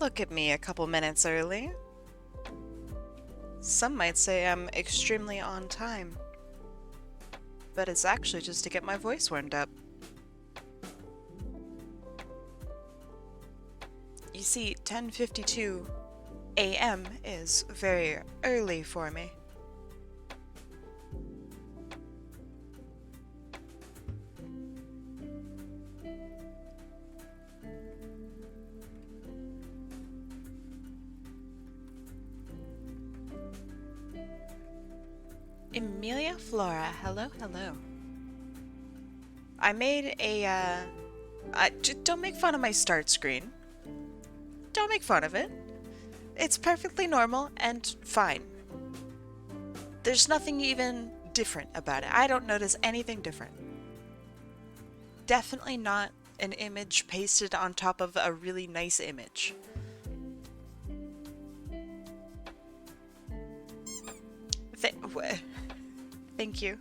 Look at me a couple minutes early. Some might say I'm extremely on time, but it's actually just to get my voice warmed up. You see, 10:52 a.m. is very early for me. Emilia Flora, hello, hello. I made a, don't make fun of my start screen. Don't make fun of it. It's perfectly normal and fine. There's nothing even different about it. I don't notice anything different. Definitely not an image pasted on top of a really nice image. Thank you.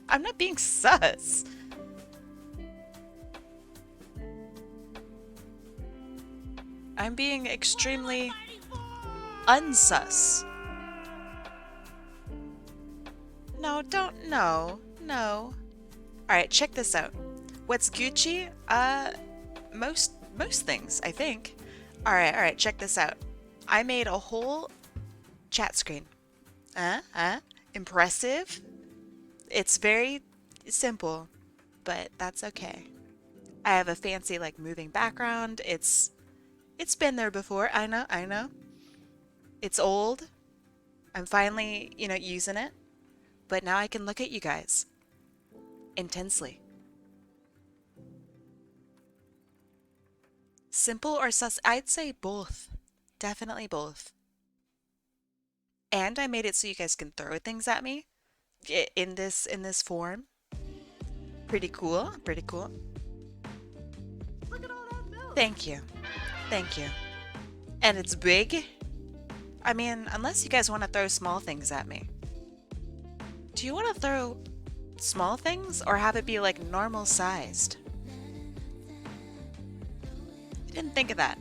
I'm not being sus. I'm being extremely unsus. No, don't, no. Alright, check this out. What's Gucci? Most things, I think. Alright, check this out. I made a whole chat screen. Impressive? It's very simple, but that's okay. I have a fancy, like, moving background. It's been there before. I know. It's old. I'm finally, using it. But now I can look at you guys. Intensely. Simple or sus? I'd say both. Definitely both. And I made it so you guys can throw things at me in this form. Pretty cool. Look at all that milk. Thank you. And it's big. I mean, unless you guys want to throw small things at me. Do you want to throw small things or have it be like normal sized? I didn't think of that.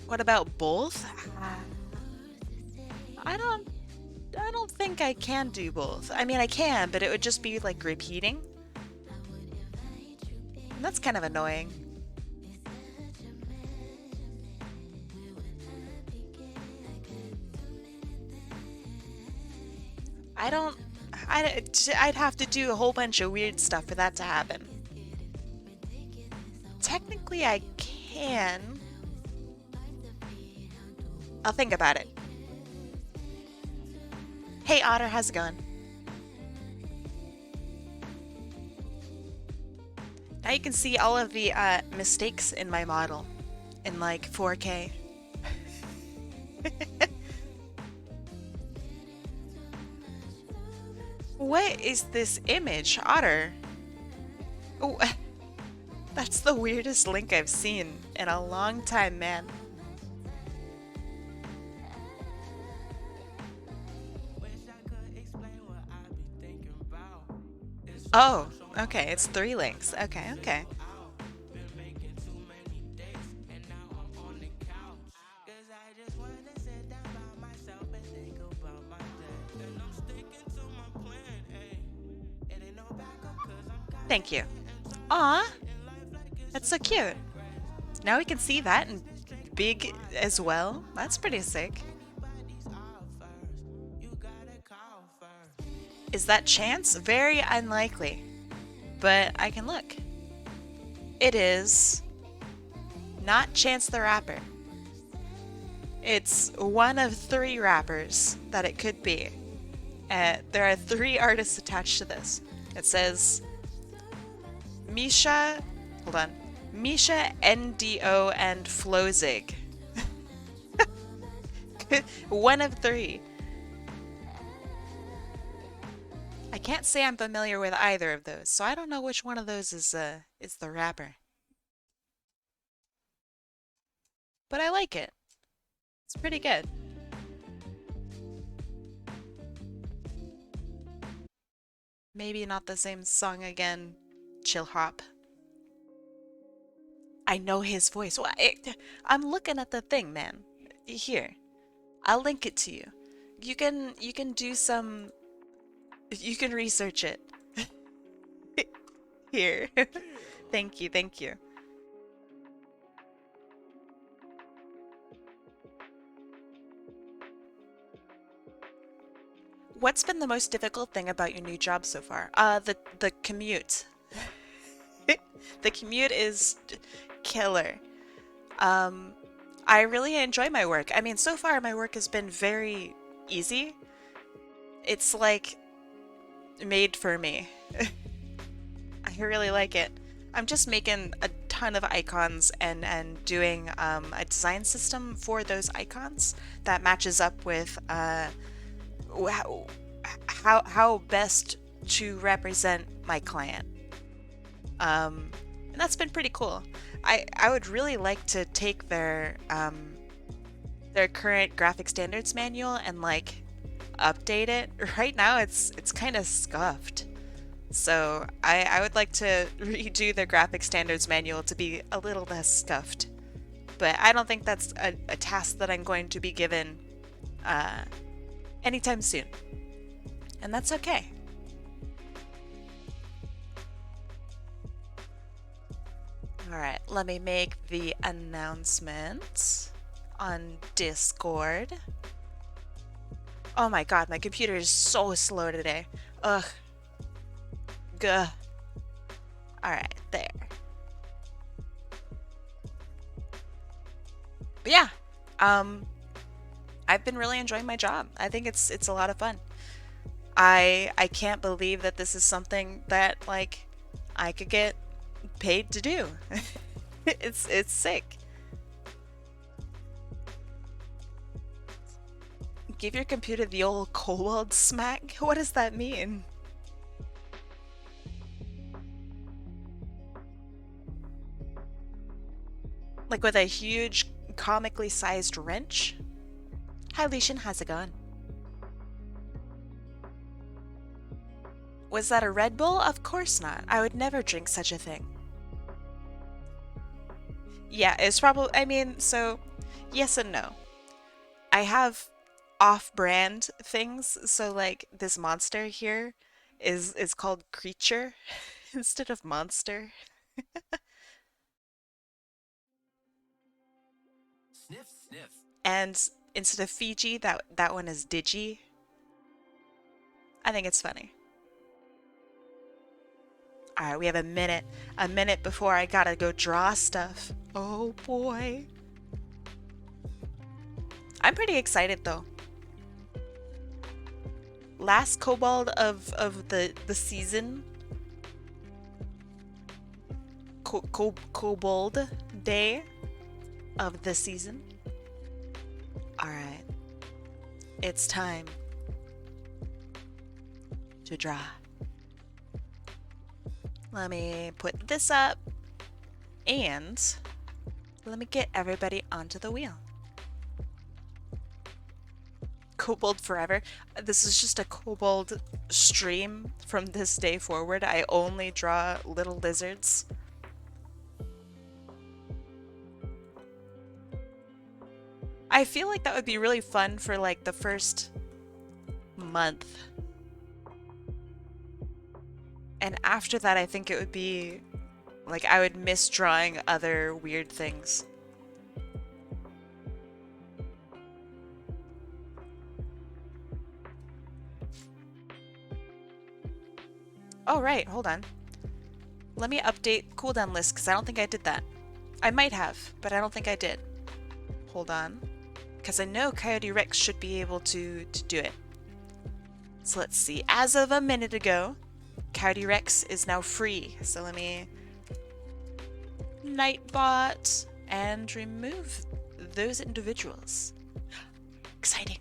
What about both? I don't think I can do both. I mean, I can, but it would just be like repeating. And that's kind of annoying. I'd have to do a whole bunch of weird stuff for that to happen. Technically, I can. I'll think about it. Hey Otter, how's it going? Now you can see all of the mistakes in my model in like 4K. What is this image, Otter? Oh, that's the weirdest link I've seen in a long time, man. Oh, okay, it's 3 links. Okay. Thank you. Aw, that's so cute. Now we can see that in big as well. That's pretty sick. Is that chance? Very unlikely. But I can look. It is not Chance the Rapper. It's one of 3 rappers that it could be. There are 3 artists attached to this. It says Misha, hold on, Misha, NDO, and Flozig. One of 3. I can't say I'm familiar with either of those, so I don't know which one of those is the rapper. But I like it. It's pretty good. Maybe not the same song again. Chill hop. I know his voice. I'm looking at the thing, man. Here, I'll link it to you. You can do some. You can research it. Here. Thank you, thank you. What's been the most difficult thing about your new job so far? The commute. The commute is killer. Um, I really enjoy my work. I mean, so far my work has been very easy. It's like made for me. I really like it. I'm just making a ton of icons and doing a design system for those icons that matches up with how best to represent my client. And that's been pretty cool. I would really like to take their current graphic standards manual and like update it. Right now it's kind of scuffed. So I would like to redo the graphic standards manual to be a little less scuffed. But I don't think that's a task that I'm going to be given anytime soon. And that's okay. Alright, let me make the announcement on Discord. Oh my god, my computer is so slow today. Ugh. Gah. Alright, there. But yeah, I've been really enjoying my job. I think it's a lot of fun. I can't believe that this is something that like I could get paid to do. It's sick. Give your computer the old Kobold smack? What does that mean? Like with a huge comically sized wrench? Hi Lucian, how's it going? Was that a Red Bull? Of course not. I would never drink such a thing. Yeah, it's probably, I mean, so yes and no. I have off-brand things, so like this monster here is called Creature instead of Monster. Sniff, sniff. And instead of Fiji, that one is Digi. I think it's funny. Alright, we have a minute before I gotta go draw stuff. Oh boy. I'm pretty excited though. Last Kobold of the season. Kobold day of the season. Alright. It's time to draw. Let me put this up and let me get everybody onto the wheel. Kobold forever. This is just a Kobold stream from this day forward. I only draw little lizards. I feel like that would be really fun for like the first month. And after that, I think it would be like I would miss drawing other weird things. Oh, right, hold on. Let me update cooldown list because I don't think I did that. I might have, but I don't think I did. Hold on. Because I know Coyote Rex should be able to do it. So let's see. As of a minute ago, Coyote Rex is now free. So let me Nightbot and remove those individuals. Exciting.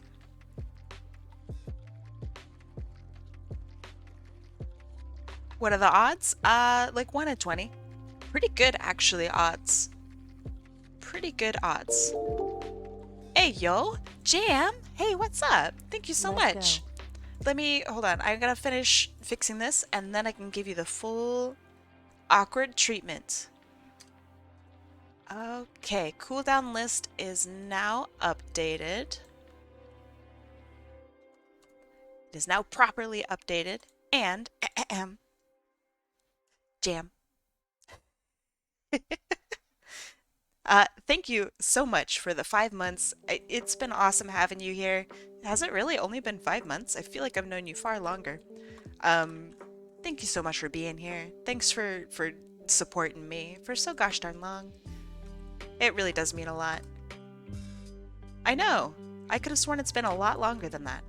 What are the odds? Like 1 in 20. Pretty good, actually, odds. Pretty good odds. Hey, yo! Jam! Hey, what's up? Thank you so much let me, hold on. I'm gonna finish fixing this and then I can give you the full awkward treatment. Okay, cooldown list is now updated. It is now properly updated and jam. Thank you so much for the 5 months. It's been awesome having you here. Has it really only been 5 months? I feel like I've known you far longer. Um, Thank you so much for being here. Thanks for supporting me for so gosh darn long. It really does mean a lot. I know. I could have sworn it's been a lot longer than that.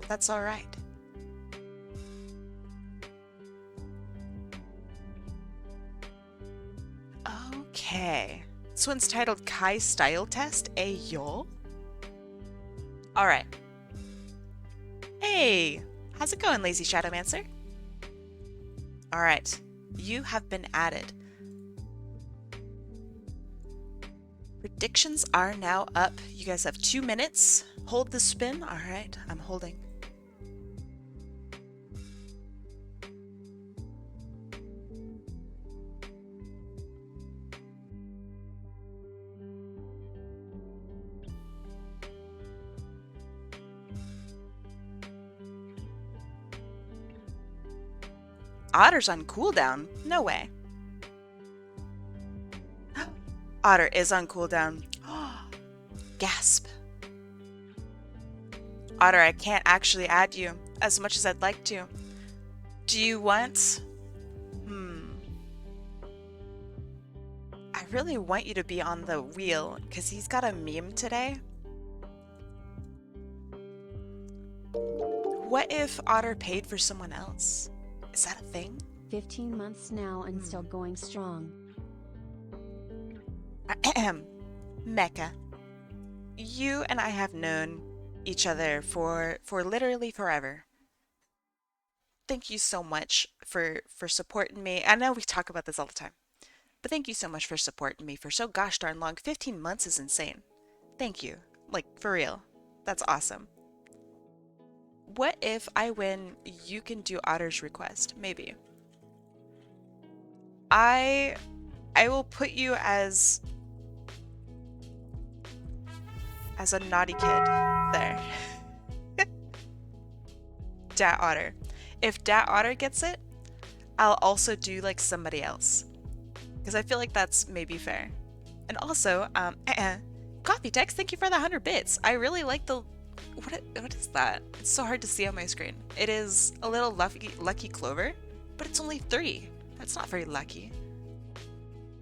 That's all right. Okay. This one's titled Kai Style Test. Ayo. All right. Hey, how's it going, Lazy Shadowmancer? All right, you have been added. Predictions are now up. You guys have 2 minutes. Hold the spin. All right, I'm holding. Otter's on cooldown? No way. Otter is on cooldown. Gasp. Otter, I can't actually add you as much as I'd like to. Do you want... I really want you to be on the wheel because he's got a meme today. What if Otter paid for someone else? Is that a thing? 15 months now and still going strong. Ahem. Mecha. You and I have known each other for literally forever. Thank you so much for supporting me. I know we talk about this all the time, but thank you so much for supporting me for so gosh darn long. 15 months is insane. Thank you. Like, for real. That's awesome. What if I win, you can do Otter's request? Maybe. I will put you as a naughty kid there. Dat Otter. If Dat Otter gets it, I'll also do like somebody else. Because I feel like that's maybe fair. And also, Coffee Text, thank you for the 100 bits. I really like the... What is that? It's so hard to see on my screen. It is a little lucky clover, but it's only 3. That's not very lucky.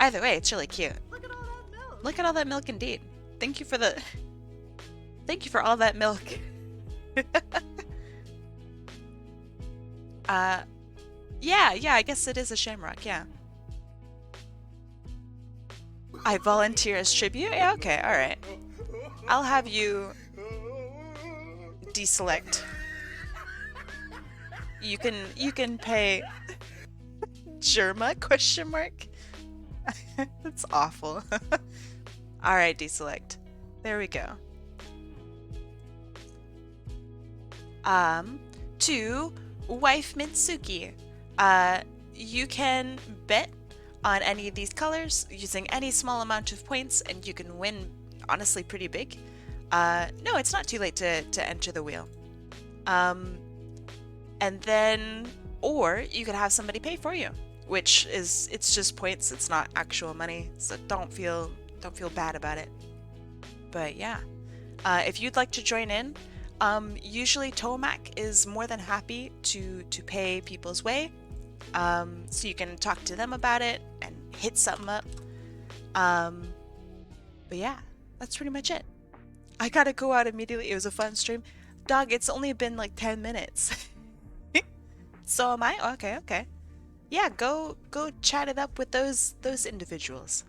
Either way, it's really cute. Look at all that milk. Look at all that milk indeed. Thank you for the... Thank you for all that milk. Yeah, I guess it is a shamrock, yeah. I volunteer as tribute? Yeah, okay, alright. I'll have you deselect. You can pay Germa question mark? That's awful. Alright, deselect. There we go. To Wife Mitsuki. You can bet on any of these colors using any small amount of points and you can win honestly pretty big. No, it's not too late to enter the wheel. And then, or you could have somebody pay for you, which is, it's just points, it's not actual money, so don't feel bad about it. But yeah, if you'd like to join in, usually Toamac is more than happy to pay people's way, so you can talk to them about it and hit something up. But yeah, that's pretty much it. I gotta go out immediately. It was a fun stream. Dog, it's only been like 10 minutes. So am I? Okay. Yeah, go chat it up with those individuals.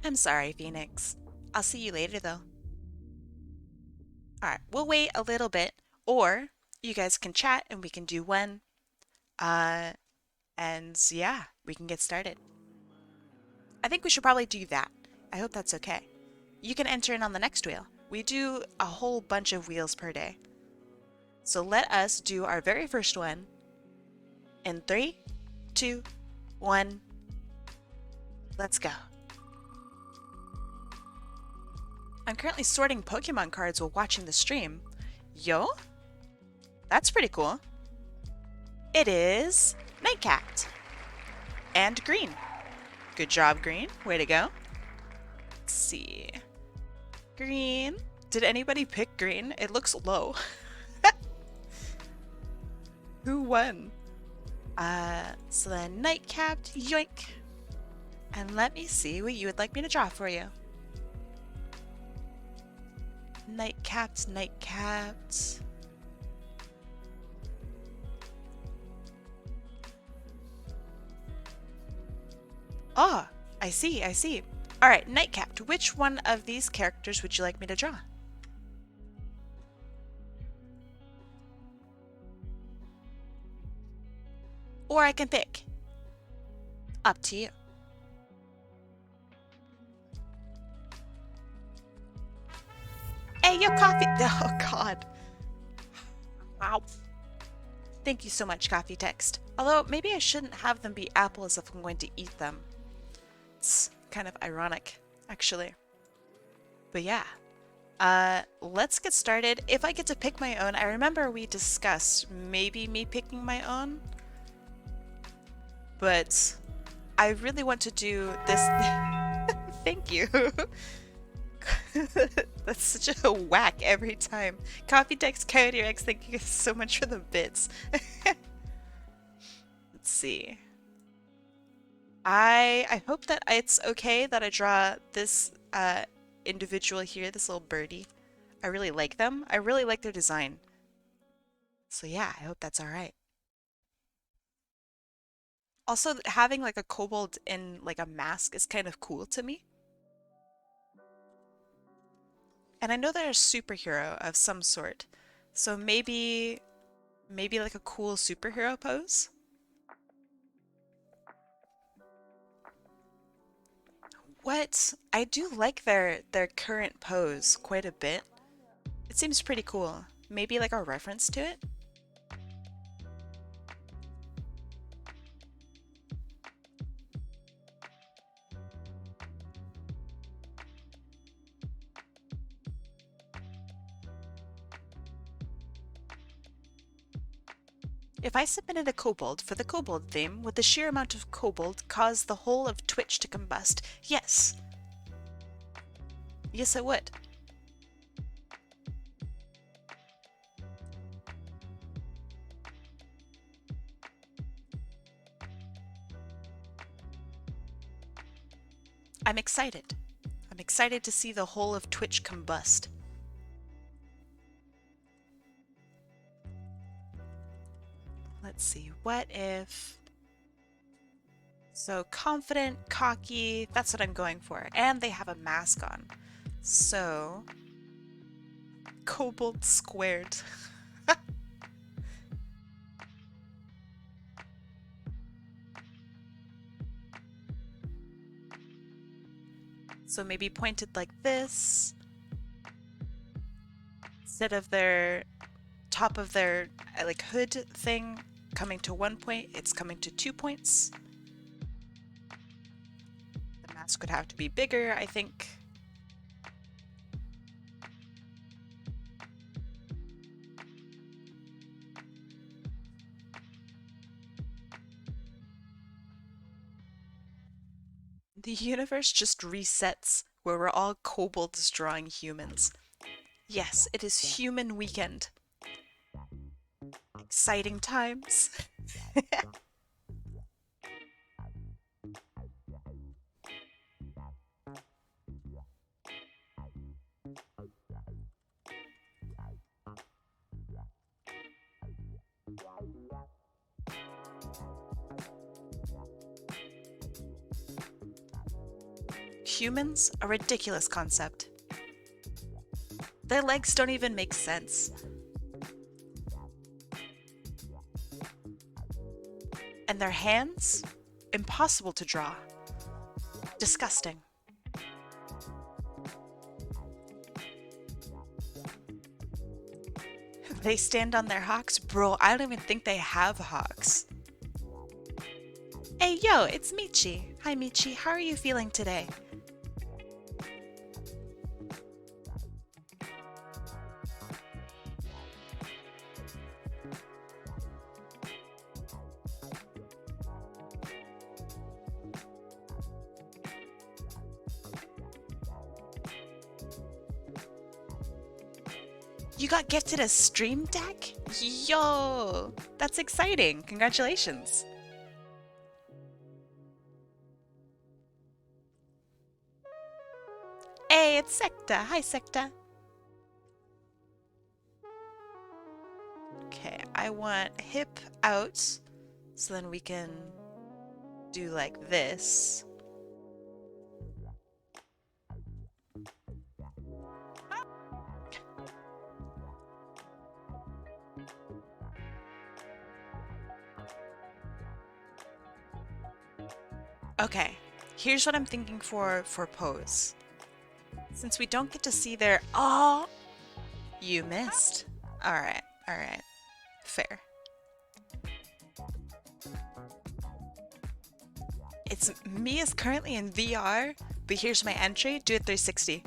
I'm sorry, Phoenix. I'll see you later though. Alright, we'll wait a little bit, or you guys can chat and we can do one. And yeah, we can get started. I think we should probably do that. I hope that's okay. You can enter in on the next wheel. We do a whole bunch of wheels per day. So let us do our very first one in 3, 2, 1. Let's go. I'm currently sorting Pokemon cards while watching the stream. Yo, that's pretty cool. It is NiGHTcapD and green. Good job, green. Way to go. Let's see. Green. Did anybody pick green? It looks low. Who won? So then NiGHTcapD, yoink. And let me see what you would like me to draw for you. NiGHTcapD. Oh, I see. All right, NiGHTcapD, which one of these characters would you like me to draw? Or I can pick. Up to you. Hey, your coffee. Oh, God. Wow. Thank you so much, Coffee Text. Although, maybe I shouldn't have them be apples if I'm going to eat them. It's kind of ironic, actually. But yeah. Let's get started. If I get to pick my own, I remember we discussed maybe me picking my own. But I really want to do this. Thank you. That's such a whack every time. Coffee Text Coyote Rex, thank you so much for the bits. Let's see. I hope that it's okay that I draw this individual here, this little birdie. I really like them. I really like their design. So yeah, I hope that's alright. Also, having like a kobold in like a mask is kind of cool to me. And I know they're a superhero of some sort. So maybe like a cool superhero pose? What? I do like their current pose quite a bit. It seems pretty cool. Maybe like a reference to it? If I submitted a kobold for the kobold theme, would the sheer amount of kobold cause the whole of Twitch to combust? Yes. Yes, it would. I'm excited. I'm excited to see the whole of Twitch combust. Let's see, what if... So confident, cocky, that's what I'm going for. And they have a mask on. So... Kobold squared. So maybe pointed like this. Instead of their top of their like hood thing coming to 1 point, it's coming to 2 points. The mask would have to be bigger, I think. The universe just resets where we're all kobolds drawing humans. Yes, it is human weekend. Exciting times. Humans? A ridiculous concept. Their legs don't even make sense. And their hands? Impossible to draw. Disgusting. They stand on their hocks? Bro, I don't even think they have hocks. Hey, yo, it's Michi. Hi, Michi. How are you feeling today? You got gifted a stream deck? Yo, that's exciting. Congratulations. Hey, it's Secta. Hi, Secta. Okay, I want hip out so then we can do like this. Okay, here's what I'm thinking for pose. Since we don't get to see their... Oh! You missed. Alright, alright. Fair. It's me is currently in VR, but here's my entry. Do it 360.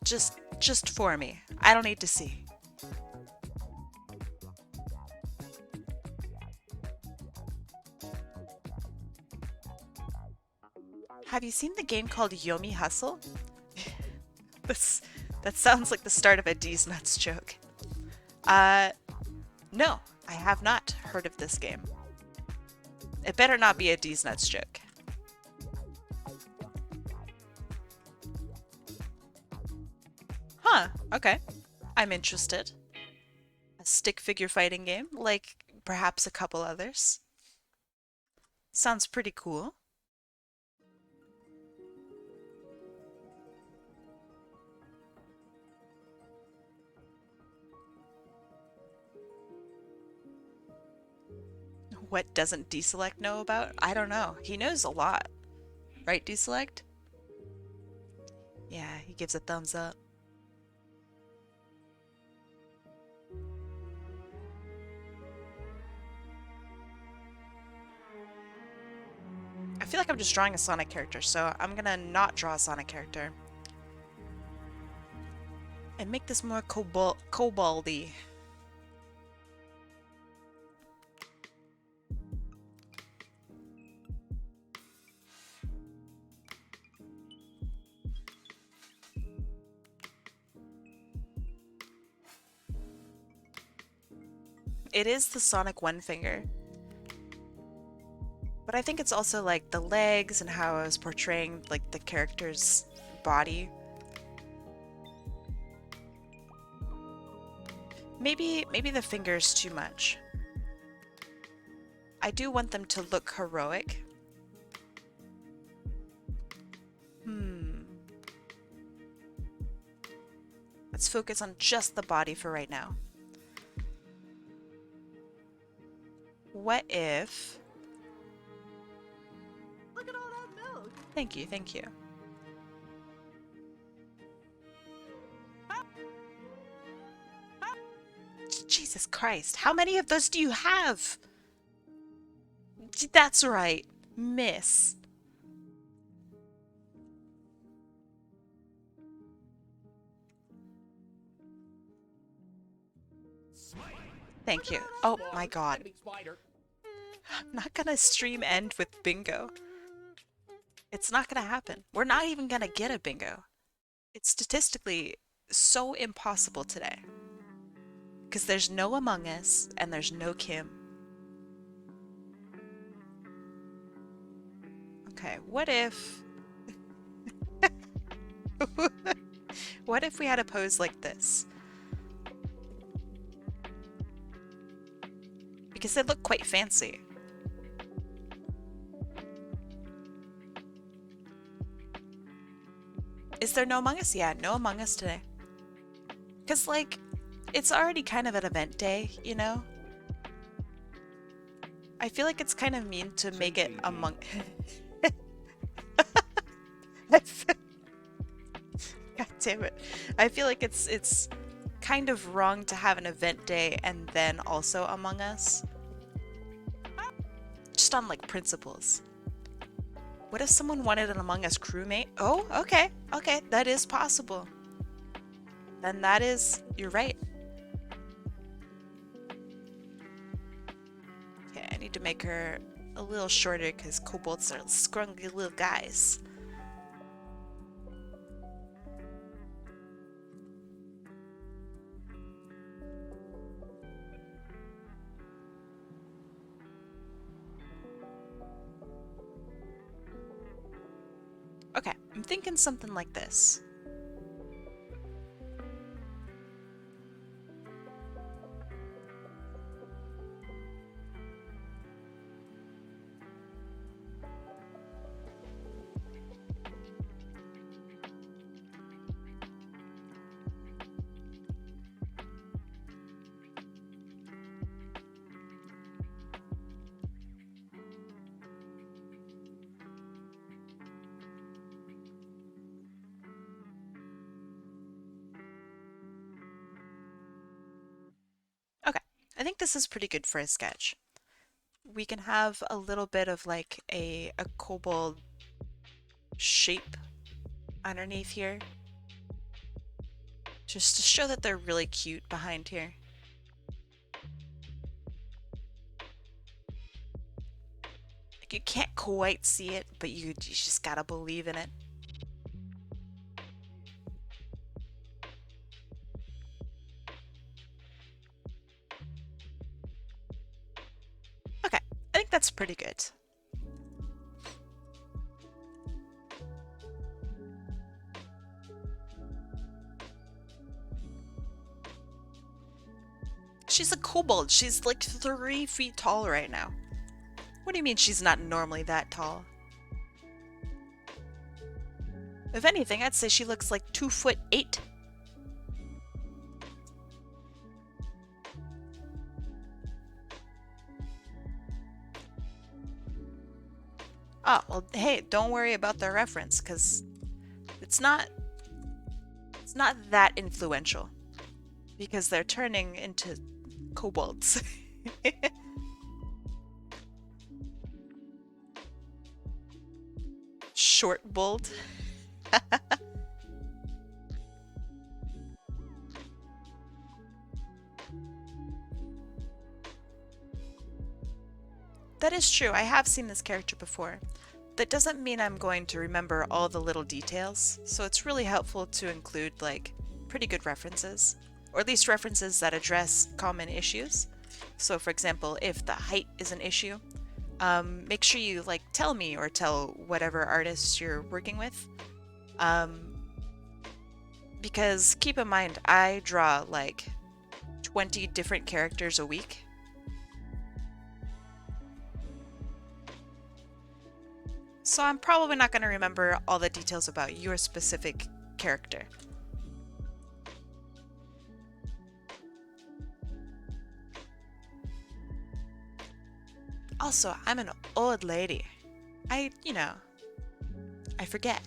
Just for me. I don't need to see. Have you seen the game called Yomi Hustle? That sounds like the start of a D's Nuts joke. No, I have not heard of this game. It better not be a D's Nuts joke. Huh, okay. I'm interested. A stick figure fighting game, like perhaps a couple others. Sounds pretty cool. What doesn't Deselect know about? I don't know. He knows a lot. Right, Deselect? Yeah, he gives a thumbs up. I feel like I'm just drawing a Sonic character, so I'm gonna not draw a Sonic character. And make this more koboldy. It is the Sonic one finger. But I think it's also like the legs and how I was portraying like the character's body. Maybe the fingers too much. I do want them to look heroic. Let's focus on just the body for right now. What if... Look at all that milk! Thank you, thank you. Jesus Christ, how many of those do you have? That's right, miss. Thank you. Oh my god. I'm not gonna stream end with bingo. It's not gonna happen. We're not even gonna get a bingo. It's statistically so impossible today. Because there's no Among Us and there's no Kim. Okay, what if... what if we had a pose like this? Because they look quite fancy. Is there no Among Us? Yeah, no Among Us today. Because, like, it's already kind of an event day, you know? I feel like it's kind of mean to make it among... God damn it. I feel like it's kind of wrong to have an event day and then also Among Us. Just on like principles. What if someone wanted an Among Us crewmate? Oh, okay, okay, that is possible. Then that is, you're right. Okay, I need to make her a little shorter because kobolds are scrungy little guys. Okay, I'm thinking something like this. Okay, I think this is pretty good for a sketch. We can have a little bit of like a kobold shape underneath here. Just to show that they're really cute behind here. Like you can't quite see it, but you just gotta believe in it. Okay, I think that's pretty good. She's a kobold. She's like 3 feet tall right now. What do you mean she's not normally that tall? If anything, I'd say she looks like 2'8". Oh, well, hey, don't worry about the reference, because it's not that influential. Because they're turning into kobolds. Short bold. That is true, I have seen this character before. That doesn't mean I'm going to remember all the little details, so it's really helpful to include, like, pretty good references. Or at least references that address common issues. So for example, if the height is an issue, make sure you, like, tell me or tell whatever artist you're working with. Because keep in mind, I draw, like, 20 different characters a week. So I'm probably not going to remember all the details about your specific character. Also, I'm an old lady. I forget.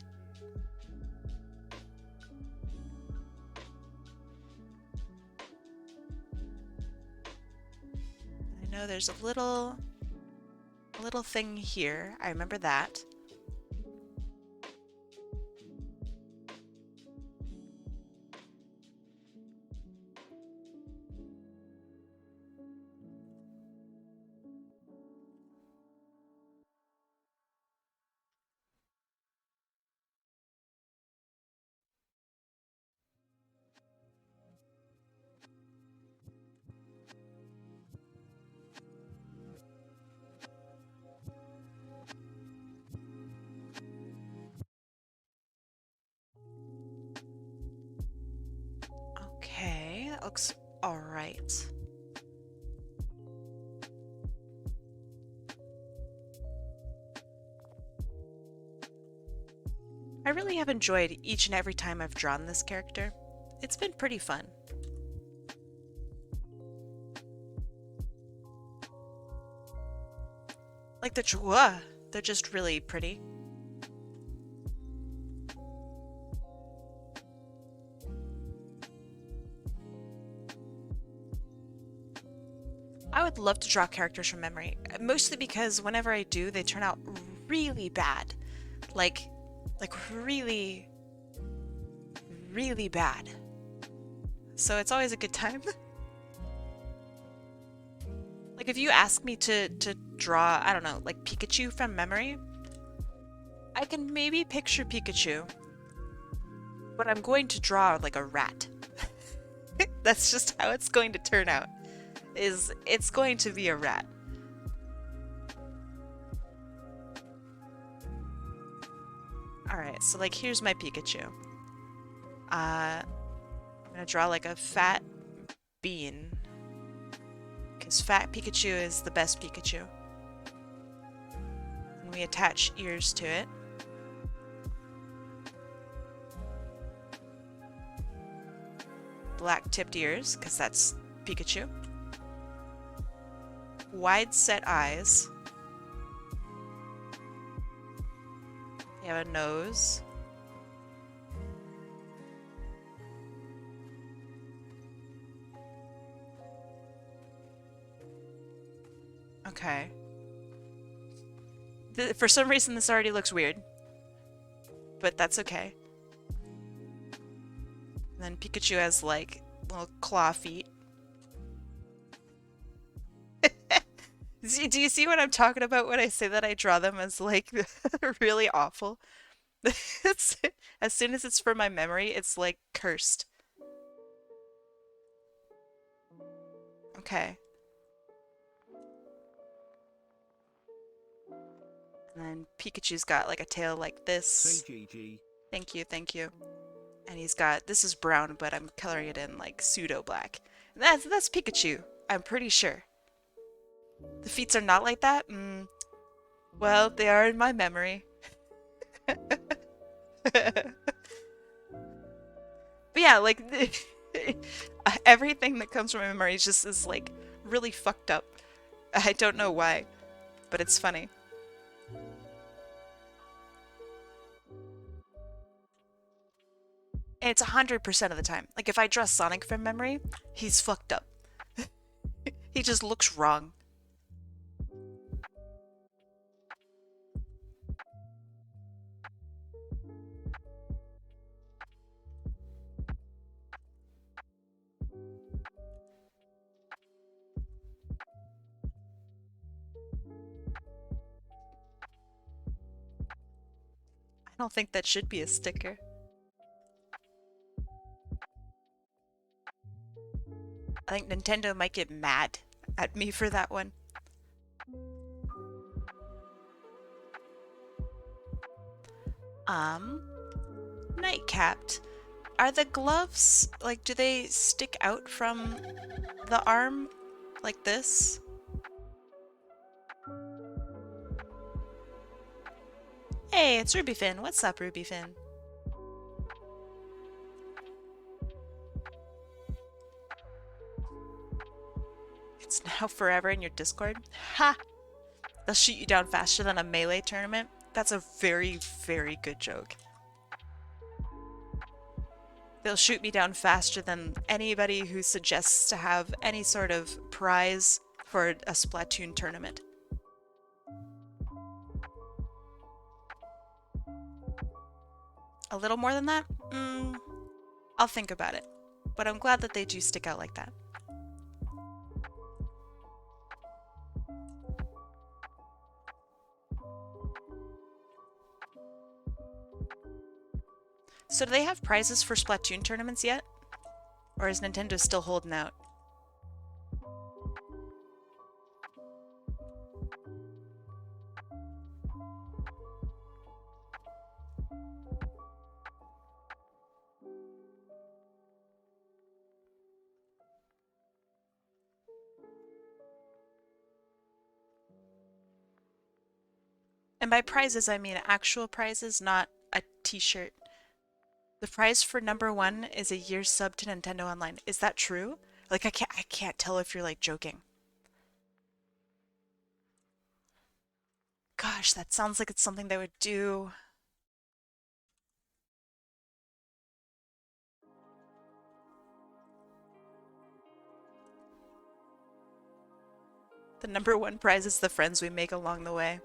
I know there's a little thing here. I remember that. Okay, that looks alright. I really have enjoyed each and every time I've drawn this character. It's been pretty fun. Like the Chua, they're just really pretty. I would love to draw characters from memory, mostly because whenever I do, they turn out really bad. Like really, really bad. So it's always a good time. Like if you ask me to draw, I don't know, like Pikachu from memory, I can maybe picture Pikachu, but I'm going to draw like a rat. That's just how it's going to turn out. It's going to be a rat. Alright, so like here's my Pikachu. I'm gonna draw like a fat bean. Because fat Pikachu is the best Pikachu. And we attach ears to it. Black tipped ears, because that's Pikachu. Wide set eyes. You have a nose. Okay. For some reason this already looks weird. But that's okay. And then Pikachu has like little claw feet. Do you see what I'm talking about when I say that I draw them as like really awful? As soon as it's from my memory, it's like cursed. Okay. And then Pikachu's got like a tail like this. Thank you, thank you. And he's got, this is brown, but I'm coloring it in like pseudo black. That's Pikachu, I'm pretty sure. The feet are not like that? Well, they are in my memory. But yeah, like everything that comes from my memory is like really fucked up. I don't know why, but it's funny. And it's 100% of the time. Like if I draw Sonic from memory, he's fucked up. He just looks wrong. I don't think that should be a sticker. I think Nintendo might get mad at me for that one. NiGHTcapD. Are the gloves, like, do they stick out from the arm like this? Hey, it's Rubyfin. What's up, Rubyfin? It's now forever in your Discord? Ha! They'll shoot you down faster than a melee tournament? That's a very, very good joke. They'll shoot me down faster than anybody who suggests to have any sort of prize for a Splatoon tournament. A little more than that? I'll think about it. But I'm glad that they do stick out like that. So do they have prizes for Splatoon tournaments yet? Or is Nintendo still holding out? And by prizes, I mean actual prizes, not a t-shirt. The prize for #1 is a year's sub to Nintendo Online. Is that true? Like, I can't tell if you're, like, joking. Gosh, that sounds like it's something they would do. The number one prize is the friends we make along the way.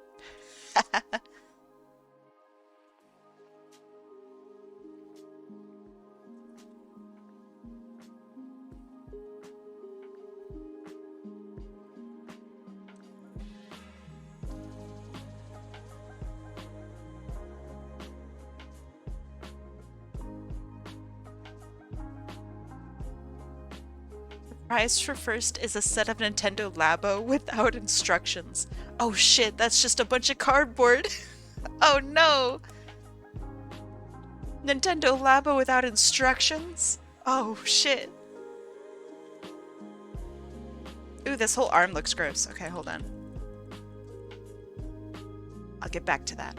Prize for first is a set of Nintendo Labo without instructions. Oh shit, that's just a bunch of cardboard. Oh no! Nintendo Labo without instructions? Oh shit. Ooh, this whole arm looks gross. Okay, hold on. I'll get back to that.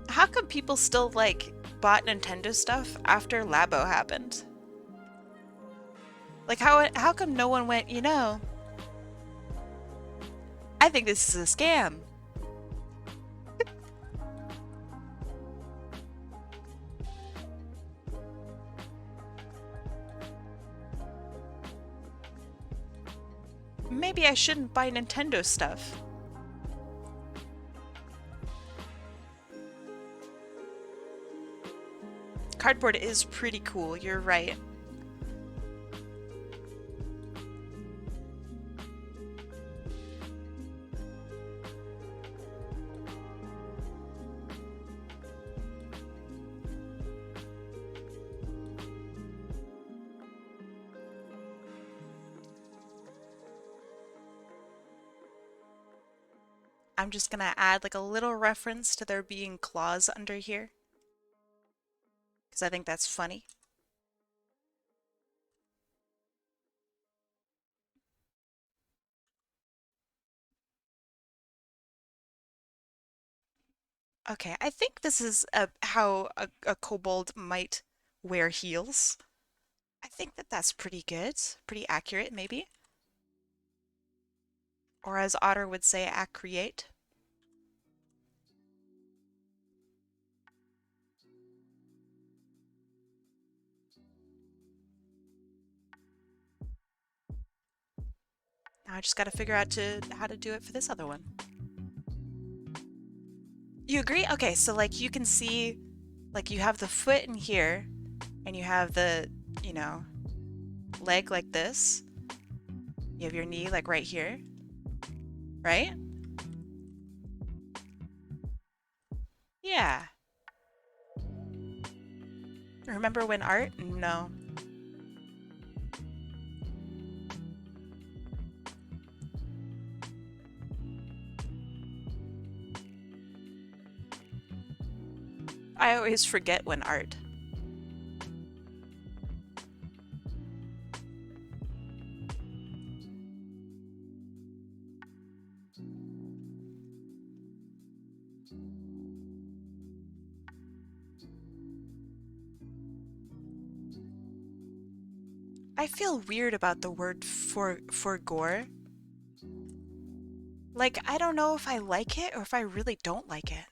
How come people still, like, bought Nintendo stuff after Labo happened? Like, how come no one went, you know, I think this is a scam. Maybe I shouldn't buy Nintendo stuff. Cardboard is pretty cool, you're right. I'm just gonna add like a little reference to there being claws under here, because I think that's funny. Okay, I think this is how a kobold might wear heels. I think that that's pretty good, pretty accurate maybe. Or as Otter would say, accurate. Now I just gotta figure out how to do it for this other one. You agree? Okay, so like you can see, like you have the foot in here, and you have the, you know, leg like this. You have your knee like right here, right? Yeah. Remember when art? No. I always forget when art. I feel weird about the word for gore. Like, I don't know if I like it or if I really don't like it.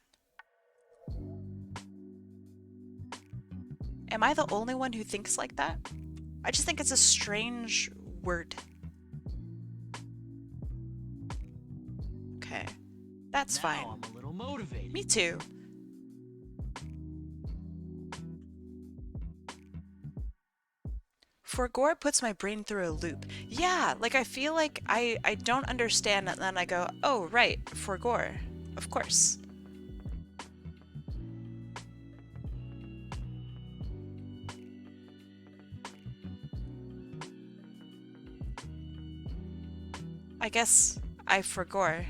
Am I the only one who thinks like that? I just think it's a strange word. Okay, that's fine. Now I'm a little motivated. Me too. For gore puts my brain through a loop. Yeah, like I feel like I don't understand and then I go, oh right, for gore. Of course. I guess I forgore.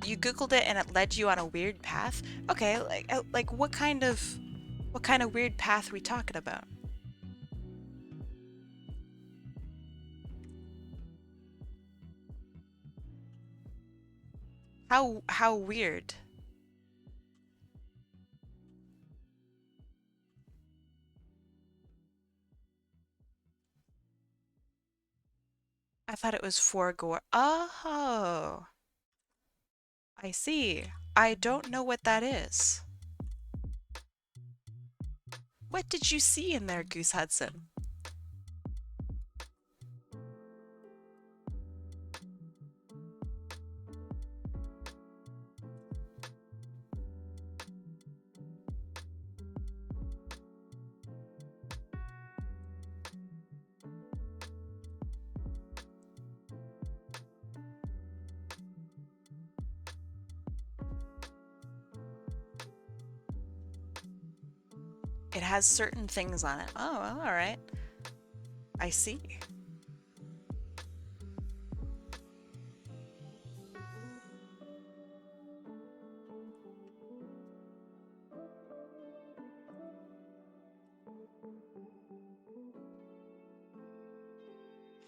You Googled it and it led you on a weird path? Okay, like what kind of weird path are we talking about? How weird? thought it was for gore. Oh, I see. I don't know what that is. What did you see in there, Goose Hudson? It has certain things on it. Oh, well, all right. I see.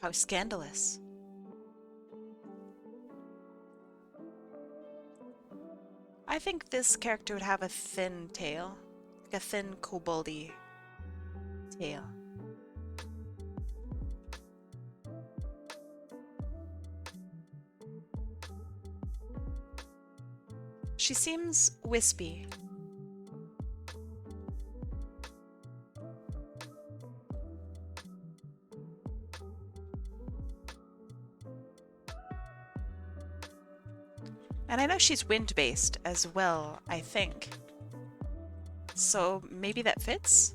How scandalous. I think this character would have a thin tail. Like a thin koboldy tail. She seems wispy. And I know she's wind-based as well, I think. So maybe that fits?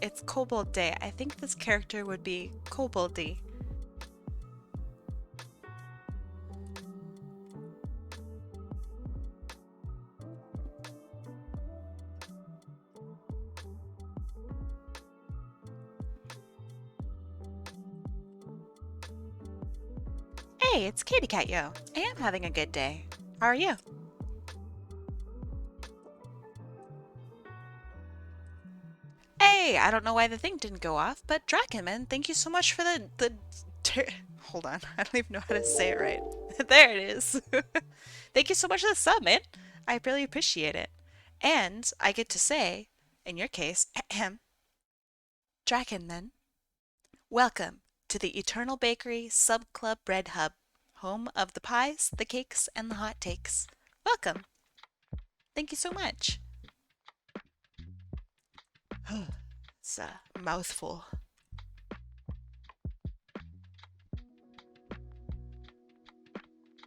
It's Kobold Day. I think this character would be Koboldy. Hey, it's Katie Cat Yo. I am having a good day. How are you? Hey, I don't know why the thing didn't go off, but Drakenman, thank you so much for the hold on, I don't even know how to say it right. There it is. Thank you so much for the sub, man. I really appreciate it. And I get to say, in your case, Drakenman, welcome to the Eternal Bakery Sub Club Bread Hub, home of the pies, the cakes, and the hot takes. Welcome. Thank you so much. It's a mouthful.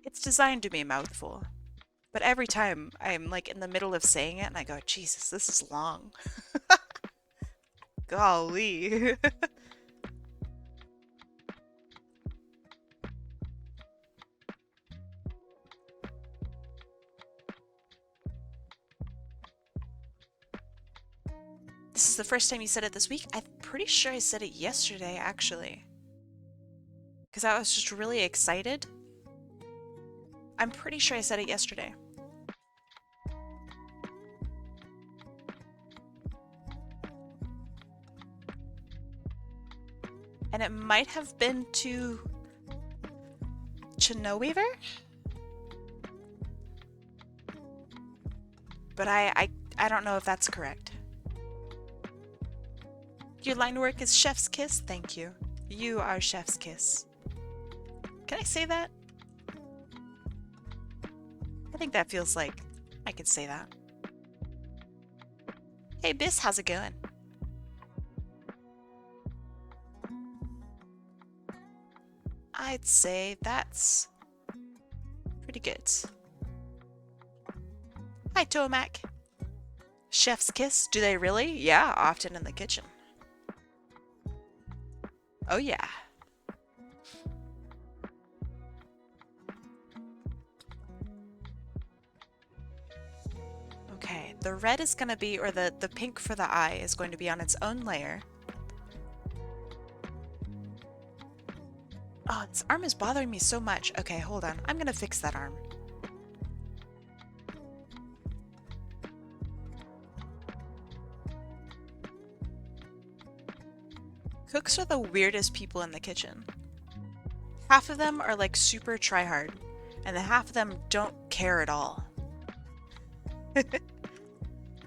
It's designed to be a mouthful. But every time I'm like in the middle of saying it and I go, Jesus, this is long. Golly. This is the first time you said it this week? I'm pretty sure I said it yesterday, actually. Because I was just really excited. I'm pretty sure I said it yesterday. And it might have been to Chinoweaver? But I don't know if that's correct. Your line work is chef's kiss? Thank you. You are chef's kiss. Can I say that? I think that feels like I could say that. Hey, Biss, how's it going? I'd say that's pretty good. Hi, Toamac. Chef's kiss? Do they really? Yeah, often in the kitchen. Oh yeah. Okay, the red is going to be, or the pink for the eye is going to be on its own layer. Oh, its arm is bothering me so much. Okay, hold on. I'm going to fix that arm. Cooks are the weirdest people in the kitchen. Half of them are like super tryhard, and the half of them don't care at all.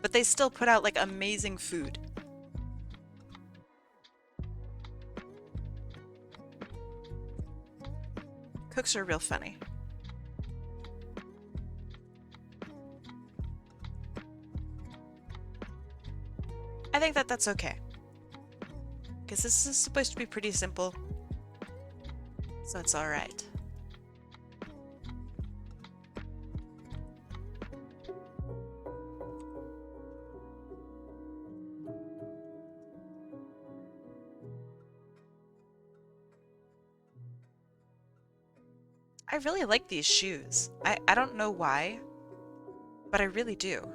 but they still put out like amazing food. Cooks are real funny. I think that that's okay. Because this is supposed to be pretty simple. So it's alright. I really like these shoes. I don't know why, but I really do.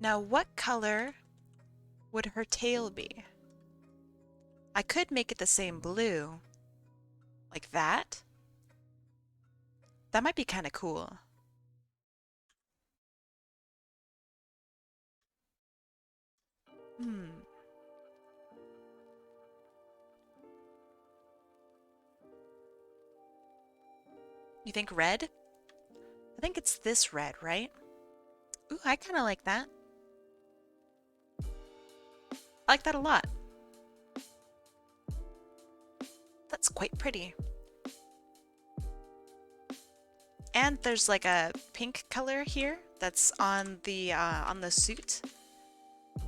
Now, what color would her tail be? I could make it the same blue. Like that? That might be kind of cool. Hmm. You think red? I think it's this red, right? Ooh, I kind of like that. I like that a lot. That's quite pretty. And there's like a pink color here that's on the suit.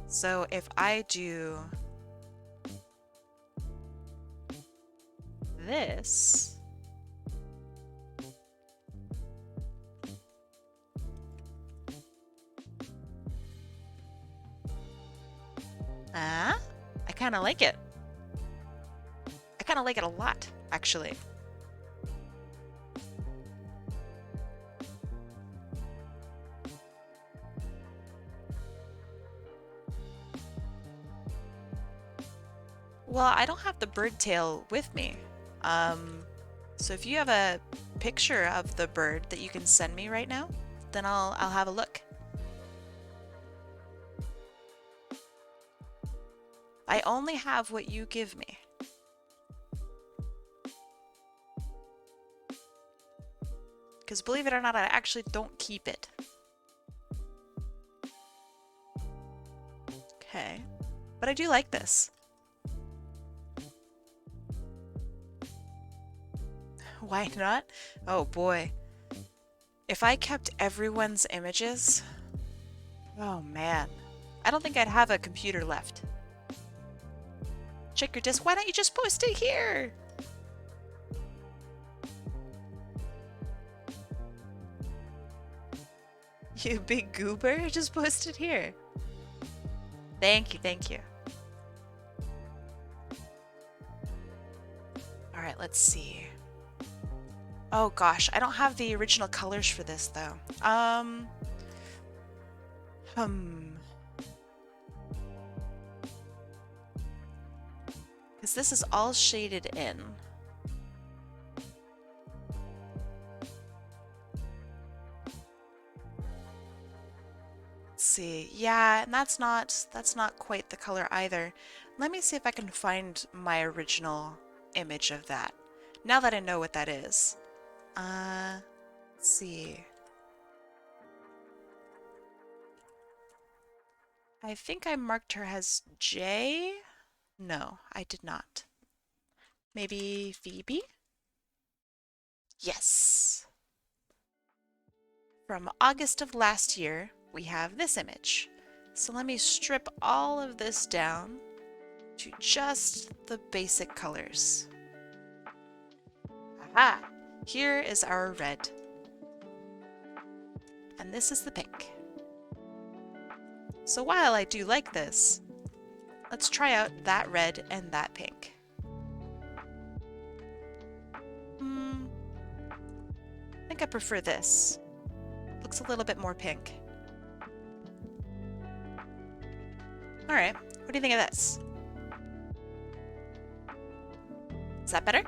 So if I do this, I kind of like it. I kind of like it a lot, actually. Well, I don't have the bird tail with me. So if you have a picture of the bird that you can send me right now, then I'll have a look. I only have what you give me. Because believe it or not, I actually don't keep it. Okay. But I do like this. Why not? Oh boy. If I kept everyone's images, oh man. I don't think I'd have a computer left. Check your disk. Why don't you just post it here? You big goober, just post it here. Thank you, thank you. All right, let's see. Oh gosh, I don't have the original colors for this though. Because this is all shaded in. Let's see. Yeah, and that's not quite the color either. Let me see if I can find my original image of that. Now that I know what that is. Let's see. I think I marked her as J. No, I did not. Maybe Phoebe? Yes. From August of last year, we have this image. So let me strip all of this down to just the basic colors. Aha! Here is our red. And this is the pink. So while I do like this, let's try out that red and that pink. I think I prefer this. Looks a little bit more pink. Alright, what do you think of this? Is that better?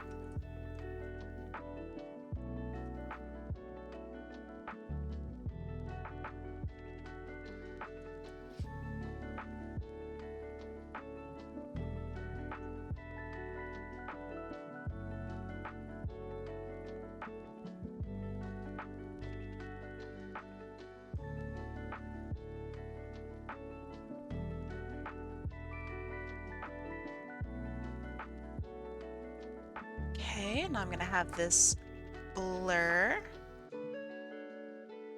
Okay, now I'm going to have this blur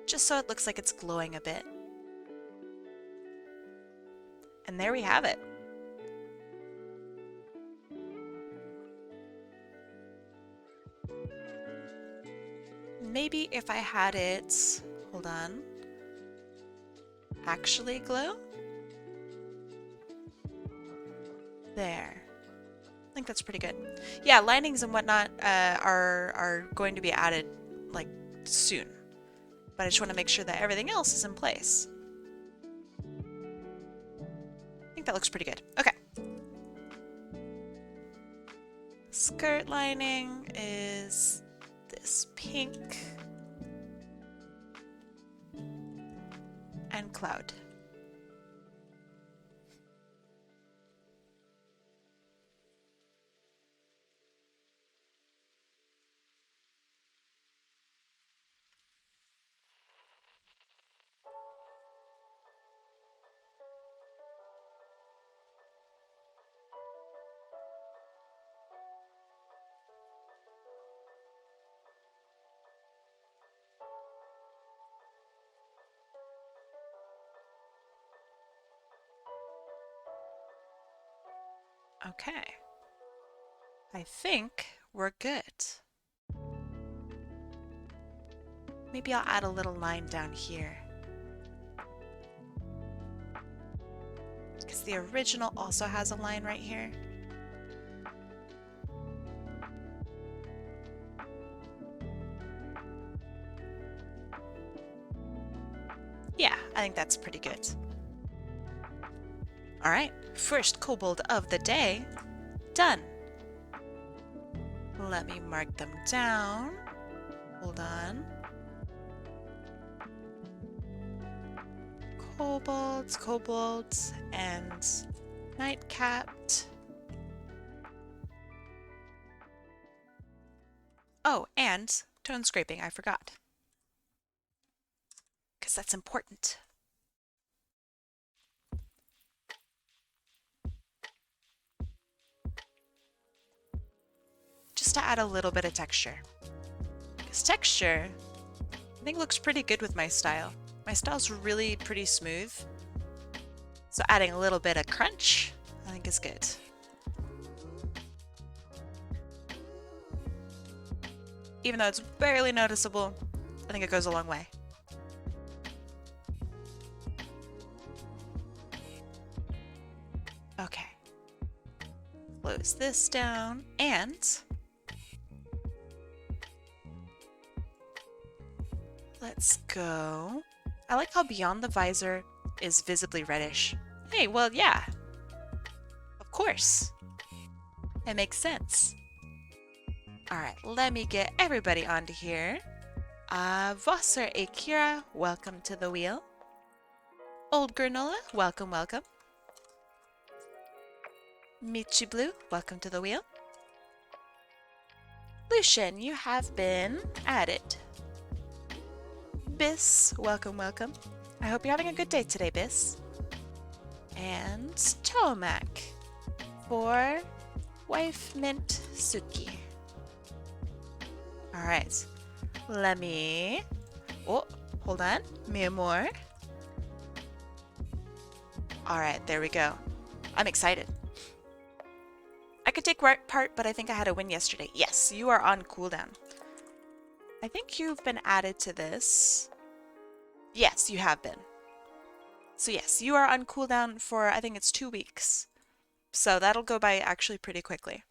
just so it looks like it's glowing a bit. And there we have it. Maybe if I had it, hold on, actually glow? There. I think that's pretty good. Yeah, linings and whatnot are going to be added like soon. But I just want to make sure that everything else is in place. I think that looks pretty good. Okay. Skirt lining is this pink and cloud. Okay. I think we're good. Maybe I'll add a little line down here. Because the original also has a line right here. Yeah, I think that's pretty good. Alright, first kobold of the day, done. Let me mark them down. Hold on. Kobolds, and NiGHTcapD. Oh, and tone scraping, I forgot. Because that's important. Just to add a little bit of texture. Because texture, I think, looks pretty good with my style. My style's really pretty smooth. So adding a little bit of crunch, I think is good. Even though it's barely noticeable, I think it goes a long way. Okay. Close this down and let's go. I like how beyond the visor is visibly reddish. Hey, well, yeah. Of course. It makes sense. Alright, let me get everybody onto here. Vosser Akira, welcome to the wheel. Old Granola, welcome, welcome. Michi Blue, welcome to the wheel. Lucian, you have been added. Biss, welcome, welcome. I hope you're having a good day today, Biss. And Toamac for Wife Mint Suki. Alright, let me... Oh, hold on. Me more. Alright, there we go. I'm excited. I could take part, but I think I had a win yesterday. Yes, you are on cooldown. I think you've been added to this. Yes, you have been. So yes, you are on cooldown for, I think it's 2 weeks. So that'll go by actually pretty quickly.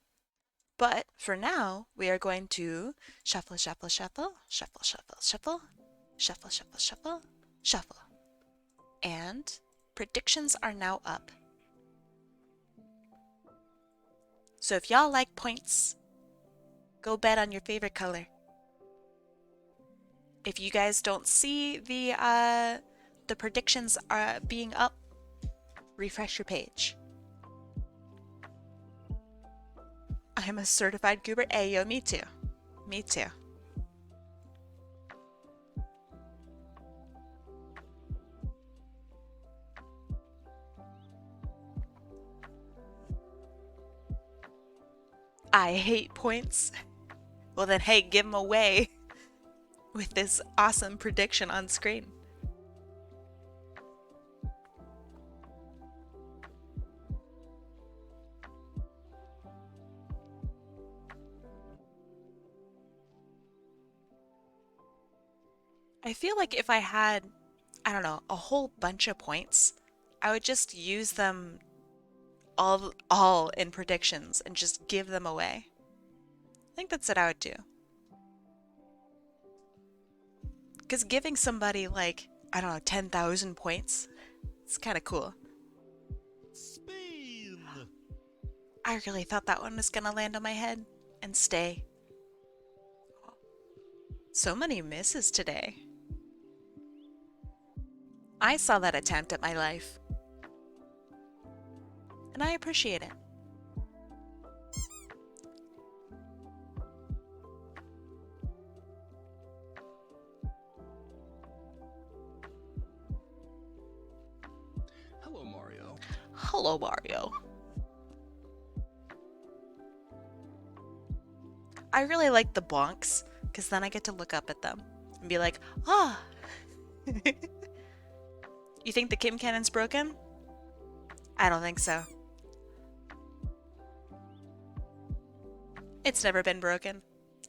But for now, we are going to shuffle, shuffle, shuffle, shuffle, shuffle, shuffle, shuffle, shuffle, shuffle, shuffle. And predictions are now up. So if y'all like points, go bet on your favorite color. If you guys don't see the predictions being up, refresh your page. I'm a certified goober. Hey, yo, me too. Me too. I hate points. Well then, hey, give them away with this awesome prediction on screen. I feel like if I had, I don't know, a whole bunch of points, I would just use them all in predictions and just give them away. I think that's what I would do. Because giving somebody like, I don't know, 10,000 points, it's kind of cool. Spain. I really thought that one was going to land on my head and stay. So many misses today. I saw that attempt at my life. And I appreciate it. Hello, Mario. Hello, Mario. I really like the bonks, because then I get to look up at them and be like, ah. You think the Kim Cannon's broken? I don't think so. It's never been broken.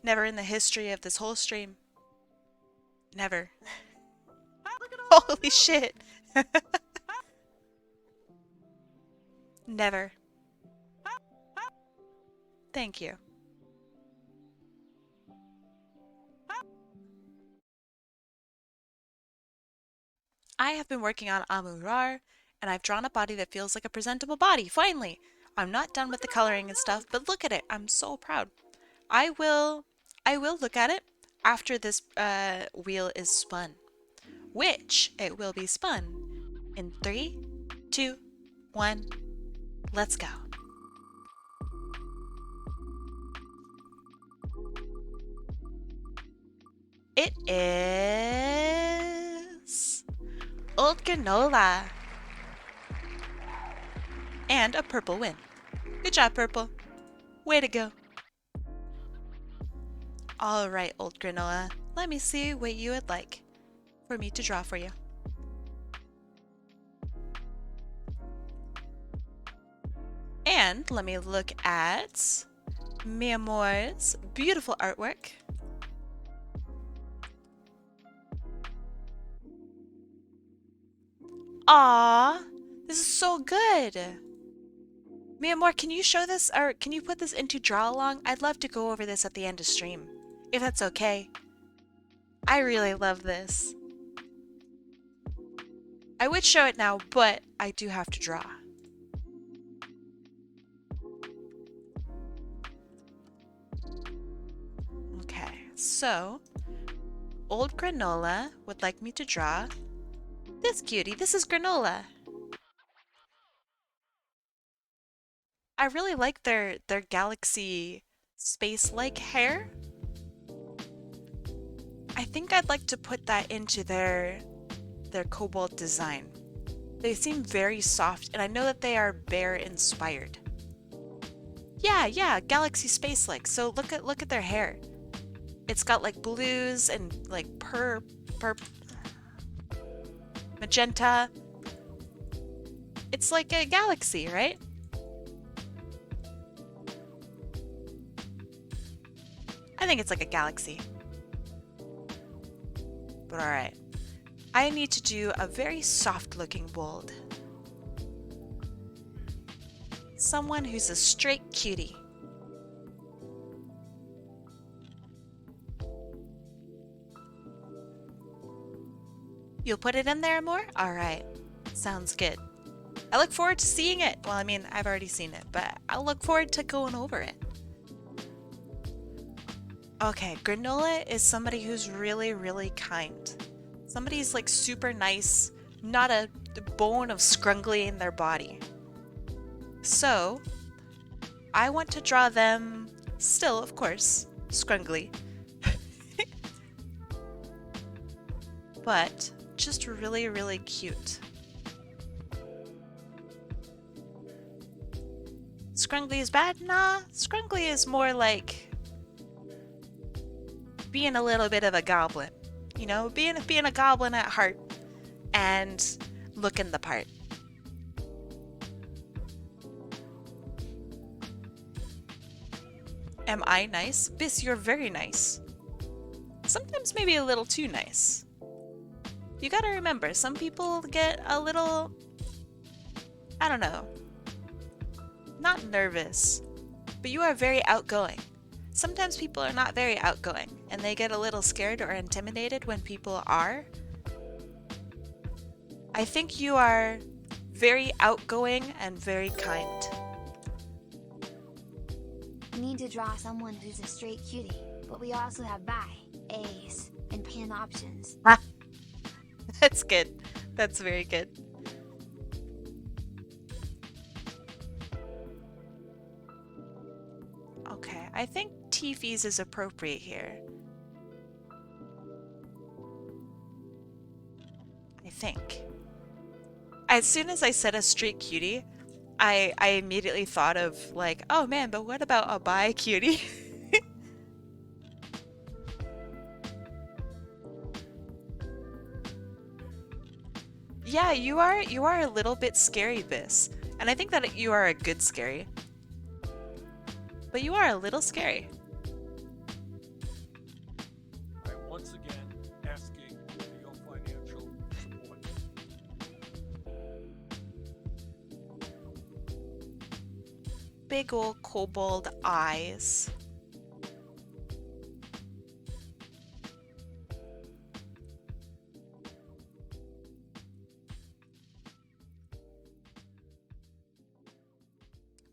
Never in the history of this whole stream. Never. Holy shit. Never. Thank you. I have been working on Amurar, and I've drawn a body that feels like a presentable body, finally! I'm not done with the coloring and stuff, but look at it. I'm so proud. I will look at it after this wheel is spun. Which it will be spun in 3, 2, 1, let's go. It is Old Granola and a purple win. Good job, Purple. Way to go. All right, Old Granola, let me see what you would like for me to draw for you. And let me look at Mi Amor's beautiful artwork. Aww, this is so good. Mi Amor, can you show this, or can you put this into draw along? I'd love to go over this at the end of stream, if that's okay. I really love this. I would show it now, but I do have to draw. Okay, so Old Granola would like me to draw this cutie. This is Granola. I really like their galaxy space-like hair. I think I'd like to put that into their Kobold design. They seem very soft, and I know that they are bear inspired. Yeah, galaxy space-like. So look at their hair. It's got like blues and like magenta. It's like a galaxy, right? I think it's like a galaxy. But alright. I need to do a very soft looking bold. Someone who's a straight cutie. You'll put it in there more? Alright. Sounds good. I look forward to seeing it. Well, I mean, I've already seen it, but I'll look forward to going over it. Okay, Granola is somebody who's really, really kind. Somebody's like super nice, not a bone of scrungly in their body. So, I want to draw them still, of course, scrungly. But just really, really cute. Scrungly is bad? Nah, scrungly is more like being a little bit of a goblin. You know, being a goblin at heart and looking the part. Am I nice? Biss, you're very nice. Sometimes maybe a little too nice. You gotta remember, some people get a little, I don't know, not nervous, but you are very outgoing. Sometimes people are not very outgoing, and they get a little scared or intimidated when people are. I think you are very outgoing and very kind. We need to draw someone who's a straight cutie, but we also have bi, ace, and pan options. Ah, that's good. That's very good. Okay, I think Teefies is appropriate here. I think. As soon as I said a straight cutie, I immediately thought of like, oh man, but what about a bi cutie? Yeah, you are a little bit scary, Biss. And I think that you are a good scary. But you are a little scary. I'm once again asking for your financial support. Big ol' kobold eyes.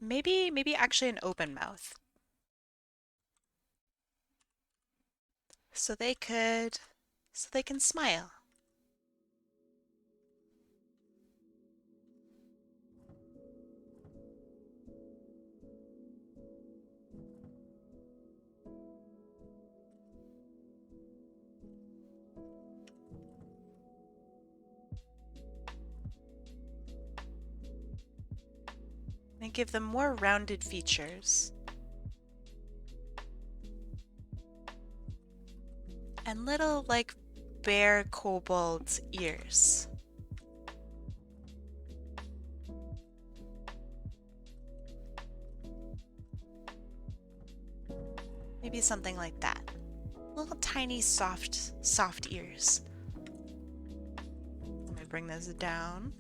Maybe actually an open mouth. So they can smile. And give them more rounded features. And little, like, bear kobold ears. Maybe something like that. Little tiny soft ears. Let me bring those down.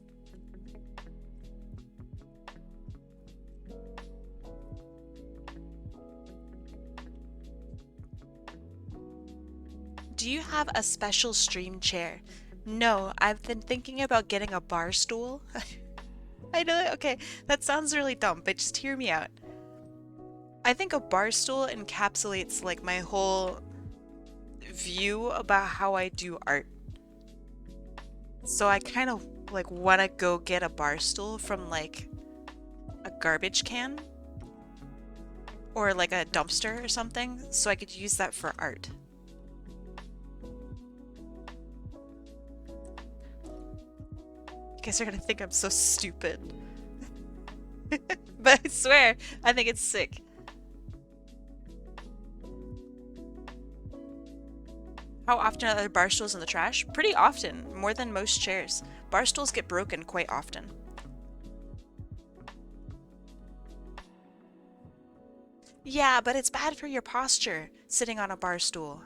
Do you have a special stream chair? No, I've been thinking about getting a bar stool. I know, okay, that sounds really dumb, but just hear me out. I think a bar stool encapsulates like my whole view about how I do art. So I kind of like want to go get a bar stool from like a garbage can or like a dumpster or something so I could use that for art. You guys are gonna think I'm so stupid. But I swear, I think it's sick. How often are there bar stools in the trash? Pretty often, more than most chairs. Bar stools get broken quite often. Yeah, but it's bad for your posture, sitting on a bar stool.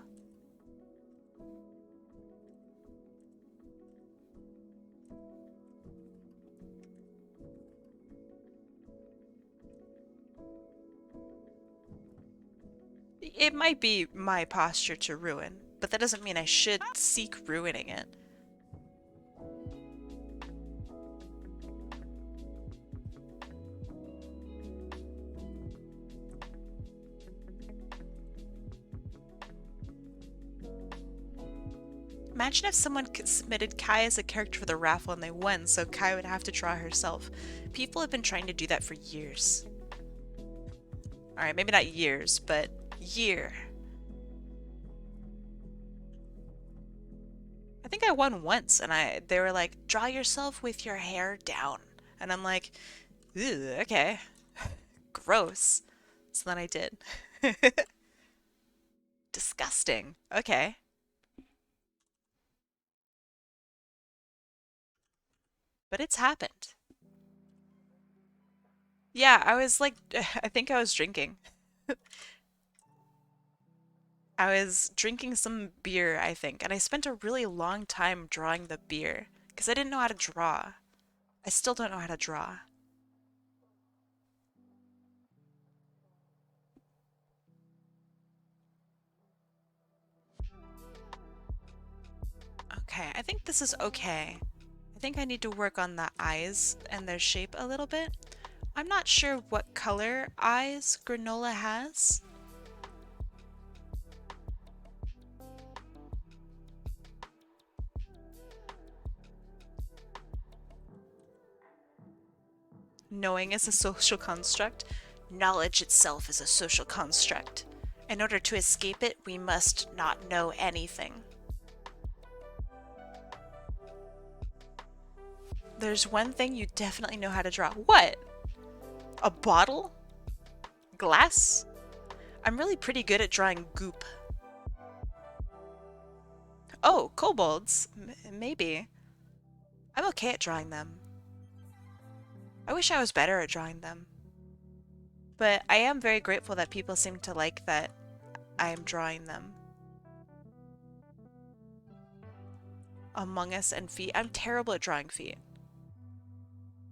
It might be my posture to ruin, but that doesn't mean I should seek ruining it. Imagine if someone submitted Kai as a character for the raffle and they won, so Kai would have to draw herself. People have been trying to do that for years. Alright, maybe not years, but year. I think I won once, and they were like, draw yourself with your hair down. And I'm like, ew, okay. Gross. So then I did. Disgusting. Okay. But it's happened. Yeah, I was like, I think I was drinking. I was drinking some beer, I think, and I spent a really long time drawing the beer because I didn't know how to draw. I still don't know how to draw. Okay, I think this is okay. I think I need to work on the eyes and their shape a little bit. I'm not sure what color eyes Granola has. Knowing is a social construct. Knowledge itself is a social construct. In order to escape it, we must not know anything. There's one thing you definitely know how to draw. What? A bottle? Glass? I'm really pretty good at drawing goop. Oh, kobolds. Maybe. I'm okay at drawing them. I wish I was better at drawing them. But I am very grateful that people seem to like that I am drawing them. Among Us and feet. I'm terrible at drawing feet.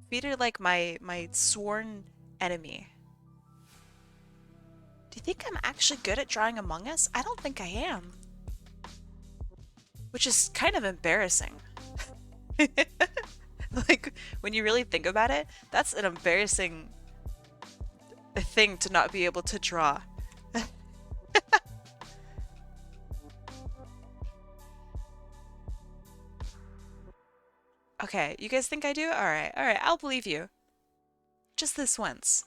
Feet are like my sworn enemy. Do you think I'm actually good at drawing Among Us? I don't think I am. Which is kind of embarrassing. Like, when you really think about it, that's an embarrassing thing to not be able to draw. Okay, you guys think I do? Alright, I'll believe you. Just this once.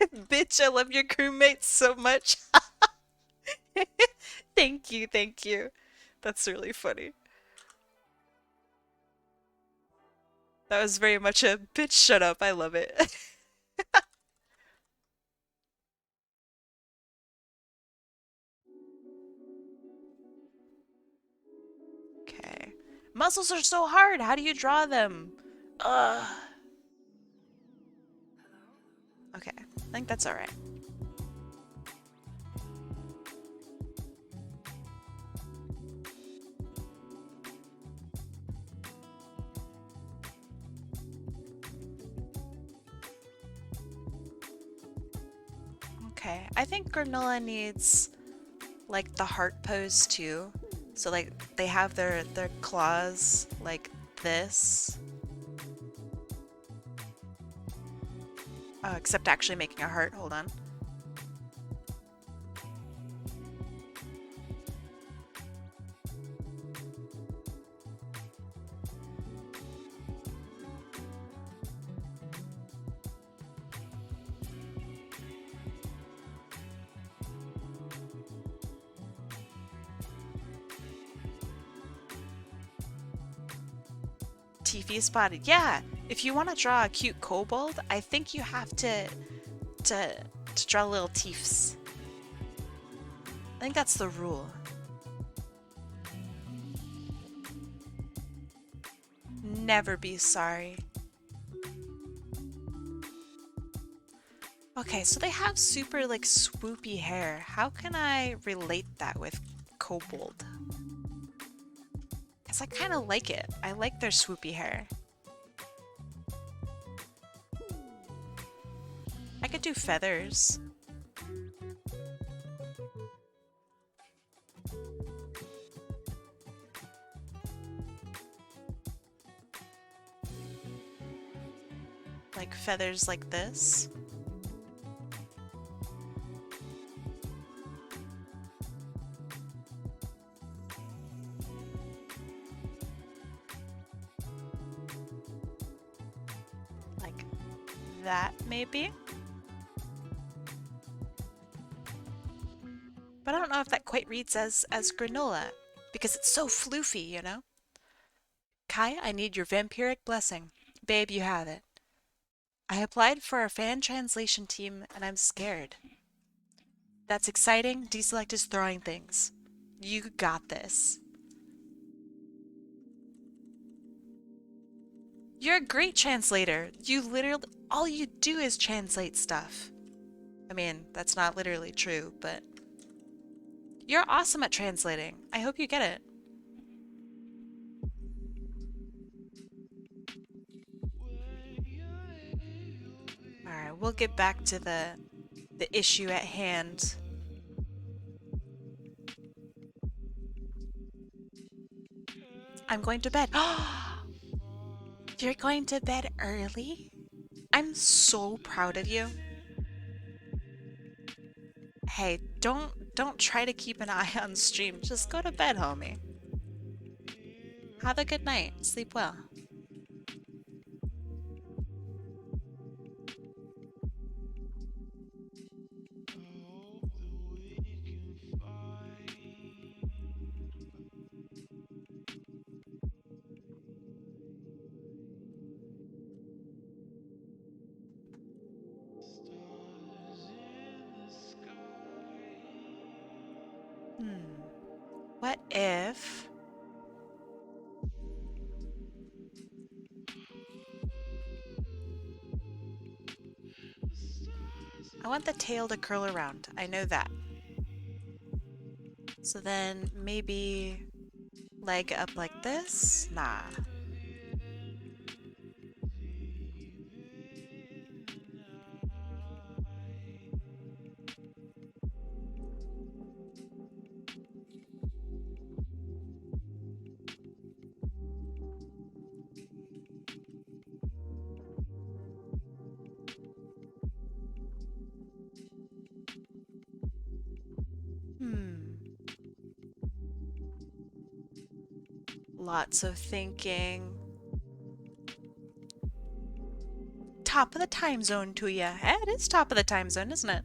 Bitch, I love your crewmates so much. Thank you, thank you. That's really funny. That was very much a bitch shut up, I love it. Okay. Muscles are so hard, how do you draw them? Ugh. Okay, I think that's alright. Okay, I think Granola needs like the heart pose too. So like they have their claws like this. Oh, except actually making a heart. Hold on. Tiffy spotted. Yeah, if you want to draw a cute kobold, I think you have to draw little teeths. I think that's the rule. Never be sorry. Okay, so they have super like swoopy hair. How can I relate that with kobold? Because I kind of like it. I like their swoopy hair. I could do feathers. Like feathers like this. Like that, maybe? But I don't know if that quite reads as granola, because it's so floofy, you know? Kai, I need your vampiric blessing. Babe, you have it. I applied for a fan translation team and I'm scared. That's exciting. Deselect is throwing things. You got this. You're a great translator. You literally, all you do is translate stuff. I mean, that's not literally true, but you're awesome at translating. I hope you get it. Alright, we'll get back to the issue at hand. I'm going to bed. You're going to bed early? I'm so proud of you. Hey, don't try to keep an eye on stream. Just go to bed, homie. Have a good night. Sleep well. What if... I want the tail to curl around. I know that. So then maybe leg up like this? Nah. Lots of thinking. Top of the time zone to ya. It is top of the time zone, isn't it?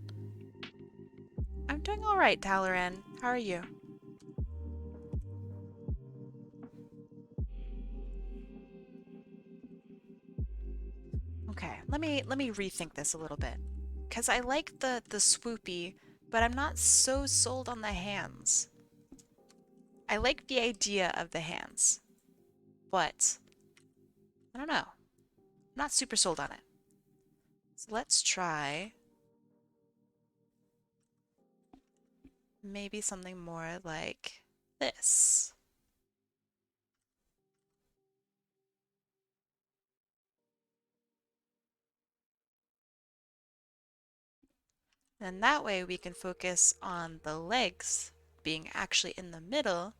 I'm doing alright, Talaran. How are you? Okay, let me rethink this a little bit. Cause I like the swoopy, but I'm not so sold on the hands. I like the idea of the hands, but I don't know. I'm not super sold on it. So let's try maybe something more like this. And that way we can focus on the legs being actually in the middle.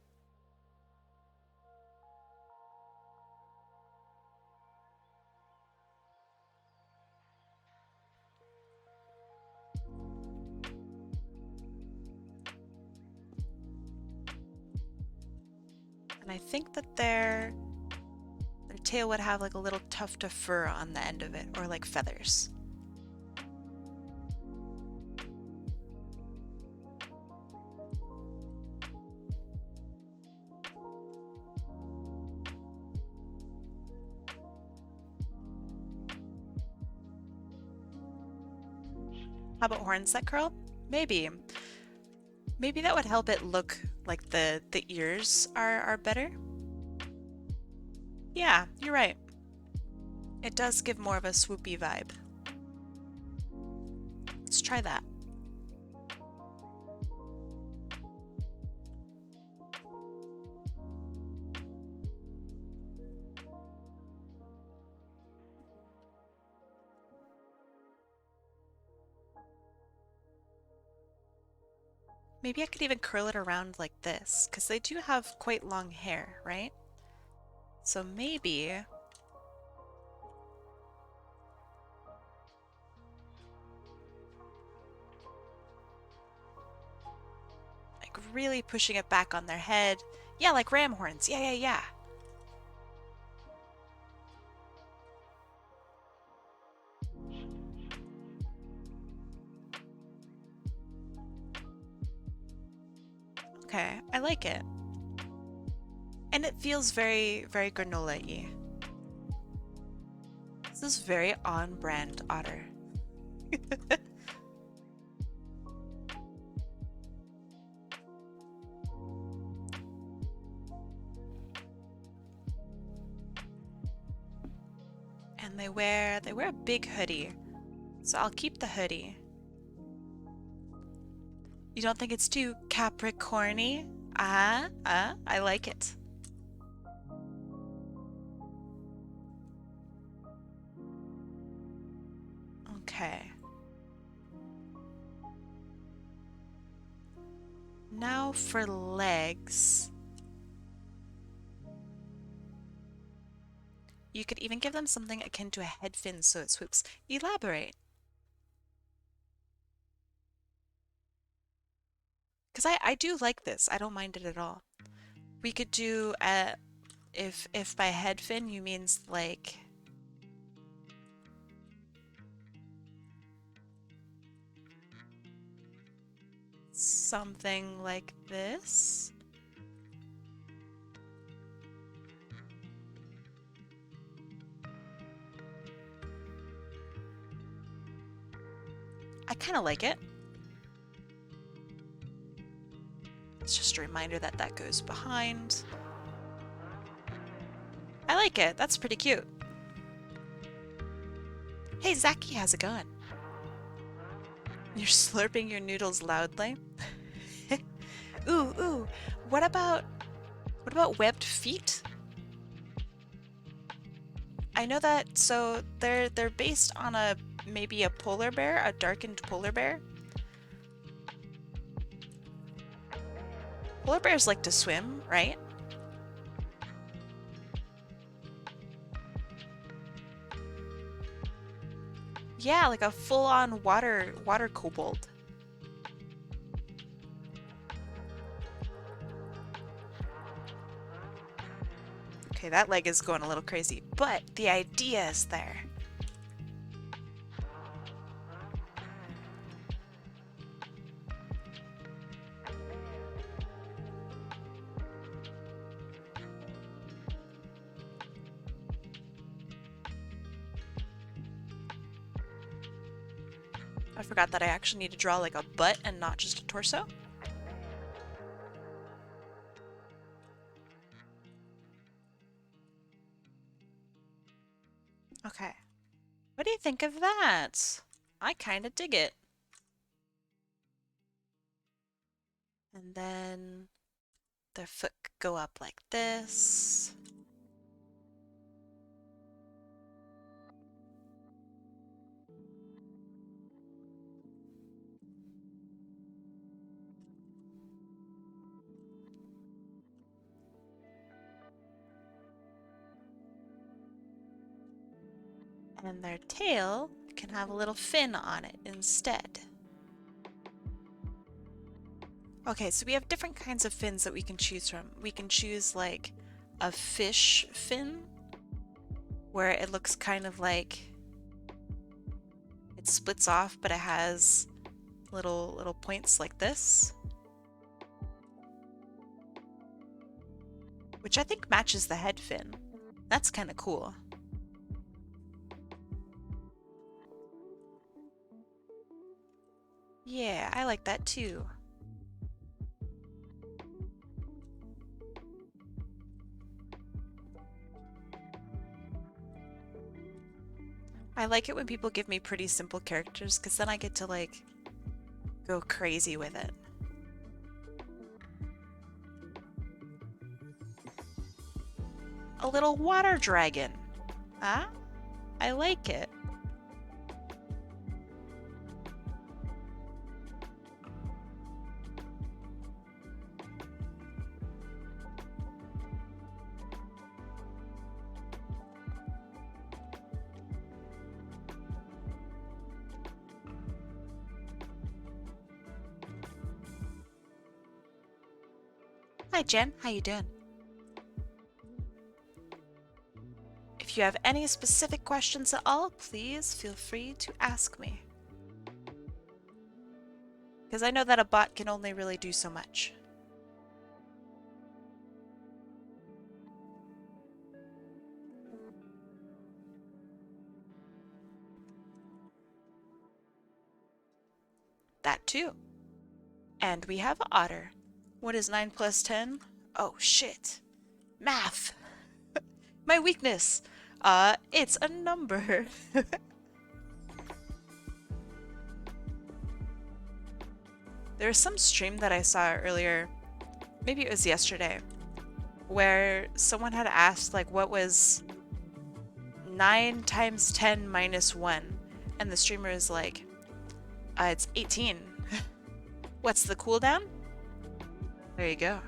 And I think that their tail would have like a little tuft of fur on the end of it, or like feathers. How about horns that curl? Maybe. Maybe that would help it look like the ears are better. Yeah, you're right. It does give more of a swoopy vibe. Let's try that. Maybe I could even curl it around like this, because they do have quite long hair, right? So maybe... like really pushing it back on their head. Yeah, like ram horns. Yeah. Okay, I like it. And it feels very, very granola-y. This is very on-brand Otter. they wear a big hoodie. So I'll keep the hoodie. You don't think it's too Capricorny? I like it. Okay. Now for legs. You could even give them something akin to a head fin so it swoops. Elaborate. Because I do like this. I don't mind it at all. We could do, if by head fin you means like... something like this. I kind of like it. It's just a reminder that that goes behind. I like it. That's pretty cute. Hey, Zaki, how's it going? You're slurping your noodles loudly. Ooh. What about webbed feet? I know that, so they're based on maybe a polar bear, a darkened polar bear. Polar bears like to swim, right? Yeah, like a full-on water kobold. Okay, that leg is going a little crazy, but the idea is there. I forgot that I actually need to draw like a butt and not just a torso. Okay. What do you think of that? I kind of dig it. And then their foot could go up like this. And their tail can have a little fin on it instead. Okay, so we have different kinds of fins that we can choose from. We can choose like a fish fin, where it looks kind of like it splits off, but it has little points like this. Which I think matches the head fin. That's kind of cool. Yeah, I like that too. I like it when people give me pretty simple characters, because then I get to like go crazy with it. A little water dragon. Huh? I like it. Hi Jen, how you doing? If you have any specific questions at all, please feel free to ask me. Because I know that a bot can only really do so much. That too. And we have Otter. What is 9 plus 10? Oh shit. Math. My weakness. It's a number. There was some stream that I saw earlier, maybe it was yesterday, where someone had asked like what was 9 times 10 minus 1, and the streamer is like, it's 18. What's the cooldown? There you go.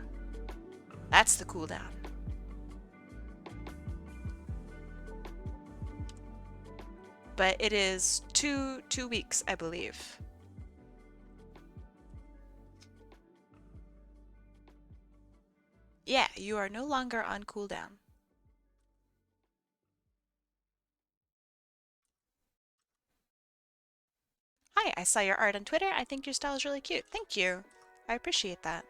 That's the cooldown. But it is two weeks, I believe. Yeah, you are no longer on cooldown. Hi, I saw your art on Twitter. I think your style is really cute. Thank you. I appreciate that.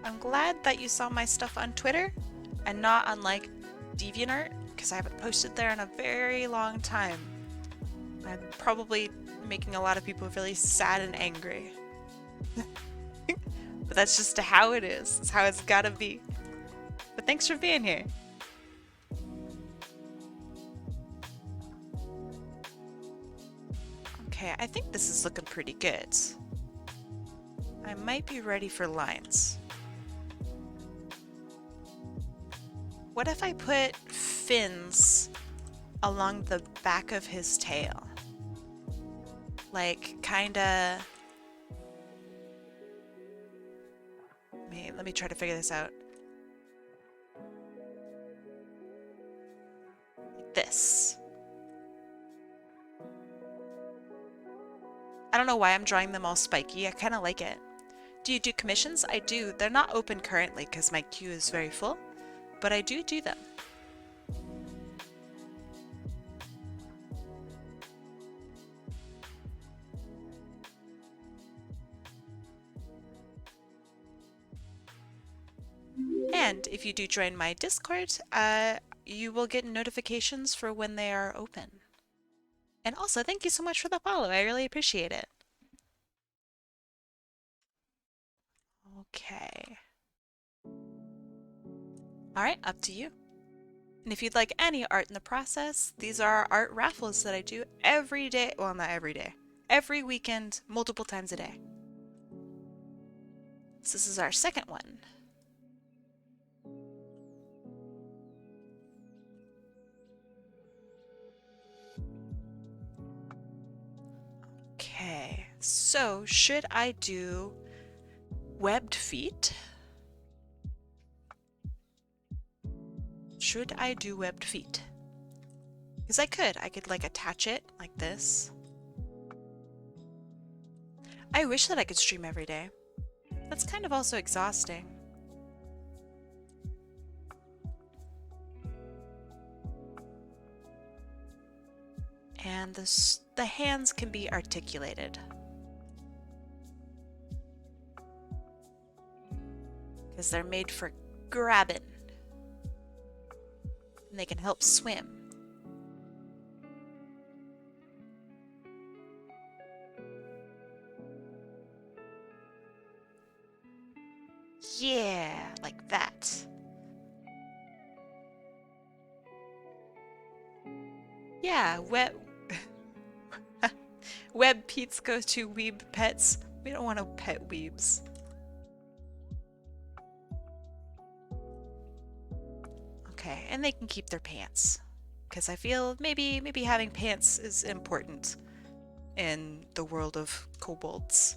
I'm glad that you saw my stuff on Twitter and not on like DeviantArt, because I haven't posted there in a very long time. I'm probably making a lot of people really sad and angry. But that's just how it is. It's how it's gotta be. But thanks for being here. Okay, I think this is looking pretty good. I might be ready for lines. What if I put fins along the back of his tail? Like, kinda... Let me try to figure this out. Like this. I don't know why I'm drawing them all spiky. I kind of like it. Do you do commissions? I do. They're not open currently because my queue is very full, but I do them. And if you do join my Discord, you will get notifications for when they are open. And also, thank you so much for the follow. I really appreciate it. Okay. Alright, up to you. And if you'd like any art in the process, these are art raffles that I do every day. Well, not every day. Every weekend, multiple times a day. So this is our second one. Okay, so should I do webbed feet? Should I do webbed feet? Because I could like attach it like this. I wish that I could stream every day. That's kind of also exhausting. And the hands can be articulated. Because they're made for grabbing. And they can help swim. Yeah, like that. Yeah, Web Pete's go to weeb pets. We don't want to pet weebs. Okay, and they can keep their pants. Because I feel maybe having pants is important in the world of kobolds.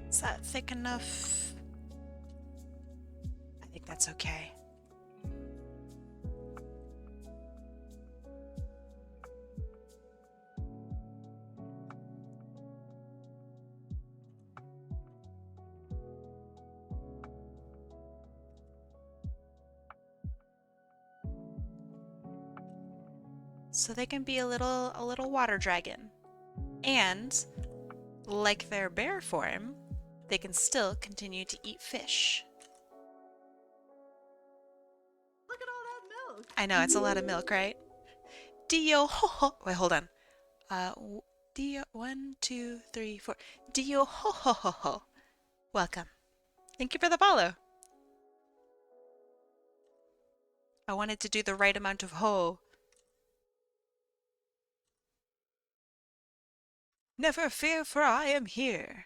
Is that thick enough? I think that's okay. So they can be a little water dragon. And like their bear form, they can still continue to eat fish. I know, it's a lot of milk, right? Dio ho ho. Wait, hold on. Dio, 1, 2, 3, 4. Dio ho ho ho ho. Welcome. Thank you for the follow. I wanted to do the right amount of ho. Never fear, for I am here.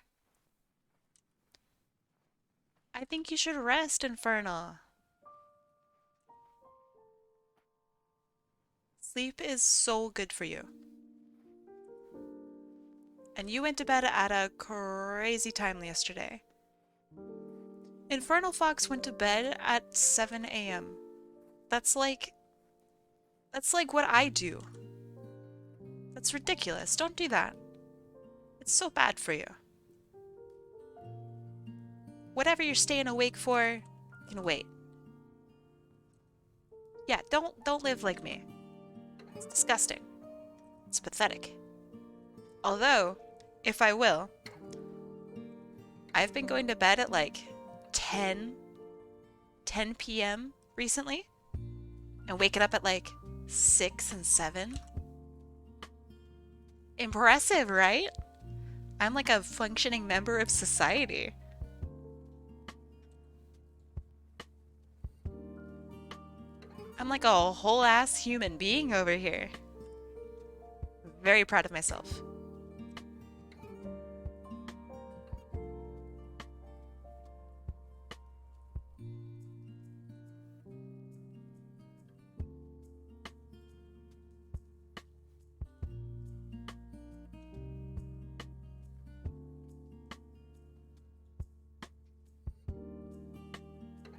I think you should rest, Infernal. Sleep is so good for you. And you went to bed at a crazy time yesterday. Infernal Fox went to bed at 7 a.m. That's like what I do. That's ridiculous. Don't do that. It's so bad for you. Whatever you're staying awake for, you can wait. Yeah, don't live like me. It's disgusting. It's pathetic. Although, if I will, I've been going to bed at like 10 p.m. recently and waking up at like 6 and 7. Impressive, right? I'm like a functioning member of society. I'm like a whole ass human being over here. Very proud of myself.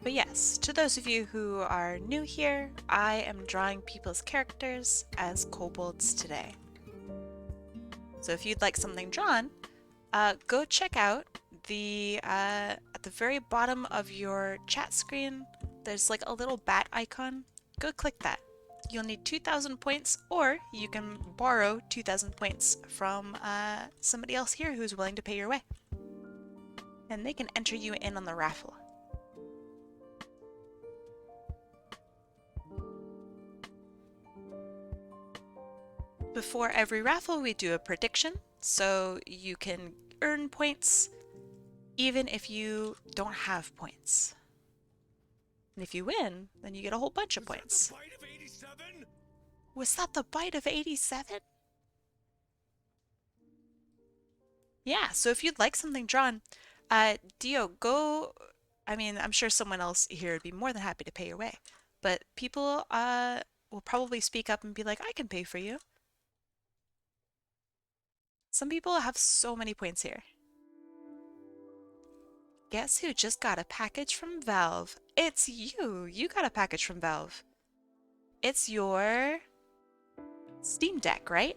But yes, to those of you who are new here, I am drawing people's characters as kobolds today. So if you'd like something drawn, go check out at the very bottom of your chat screen, there's like a little bat icon. Go click that. You'll need 2,000 points, or you can borrow 2,000 points from somebody else here who's willing to pay your way. And they can enter you in on the raffle. Before every raffle, we do a prediction, so you can earn points even if you don't have points. And if you win, then you get a whole bunch of points. Was that the bite of 87? Yeah, so if you'd like something drawn, Dio, go... I mean, I'm sure someone else here would be more than happy to pay your way. But people will probably speak up and be like, I can pay for you. Some people have so many points here. Guess who just got a package from Valve? It's you! You got a package from Valve. It's your Steam Deck, right?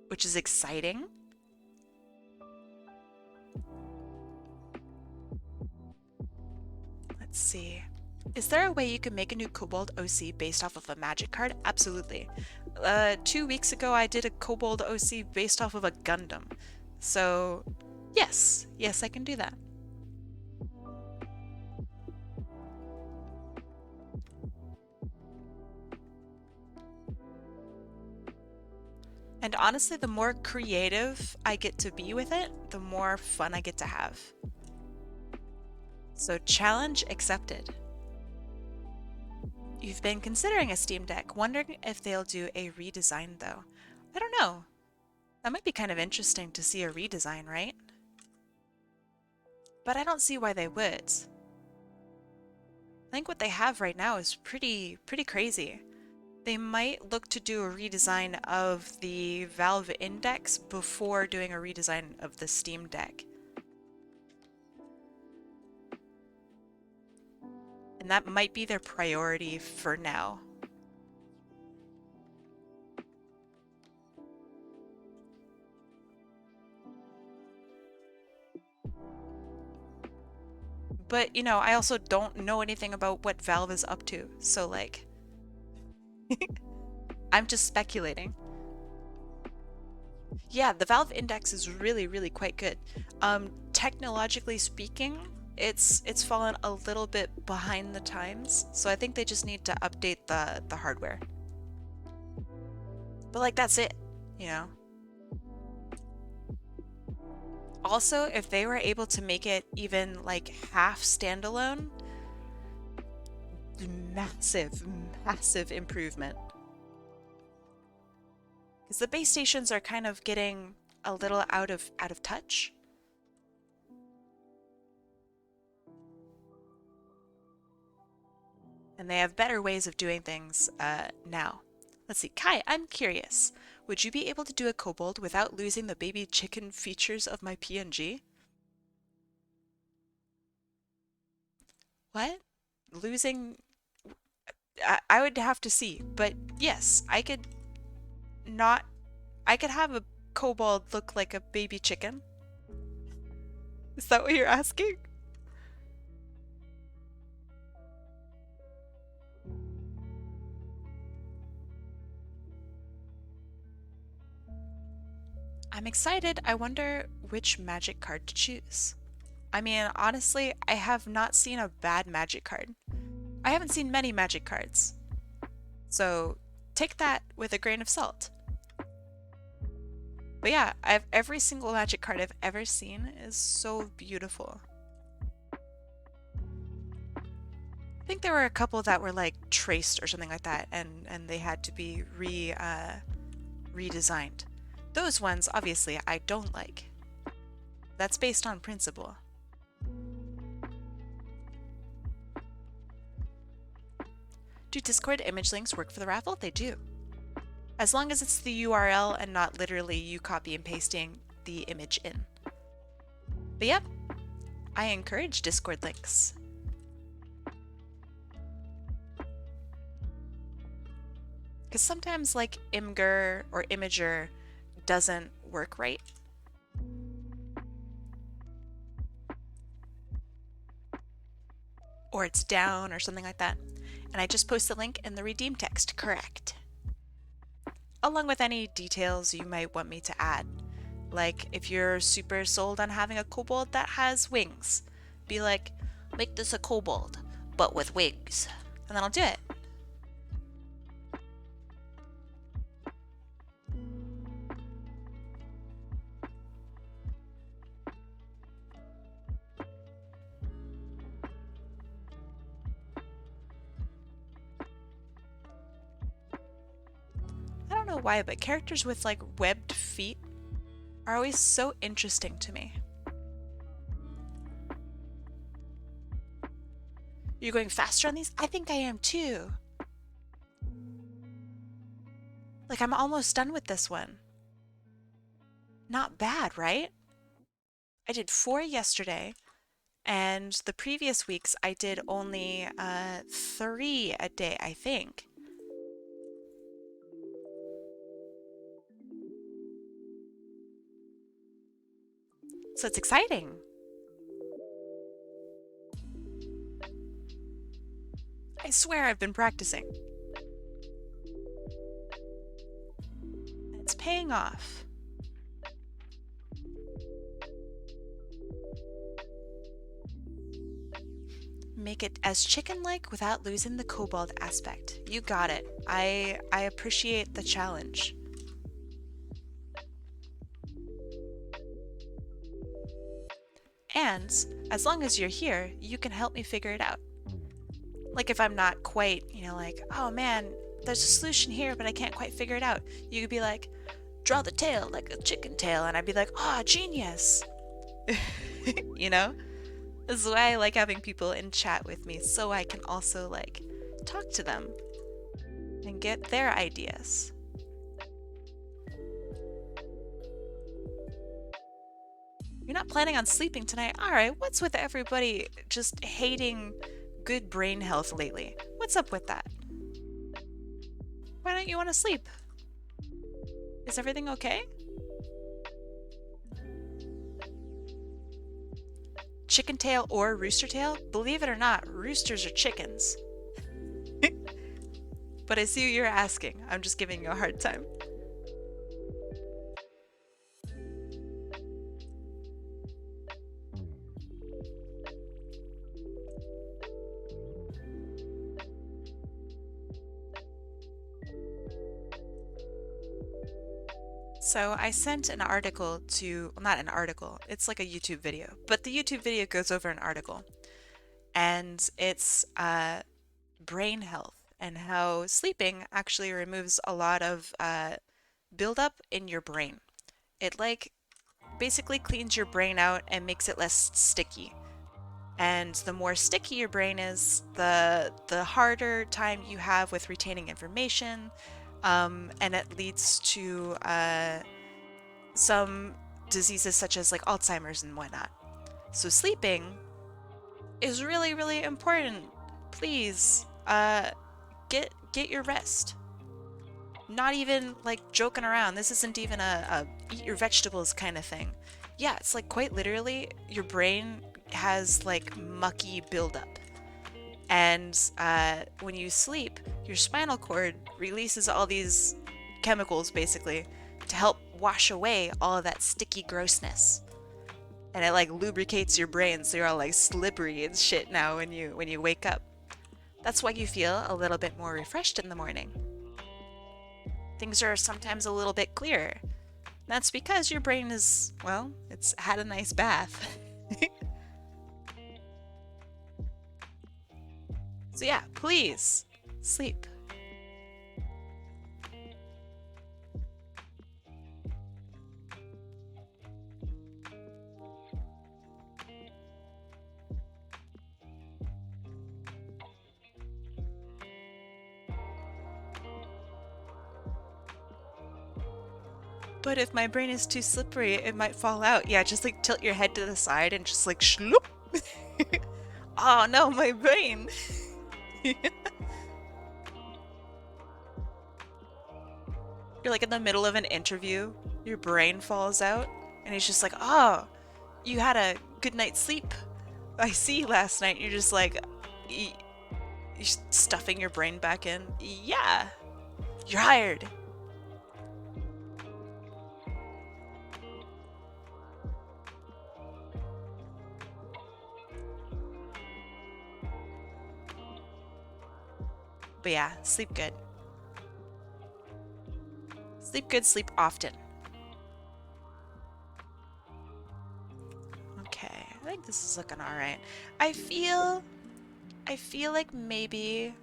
Which is exciting. Let's see. Is there a way you can make a new Kobold OC based off of a magic card? Absolutely. 2 weeks ago I did a Kobold OC based off of a Gundam. So, yes. Yes, I can do that. And honestly, the more creative I get to be with it, the more fun I get to have. So, challenge accepted. You've been considering a Steam Deck, wondering if they'll do a redesign though. I don't know. That might be kind of interesting to see a redesign, right? But I don't see why they would. I think what they have right now is pretty crazy. They might look to do a redesign of the Valve Index before doing a redesign of the Steam Deck. And that might be their priority for now. But, you know, I also don't know anything about what Valve is up to, so like... I'm just speculating. Yeah, the Valve Index is really quite good. Technologically speaking, it's fallen a little bit behind the times, so I think they just need to update the hardware. But like that's it, you know. Also, if they were able to make it even like half standalone, massive, massive improvement. Because the base stations are kind of getting a little out of touch. And they have better ways of doing things now. Let's see, Kai, I'm curious. Would you be able to do a kobold without losing the baby chicken features of my PNG? What? Losing... I would have to see, but yes, I could not... I could have a kobold look like a baby chicken. Is that what you're asking? I'm excited. I wonder which magic card to choose. I mean, honestly, I have not seen a bad magic card. I haven't seen many magic cards. So take that with a grain of salt. But yeah, every single magic card I've ever seen is so beautiful. I think there were a couple that were like traced or something like that, and they had to be redesigned. Those ones, obviously, I don't like. That's based on principle. Do Discord image links work for the raffle? They do. As long as it's the URL and not literally you copy and pasting the image in. But yep, I encourage Discord links. Because sometimes like Imgur or Imager doesn't work right. Or it's down or something like that. And I just post the link in the redeem text, correct. Along with any details you might want me to add. Like if you're super sold on having a kobold that has wings, be like, make this a kobold, but with wings. And then I'll do it. I don't know why, but characters with like webbed feet are always so interesting to me. You're going faster on these? I think I am too. Like I'm almost done with this one. Not bad, right? I did 4 yesterday, and the previous weeks I did only 3 a day, I think. So it's exciting. I swear I've been practicing. It's paying off. Make it as chicken-like without losing the kobold aspect. You got it. I appreciate the challenge. And as long as you're here, you can help me figure it out. Like if I'm not quite, like, oh man, there's a solution here, but I can't quite figure it out. You could be like, draw the tail like a chicken tail, and I'd be like, oh, genius. You know? This is why I like having people in chat with me, so I can also like talk to them and get their ideas. You're not planning on sleeping tonight? Alright, what's with everybody just hating good brain health lately? What's up with that? Why don't you want to sleep? Is everything okay? Chicken tail or rooster tail? Believe it or not, roosters are chickens. But I see what you're asking. I'm just giving you a hard time. So I sent an article to, well, not an article, it's like a YouTube video, but the YouTube video goes over an article. And it's brain health and how sleeping actually removes a lot of buildup in your brain. It like basically cleans your brain out and makes it less sticky. And the more sticky your brain is, the harder time you have with retaining information, and it leads to some diseases such as like Alzheimer's and whatnot. So sleeping is really, really important. Please, get your rest. Not even like joking around. This isn't even a eat your vegetables kind of thing. Yeah, it's like quite literally your brain has like mucky buildup. And when you sleep, your spinal cord releases all these chemicals basically to help wash away all of that sticky grossness. And it like lubricates your brain so you're all like slippery and shit now when you wake up. That's why you feel a little bit more refreshed in the morning. Things are sometimes a little bit clearer. That's because your brain is, well, it's had a nice bath. So yeah, please, sleep. But if my brain is too slippery, it might fall out. Yeah, just like tilt your head to the side and just like shloop. Oh no, my brain. You're like in the middle of an interview, your brain falls out, and he's just like, oh, you had a good night's sleep. I see last night. You're just like, you're stuffing your brain back in. Yeah, you're hired. But yeah, sleep good. Sleep good, sleep often. Okay, I think this is looking alright. I feel like maybe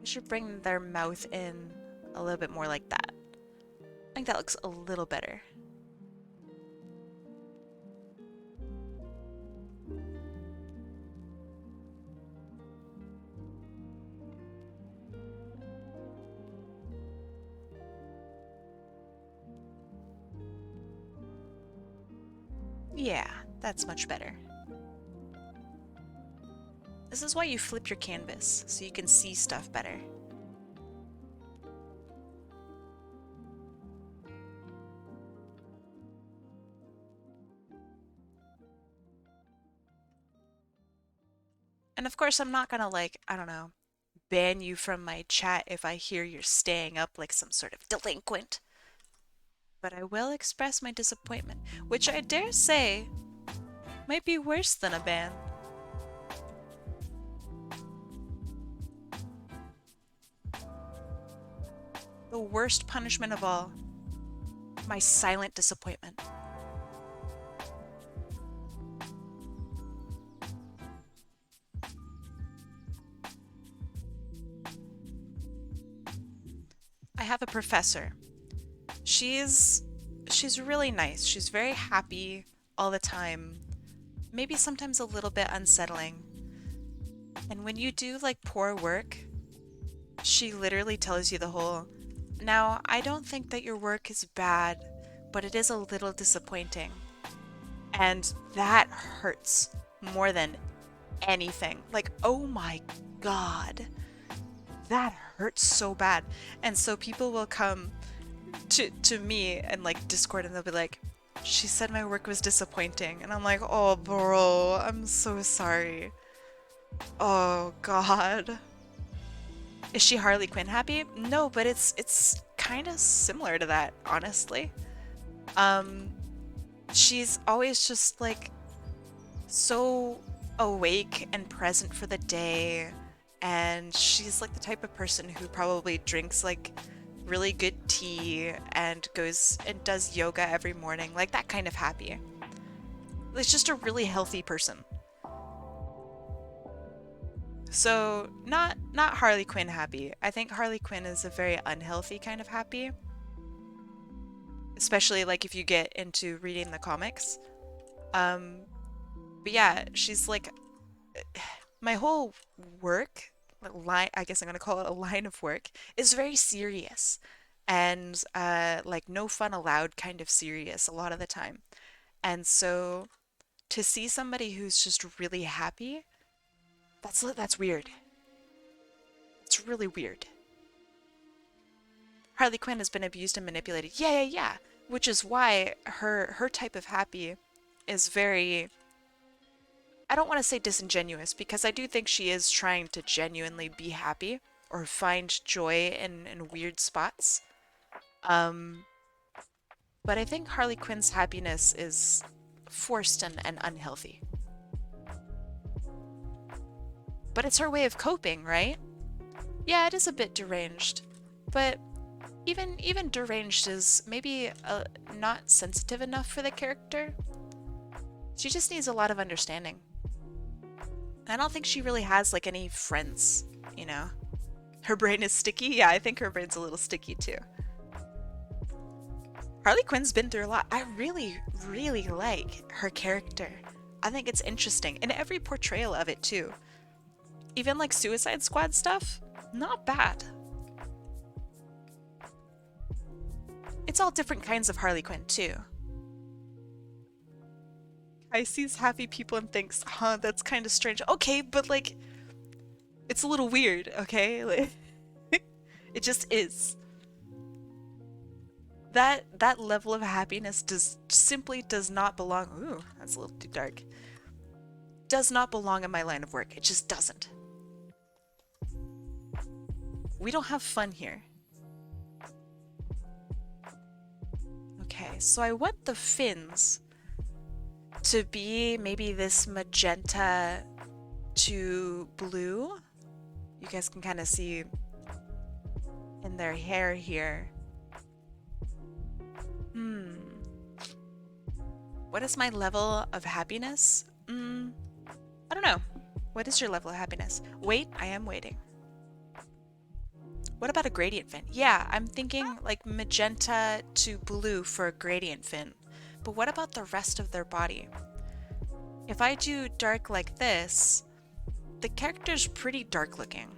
we should bring their mouth in a little bit more like that. I think that looks a little better. Yeah, that's much better. This is why you flip your canvas, so you can see stuff better. And of course, I'm not gonna like, I don't know, ban you from my chat if I hear you're staying up like some sort of delinquent. But I will express my disappointment, which I dare say might be worse than a ban. The worst punishment of all, my silent disappointment. I have a professor. She's really nice. She's very happy all the time. Maybe sometimes a little bit unsettling. And when you do like poor work, she literally tells you the whole, now I don't think that your work is bad, but it is a little disappointing. And that hurts more than anything. Like, oh my God, that hurts so bad. And so people will come to me and like Discord and they'll be like, she said my work was disappointing. And I'm like, oh bro, I'm so sorry. Oh God. Is she Harley Quinn happy? No, but it's kind of similar to that, honestly. She's always just like so awake and present for the day, and she's like the type of person who probably drinks like really good tea and goes and does yoga every morning, like that kind of happy. It's just a really healthy person. So not Harley Quinn happy. I think Harley Quinn is a very unhealthy kind of happy. Especially like if you get into reading the comics. But yeah, she's like my whole work line, I guess I'm gonna call it a line of work, is very serious and like no fun allowed kind of serious a lot of the time. And so to see somebody who's just really happy, that's weird. It's really weird. Harley Quinn has been abused and manipulated. Yeah. Which is why her type of happy is very, I don't want to say disingenuous, because I do think she is trying to genuinely be happy or find joy in weird spots. But I think Harley Quinn's happiness is forced and unhealthy. But it's her way of coping, right? Yeah, it is a bit deranged. But even deranged is maybe not sensitive enough for the character. She just needs a lot of understanding. I don't think she really has like any friends, you know? Her brain is sticky? Yeah, I think her brain's a little sticky too. Harley Quinn's been through a lot. I really like her character. I think it's interesting. And every portrayal of it too. Even like Suicide Squad stuff, not bad. It's all different kinds of Harley Quinn too. I sees happy people and thinks, huh, that's kind of strange. Okay, but like, it's a little weird, okay? Like, it just is. That level of happiness simply does not belong. Ooh, that's a little too dark. Does not belong in my line of work. It just doesn't. We don't have fun here. Okay, so I want the fins to be maybe this magenta to blue. You guys can kind of see in their hair here. What is my level of happiness? I don't know. What is your level of happiness? Wait, I am waiting. What about a gradient fin? Yeah, I'm thinking like magenta to blue for a gradient fin. But what about the rest of their body? If I do dark like this, the character's pretty dark looking.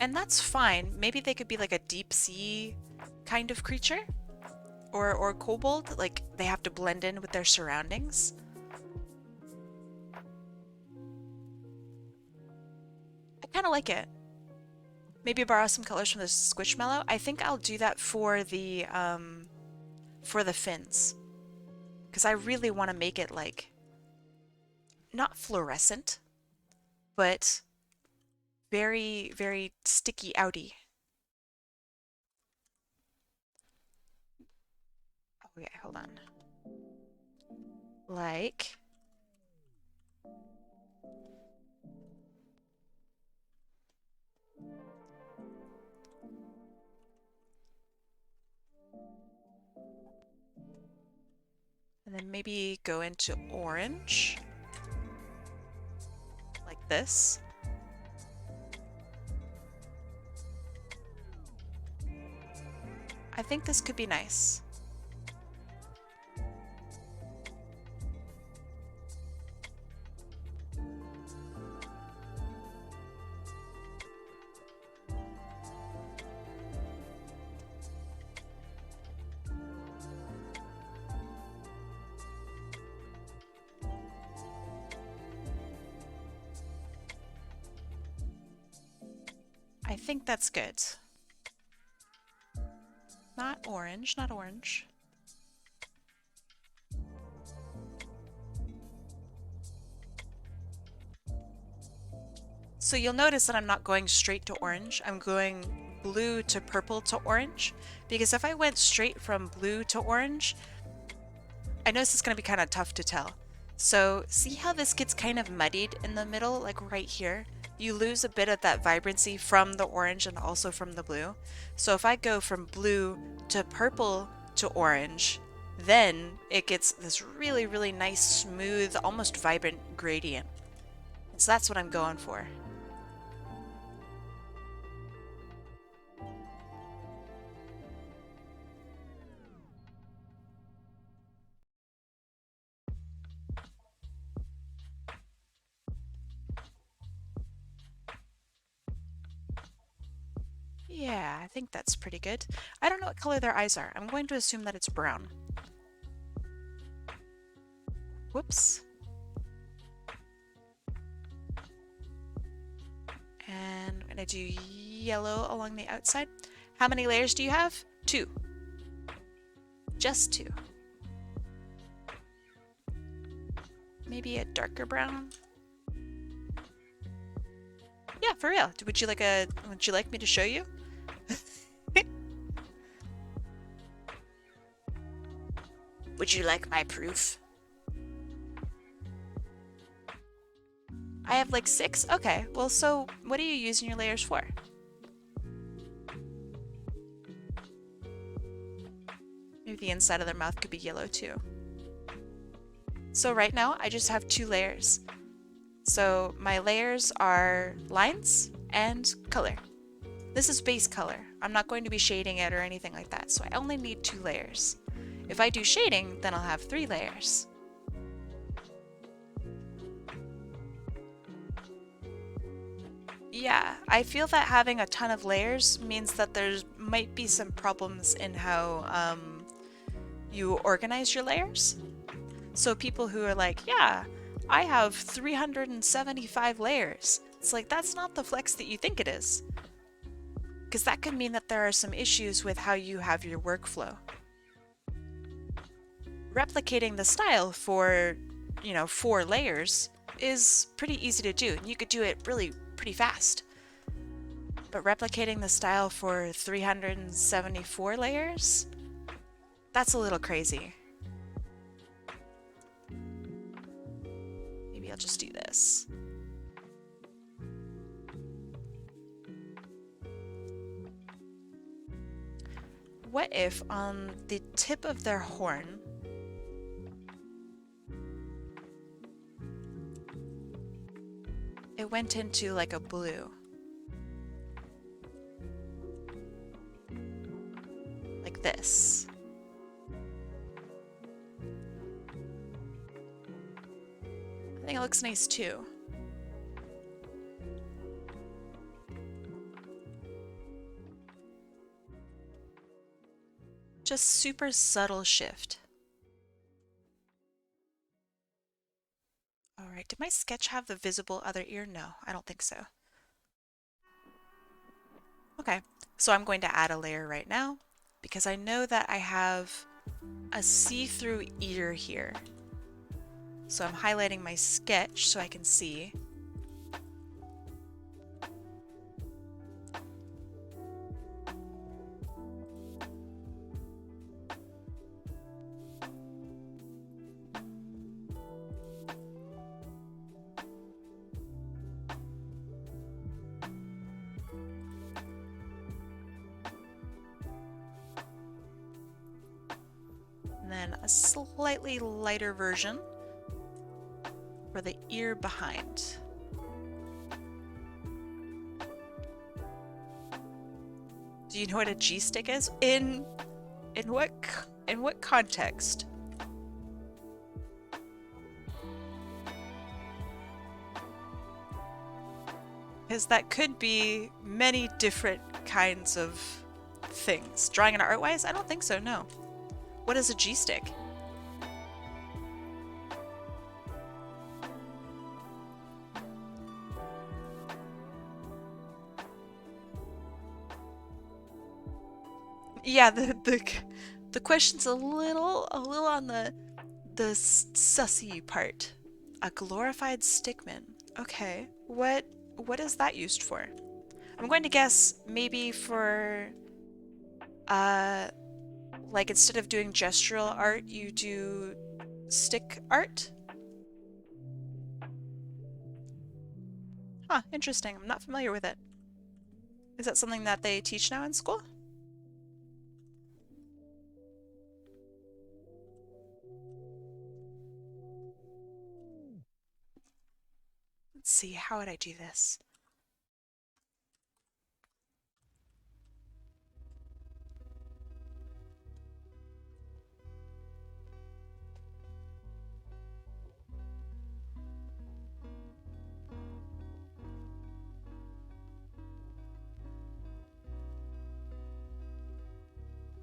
And that's fine. Maybe they could be like a deep sea kind of creature. Or kobold, like they have to blend in with their surroundings. I kind of like it. Maybe borrow some colors from the Squishmallow. I think I'll do that for the fins. Because I really want to make it like, not fluorescent, but very, very sticky outy. Okay, hold on. Like, and then maybe go into orange, like this. I think this could be nice. I think that's good. Not orange, not orange. So you'll notice that I'm not going straight to orange. I'm going blue to purple to orange. Because if I went straight from blue to orange, I know this is going to be kind of tough to tell. So see how this gets kind of muddied in the middle, like right here? you lose a bit of that vibrancy from the orange and also from the blue. So if I go from blue to purple to orange, then it gets this really, really nice, smooth, almost vibrant gradient. And so that's what I'm going for. Yeah, I think that's pretty good. I don't know what color their eyes are. I'm going to assume that it's brown. Whoops. And I'm going to do yellow along the outside. How many layers do you have? 2. Just 2. Maybe a darker brown? Yeah, for real. Would you like me to show you? Would you like my proof? I have like 6? Okay, well, so what are you using your layers for? Maybe the inside of their mouth could be yellow too. So right now, I just have 2 layers. So my layers are lines and color. This is base color. I'm not going to be shading it or anything like that, so I only need 2 layers. If I do shading, then I'll have 3 layers. Yeah, I feel that having a ton of layers means that there might be some problems in how you organize your layers. So people who are like, yeah, I have 375 layers. It's like, that's not the flex that you think it is. Because that could mean that there are some issues with how you have your workflow. Replicating the style for, 4 layers is pretty easy to do. You could do it really pretty fast. But replicating the style for 374 layers? That's a little crazy. Maybe I'll just do this. What if on the tip of their horn, it went into like a blue? Like this. I think it looks nice too. Just super subtle shift. All right, did my sketch have the visible other ear? No, I don't think so. Okay, so I'm going to add a layer right now because I know that I have a see-through ear here. So I'm highlighting my sketch so I can see. And then a slightly lighter version for the ear behind. Do you know what a G-stick is? In what context? Because that could be many different kinds of things. Drawing and art-wise? I don't think so, no. What is a G-stick? Yeah, the question's a little on the sussy part. A glorified stickman. Okay, what is that used for? I'm going to guess maybe for like instead of doing gestural art, you do stick art? Huh, interesting. I'm not familiar with it. Is that something that they teach now in school? Let's see, how would I do this?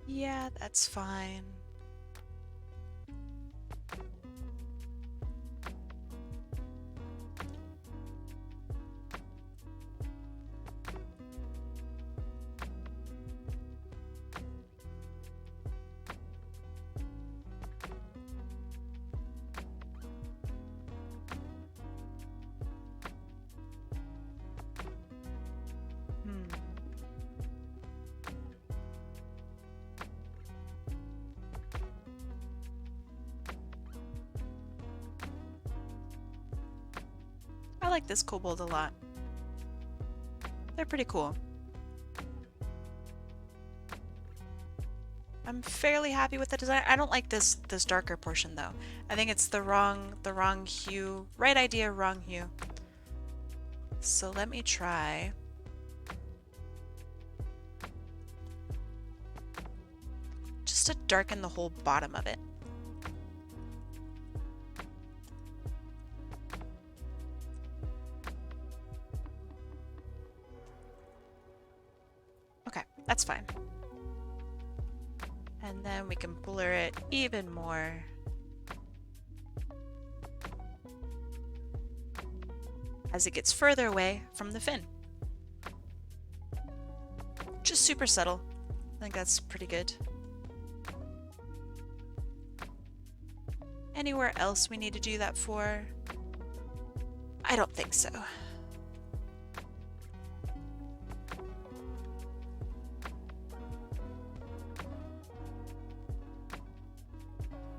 Yeah, that's fine. Hmm. I like this kobold a lot. They're pretty cool. I'm fairly happy with the design. I don't like this darker portion though. I think it's the wrong hue. Right idea, wrong hue. So let me try. Just to darken the whole bottom of it. Okay, that's fine. And then we can blur it even more. As it gets further away from the fin. Just super subtle. I think that's pretty good. Anywhere else we need to do that for? I don't think so.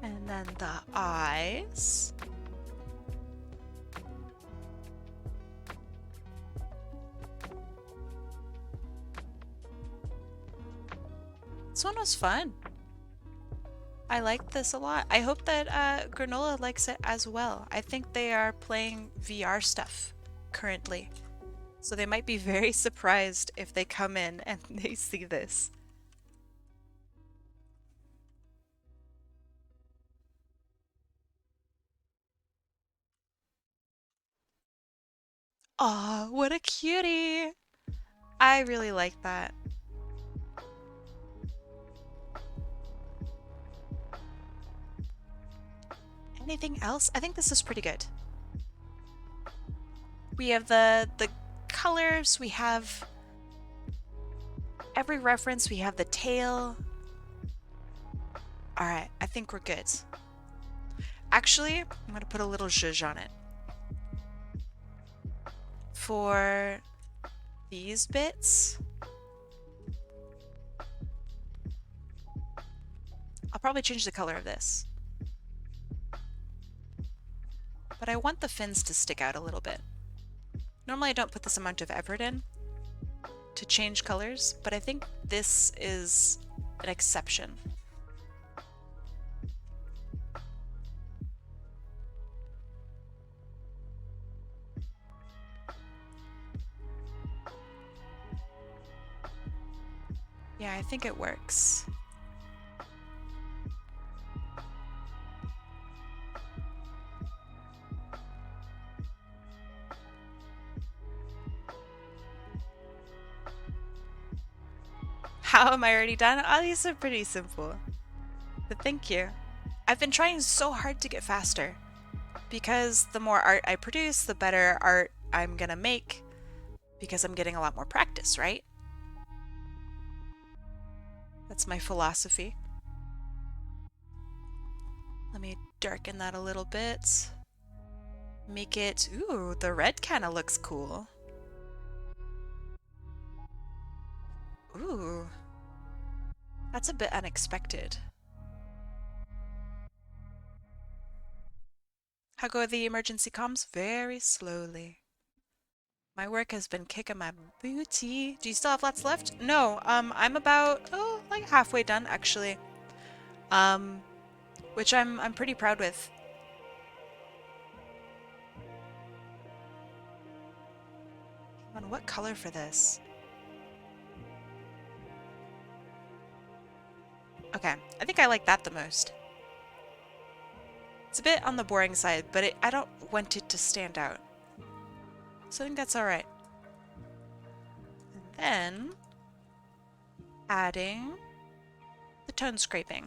And then the eyes. This one was fun. I liked this a lot. I hope that Granola likes it as well. I think they are playing VR stuff currently. So they might be very surprised if they come in and they see this. Aw, what a cutie! I really like that. Anything else? I think this is pretty good. We have the colors, we have every reference, we have the tail. Alright, I think we're good. Actually, I'm gonna put a little zhuzh on it. For these bits, I'll probably change the color of this. But I want the fins to stick out a little bit. Normally I don't put this amount of effort in to change colors, but I think this is an exception. Yeah, I think it works. How am I already done? Oh, these are pretty simple. But thank you. I've been trying so hard to get faster because the more art I produce, the better art I'm gonna make because I'm getting a lot more practice, right? That's my philosophy. Let me darken that a little bit. Make it, ooh, the red kind of looks cool. Ooh, that's a bit unexpected. How go the emergency comms? Very slowly. My work has been kicking my booty. Do you still have lots left? No, I'm about, oh, like halfway done actually. Um, which I'm pretty proud with. Come on, what color for this? Okay, I think I like that the most. It's a bit on the boring side, but I don't want it to stand out. So I think that's alright. And then, adding the tone scraping.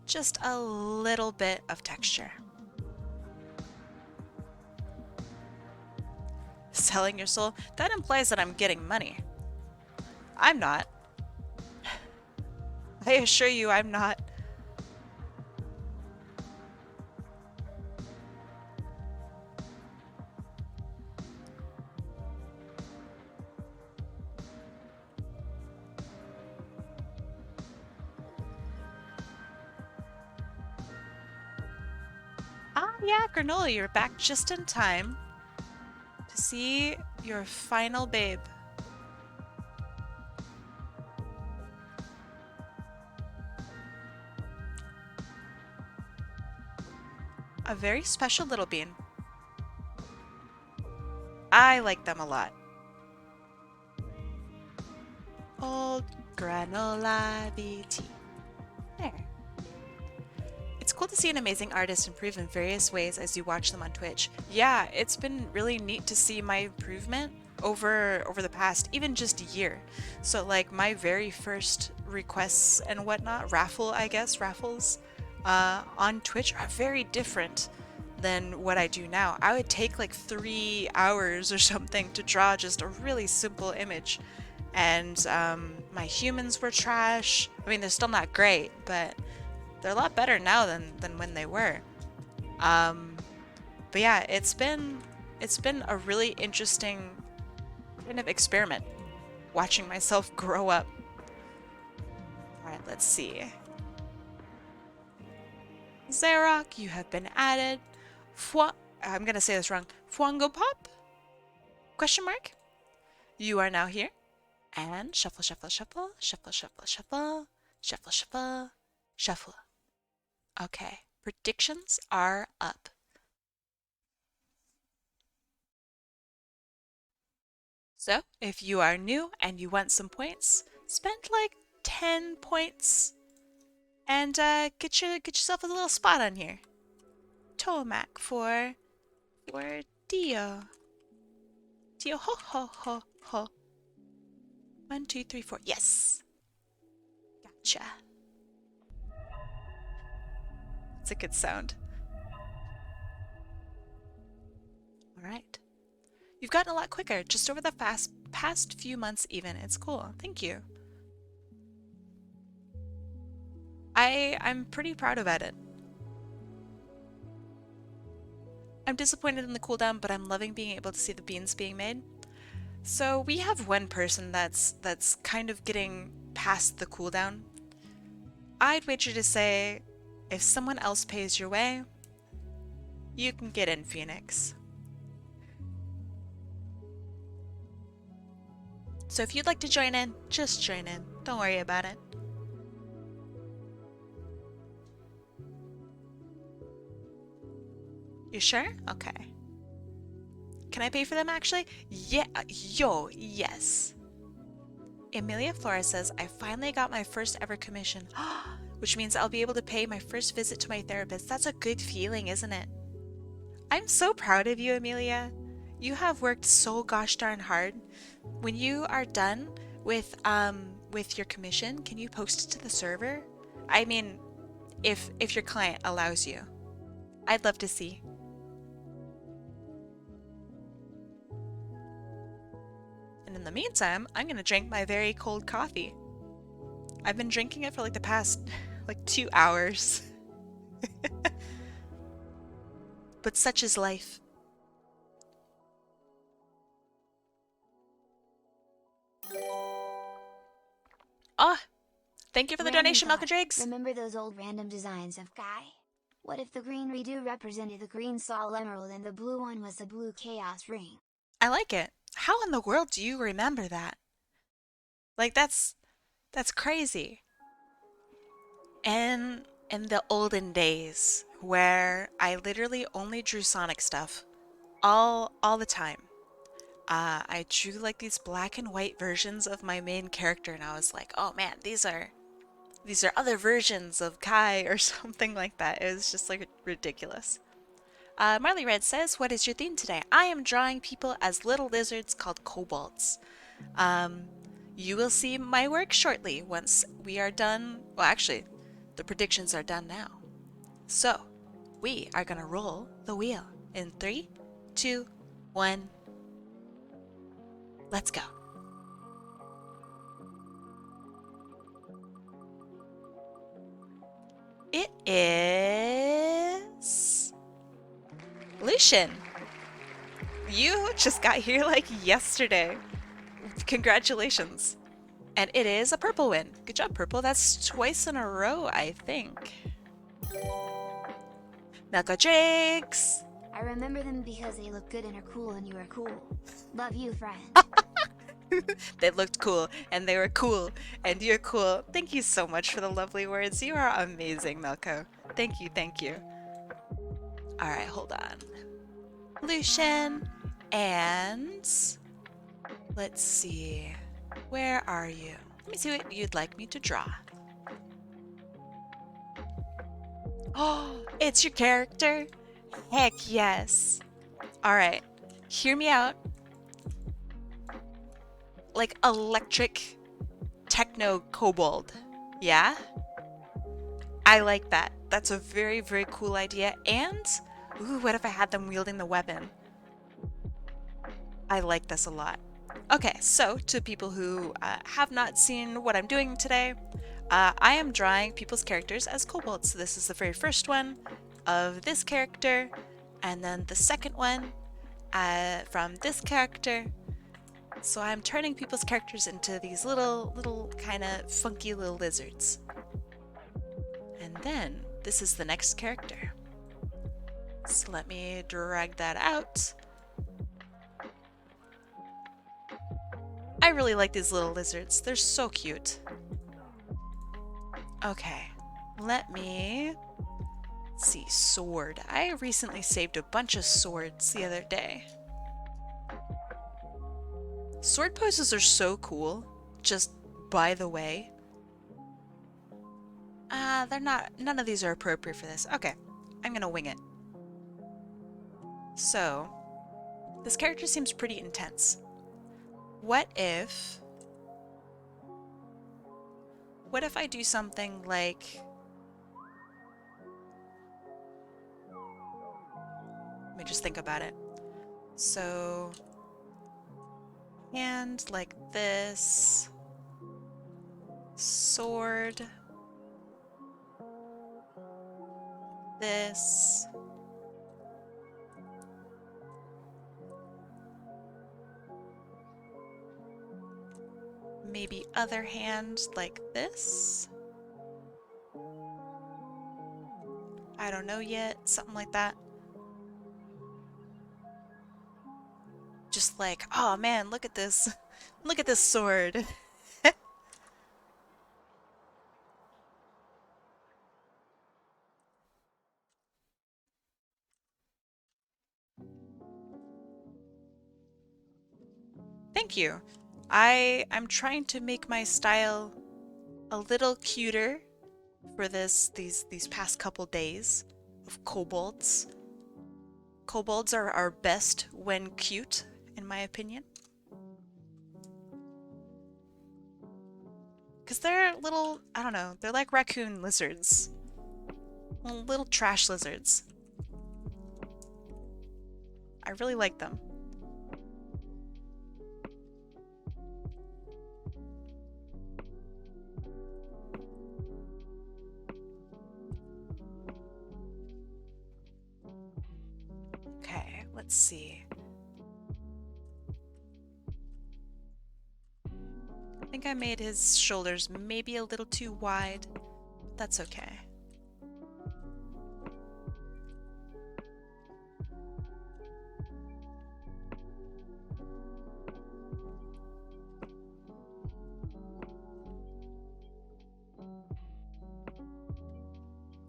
Just a little bit of texture. Selling your soul? That implies that I'm getting money. I'm not. I assure you I'm not. Ah, yeah, Granola, you're back just in time to see your final babe. A very special little bean. I like them a lot. OldGranolaVT. There. It's cool to see an amazing artist improve in various ways as you watch them on Twitch. Yeah, it's been really neat to see my improvement over the past even just year. So like my very first requests and whatnot, raffles on Twitch are very different than what I do now. I would take like 3 hours or something to draw just a really simple image. And my humans were trash. I mean, they're still not great, but they're a lot better now than when they were. But yeah, it's been a really interesting kind of experiment watching myself grow up. All right, let's see. Zarok, you have been added. I'm gonna say this wrong. Fwango Pop? Question mark? You are now here. And shuffle, shuffle, shuffle, shuffle, shuffle, shuffle, shuffle, shuffle, shuffle. Okay, predictions are up. So, if you are new and you want some points, spend like 10 points and get yourself a little spot on here. Toamac for Diohohohoho. 1, 2, 3, 4. Yes. Gotcha. It's a good sound. All right. You've gotten a lot quicker just over the past few months even. It's cool. Thank you. I'm pretty proud about it. I'm disappointed in the cooldown, but I'm loving being able to see the beans being made. So we have one person that's kind of getting past the cooldown. I'd wager to say if someone else pays your way, you can get in, Phoenix. So if you'd like to join in, just join in. Don't worry about it. You sure? Okay. Can I pay for them actually? Yeah, yes. Emilia Flores says, I finally got my first ever commission, which means I'll be able to pay my first visit to my therapist. That's a good feeling, isn't it? I'm so proud of you, Amelia. You have worked so gosh darn hard. When you are done with your commission, can you post it to the server? I mean, if your client allows you. I'd love to see. And in the meantime, I'm gonna drink my very cold coffee. I've been drinking it for like the past like 2 hours. But such is life. Oh, thank you for the Random donation, thought. Malcolm. Remember those old random designs of Kai? What if the green redo represented the green Sol Emerald and the blue one was the blue Chaos Ring? I like it. How in the world do you remember that? Like that's crazy. And in the olden days where I literally only drew Sonic stuff all the time. I drew like these black and white versions of my main character and I was like, "Oh man, these are other versions of Kai," or something like that. It was just like ridiculous. Marley Red says, "What is your theme today?" I am drawing people as little lizards called kobolds. You will see my work shortly once we are done. Well, actually, the predictions are done now. So, we are going to roll the wheel in 3, 2, 1. Let's go. It is Lucian. You just got here like yesterday. Congratulations. And it is a purple win. Good job, purple. That's twice in a row, I think. Melko Drakes. I remember them because they look good and are cool and you are cool. Love you, friend. They looked cool and they were cool and you're cool. Thank you so much for the lovely words. You are amazing, Melko. Thank you, thank you. All right, hold on. Lucian, and let's see. Where are you? Let me see what you'd like me to draw. Oh, it's your character? Heck yes. All right, hear me out. Like electric techno kobold. Yeah? I like that. That's a very, very cool idea. And, ooh, what if I had them wielding the weapon? I like this a lot. Okay, so to people who have not seen what I'm doing today, I am drawing people's characters as kobolds. So this is the very first one of this character, and then the second one from this character. So I'm turning people's characters into these little kind of funky little lizards. And then this is the next character. So let me drag that out. I really like these little lizards. They're so cute. Okay, let me see. Sword. I recently saved a bunch of swords the other day. Sword poses are so cool, just by the way. They're not, none of these are appropriate for this. Okay, I'm gonna wing it. So, this character seems pretty intense. What if I do something like, let me just think about it. So, hand like this, sword, this, maybe other hand like this. I don't know yet, something like that. Just like, oh man, look at this. Look at this sword. Thank you. I'm trying to make my style a little cuter for these past couple days of kobolds. Kobolds are best when cute, in my opinion. Because they're little, I don't know, they're like raccoon lizards. Little trash lizards. I really like them. Okay, let's see. I think I made his shoulders maybe a little too wide. That's okay.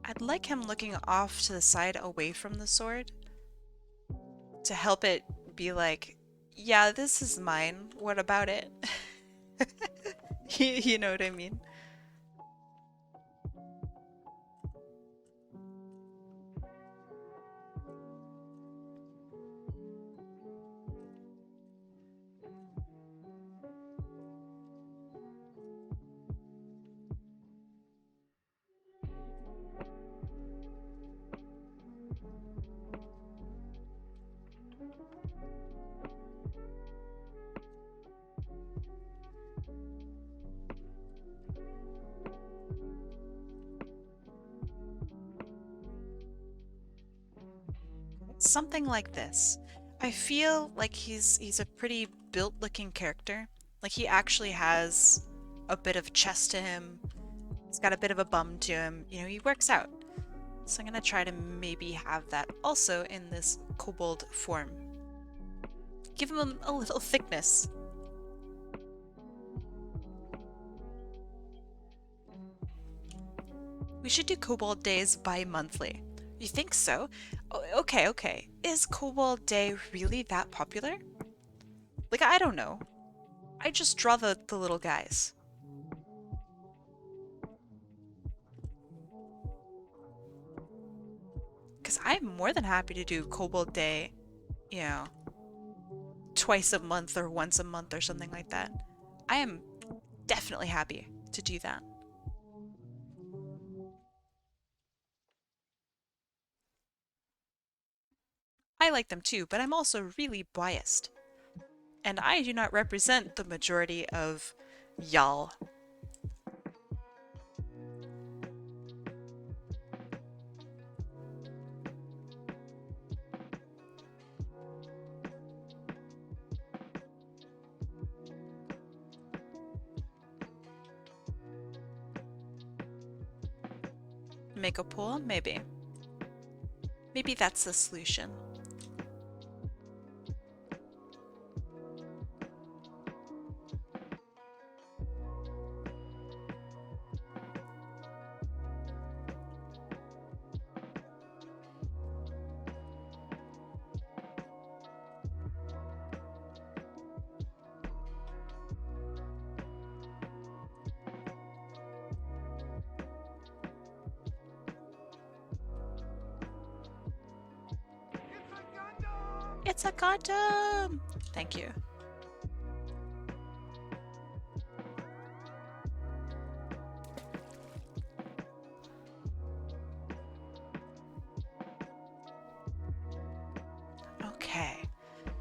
I'd like him looking off to the side away from the sword to help it be like, yeah, this is mine. What about it? You know what I mean? Something like this. I feel like he's a pretty built-looking character. Like he actually has a bit of chest to him. He's got a bit of a bum to him. You know, he works out. So I'm gonna try to maybe have that also in this kobold form. Give him a little thickness. We should do Kobold days bi-monthly. You think so? Oh, okay, okay. Is Kobold Day really that popular? Like, I don't know. I just draw the little guys. Because I'm more than happy to do Kobold Day, you know, twice a month or once a month or something like that. I am definitely happy to do that. I like them too, but I'm also really biased. And I do not represent the majority of y'all. Make a pool? Maybe. Maybe that's the solution. It's a condom! Thank you. Okay,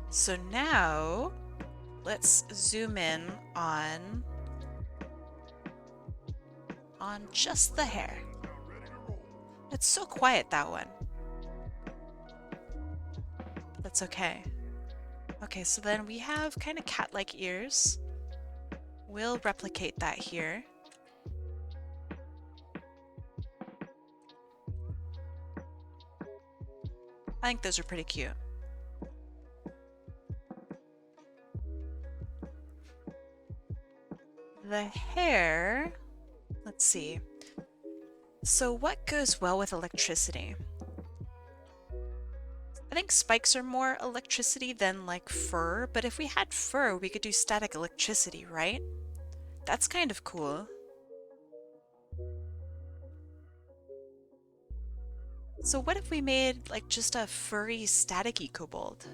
so now let's zoom in on just the hair. It's so quiet, that one. That's okay. Okay, so then we have kind of cat-like ears. We'll replicate that here. I think those are pretty cute. The hair, let's see. So what goes well with electricity? I think spikes are more electricity than like fur, but if we had fur, we could do static electricity, right? That's kind of cool. So what if we made like just a furry staticky kobold?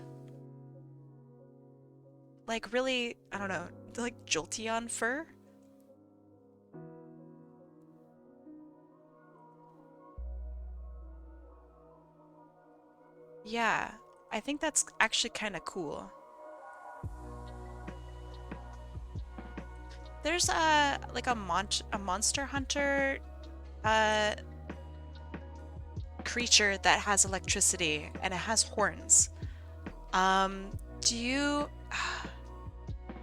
Like really, I don't know, like Jolteon fur? Yeah, I think that's actually kind of cool. There's like a monster hunter creature that has electricity and it has horns. Do you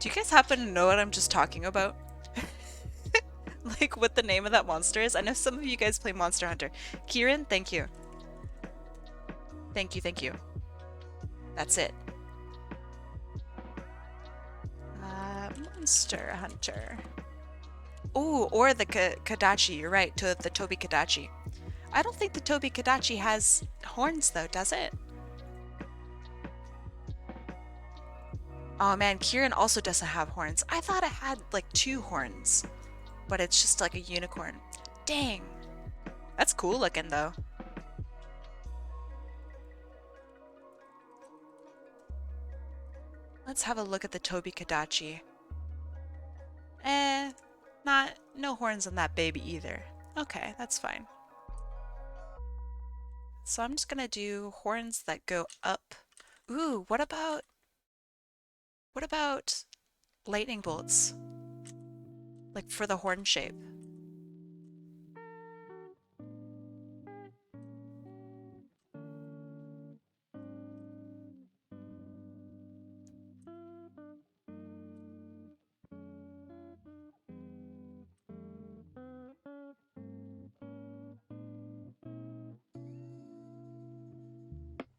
guys happen to know what I'm just talking about? like what the name of that monster is? I know some of you guys play Monster Hunter. Kieran, thank you. Thank you, thank you. That's it. Monster Hunter. Ooh, or the Kadachi, you're right, to the Tobi-Kadachi. I don't think the Tobi-Kadachi has horns though, does it? Oh man, Kieran also doesn't have horns. I thought it had like 2 horns, but it's just like a unicorn. Dang. That's cool looking though. Let's have a look at the Tobi-Kadachi. No horns on that baby either. Okay, that's fine. So I'm just gonna do horns that go up. Ooh, what about lightning bolts? Like for the horn shape.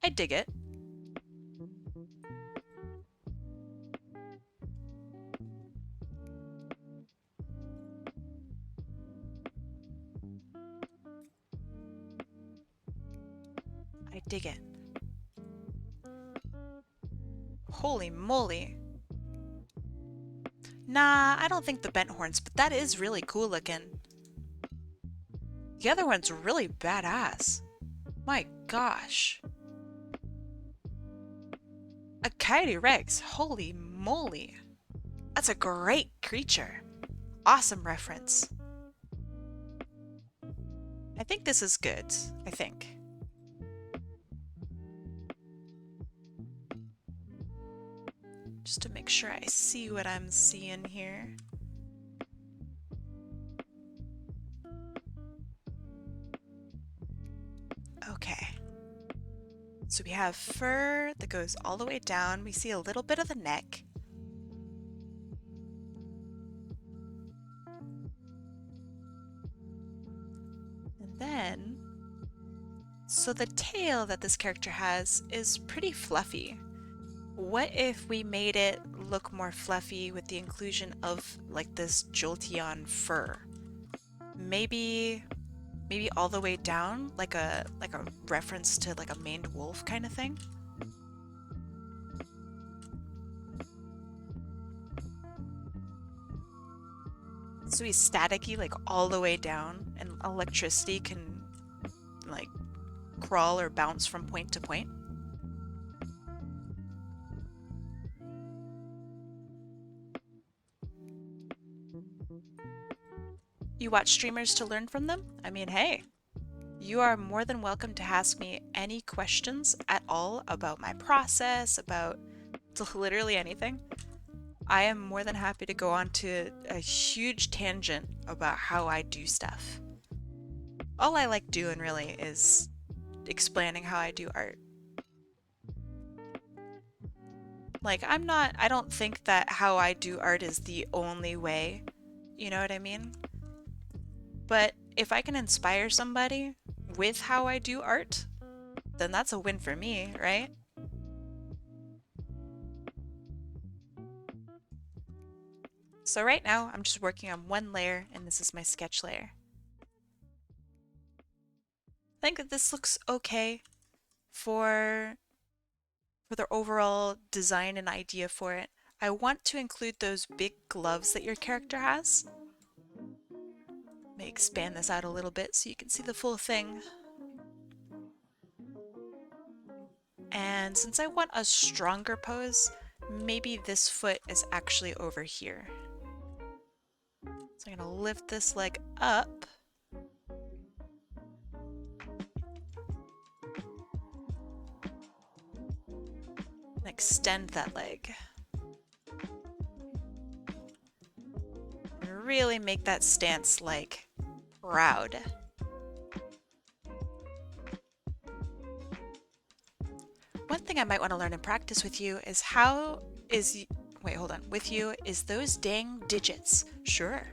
I dig it. I dig it. Holy moly. Nah, I don't think the bent horns, but that is really cool looking. The other one's really badass. My gosh. A Coyote Rex, holy moly. That's a great creature. Awesome reference. I think this is good, I think. Just to make sure I see what I'm seeing here. Okay. So we have fur that goes all the way down. We see a little bit of the neck. And then, so the tail that this character has is pretty fluffy. What if we made it look more fluffy with the inclusion of like this Jolteon fur? Maybe all the way down, like a reference to like a maned wolf kind of thing. So he's staticky like all the way down, and electricity can like crawl or bounce from point to point. You watch streamers to learn from them? I mean, hey, you are more than welcome to ask me any questions at all about my process, about literally anything. I am more than happy to go on to a huge tangent about how I do stuff. All I like doing really is explaining how I do art. Like, I don't think that how I do art is the only way, you know what I mean? But if I can inspire somebody with how I do art, then that's a win for me, right? So right now, I'm just working on one layer, and this is my sketch layer. I think that this looks okay for the overall design and idea for it. I want to include those big gloves that your character has. Let me expand this out a little bit so you can see the full thing. And since I want a stronger pose, maybe this foot is actually over here. So I'm gonna lift this leg up. And extend that leg. And really make that stance like proud. One thing I might want to learn and practice with you is wait, hold on. With you is those dang digits. Sure.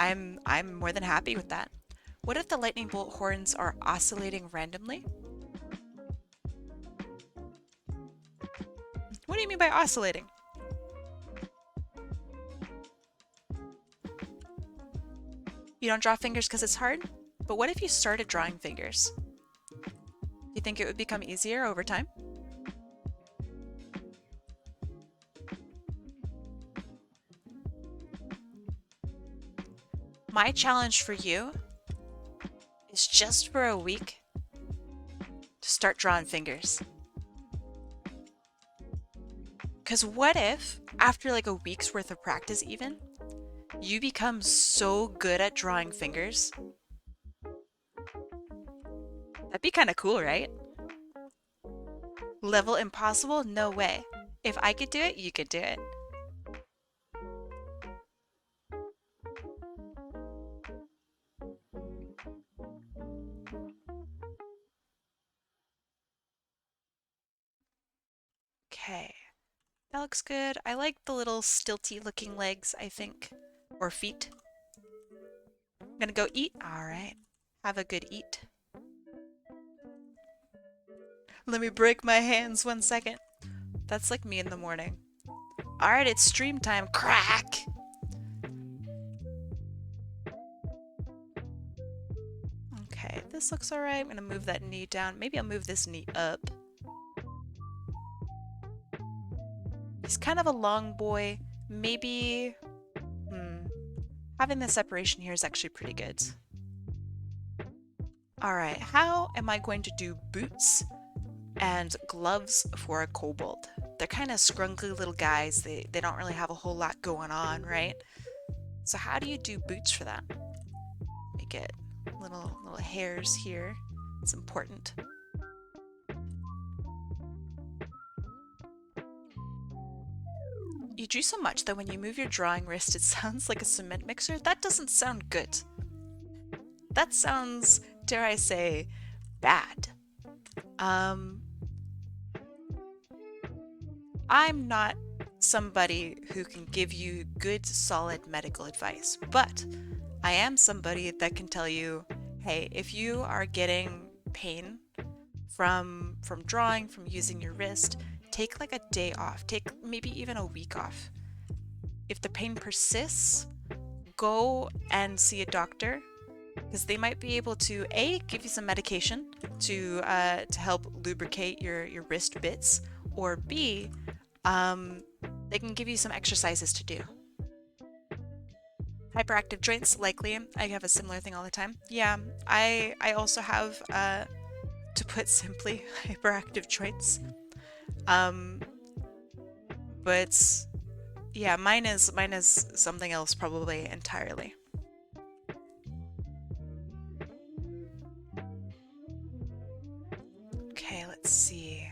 I'm more than happy with that. What if the lightning bolt horns are oscillating randomly? What do you mean by oscillating? You don't draw fingers because it's hard? But what if you started drawing fingers? Do you think it would become easier over time? My challenge for you is just for a week to start drawing fingers. Because what if, after like a week's worth of practice even, you become so good at drawing fingers? That'd be kind of cool, right? Level impossible? No way. If I could do it, you could do it. Okay, that looks good. I like the little stilty looking legs, I think. Or feet. I'm gonna go eat. Alright. Have a good eat. Let me break my hands 1 second. That's like me in the morning. Alright, it's stream time. Crack! Okay, this looks alright. I'm gonna move that knee down. Maybe I'll move this knee up. He's kind of a long boy. Maybe... Having the separation here is actually pretty good. Alright, how am I going to do boots and gloves for a kobold? They're kind of scrunkly little guys. They don't really have a whole lot going on, right? So how do you do boots for that? Let me get little hairs here. It's important. You drew so much that when you move your drawing wrist, it sounds like a cement mixer. That doesn't sound good. That sounds, dare I say, bad. I'm not somebody who can give you good, solid medical advice, but I am somebody that can tell you, hey, if you are getting pain from drawing, from using your wrist, take like a day off. Take maybe even a week off. If the pain persists, go and see a doctor, because they might be able to A, give you some medication to help lubricate your wrist bits, or B, they can give you some exercises to do. Hyperactive joints, likely. I have a similar thing all the time. Yeah, I also have, to put simply, hyperactive joints. But yeah, mine is something else probably entirely. Okay, let's see.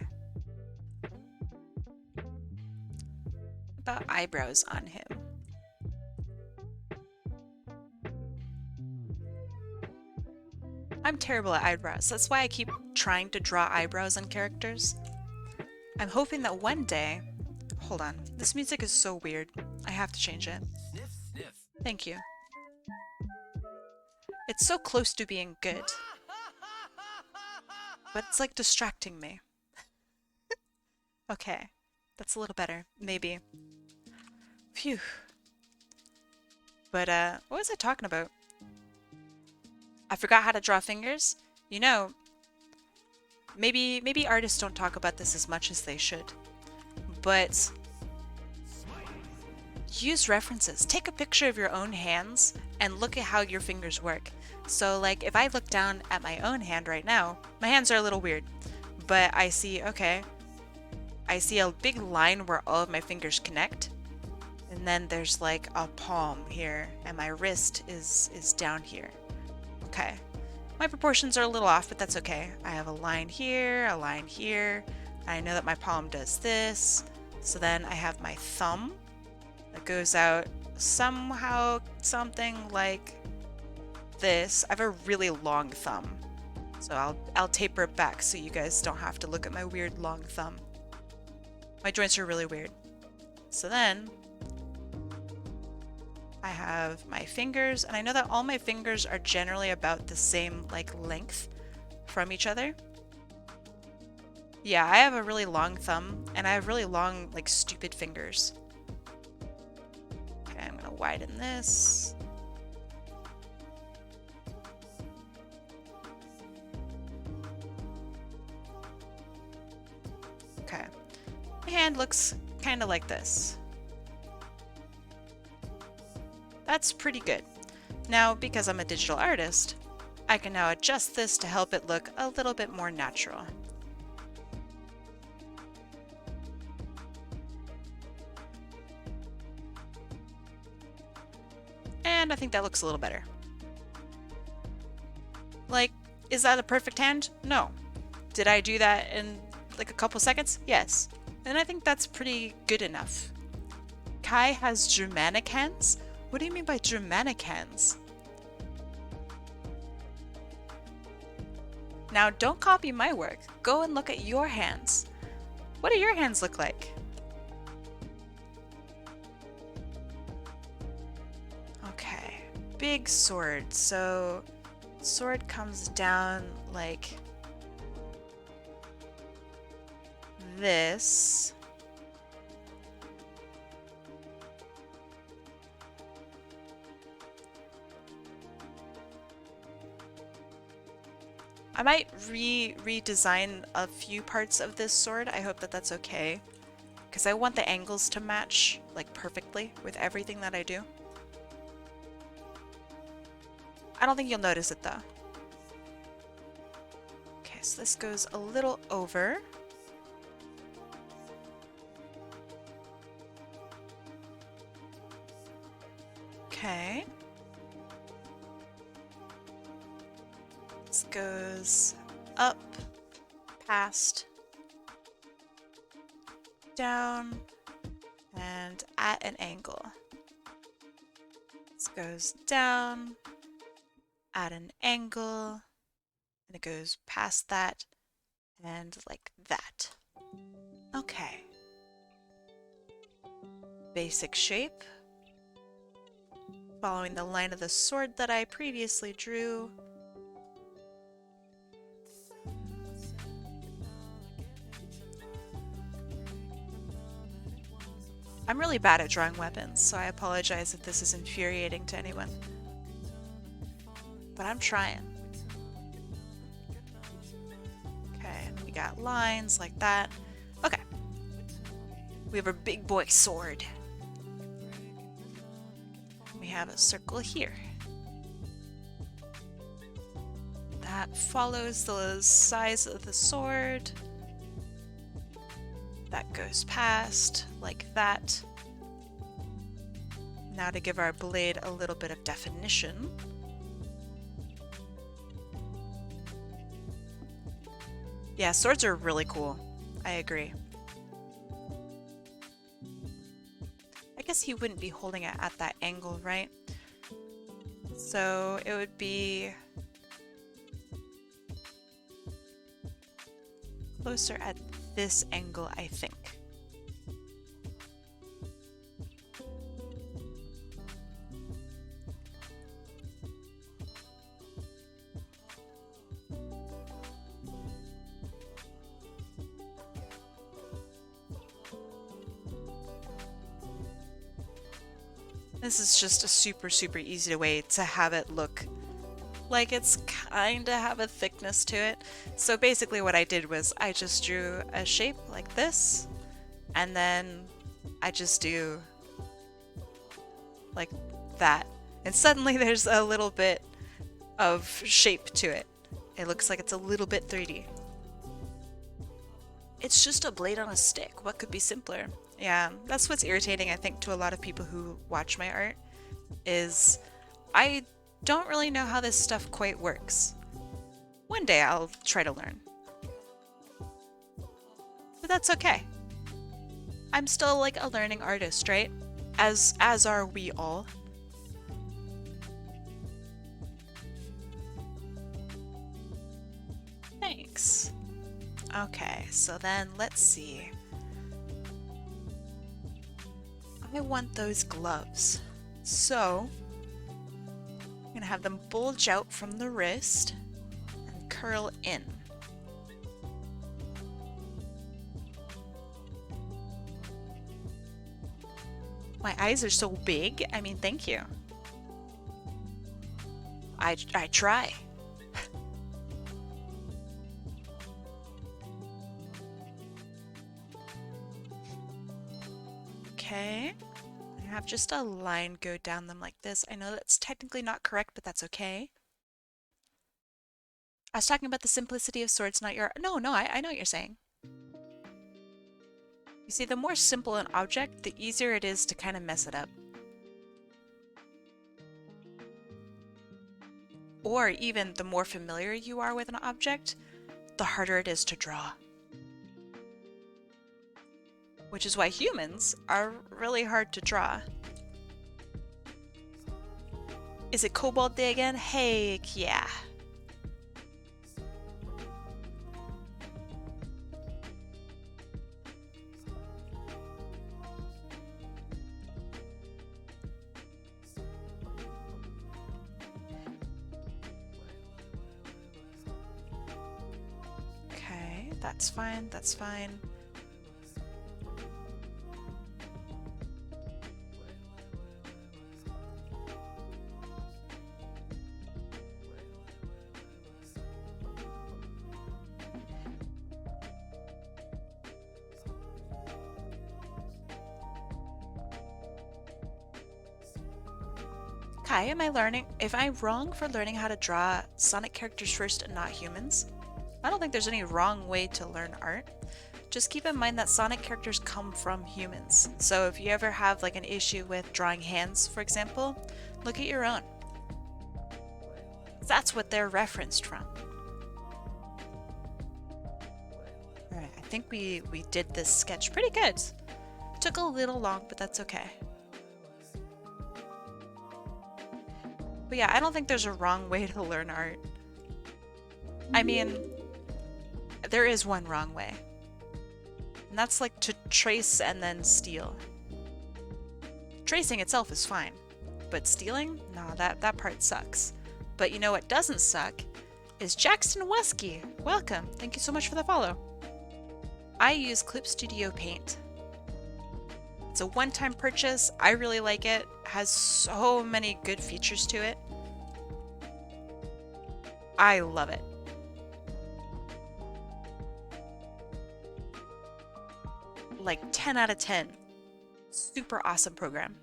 About eyebrows on him. I'm terrible at eyebrows. That's why I keep trying to draw eyebrows on characters. I'm hoping that one day... Hold on. This music is so weird. I have to change it. Sniff, sniff. Thank you. It's so close to being good. But it's like distracting me. Okay. That's a little better. Maybe. Phew. But, what was I talking about? I forgot how to draw fingers. You know, maybe artists don't talk about this as much as they should. But use references. Take a picture of your own hands and look at how your fingers work. So like if I look down at my own hand right now, my hands are a little weird, but I see, okay, I see a big line where all of my fingers connect, and then there's like a palm here, and my wrist is down here. Okay. My proportions are a little off, but that's okay. I have a line here, a line here. I know that my palm does this. So then I have my thumb that goes out somehow, something like this. I have a really long thumb. So I'll taper it back so you guys don't have to look at my weird long thumb. My joints are really weird. So then I I have my fingers, and I know that all my fingers are generally about the same like length from each other. Yeah, I have a really long thumb, and I have really long, like, stupid fingers. Okay, I'm gonna widen this. Okay. My hand looks kind of like this. That's pretty good. Now, because I'm a digital artist, I can now adjust this to help it look a little bit more natural. And I think that looks a little better. Like, is that a perfect hand? No. Did I do that in like a couple seconds? Yes. And I think that's pretty good enough. Kai has Germanic hands? What do you mean by Germanic hands? Now, don't copy my work. Go and look at your hands. What do your hands look like? Okay, big sword. So, sword comes down like this. I might redesign a few parts of this sword. I hope that that's okay, because I want the angles to match like perfectly with everything that I do. I don't think you'll notice it though. Okay, so this goes a little over. Okay. This goes up, past, down, and at an angle. This goes down, at an angle, and it goes past that, and like that. Okay. Basic shape. Following the line of the sword that I previously drew. I'm really bad at drawing weapons, so I apologize if this is infuriating to anyone. But I'm trying. Okay, and we got lines like that. Okay. We have a big boy sword. We have a circle here. That follows the size of the sword. That goes past, like that. Now to give our blade a little bit of definition. Yeah, swords are really cool. I agree. I guess he wouldn't be holding it at that angle, right? So it would be closer at this angle, I think. This is just a super easy way to have it look like it's kinda have a thickness to it. So basically what I did was I just drew a shape like this, and then I just do like that. And suddenly there's a little bit of shape to it. It looks like it's a little bit 3D. It's just a blade on a stick. What could be simpler? Yeah, that's what's irritating, I think, to a lot of people who watch my art, is I don't really know how this stuff quite works. One day I'll try to learn. But that's okay. I'm still like a learning artist, right? As are we all. Thanks. Okay, so then let's see. I want those gloves. So I'm gonna have them bulge out from the wrist and curl in. My eyes are so big. I mean, thank you. I try. Okay. I have just a line go down them like this. I know that's technically not correct, but that's okay. I was talking about the simplicity of swords, not your... No, I know what you're saying. You see, the more simple an object, the easier it is to kind of mess it up. Or even the more familiar you are with an object, the harder it is to draw. Which is why humans are really hard to draw. Is it Kobold Day again? Heck yeah. Okay, that's fine, that's fine. Kai, am I learning? If I'm wrong for learning how to draw Sonic characters first and not humans, I don't think there's any wrong way to learn art. Just keep in mind that Sonic characters come from humans. So if you ever have like an issue with drawing hands, for example, look at your own. That's what they're referenced from. Alright, I think we did this sketch pretty good. Took a little long, but that's okay. But yeah, I don't think there's a wrong way to learn art. I mean, there is one wrong way. And that's like to trace and then steal. Tracing itself is fine, but stealing? Nah, that part sucks. But you know what doesn't suck? Is Jackson Wesky. Welcome. Thank you so much for the follow. I use Clip Studio Paint. It's a one-time purchase. I really like it. It has so many good features to it. I love it. Like 10 out of 10. Super awesome program.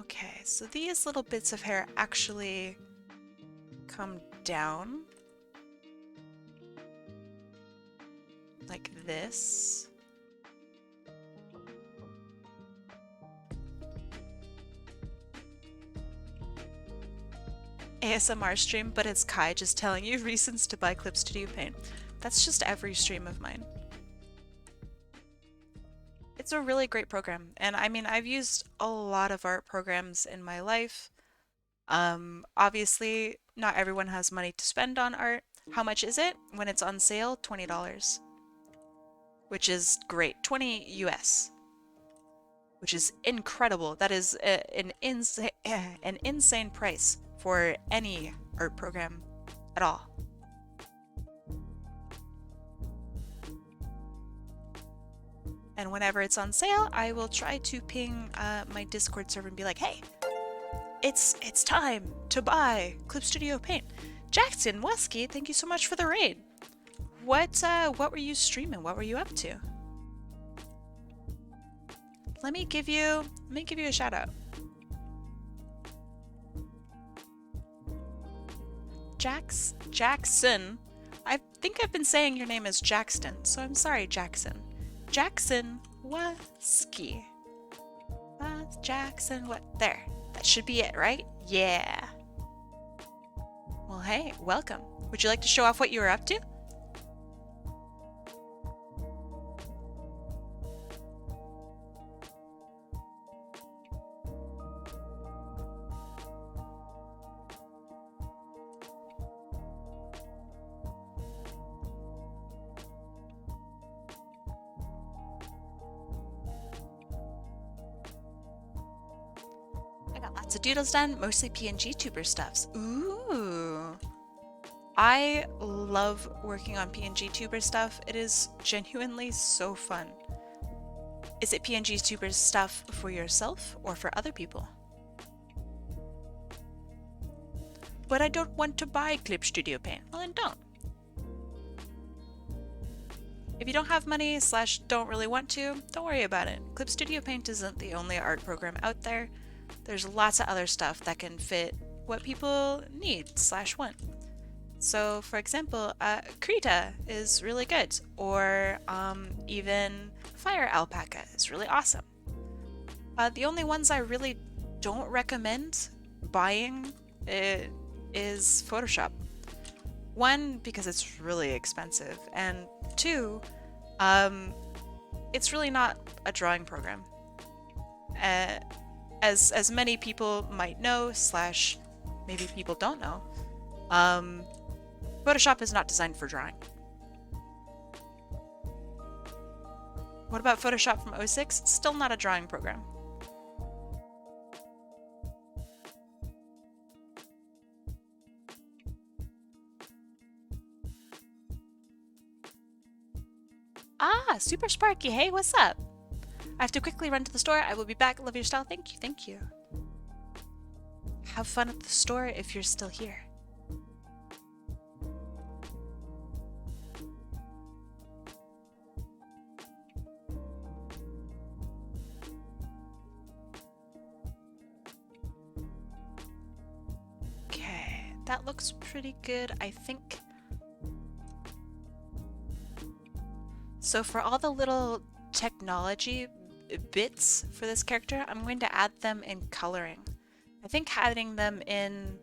Okay, so these little bits of hair actually come down like this. ASMR stream, but it's Kai just telling you reasons to buy Clip Studio Paint. That's just every stream of mine. It's a really great program, and I mean, I've used a lot of art programs in my life. Obviously, not everyone has money to spend on art. How much is it? When it's on sale, $20. Which is great. 20 US. Which is incredible. That is an insane price for any art program at all. And whenever it's on sale, I will try to ping my Discord server and be like, hey, it's time to buy Clip Studio Paint. Jackson Wesky, thank you so much for the raid. What were you streaming? What were you up to? Let me give you a shout out. Jackson. I think I've been saying your name as Jackson, so I'm sorry, Jackson. Jackson Wesky. Jackson, what? There. That should be it, right? Yeah. Well, hey, welcome. Would you like to show off what you were up to? Lots of doodles done, mostly PNG tuber stuffs. Ooh. I love working on PNG tuber stuff. It is genuinely so fun. Is it PNG tuber stuff for yourself or for other people? But I don't want to buy Clip Studio Paint. Well, then don't. If you don't have money / don't really want to, don't worry about it. Clip Studio Paint isn't the only art program out there. There's lots of other stuff that can fit what people need / want. So, for example, Krita is really good, or even Fire Alpaca is really awesome. The only ones I really don't recommend buying is Photoshop. One, because it's really expensive, and two, it's really not a drawing program. As many people might know / maybe people don't know, Photoshop is not designed for drawing. What about Photoshop from 06? Still not a drawing program. Ah, Super Sparky, hey, what's up? I have to quickly run to the store. I will be back. Love your style. Thank you, thank you. Have fun at the store if you're still here. Okay, that looks pretty good, I think. So for all the little technology bits for this character, I'm going to add them in coloring. I think adding them in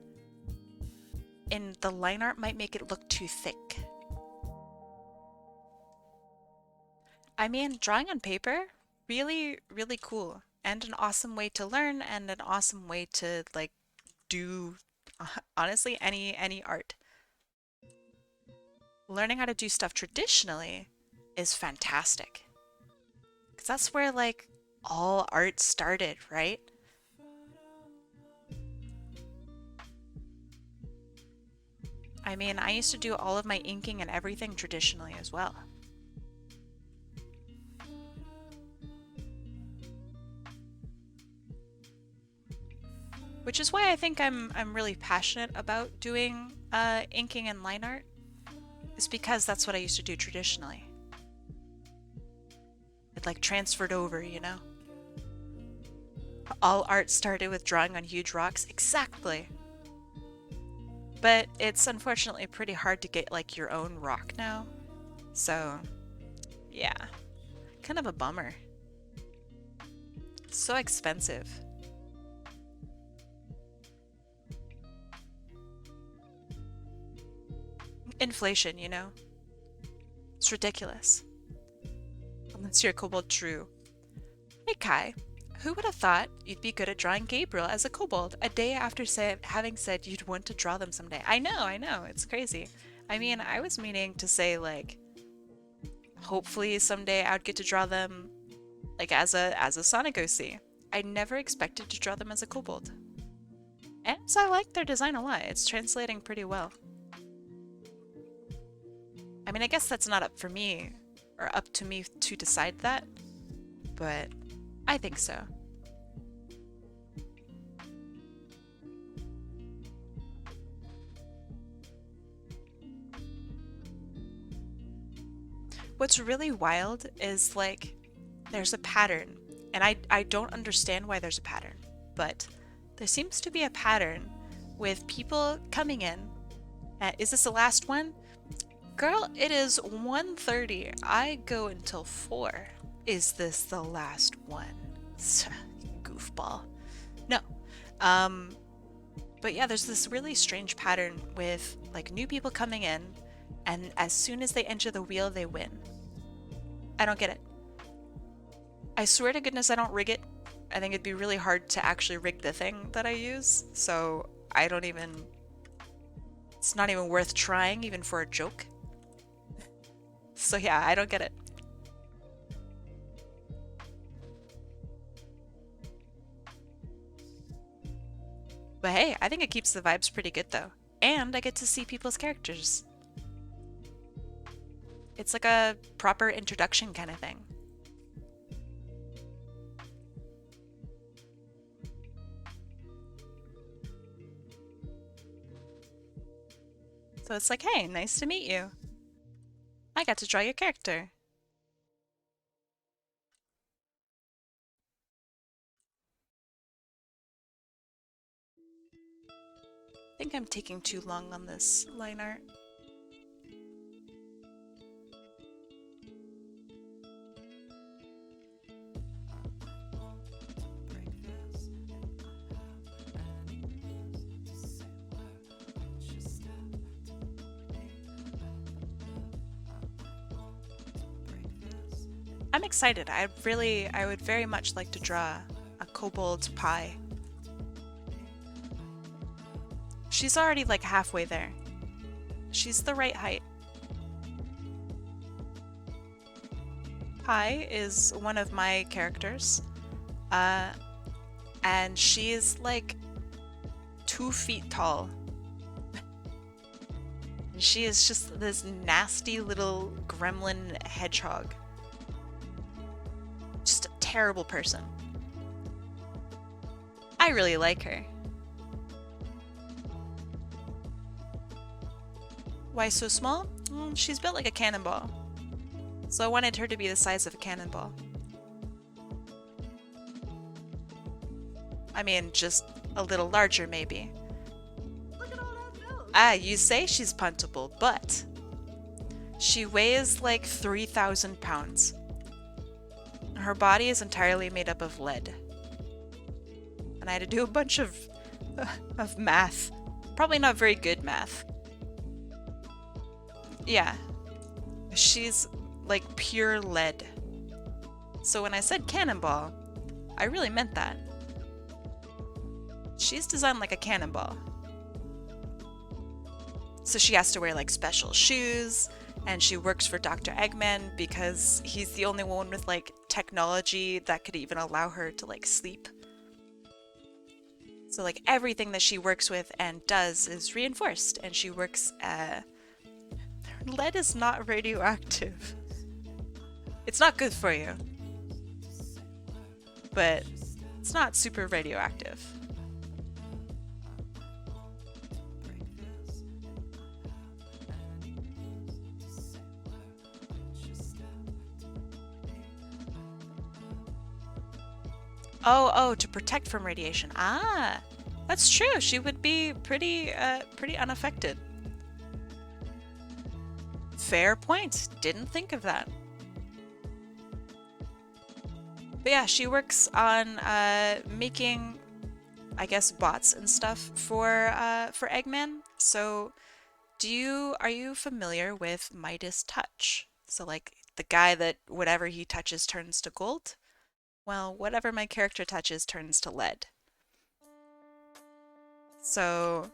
the line art might make it look too thick. I mean, drawing on paper, really, really cool. And an awesome way to learn, and an awesome way to, like, do, honestly, any art. Learning how to do stuff traditionally is fantastic. Because that's where, like, all art started, right? I mean, I used to do all of my inking and everything traditionally as well. Which is why I think I'm really passionate about doing inking and line art. Is because that's what I used to do traditionally. It like transferred over, you know? All art started with drawing on huge rocks. Exactly. But it's unfortunately pretty hard to get like your own rock now. So, yeah. Kind of a bummer. So expensive. Inflation, you know? It's ridiculous. Unless you're a kobold, true. Hey Kai, who would have thought you'd be good at drawing Gabriel as a kobold a day after having said you'd want to draw them someday? I know, it's crazy. I mean, I was meaning to say, like, hopefully someday I'd get to draw them, like, as a Sonic OC. I never expected to draw them as a kobold. And I like their design a lot. It's translating pretty well. I mean, I guess that's not up for me, or up to me to decide that, but I think so. What's really wild is, like, there's a pattern, and I don't understand why there's a pattern, but there seems to be a pattern with people coming in. Is this the last one? Girl, it is 1:30. I go until 4. Is this the last one? Goofball. No. But yeah, there's this really strange pattern with like new people coming in, and as soon as they enter the wheel, they win. I don't get it. I swear to goodness I don't rig it. I think it'd be really hard to actually rig the thing that I use, so I don't even... It's not even worth trying, even for a joke. So yeah, I don't get it. But hey, I think it keeps the vibes pretty good though. And I get to see people's characters. It's like a proper introduction kind of thing. So it's like, hey, nice to meet you. I got to draw your character. I think I'm taking too long on this line art. I'm excited. I would very much like to draw a kobold pie. She's already like halfway there. She's the right height. Pi is one of my characters. And she is like 2 feet tall. And she is just this nasty little gremlin hedgehog. Just a terrible person. I really like her. Why so small? She's built like a cannonball. So I wanted her to be the size of a cannonball. I mean, just a little larger maybe. Look at all that milk! Ah, you say she's puntable, but she weighs like 3,000 pounds. Her body is entirely made up of lead. And I had to do a bunch of math. Probably not very good math. Yeah. She's like pure lead. So when I said cannonball, I really meant that. She's designed like a cannonball. So she has to wear like special shoes, and she works for Dr. Eggman because he's the only one with like technology that could even allow her to like sleep. So like everything that she works with and does is reinforced, and she works lead is not radioactive. It's not good for you, but it's not super radioactive. Oh, to protect from radiation. Ah, that's true. She would be pretty unaffected. Fair point. Didn't think of that. But yeah, she works on making, I guess, bots and stuff for Eggman. So, are you familiar with Midas Touch? So like the guy that whatever he touches turns to gold? Well, whatever my character touches turns to lead. So,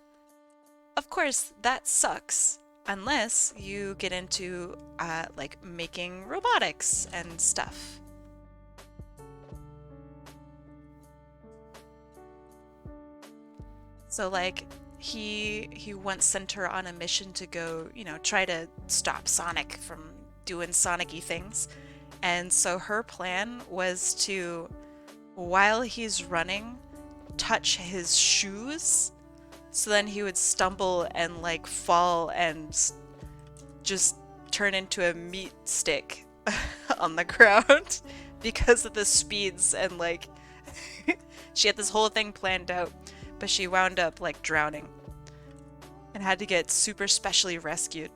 of course, that sucks. Unless you get into like making robotics and stuff. So like he once sent her on a mission to go, try to stop Sonic from doing Sonic-y things. And so her plan was to, while he's running, touch his shoes. So then he would stumble and like fall and just turn into a meat stick on the ground because of the speeds, and like she had this whole thing planned out, but she wound up like drowning and had to get super specially rescued.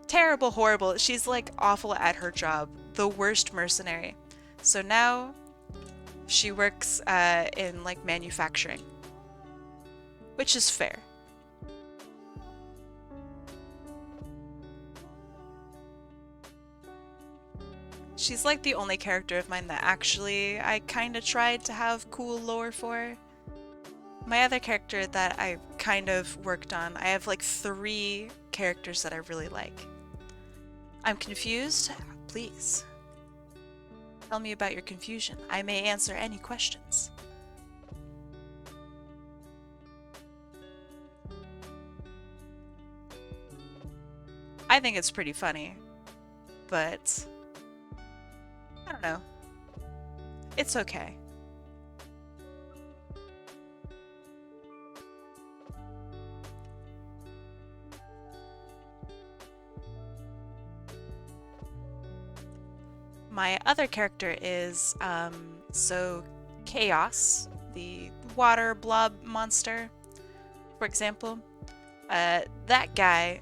Terrible, horrible. She's like awful at her job. The worst mercenary. So now she works in like manufacturing, which is fair. She's like the only character of mine that actually I kind of tried to have cool lore for. My other character that I kind of worked on, I have like 3 characters that I really like. I'm confused? Please. Tell me about your confusion. I may answer any questions. think it's pretty funny, but I don't know. It's okay. My other character is, Chaos, the water blob monster, for example. That guy,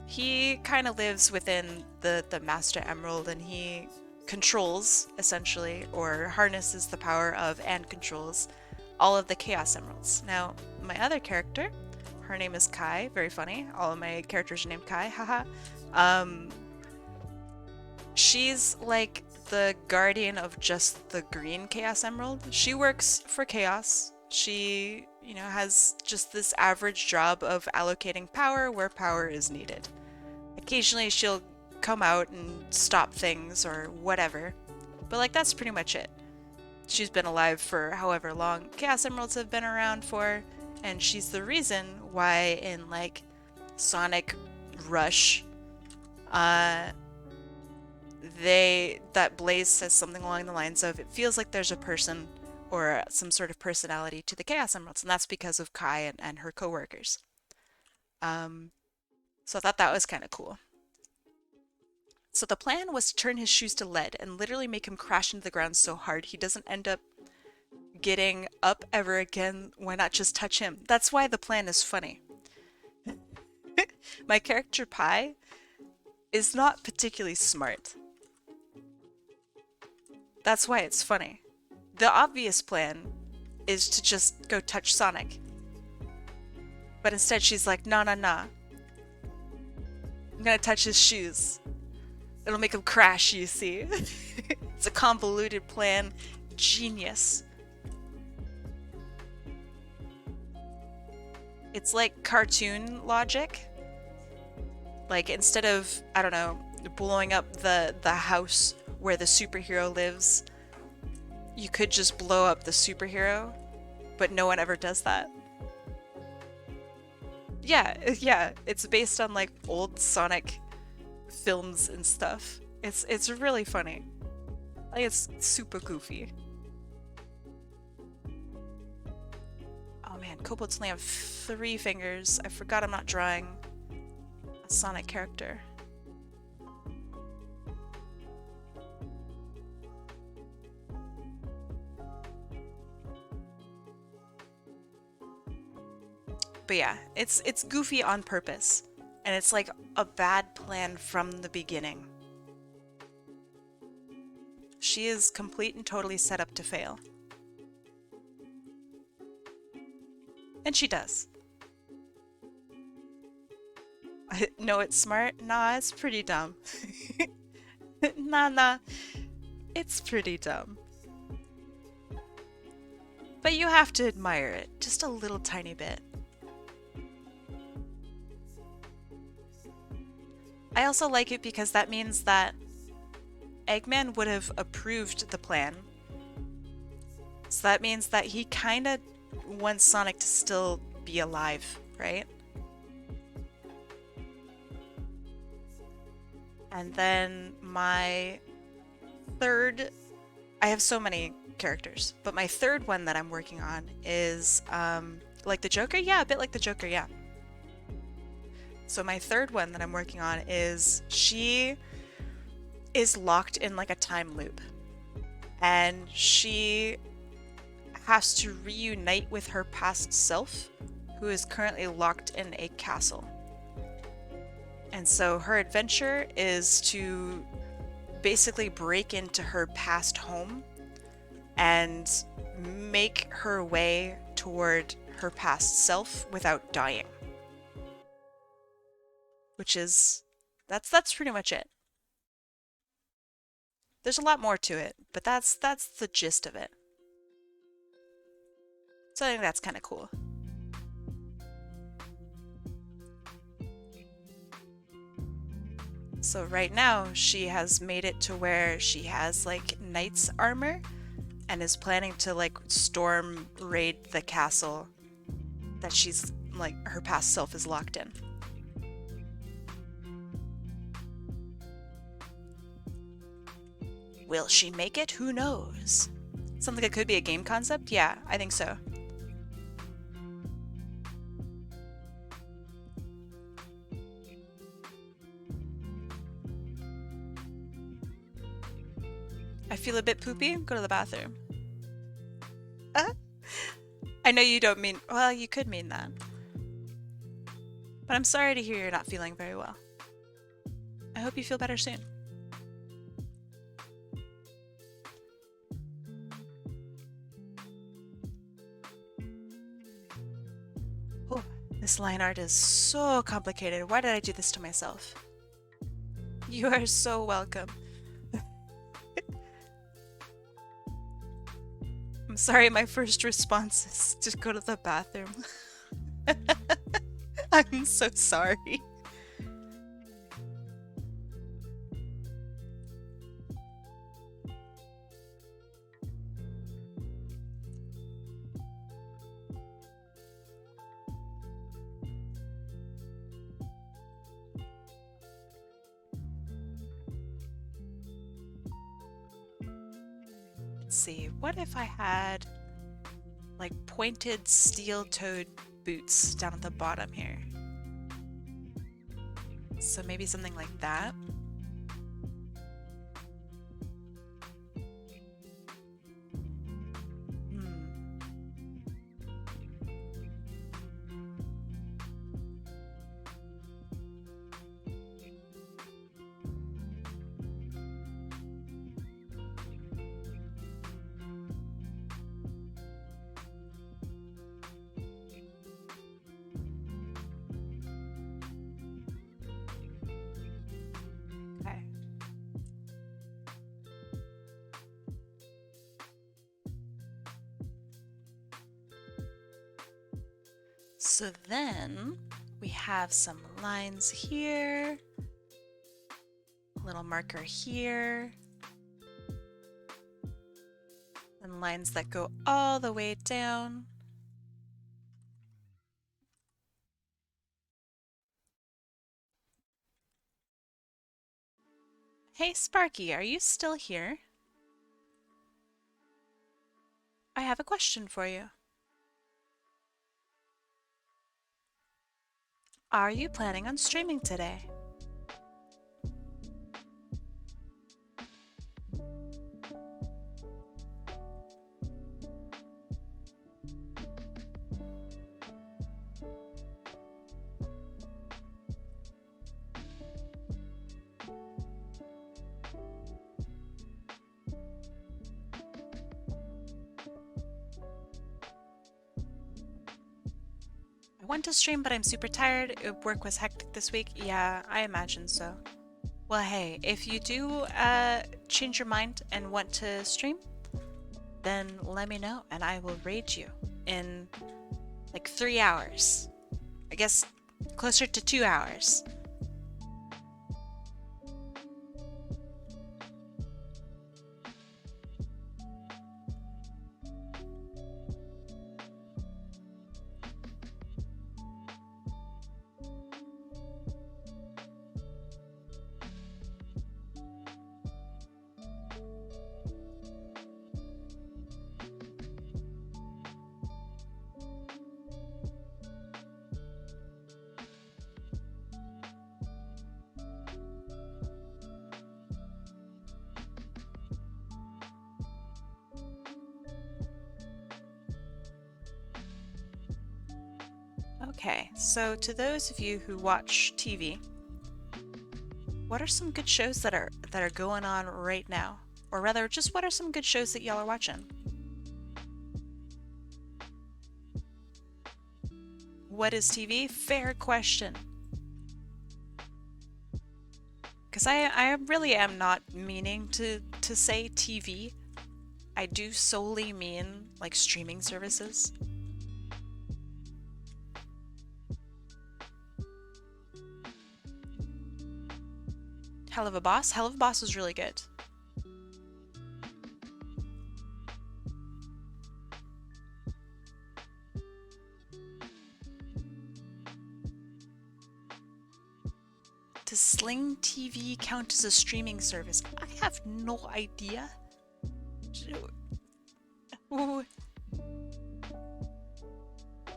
he kind of lives within the Master Emerald, and he controls, essentially, or harnesses the power of and controls all of the Chaos Emeralds. Now, my other character, her name is Kai, very funny. All of my characters are named Kai, haha. She's like the guardian of just the green Chaos Emerald. She works for Chaos. She, has just this average job of allocating power where power is needed. Occasionally she'll come out and stop things or whatever, but like that's pretty much it. She's been alive for however long Chaos Emeralds have been around for, and she's the reason why in like Sonic Rush, that Blaze says something along the lines of, it feels like there's a person or some sort of personality to the Chaos Emeralds, and that's because of Kai and her co-workers. So I thought that was kind of cool. So the plan was to turn his shoes to lead and literally make him crash into the ground so hard he doesn't end up getting up ever again. Why not just touch him? That's why the plan is funny. My character Pi is not particularly smart. That's why it's funny. The obvious plan is to just go touch Sonic. But instead she's like, nah. I'm gonna touch his shoes. It'll make him crash, you see. It's a convoluted plan. Genius. It's like cartoon logic. Like instead of, I don't know, blowing up the house where the superhero lives, you could just blow up the superhero, but no one ever does that. Yeah, it's based on like old Sonic films and stuff. It's really funny. Like it's super goofy. Oh man, Kobolds only have 3 fingers. I forgot I'm not drawing a Sonic character. But yeah, it's goofy on purpose, and it's like a bad plan from the beginning. She is complete and totally set up to fail. And she does. No, it's smart? Nah, it's pretty dumb. Nah, it's pretty dumb. But you have to admire it, just a little tiny bit. I also like it because that means that Eggman would have approved the plan. So that means that he kind of wants Sonic to still be alive, right? And then my third... I have so many characters, but my third one that I'm working on is like the Joker? Yeah, a bit like the Joker, yeah. So my third one that I'm working on is she is locked in like a time loop, and she has to reunite with her past self, who is currently locked in a castle. And so her adventure is to basically break into her past home and make her way toward her past self without dying. Which is, that's pretty much it. There's a lot more to it, but that's the gist of it. So I think that's kind of cool. So right now, she has made it to where she has like knight's armor and is planning to like storm raid the castle that she's like her past self is locked in. Will she make it? Who knows? Sounds like it could be a game concept? Yeah, I think so. I feel a bit poopy. Go to the bathroom. I know you don't mean... Well, you could mean that. But I'm sorry to hear you're not feeling very well. I hope you feel better soon. Oh, this line art is so complicated. Why did I do this to myself? You are so welcome. I'm sorry, my first response is to go to the bathroom. I'm so sorry. Let's see, what if I had like pointed steel-toed boots down at the bottom here? So maybe something like that. Okay. So then we have some lines here, a little marker here, and lines that go all the way down. Hey Sparky, are you still here? I have a question for you. Are you planning on streaming today? I want to stream, but I'm super tired. Work was hectic this week. Yeah, I imagine so. Well, hey, if you do change your mind and want to stream, then let me know and I will raid you in like 3 hours. I guess closer to 2 hours. Okay, so to those of you who watch TV, what are some good shows that are going on right now? Or rather, just what are some good shows that y'all are watching? What is TV? Fair question. Because I really am not meaning to say TV. I do solely mean like streaming services. Hell of a Boss? Hell of a Boss was really good. Does Sling TV count as a streaming service? I have no idea. Ooh.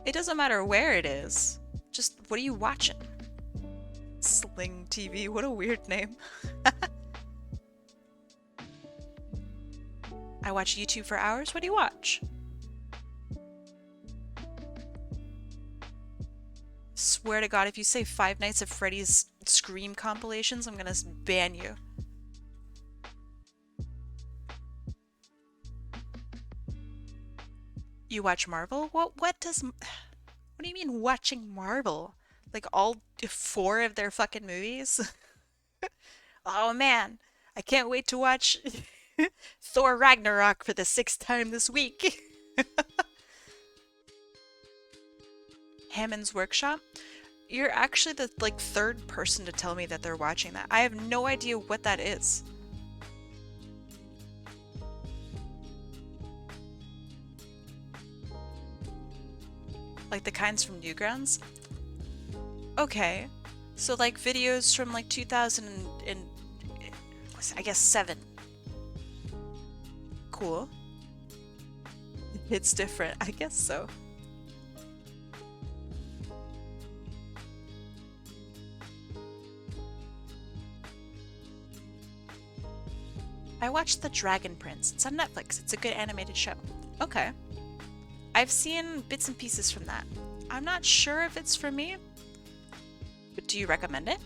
It doesn't matter where it is. Just, what are you watching? Sling TV, what a weird name. I watch YouTube for hours. What do you watch? Swear to God, if you say Five Nights at Freddy's Scream compilations, I'm gonna ban you. You watch Marvel? What do you mean watching Marvel? Like all 4 of their fucking movies? Oh man, I can't wait to watch Thor Ragnarok for the 6th time this week. Hammond's Workshop? You're actually the 3rd person to tell me that they're watching that. I have no idea what that is. Like the kinds from Newgrounds? Okay. So like videos from like 2000 and I guess 7. Cool. It's different. I guess so. I watched The Dragon Prince. It's on Netflix. It's a good animated show. Okay. I've seen bits and pieces from that. I'm not sure if it's for me, but do you recommend it?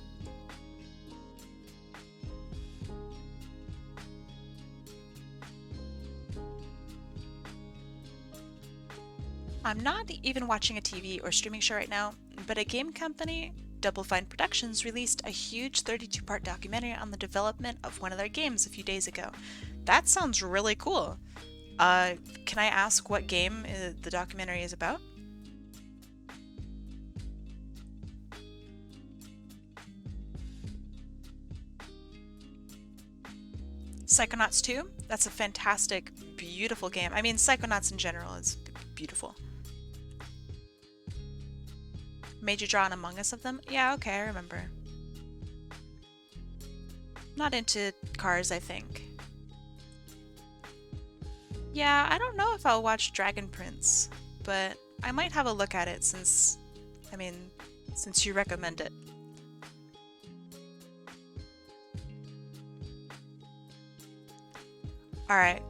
I'm not even watching a TV or streaming show right now, but a game company, Double Fine Productions, released a huge 32-part documentary on the development of one of their games a few days ago. That sounds really cool. Can I ask what game the documentary is about? Psychonauts 2? That's a fantastic, beautiful game. I mean, Psychonauts in general is beautiful. Made you draw an Among Us of them? Yeah, okay, I remember. Not into cars, I think. Yeah, I don't know if I'll watch Dragon Prince, but I might have a look at it since you recommend it. Alright,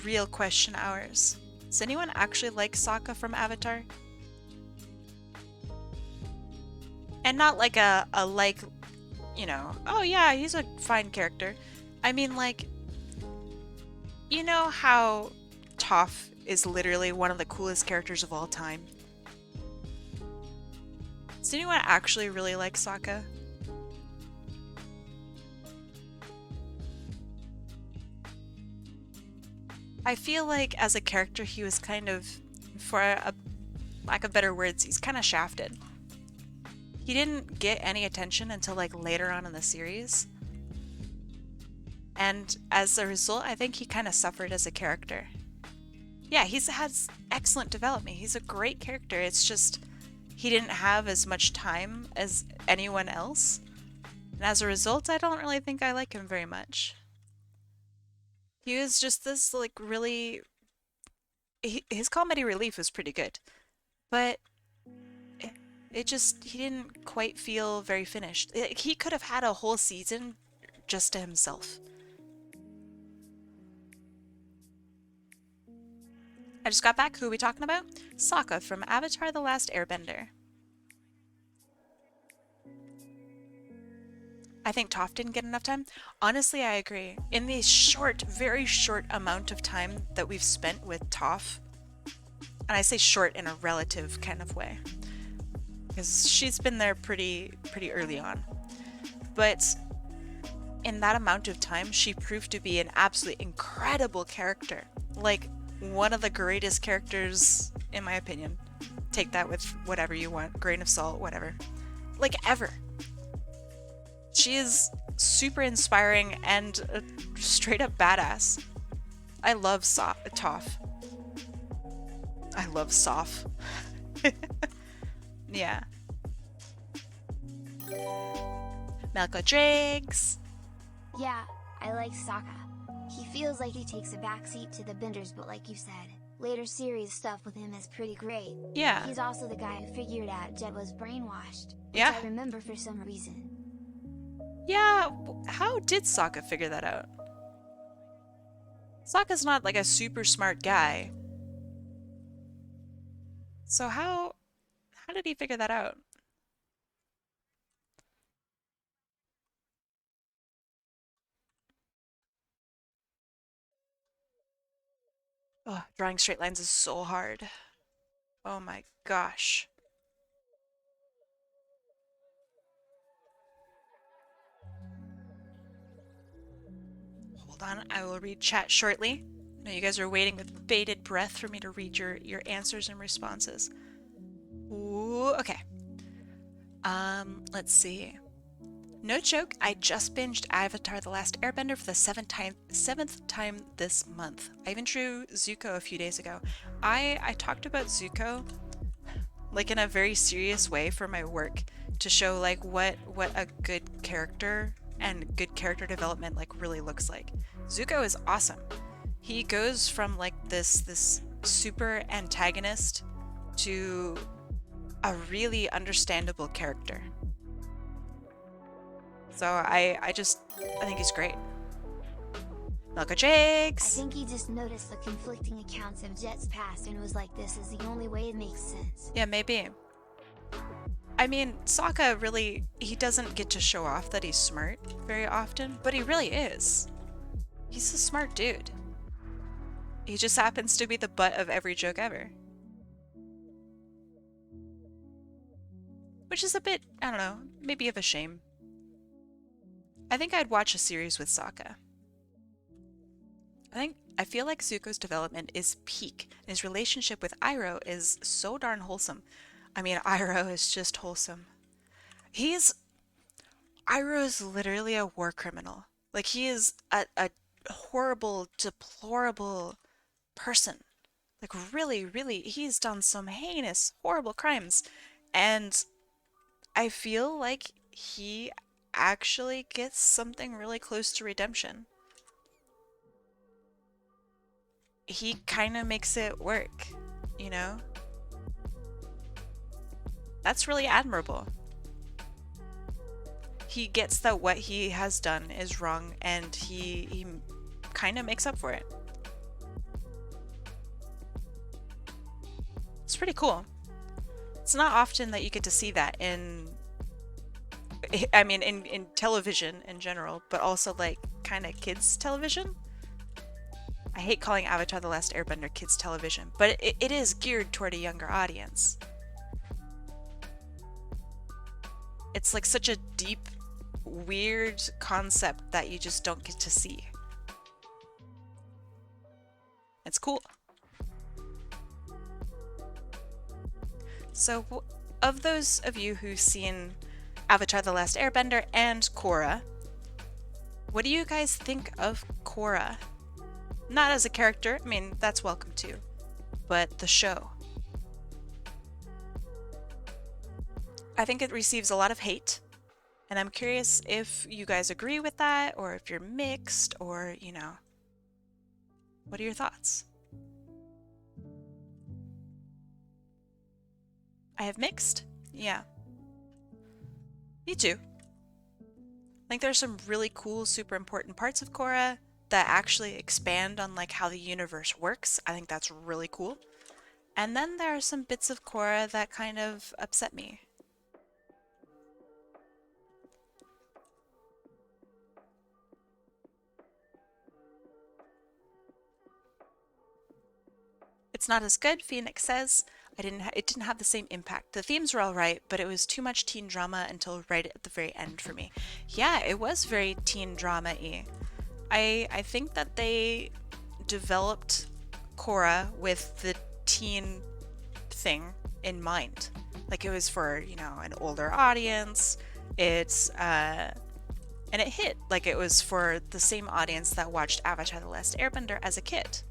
real question hours. Does anyone actually like Sokka from Avatar? And not like a you know, oh yeah, he's a fine character. I mean like, you know how Toph is literally one of the coolest characters of all time? Does anyone actually really like Sokka? I feel like as a character he was kind of, for a lack of better words, he's kind of shafted. He didn't get any attention until like later on in the series. And as a result, I think he kind of suffered as a character. Yeah, he's has excellent development. He's a great character. It's just he didn't have as much time as anyone else. And as a result, I don't really think I like him very much. He was just this like really... his comedy relief was pretty good. But it just, he didn't quite feel very finished. He could have had a whole season just to himself. I just got back. Who are we talking about? Sokka from Avatar: The Last Airbender. I think Toph didn't get enough time. Honestly, I agree. In the short, very short amount of time that we've spent with Toph, and I say short in a relative kind of way, because she's been there pretty early on. But in that amount of time, she proved to be an absolutely incredible character. Like, one of the greatest characters, in my opinion. Take that with whatever you want, grain of salt, whatever. Like, ever. She is super inspiring and a straight up badass. I love Toph. I love Soph. Yeah. Melko Driggs. Yeah, I like Sokka. He feels like he takes a backseat to the Benders, but like you said, later series stuff with him is pretty great. Yeah. He's also the guy who figured out Jet was brainwashed, which Yeah. I remember for some reason. Yeah, how did Sokka figure that out? Sokka's not like a super smart guy. So how did he figure that out? Oh, drawing straight lines is so hard. Oh my gosh. Hold on, I will read chat shortly. I know you guys are waiting with bated breath for me to read your answers and responses. Ooh, okay. Let's see. No joke, I just binged Avatar The Last Airbender for the seventh time this month. I even drew Zuko a few days ago. I talked about Zuko like in a very serious way for my work to show like what a good character and good character development like really looks like. Zuko is awesome. He goes from like this super antagonist to a really understandable character. So I think he's great. Melko I Jakes! think he just noticed the conflicting accounts of Jet's past and was like, this is the only way it makes sense. Yeah, maybe. I mean, Sokka really, he doesn't get to show off that he's smart very often, but he really is. He's a smart dude. He just happens to be the butt of every joke ever. Which is a bit, I don't know, maybe of a shame. I think I'd watch a series with Sokka. I feel like Zuko's development is peak, and his relationship with Iroh is so darn wholesome. I mean, Iroh is just wholesome. Iroh is literally a war criminal. Like, he is a horrible, deplorable person. Like, really, really, he's done some heinous, horrible crimes. And I feel like he actually gets something really close to redemption. He kind of makes it work, you know? That's really admirable. He gets that what he has done is wrong, and he kind of makes up for it. It's pretty cool. It's not often that you get to see that in television in general, but also like kind of kids television. I hate calling Avatar The Last Airbender kids television, but it is geared toward a younger audience. It's like such a deep, weird concept that you just don't get to see. It's cool. So, of those of you who've seen Avatar The Last Airbender and Korra, what do you guys think of Korra? Not as a character, I mean, that's welcome too, but the show. I think it receives a lot of hate, and I'm curious if you guys agree with that, or if you're mixed, or, you know, what are your thoughts? I have mixed? Yeah. Me too. I think there's some really cool, super important parts of Korra that actually expand on like how the universe works. I think that's really cool. And then there are some bits of Korra that kind of upset me. It's not as good, Phoenix says. It didn't have the same impact. The themes were all right, but it was too much teen drama until right at the very end for me. Yeah, it was very teen drama-y. I think that they developed Korra with the teen thing in mind. Like, it was for, you know, an older audience. And it hit. Like, it was for the same audience that watched Avatar The Last Airbender as a kid.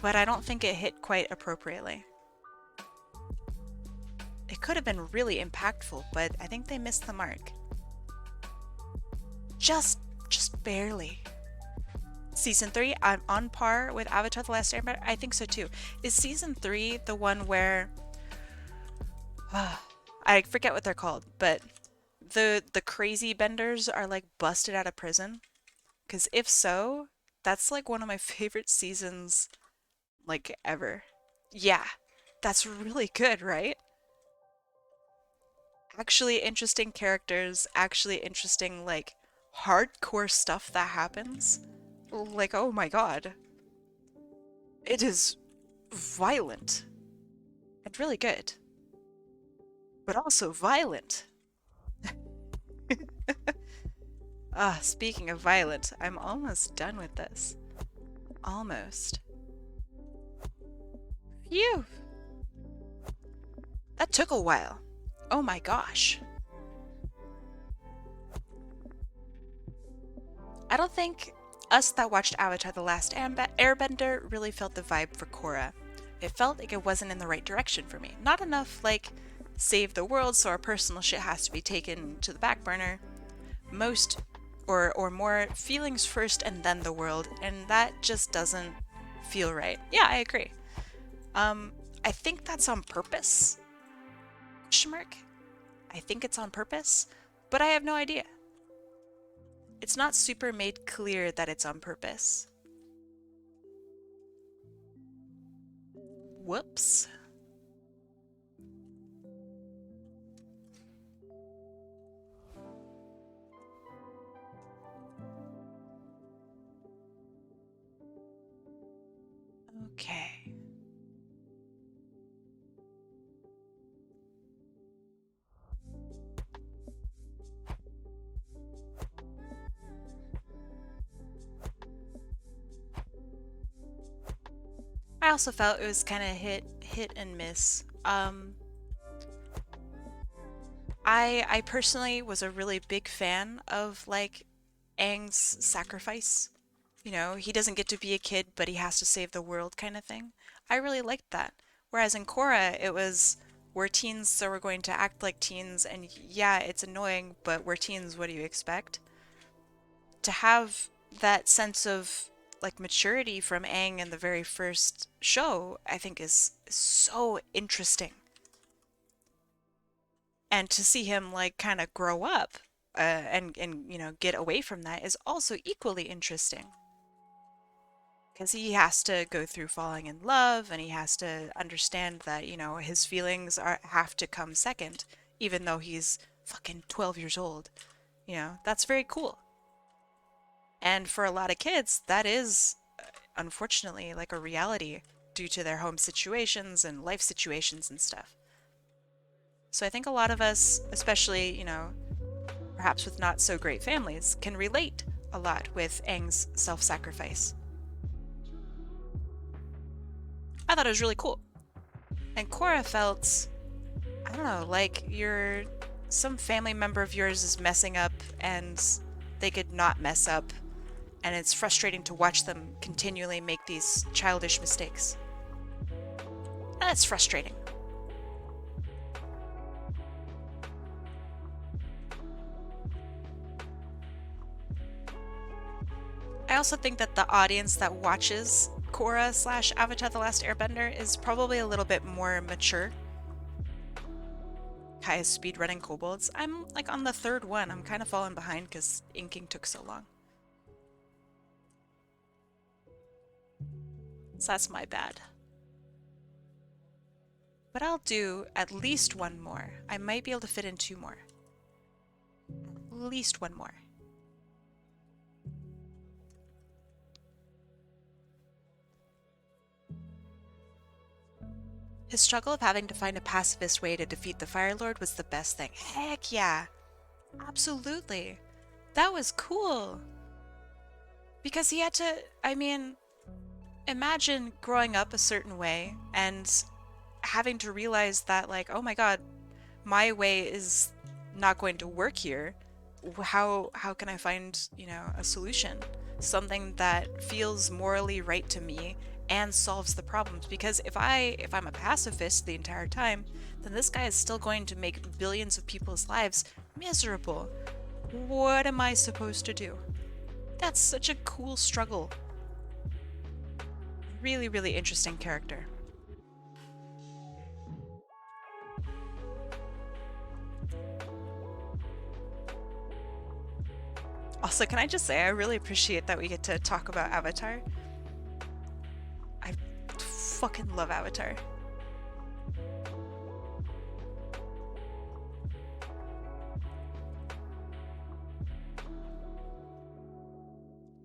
But I don't think it hit quite appropriately. It could have been really impactful, but I think they missed the mark. just barely. Season 3, I'm on par with Avatar: The Last Airbender. I think so too. Is Season 3 the one where I forget what they're called, but the crazy benders are like busted out of prison? Because if so, that's like one of my favorite seasons like ever. Yeah, that's really good, right? Actually interesting characters, actually interesting like hardcore stuff that happens. Like, oh my god. It is violent and really good, but also violent. Speaking of violent, I'm almost done with this. Almost. Phew. That took a while. Oh my gosh. I don't think us that watched Avatar: The Last Airbender really felt the vibe for Korra. It felt like it wasn't in the right direction for me. Not enough, like, save the world so our personal shit has to be taken to the back burner. Most, or more, feelings first and then the world, and that just doesn't feel right. Yeah, I agree. I think that's on purpose. Question mark? I think it's on purpose, but I have no idea. It's not super made clear that it's on purpose. Whoops. Okay. I also felt it was kind of hit and miss. I personally was a really big fan of like Aang's sacrifice. You know, he doesn't get to be a kid, but he has to save the world kind of thing. I really liked that. Whereas in Korra, it was we're teens, so we're going to act like teens, and yeah, it's annoying, but we're teens, what do you expect? To have that sense of like maturity from Aang in the very first show, I think is so interesting. And to see him like kind of grow up and you know get away from that is also equally interesting. Because he has to go through falling in love and he has to understand that, you know, his feelings have to come second, even though he's fucking 12 years old. You know, that's very cool. And for a lot of kids, that is unfortunately like a reality due to their home situations and life situations and stuff. So I think a lot of us, especially, you know, perhaps with not so great families, can relate a lot with Aang's self-sacrifice. I thought it was really cool. And Korra felt, I don't know, like some family member of yours is messing up and they could not mess up, and it's frustrating to watch them continually make these childish mistakes. And it's frustrating. I also think that the audience that watches Korra / Avatar: The Last Airbender is probably a little bit more mature. Kai is speedrunning Kobolds. I'm like on the third one. I'm kind of falling behind because inking took so long. So that's my bad. But I'll do at least one more. I might be able to fit in 2 more. At least 1 more. His struggle of having to find a pacifist way to defeat the Fire Lord was the best thing. Heck yeah! Absolutely. That was cool. Because he had to, I mean, imagine growing up a certain way and having to realize that, like, oh my god, my way is not going to work here. How can I find, you know, a solution? Something that feels morally right to me and solves the problems. Because if I'm a pacifist the entire time, then this guy is still going to make billions of people's lives miserable. What am I supposed to do? That's such a cool struggle. Really, really interesting character. Also, can I just say, I really appreciate that we get to talk about Avatar. I fucking love Avatar.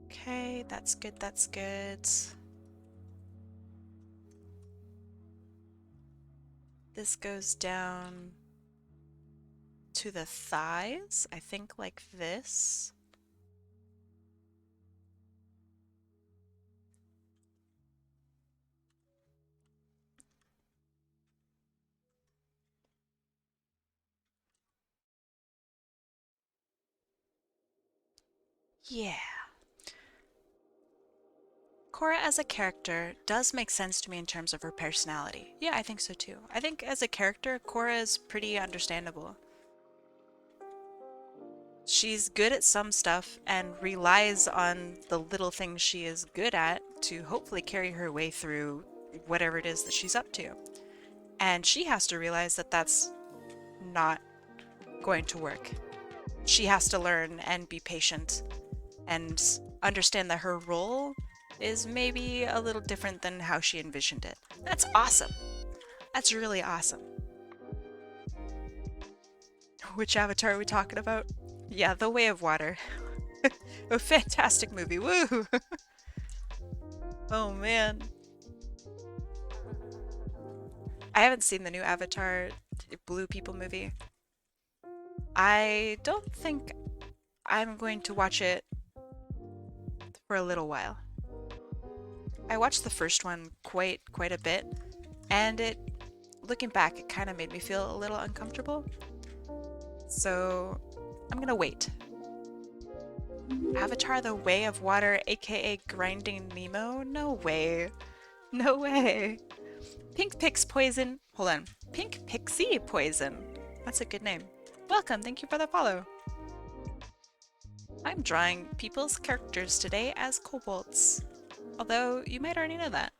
Okay, that's good, that's good. This goes down to the thighs, I think like this. Yeah. Korra as a character does make sense to me in terms of her personality. Yeah, I think so too. I think as a character, Korra is pretty understandable. She's good at some stuff and relies on the little things she is good at to hopefully carry her way through whatever it is that she's up to. And she has to realize that that's not going to work. She has to learn and be patient and understand that her role is maybe a little different than how she envisioned it. That's awesome. That's really awesome. Which Avatar are we talking about? Yeah, The Way of Water. A fantastic movie. Woo! Oh man. I haven't seen the new Avatar Blue People movie. I don't think I'm going to watch it for a little while. I watched the first one quite a bit, and looking back, it kind of made me feel a little uncomfortable. So I'm gonna wait. Avatar The Way of Water, aka Grinding Nemo? No way. No way. Pink Pix Poison. Hold on. Pink Pixie Poison. That's a good name. Welcome, thank you for the follow. I'm drawing people's characters today as kobolds. Although, you might already know that.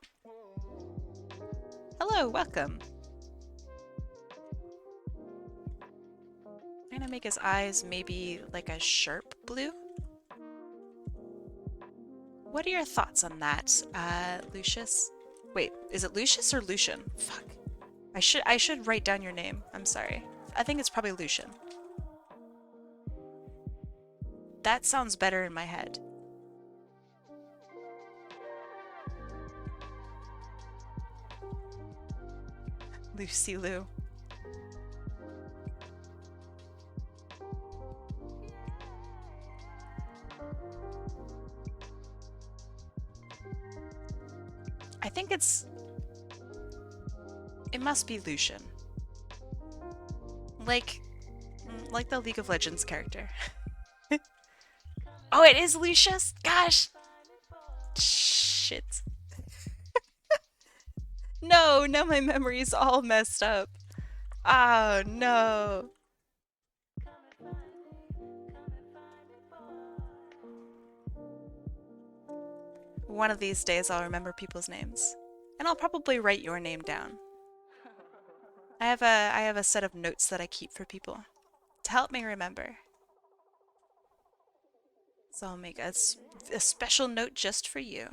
Hello, welcome. I'm gonna make his eyes maybe like a sharp blue. What are your thoughts on that, Lucius? Wait, is it Lucius or Lucian? Fuck. I should write down your name. I'm sorry. I think it's probably Lucian. That sounds better in my head. Lucy Lou. I think it must be Lucian. Like the League of Legends character. Oh, it is Lucius? Gosh! Shit. No, now my memory's all messed up. Oh, no. One of these days I'll remember people's names. And I'll probably write your name down. I have a set of notes that I keep for people to help me remember. So I'll make a special note just for you.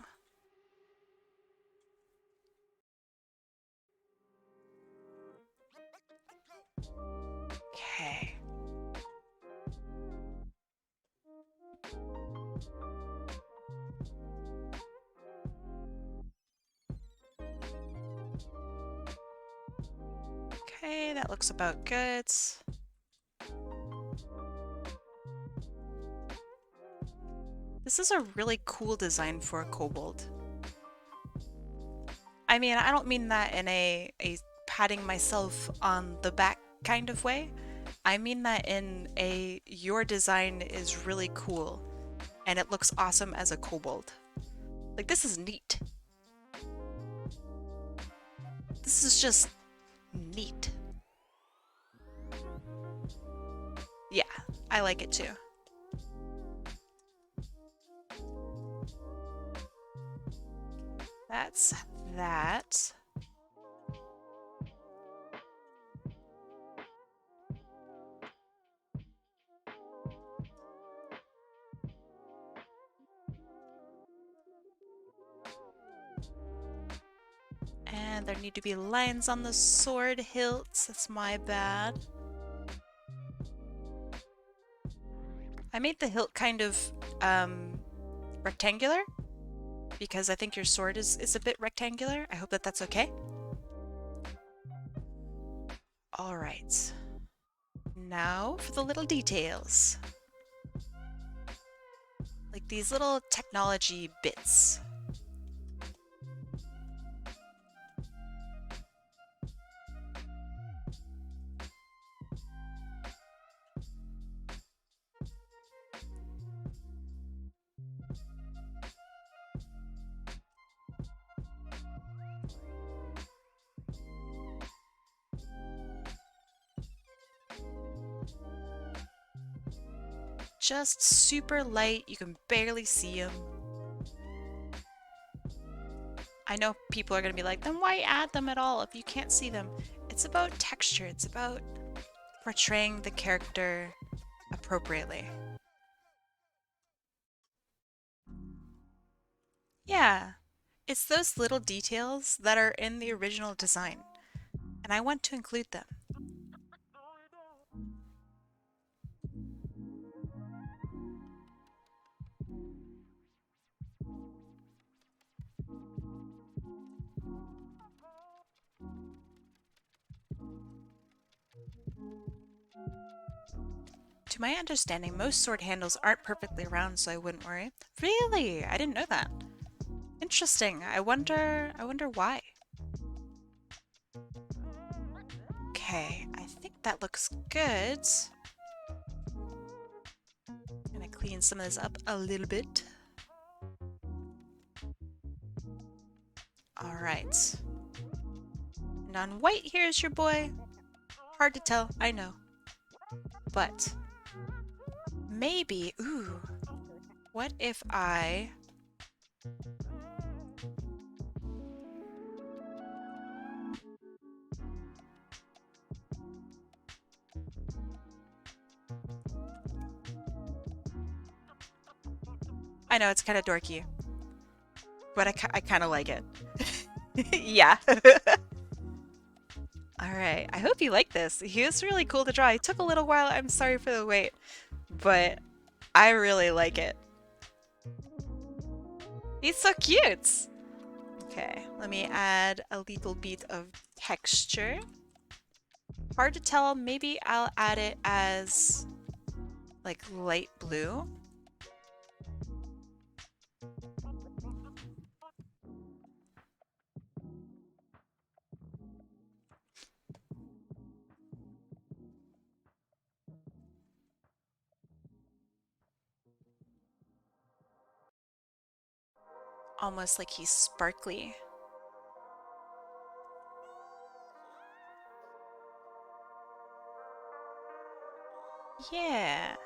Okay. Okay, that looks about good. This is a really cool design for a kobold. I mean, I don't mean that in a patting myself on the back kind of way. I mean that in a your design is really cool and it looks awesome as a kobold. Like, this is neat. This is just neat. Yeah, I like it too. That's that. And there need to be lines on the sword hilts. That's my bad. I made the hilt kind of rectangular because I think your sword is a bit rectangular. I hope that that's okay. All right. Now for the little details. Like these little technology bits. Just super light, you can barely see them. I know people are going to be like, then why add them at all if you can't see them? It's about texture, it's about portraying the character appropriately. Yeah, it's those little details that are in the original design, and I want to include them. To my understanding, most sword handles aren't perfectly round, so I wouldn't worry. Really? I didn't know that. Interesting. I wonder why. Okay, I think that looks good. I'm gonna clean some of this up a little bit. Alright. And on white, here's your boy. Hard to tell, I know. But maybe, ooh, what if I know it's kind of dorky, but I kind of like it. Yeah. Alright, I hope you like this. He was really cool to draw. It took a little while, I'm sorry for the wait, but I really like it. He's so cute! Okay, let me add a little bit of texture. Hard to tell, maybe I'll add it as like light blue. Almost like he's sparkly. Yeah.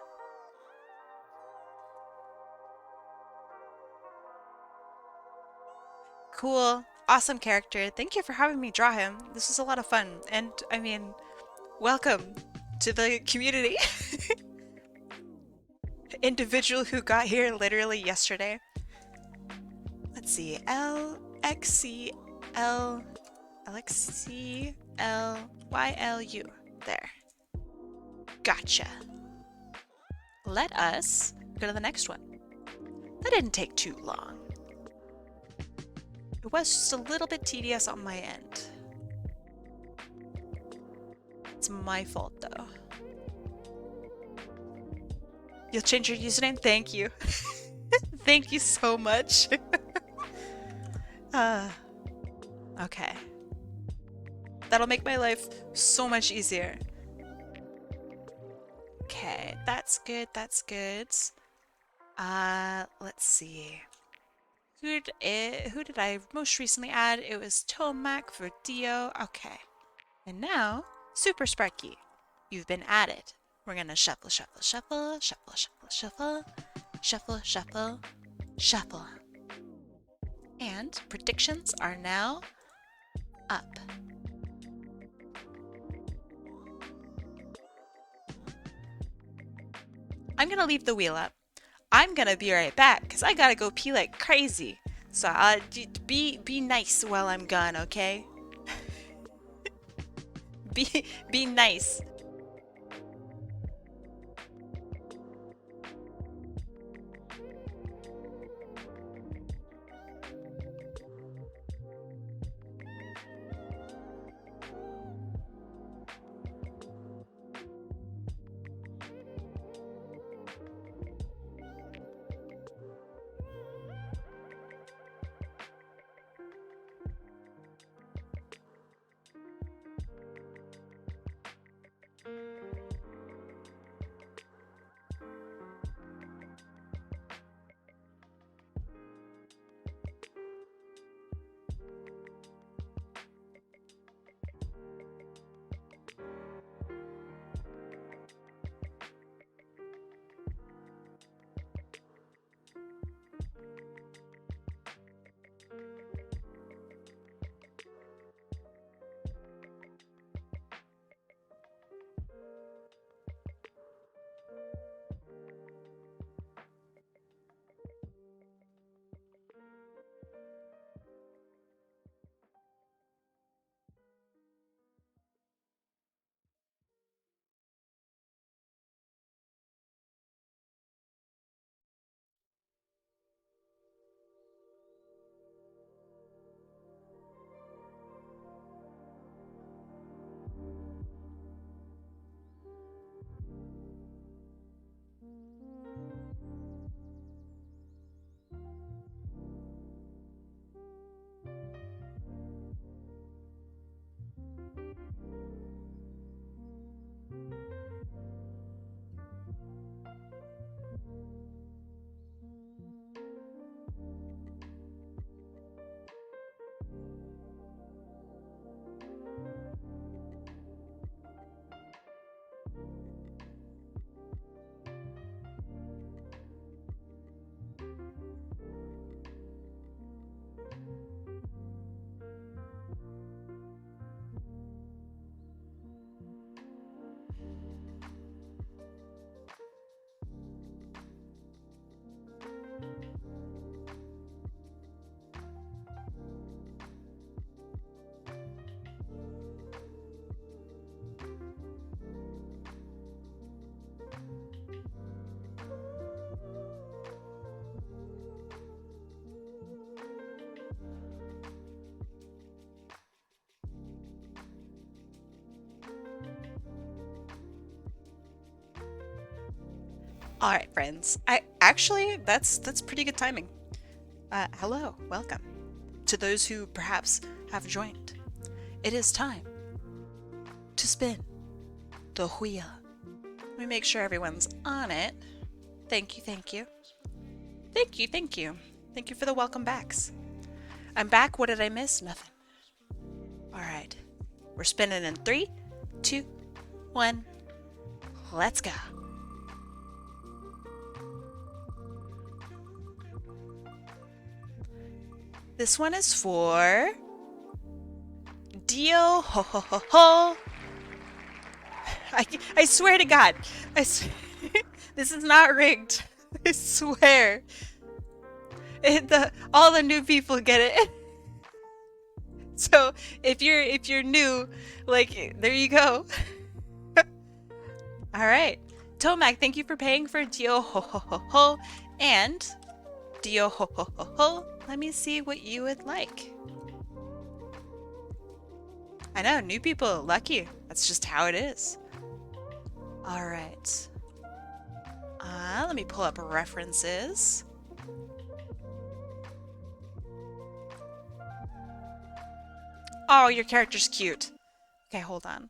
Cool. Awesome character. Thank you for having me draw him. This was a lot of fun. And, I mean, welcome to the community. Individual who got here literally yesterday. Let's see. lxclylu. There. Gotcha. Let us go to the next one. That didn't take too long. It was just a little bit tedious on my end. It's my fault though. You'll change your username? Thank you. Thank you so much. Okay. That'll make my life so much easier. Okay, that's good, that's good. Let's see. Who did I most recently add? It was Toamac-Diohohoho. Okay. And now, Super Sparky. You've been added. We're gonna shuffle, shuffle, shuffle, shuffle, shuffle, shuffle, shuffle, shuffle, shuffle. And predictions are now up. I'm gonna leave the wheel up. I'm gonna be right back because I gotta go pee like crazy. So be nice while I'm gone, okay? be nice. All right, friends. That's pretty good timing. Hello, welcome to those who perhaps have joined. It is time to spin the wheel. Let me make sure everyone's on it. Thank you, thank you. Thank you, thank you. Thank you for the welcome backs. I'm back. What did I miss? Nothing. All right. We're spinning in 3, 2, 1. Let's go. This one is for Diohohohoho. I swear to God, this is not rigged. I swear. All the new people get it. So if you're new, like, there you go. All right, Tomac, thank you for paying for Diohohohoho and Diohohohoho. Let me see what you would like. I know, new people, lucky. That's just how it is. All right. Let me pull up references. Oh, your character's cute. Okay, hold on.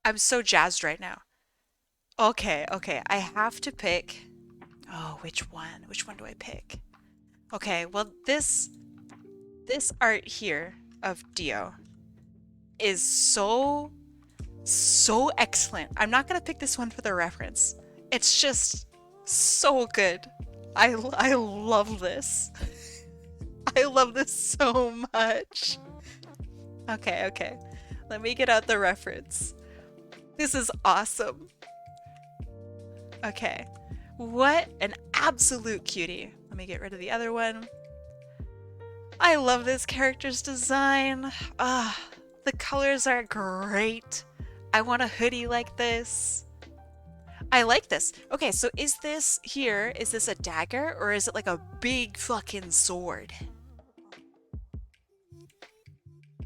I'm so jazzed right now. Okay, I have to pick. Oh, which one? Which one do I pick? Okay, well, this art here of Dio is so excellent. I'm not gonna pick this one for the reference. It's just so good. I love this. I love this so much. Okay, okay. Let me get out the reference. This is awesome. Okay. What an absolute cutie. Let me get rid of the other one. I love this character's design. Ah, the colors are great. I want a hoodie like this. I like this. Okay, so is this here, is this a dagger or is it like a big fucking sword?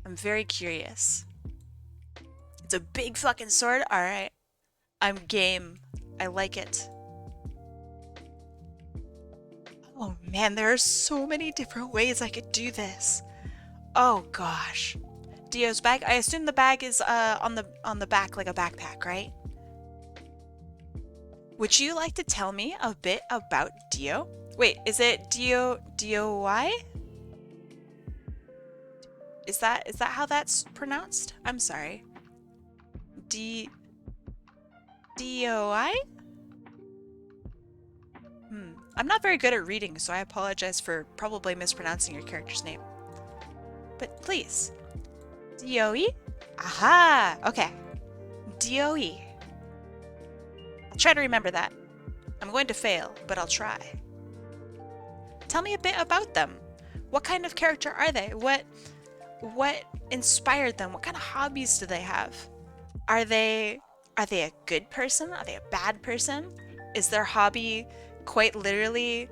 I'm very curious. It's a big fucking sword? Alright. I'm game. I like it. Oh man, there are so many different ways I could do this. Oh gosh. Dio's bag. I assume the bag is on the back like a backpack, right? Would you like to tell me a bit about Dio? Wait, is it Dioi? Is that how that's pronounced? I'm sorry. Dioi? I'm not very good at reading, so I apologize for probably mispronouncing your character's name. But please. Dioi? Aha! Okay. Dioi. I'll try to remember that. I'm going to fail, but I'll try. Tell me a bit about them. What kind of character are they? What inspired them? What kind of hobbies do they have? Are they a good person? Are they a bad person? Is their hobby quite literally,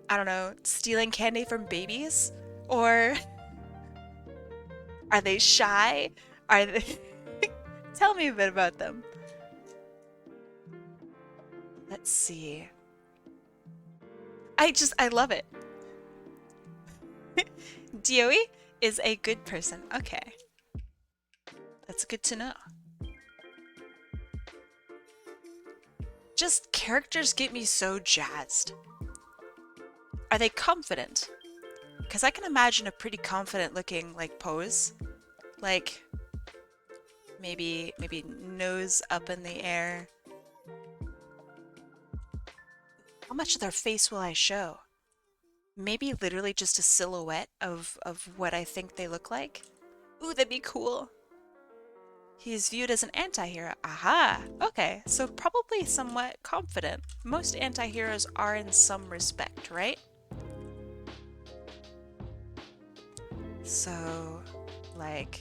I don't know, stealing candy from babies? Or are they shy? Are they Tell me a bit about them. Let's see. I love it. Dioi is a good person. Okay. That's good to know. Just characters get me so jazzed. Are they confident? Because I can imagine a pretty confident looking like pose. Like maybe nose up in the air. How much of their face will I show? Maybe literally just a silhouette of what I think they look like? Ooh, that'd be cool. He's viewed as an anti-hero. Aha! Okay, so probably somewhat confident. Most anti-heroes are in some respect, right? So, like...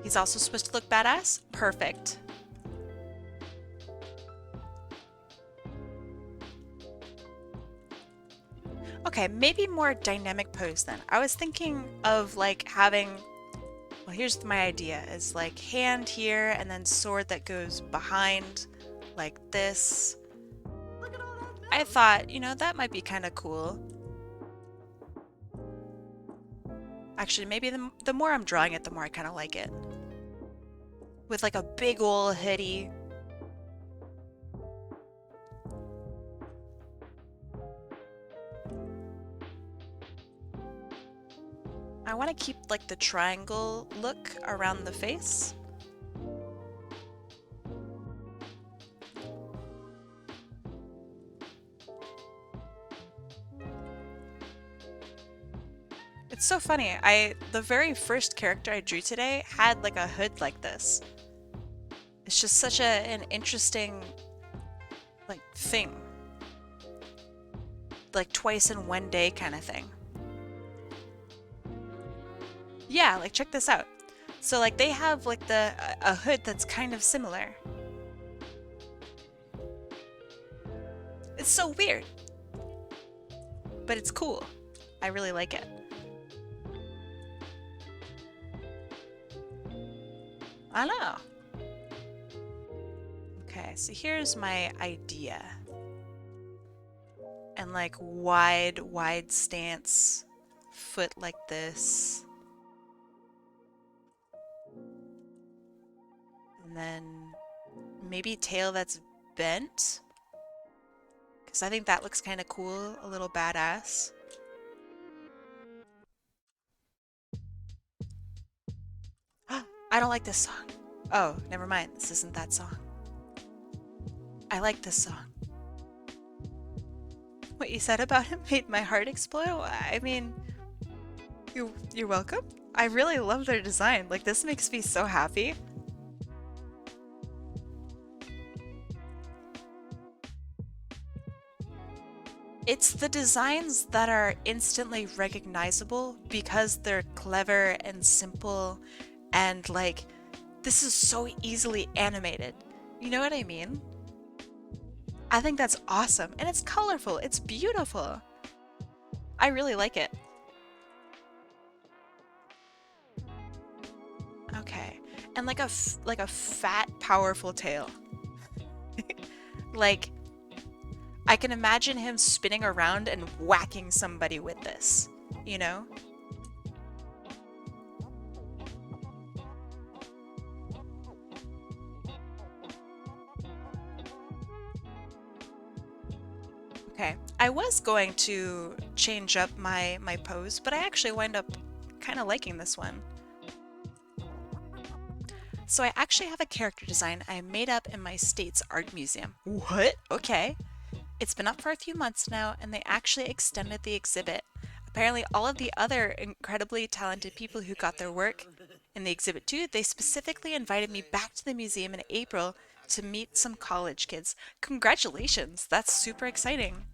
He's also supposed to look badass? Perfect. Okay, maybe more dynamic pose then. I was thinking of like having, well, here's my idea, is like hand here and then sword that goes behind like this. I thought, you know, that might be kind of cool. Actually, maybe the more I'm drawing it, the more I kind of like it. With like a big ol' hoodie. I want to keep like the triangle look around the face. It's so funny. The very first character I drew today had like a hood like this. It's just such an interesting like thing. Like twice in one day kind of thing. Yeah, like check this out. So like they have like a hood that's kind of similar. It's so weird. But it's cool. I really like it. I know. Okay, so here's my idea. And like wide stance, foot like this. And then maybe tail that's bent. Because I think that looks kind of cool, a little badass. I don't like this song. Oh, never mind. This isn't that song. I like this song. What you said about him made my heart explode. I mean, you're welcome. I really love their design. Like, this makes me so happy. It's the designs that are instantly recognizable because they're clever and simple and like, this is so easily animated. You know what I mean? I think that's awesome. And it's colorful. It's beautiful. I really like it. Okay. And like a fat, powerful tail. Like, I can imagine him spinning around and whacking somebody with this, you know? Okay, I was going to change up my pose, but I actually wind up kind of liking this one. So I actually have a character design I made up in my state's art museum. What? Okay. It's been up for a few months now, and they actually extended the exhibit. Apparently all of the other incredibly talented people who got their work in the exhibit too, they specifically invited me back to the museum in April to meet some college kids. Congratulations, that's super exciting.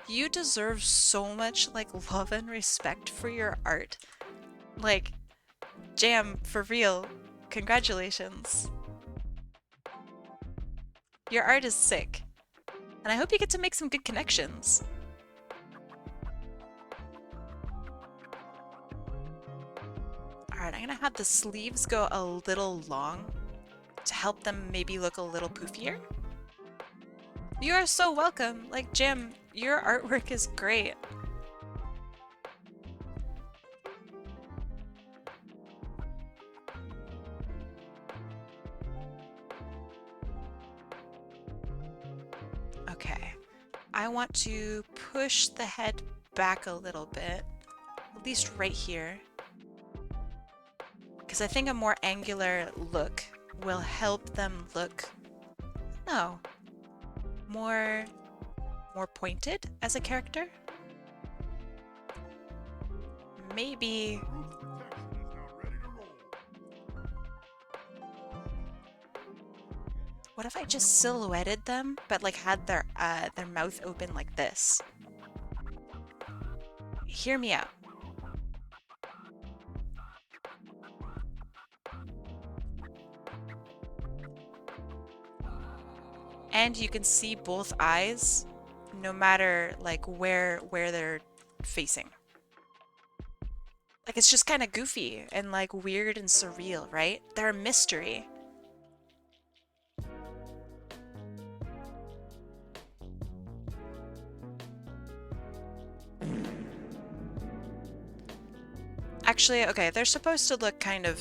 You deserve so much like love and respect for your art. Like, Jam, for real, congratulations. Your art is sick. And I hope you get to make some good connections. Alright, I'm gonna have the sleeves go a little long to help them maybe look a little poofier. You are so welcome. Like, Jim, your artwork is great. Okay, I want to push the head back a little bit, at least right here, because I think a more angular look will help them look, no, more pointed as a character. Maybe what if I just silhouetted them, but like had their mouth open like this? Hear me out. And you can see both eyes, no matter like where they're facing. Like, it's just kind of goofy and like weird and surreal, right? They're a mystery. Actually, okay, they're supposed to look kind of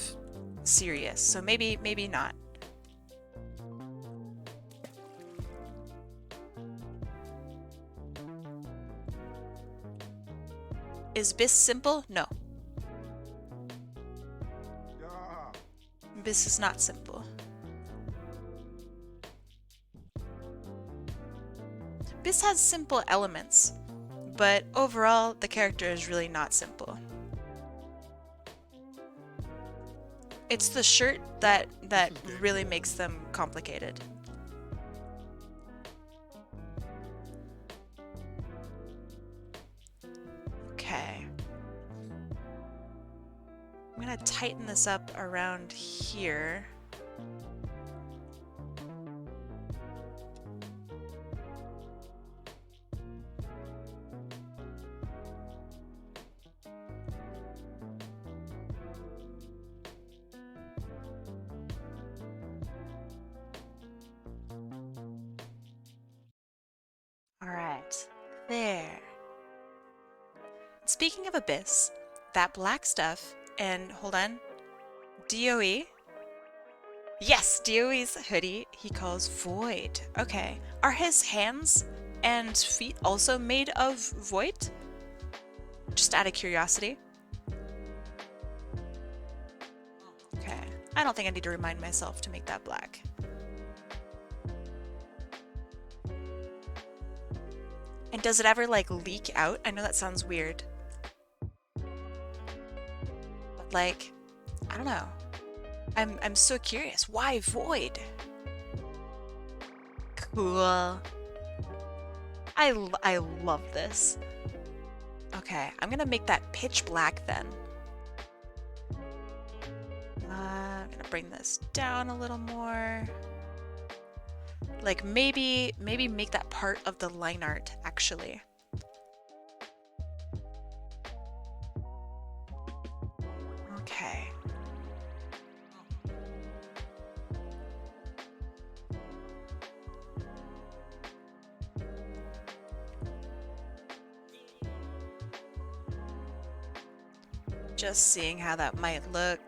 serious, so maybe not. Is Biss simple? No. Biss is not simple. Biss has simple elements, but overall the character is really not simple. It's the shirt that really makes them complicated. Okay. I'm gonna tighten this up around here. Alright, there. Speaking of Abyss, that black stuff, and hold on, DOE. Yes, DOE's hoodie he calls Void. Okay, are his hands and feet also made of Void? Just out of curiosity. Okay, I don't think I need to remind myself to make that black. And does it ever like leak out? I know that sounds weird. But like, I don't know. I'm so curious. Why void? Cool. I love this. Okay, I'm gonna make that pitch black then. I'm gonna bring this down a little more. Like maybe make that part of the line art actually. Okay. Just seeing how that might look.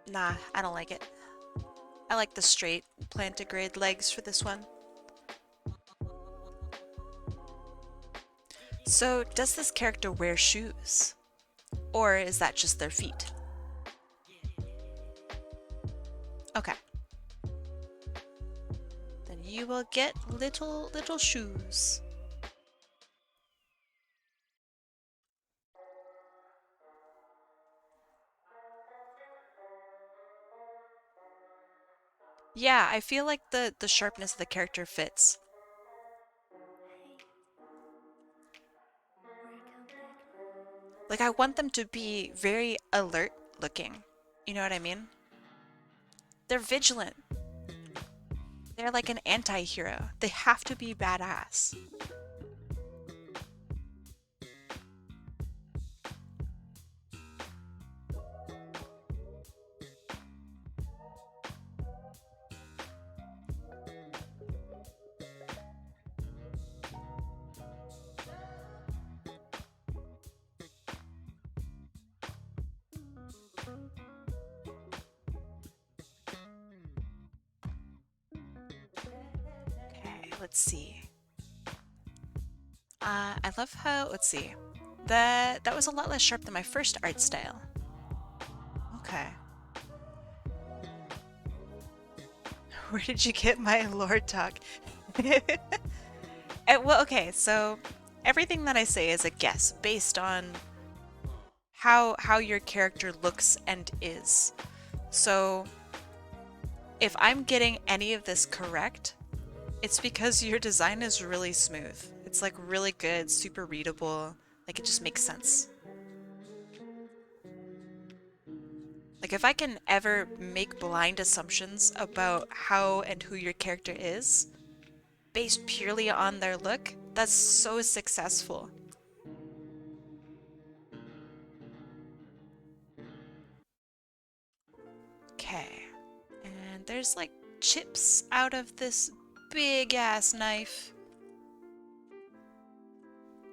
Nah, I don't like it. I like the straight plantigrade legs for this one. So, does this character wear shoes? Or is that just their feet? Okay. Then you will get little shoes. Yeah, I feel like the sharpness of the character fits. Like I want them to be very alert looking. You know what I mean? They're vigilant. They're like an anti-hero. They have to be badass. Okay, let's see. I love how, let's see. That was a lot less sharp than my first art style. Okay. Where did you get my Lord talk? Well, okay, so everything that I say is a guess based on how your character looks and is. So if I'm getting any of this correct, it's because your design is really smooth. It's like really good, super readable, like it just makes sense. Like if I can ever make blind assumptions about how and who your character is, based purely on their look, that's so successful. Okay. And there's like chips out of this big ass knife,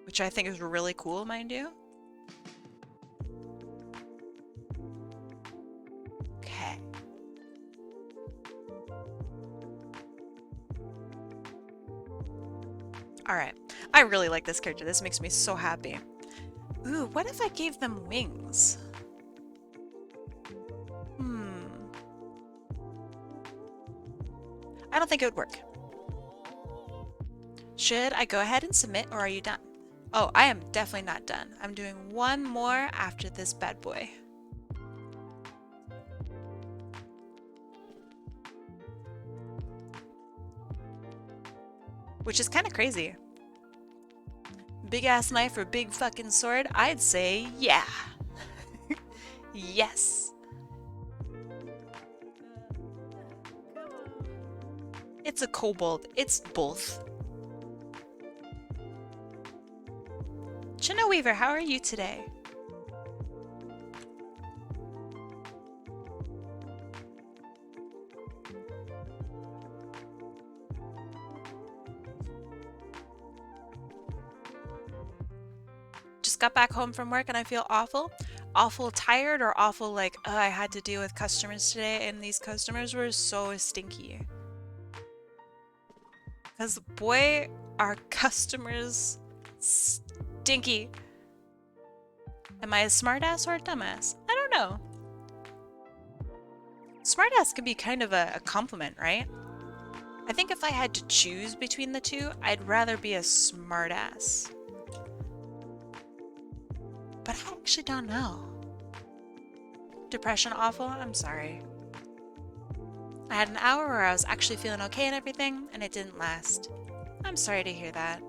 which I think is really cool, mind you. Okay. Alright. I really like this character. This makes me so happy. Ooh, what if I gave them wings? I don't think it would work. Should I go ahead and submit, or are you done? Oh, I am definitely not done. I'm doing one more after this bad boy. Which is kind of crazy. Big ass knife or big fucking sword? I'd say yeah. Yes. It's a kobold. It's both. Chino Weaver, how are you today? Just got back home from work and I feel awful. Awful tired or awful like, oh, I had to deal with customers today and these customers were so stinky. Because boy, our customers stinky. Am I a smartass or a dumbass? I don't know. Smartass can be kind of a compliment, right? I think if I had to choose between the two, I'd rather be a smartass. But I actually don't know. Depression awful? I'm sorry. I had an hour where I was actually feeling okay and everything, and it didn't last. I'm sorry to hear that.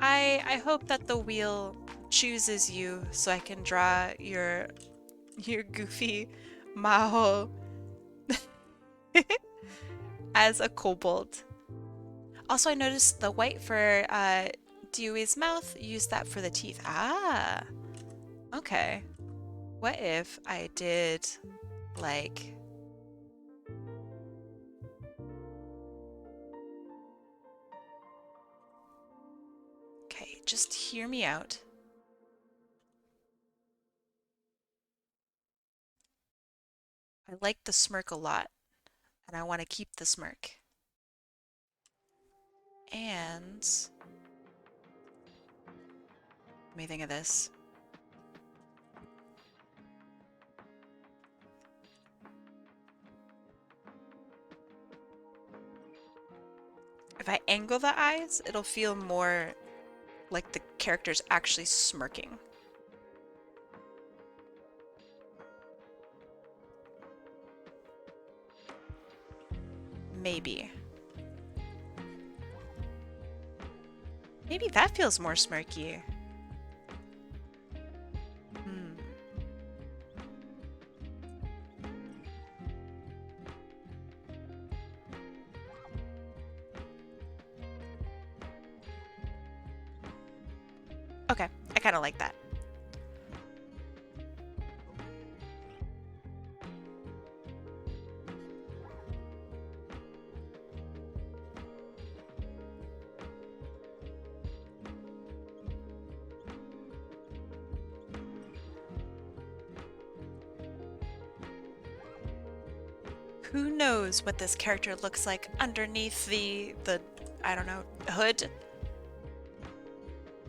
I hope that the wheel chooses you so I can draw your goofy Maho as a kobold. Also, I noticed the white for Dewey's mouth, used that for the teeth. Ah, okay. What if I did like... Okay, just hear me out. I like the smirk a lot, and I want to keep the smirk. And... let me think of this. If I angle the eyes, it'll feel more like the character's actually smirking. Maybe. Maybe that feels more smirky. Okay, I kind of like that. Who knows what this character looks like underneath the I don't know, hood?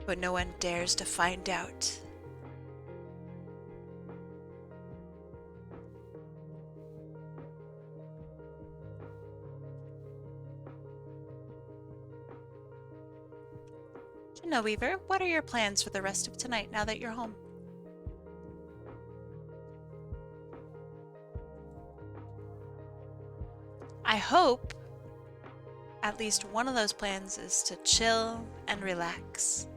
But no one dares to find out. Janelle Weaver, what are your plans for the rest of tonight now that you're home? I hope at least one of those plans is to chill and relax.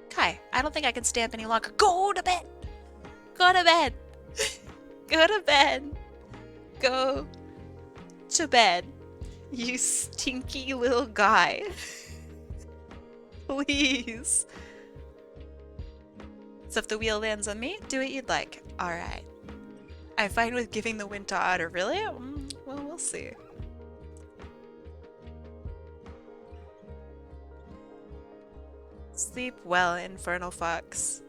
Kai, I don't think I can stay up any longer. Go to bed! Go to bed! Go to bed! Go to bed, you stinky little guy. Please. So if the wheel lands on me, do what you'd like. Alright. I'm fine with giving the win to Otter. Really? Well, we'll see. Sleep well, Infernal Fox.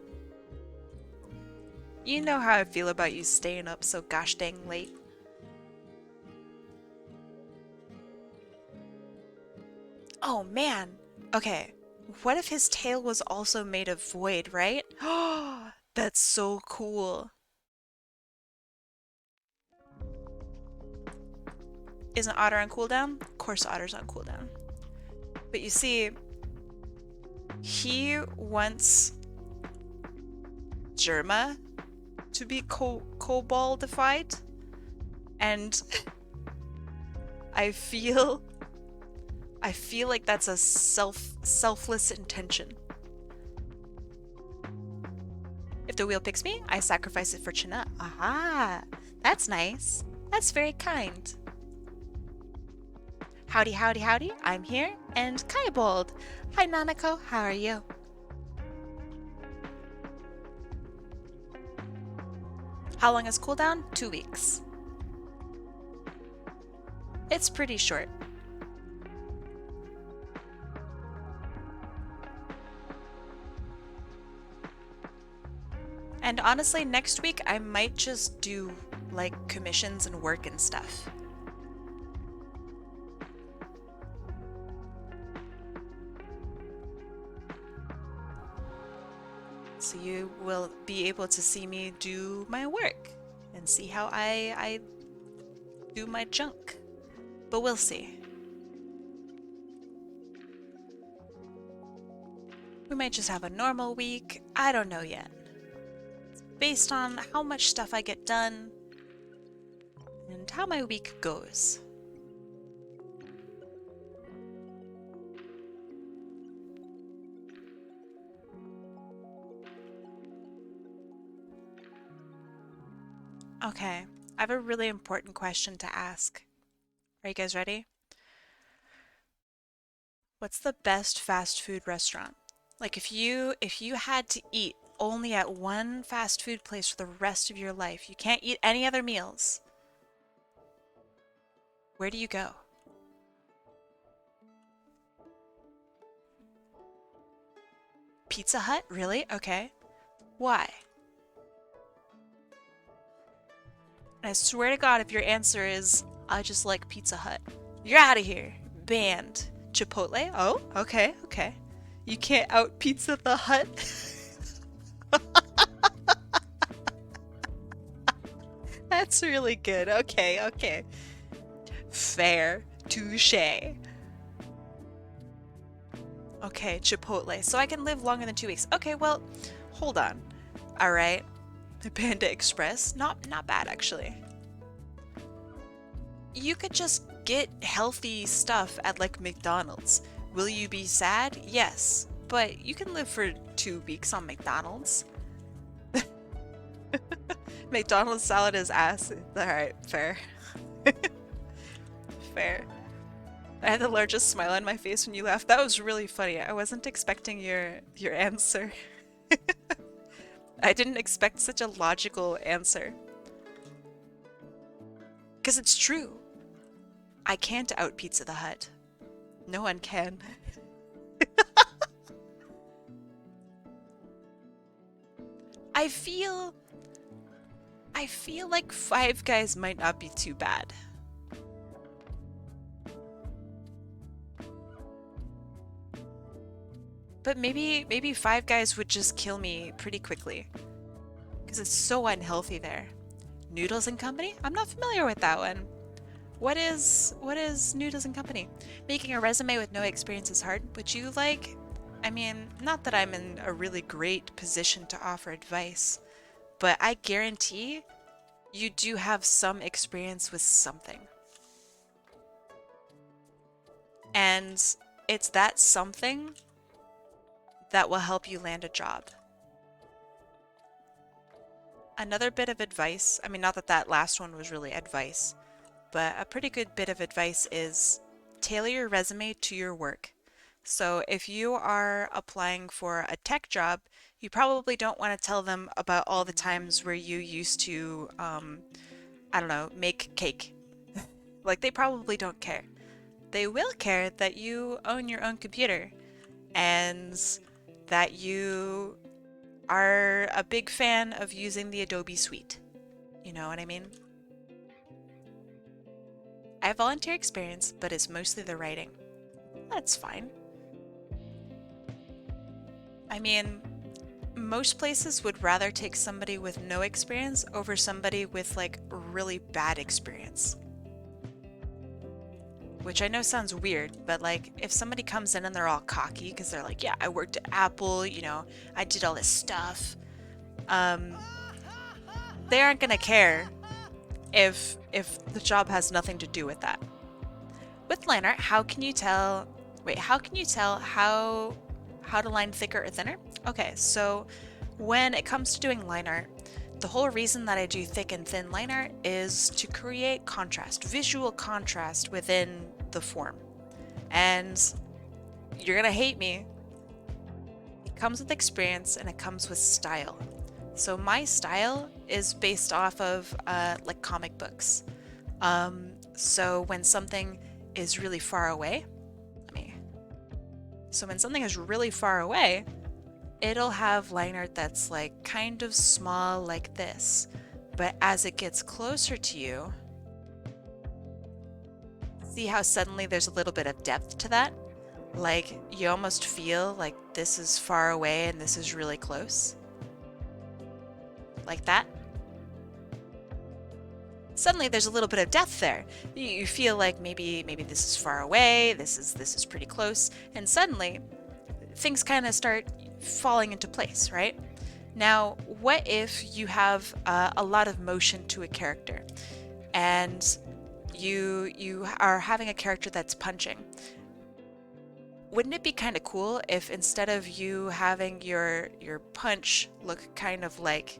You know how I feel about you staying up so gosh dang late. Oh man. Okay. What if his tail was also made of void, right? Oh, that's so cool. Isn't Otter on cooldown? Of course Otter's on cooldown. But you see, he wants Germa to be koboldified, and I feel like that's a selfless intention. If the wheel picks me, I sacrifice it for Chana. Aha! That's nice. That's very kind. Howdy, howdy, howdy. I'm here, and Kobold. Hi, Nanako. How are you? How long is cooldown? 2 weeks. It's pretty short. And honestly, next week I might just do like commissions and work and stuff. So you will be able to see me do my work and see how I do my junk. But we'll see. We might just have a normal week. I don't know yet. It's based on how much stuff I get done and how my week goes. Okay, I have a really important question to ask. Are you guys ready? What's the best fast food restaurant? Like if you had to eat only at one fast food place for the rest of your life, you can't eat any other meals. Where do you go? Pizza Hut? Really? Okay. Why? I swear to God, if your answer is, I just like Pizza Hut, you're out of here. Banned. Chipotle? Oh, okay, okay. You can't out Pizza the Hut? That's really good. Okay, okay. Fair. Touché. Okay, Chipotle. So I can live longer than 2 weeks. Okay, well, hold on. Alright. Panda Express. Not bad, actually. You could just get healthy stuff at, like, McDonald's. Will you be sad? Yes. But you can live for 2 weeks on McDonald's. McDonald's salad is ass. Alright, fair. Fair. I had the largest smile on my face when you laughed. That was really funny. I wasn't expecting your answer. I didn't expect such a logical answer. Because it's true. I can't out Pizza the Hut. No one can. I feel like Five Guys might not be too bad. But maybe Five Guys would just kill me pretty quickly. Because it's so unhealthy there. Noodles and Company? I'm not familiar with that one. What is Noodles and Company? Making a resume with no experience is hard. Would you like... I mean, not that I'm in a really great position to offer advice, but I guarantee you do have some experience with something. And it's that something that will help you land a job. Another bit of advice, I mean, not that that last one was really advice, but a pretty good bit of advice is tailor your resume to your work. So if you are applying for a tech job, you probably don't want to tell them about all the times where you used to, I don't know, make cake. Like, they probably don't care. They will care that you own your own computer and that you are a big fan of using the Adobe suite. You know what I mean? I have volunteer experience, but it's mostly the writing. That's fine. I mean, most places would rather take somebody with no experience over somebody with like really bad experience. Which I know sounds weird, but like if somebody comes in and they're all cocky because they're like, yeah, I worked at Apple, you know, I did all this stuff. They aren't gonna care if the job has nothing to do with that. With line art, how can you tell how to line thicker or thinner? Okay, so when it comes to doing line art, the whole reason that I do thick and thin line art is to create contrast, visual contrast within the form. And you're gonna hate me. It comes with experience and it comes with style. So my style is based off of like comic books. So when something is really far away, when something is really far away, it'll have line art that's like kind of small like this, but as it gets closer to you, see how suddenly there's a little bit of depth to that? Like you almost feel like this is far away and this is really close. Like that. Suddenly there's a little bit of depth there. You feel like maybe this is far away, this is pretty close, and suddenly things kind of start falling into place, right? Now, what if you have a lot of motion to a character, and you are having a character that's punching? Wouldn't it be kind of cool if instead of you having your punch look kind of like,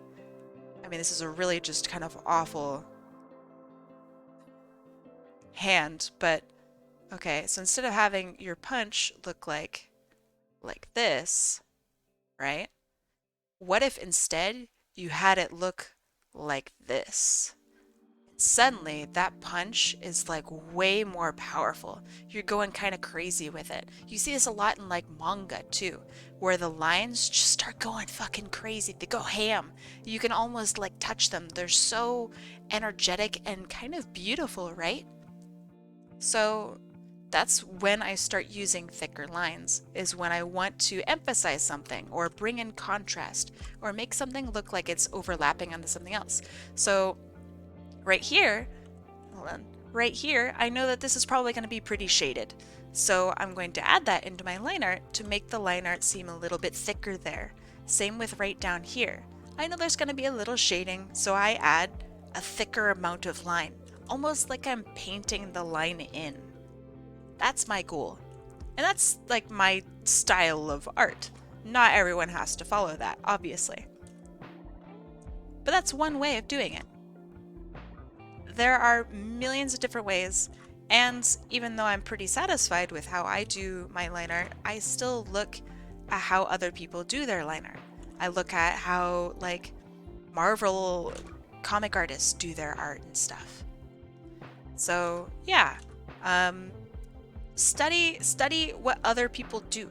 I mean, this is a really just kind of awful hand, but okay, so instead of having your punch look like this, right? What if instead you had it look like this? Suddenly that punch is like way more powerful. You're going kind of crazy with it. You see this a lot in like manga too, where the lines just start going fucking crazy. They go ham. You can almost like touch them. They're so energetic and kind of beautiful, right? So that's when I start using thicker lines, is when I want to emphasize something or bring in contrast or make something look like it's overlapping onto something else. So right here, hold on, right here, I know that this is probably going to be pretty shaded. So I'm going to add that into my line art to make the line art seem a little bit thicker there. Same with right down here. I know there's going to be a little shading, so I add a thicker amount of line, almost like I'm painting the line in. That's my goal. And that's like my style of art. Not everyone has to follow that, obviously. But that's one way of doing it. There are millions of different ways, and even though I'm pretty satisfied with how I do my line art, I still look at how other people do their line art. I look at how like Marvel comic artists do their art and stuff. So yeah, study what other people do.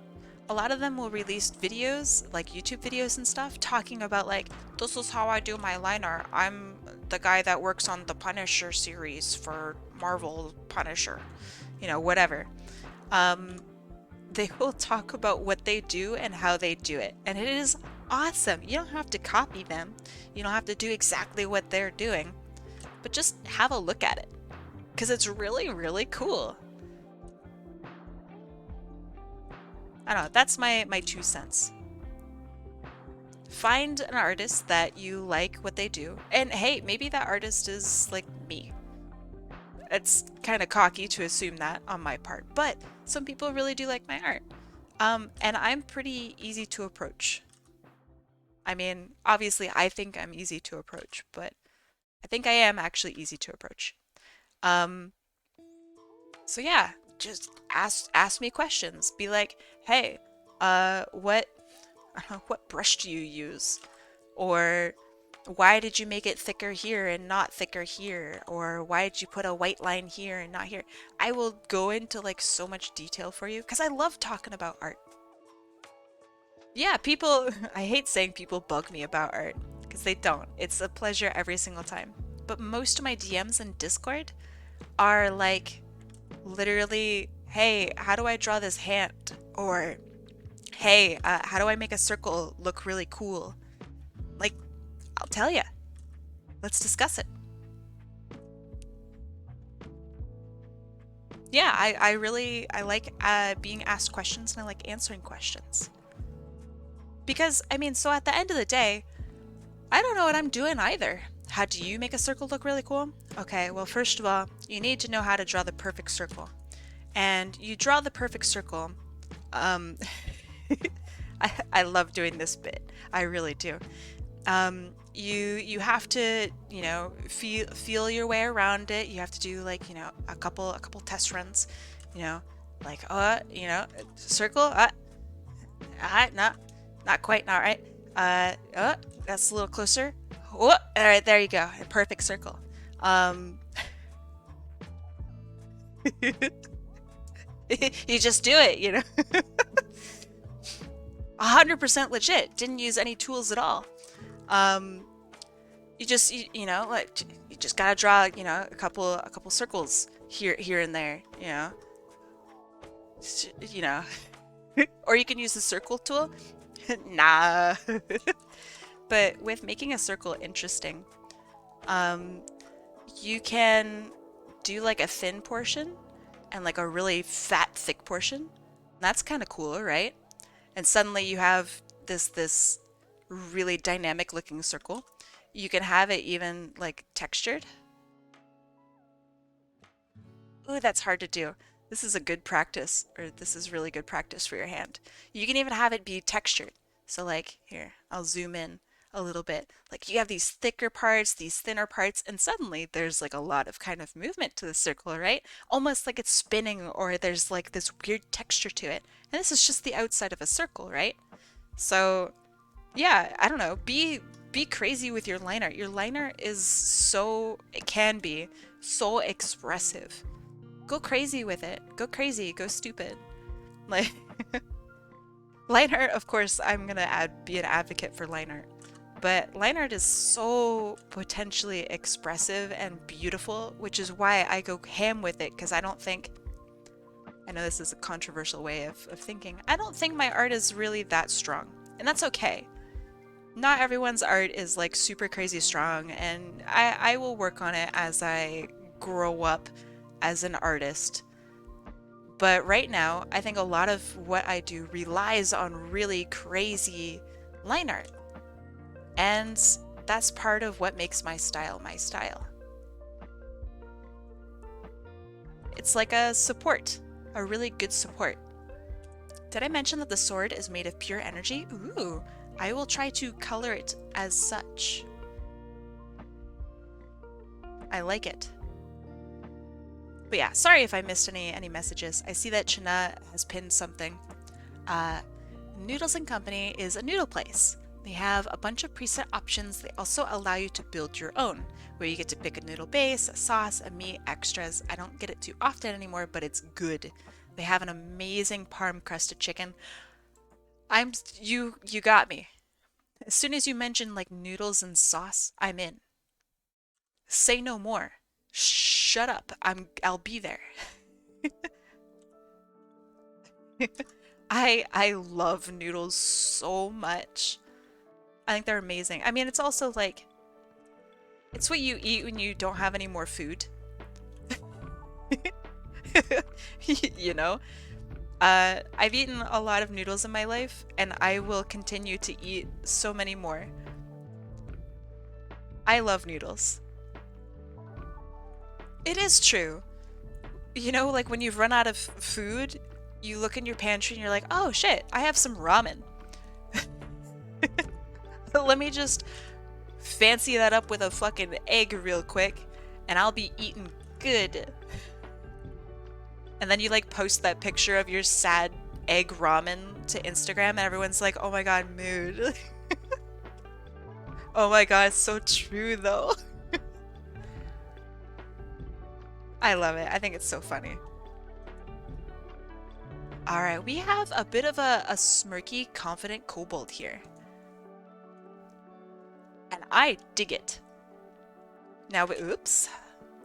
A lot of them will release videos, like YouTube videos and stuff, talking about like, this is how I do my line art. I'm the guy that works on the Punisher series for Marvel Punisher, you know, whatever. They will talk about what they do and how they do it, and it is awesome. You don't have to copy them. You don't have to do exactly what they're doing, but just have a look at it, because it's really, really cool. I don't know, that's my 2 cents. Find an artist that you like what they do, and hey, maybe that artist is like me. It's kind of cocky to assume that on my part, but some people really do like my art. And I'm pretty easy to approach. I mean, obviously I think I'm easy to approach, but I think I am actually easy to approach. So yeah, just ask me questions. Be like, hey, what brush do you use? Or why did you make it thicker here and not thicker here? Or why did you put a white line here and not here? I will go into like so much detail for you because I love talking about art. Yeah, people, I hate saying people bug me about art because they don't. It's a pleasure every single time. But most of my DMs in Discord are like literally, hey, how do I draw this hand? Or hey, how do I make a circle look really cool? Like, I'll tell you. Let's discuss it. Yeah, I like being asked questions, and I like answering questions. Because, I mean, so at the end of the day, I don't know what I'm doing either. How do you make a circle look really cool? Okay, well, first of all, you need to know how to draw the perfect circle. And you draw the perfect circle. I love doing this bit. I really do. You have to, you know, feel your way around it. You have to do like, you know, a couple test runs, you know, like, you know, circle, not quite, not right. That's a little closer. Oh, all right, there you go. A perfect circle. You just do it, you know. 100% legit. Didn't use any tools at all. You just you know, like you just gotta draw, you know, a couple circles here and there, you know. You know. Or you can use the circle tool. Nah. But with making a circle interesting, you can do like a thin portion and like a really fat, thick portion. That's kind of cool, right? And suddenly you have this really dynamic looking circle. You can have it even like textured. Ooh, that's hard to do. This is a good practice, or this is really good practice for your hand. You can even have it be textured. So like, here, I'll zoom in a little bit. Like you have these thicker parts, these thinner parts, and suddenly there's like a lot of kind of movement to the circle, right? Almost like it's spinning, or there's like this weird texture to it. And this is just the outside of a circle, right? So yeah, I don't know. Be crazy with your line art. Your line art is so, it can be so expressive. Go crazy with it. Go crazy. Go stupid. Like line art, of course, I'm gonna be an advocate for line art. But line art is so potentially expressive and beautiful, which is why I go ham with it, because I don't think, I know this is a controversial way of thinking, I don't think my art is really that strong. And that's okay. Not everyone's art is like super crazy strong, and I will work on it as I grow up as an artist. But right now, I think a lot of what I do relies on really crazy line art. And that's part of what makes my style my style. It's like a support, a really good support. Did I mention that the sword is made of pure energy? Ooh, I will try to color it as such. I like it. But yeah, sorry if I missed any messages. I see that Chana has pinned something. Noodles & Company is a noodle place. They have a bunch of preset options. They also allow you to build your own, where you get to pick a noodle base, a sauce, a meat, extras. I don't get it too often anymore, but it's good. They have an amazing parm crusted chicken. You got me. As soon as you mention like noodles and sauce, I'm in. Say no more. Shut up. I'll be there. I love noodles so much. I think they're amazing. I mean, it's also like, it's what you eat when you don't have any more food. You know? I've eaten a lot of noodles in my life, and I will continue to eat so many more. I love noodles. It is true. You know, like when you've run out of food, you look in your pantry and you're like, oh shit, I have some ramen. Let me just fancy that up with a fucking egg real quick, and I'll be eating good. And then you like post that picture of your sad egg ramen to Instagram, and everyone's like, oh my god, mood. Oh my god, it's so true though. I love it. I think it's so funny. Alright, we have a bit of a smirky, confident kobold here. And I dig it. Now, oops.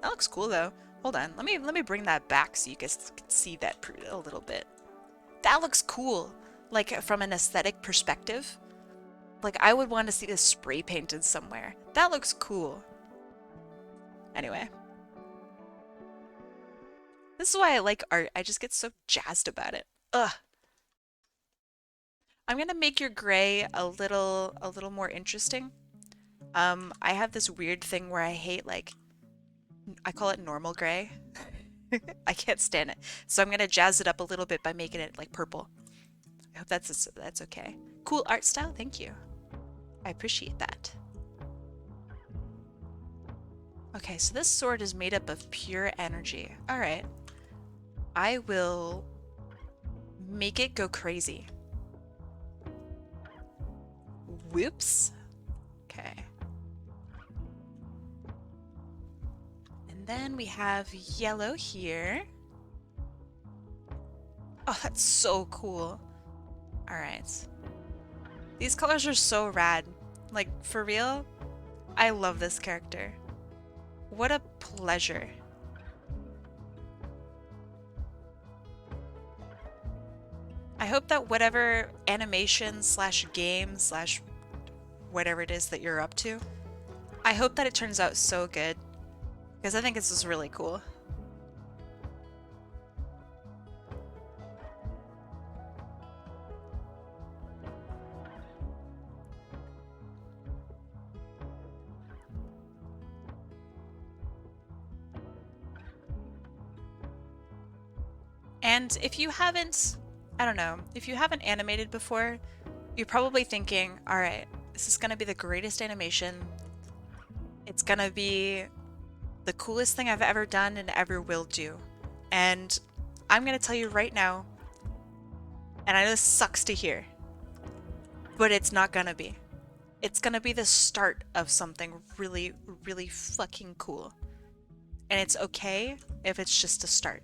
That looks cool though. Hold on, let me bring that back so you guys can see that a little bit. That looks cool, like from an aesthetic perspective. Like I would want to see this spray painted somewhere. That looks cool. Anyway. This is why I like art. I just get so jazzed about it. Ugh. I'm gonna make your gray a little more interesting. I have this weird thing where I hate, like, I call it normal gray. I can't stand it. So I'm gonna jazz it up a little bit by making it like purple. I hope that's okay. Cool art style, thank you. I appreciate that. Okay, so this sword is made up of pure energy. All right. I will make it go crazy. Whoops. Okay. And then we have yellow here. Oh, that's so cool. All right. These colors are so rad. Like, for real, I love this character. What a pleasure. I hope that whatever animation slash game slash whatever it is that you're up to, I hope that it turns out so good, because I think this is really cool. And if you haven't, I don't know, if you haven't animated before, you're probably thinking, all right, this is going to be the greatest animation. It's going to be the coolest thing I've ever done and ever will do. And I'm going to tell you right now, and I know this sucks to hear, but it's not going to be. It's going to be the start of something really, really fucking cool. And it's okay if it's just a start.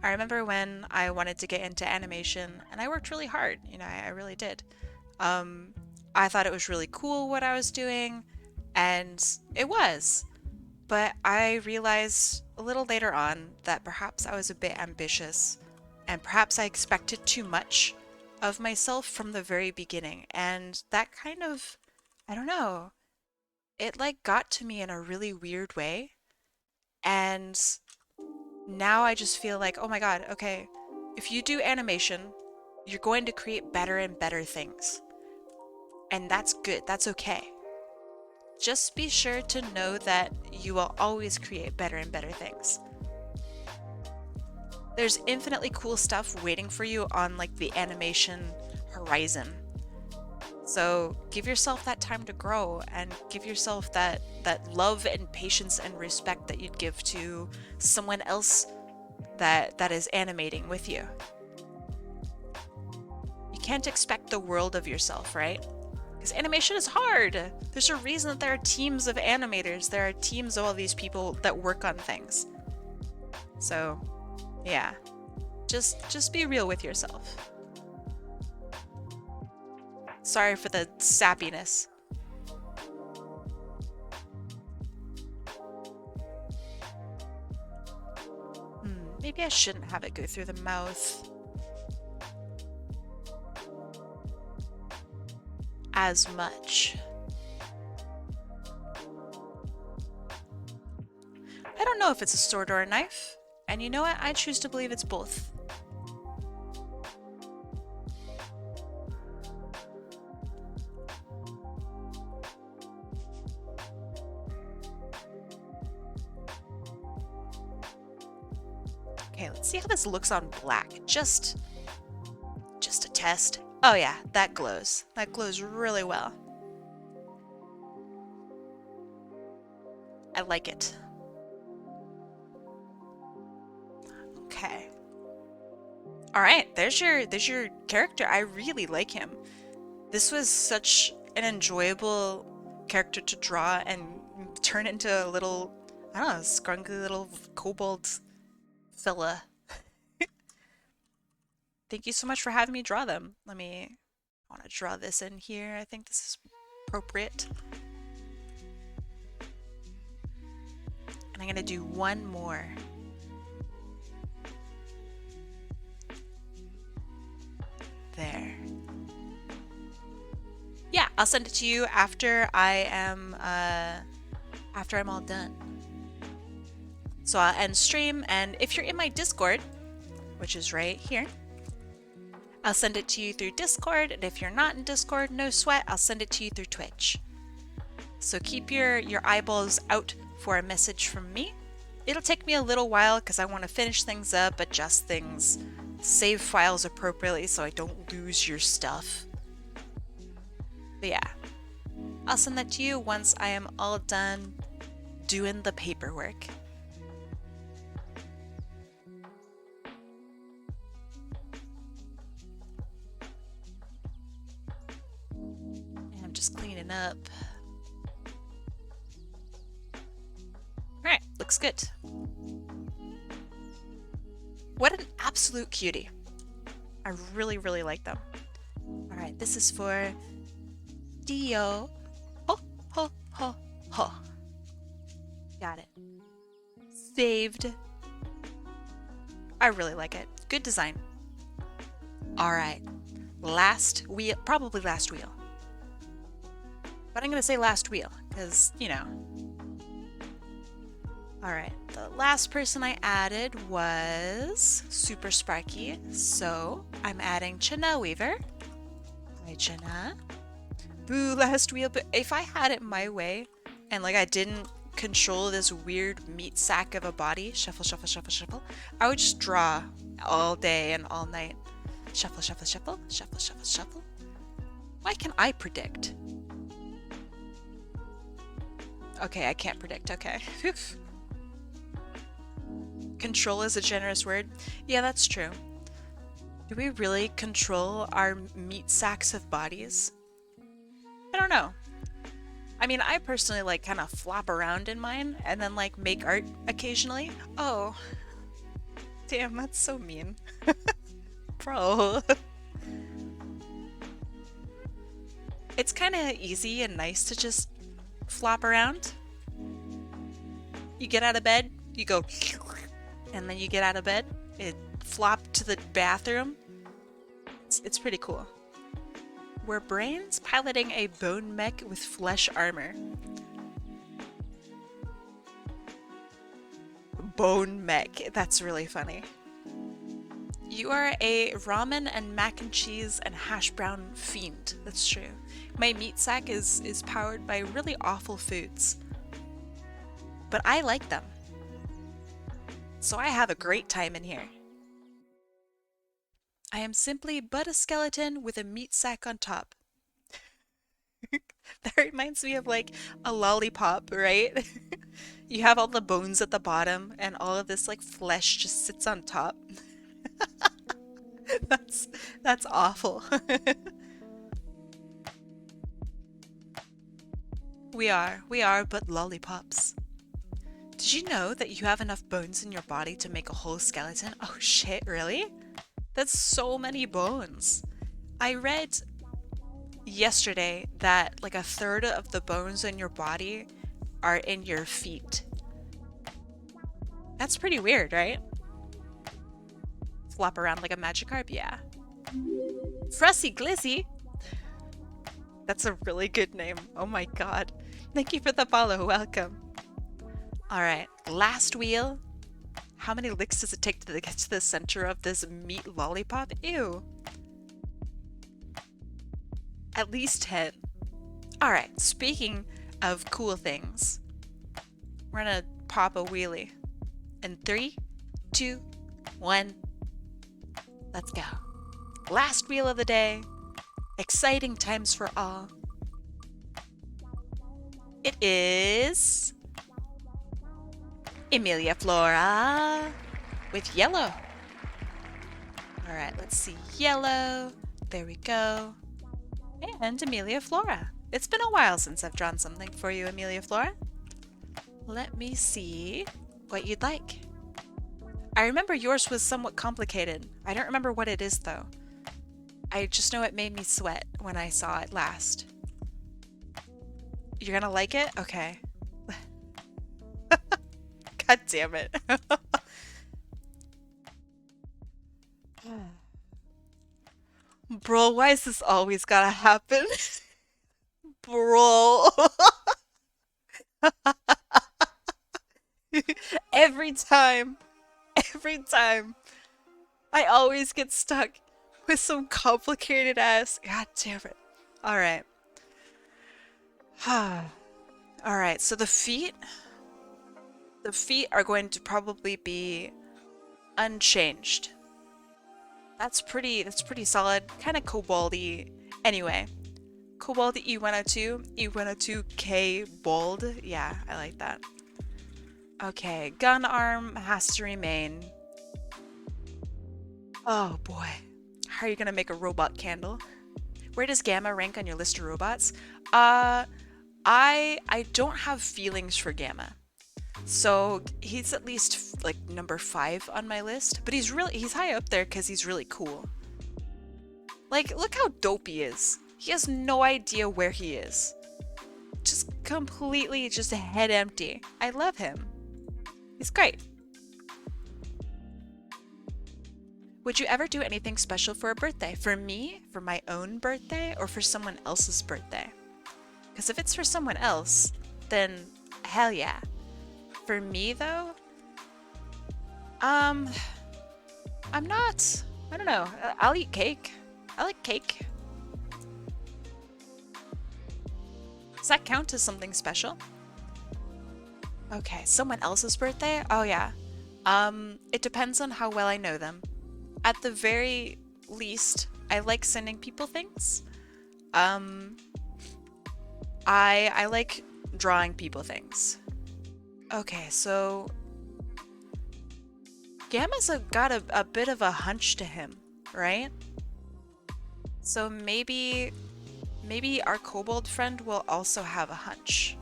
I remember when I wanted to get into animation, and I worked really hard, you know, I really did. I thought it was really cool what I was doing, and it was. But I realized a little later on that perhaps I was a bit ambitious, and perhaps I expected too much of myself from the very beginning, and that kind of, I don't know, it like got to me in a really weird way, and now I just feel like, oh my god, okay, if you do animation, you're going to create better and better things. And that's good, that's okay. Just be sure to know that you will always create better and better things. There's infinitely cool stuff waiting for you on like the animation horizon. So give yourself that time to grow and give yourself that love and patience and respect that you'd give to someone else that is animating with you. You can't expect the world of yourself, right? Because animation is hard. There's a reason that there are teams of animators. There are teams of all these people that work on things. So, yeah. Just be real with yourself. Sorry for the sappiness. Maybe I shouldn't have it go through the mouth as much. I don't know if it's a sword or a knife, and you know what? I choose to believe it's both. Okay, let's see how this looks on black. Just a test. Oh yeah, that glows. That glows really well. I like it. Okay. All right, there's your character. I really like him. This was such an enjoyable character to draw and turn into a little, I don't know, scrunkly little kobold fella. Thank you so much for having me draw them. I want to draw this in here. I think this is appropriate. And I'm going to do one more. There. Yeah, I'll send it to you after I'm all done. So I'll end stream, and if you're in my Discord, which is right here, I'll send it to you through Discord, and if you're not in Discord, no sweat, I'll send it to you through Twitch. So keep your eyeballs out for a message from me. It'll take me a little while because I want to finish things up, adjust things, save files appropriately so I don't lose your stuff. But yeah, I'll send that to you once I am all done doing the paperwork. And I'm just cleaning up. Alright, looks good. What an absolute cutie. I really, really like them. All right, this is for Dio. Ho, ho, ho, ho. Got it. Saved. I really like it. Good design. All right, last wheel, probably last wheel. But I'm gonna say last wheel, because, you know. Alright, the last person I added was Super Sparky, so I'm adding Chana Weaver. Hi, Chana. Boo, last wheel, but if I had it my way, and like I didn't control this weird meat sack of a body, shuffle, shuffle, shuffle, shuffle, I would just draw all day and all night. Shuffle, shuffle, shuffle, shuffle, shuffle, shuffle. Why can I predict? Okay, I can't predict. Okay. Control is a generous word. Yeah, that's true. Do we really control our meat sacks of bodies? I don't know. I mean, I personally like kind of flop around in mine and then like make art occasionally. Oh. Damn, that's so mean. Bro. It's kind of easy and nice to just flop around. You get out of bed, you go, and then you get out of bed, it flop to the bathroom. It's pretty cool. We're brains piloting a bone mech with flesh armor. Bone mech, that's really funny. You are a ramen and mac and cheese and hash brown fiend. That's true. My meat sack is powered by really awful foods. But I like them. So I have a great time in here. I am simply but a skeleton with a meat sack on top. That reminds me of like a lollipop, right? You have all the bones at the bottom and all of this like flesh just sits on top. That's awful. We are but lollipops. Did you know that you have enough bones in your body to make a whole skeleton? Oh shit, really? That's so many bones. I read yesterday that like a third of the bones in your body are in your feet. That's pretty weird, right? Flop around like a Magikarp, yeah. Frussy Glizzy! That's a really good name. Oh my god. Thank you for the follow, welcome. Alright, last wheel. How many licks does it take to get to the center of this meat lollipop? Ew. At least 10. Alright, speaking of cool things, we're gonna pop a wheelie. In 3, 2, 1, let's go. Last wheel of the day. Exciting times for all. It is Emilia Flora with yellow. All right, let's see. Yellow. There we go. And Emilia Flora. It's been a while since I've drawn something for you, Emilia Flora. Let me see what you'd like. I remember yours was somewhat complicated. I don't remember what it is, though. I just know it made me sweat when I saw it last. You're gonna like it? Okay. God damn it. Bro, why is this always gotta happen? Bro. Every time. Every time. I always get stuck with some complicated ass. God damn it. Alright. Alright, so the feet are going to probably be unchanged. That's pretty solid. Kind of Koboldy. Anyway. Kobold E102. E102K bold. Yeah, I like that. Okay, gun arm has to remain. Oh boy. How are you gonna make a robot candle? Where does Gamma rank on your list of robots? I don't have feelings for Gamma. So he's at least like number 5 on my list, but he's high up there because he's really cool. Like, look how dope he is. He has no idea where he is. Just completely just head empty. I love him. He's great. Would you ever do anything special for a birthday? For me, for my own birthday, or for someone else's birthday? Because if it's for someone else, then hell yeah. For me though, I'm not, I don't know, I'll eat cake. I like cake. Does that count as something special? Okay, someone else's birthday? Oh yeah. It depends on how well I know them. At the very least, I like sending people things. I like drawing people things. Okay, so Gamma's got a bit of a hunch to him, right? So maybe our kobold friend will also have a hunch.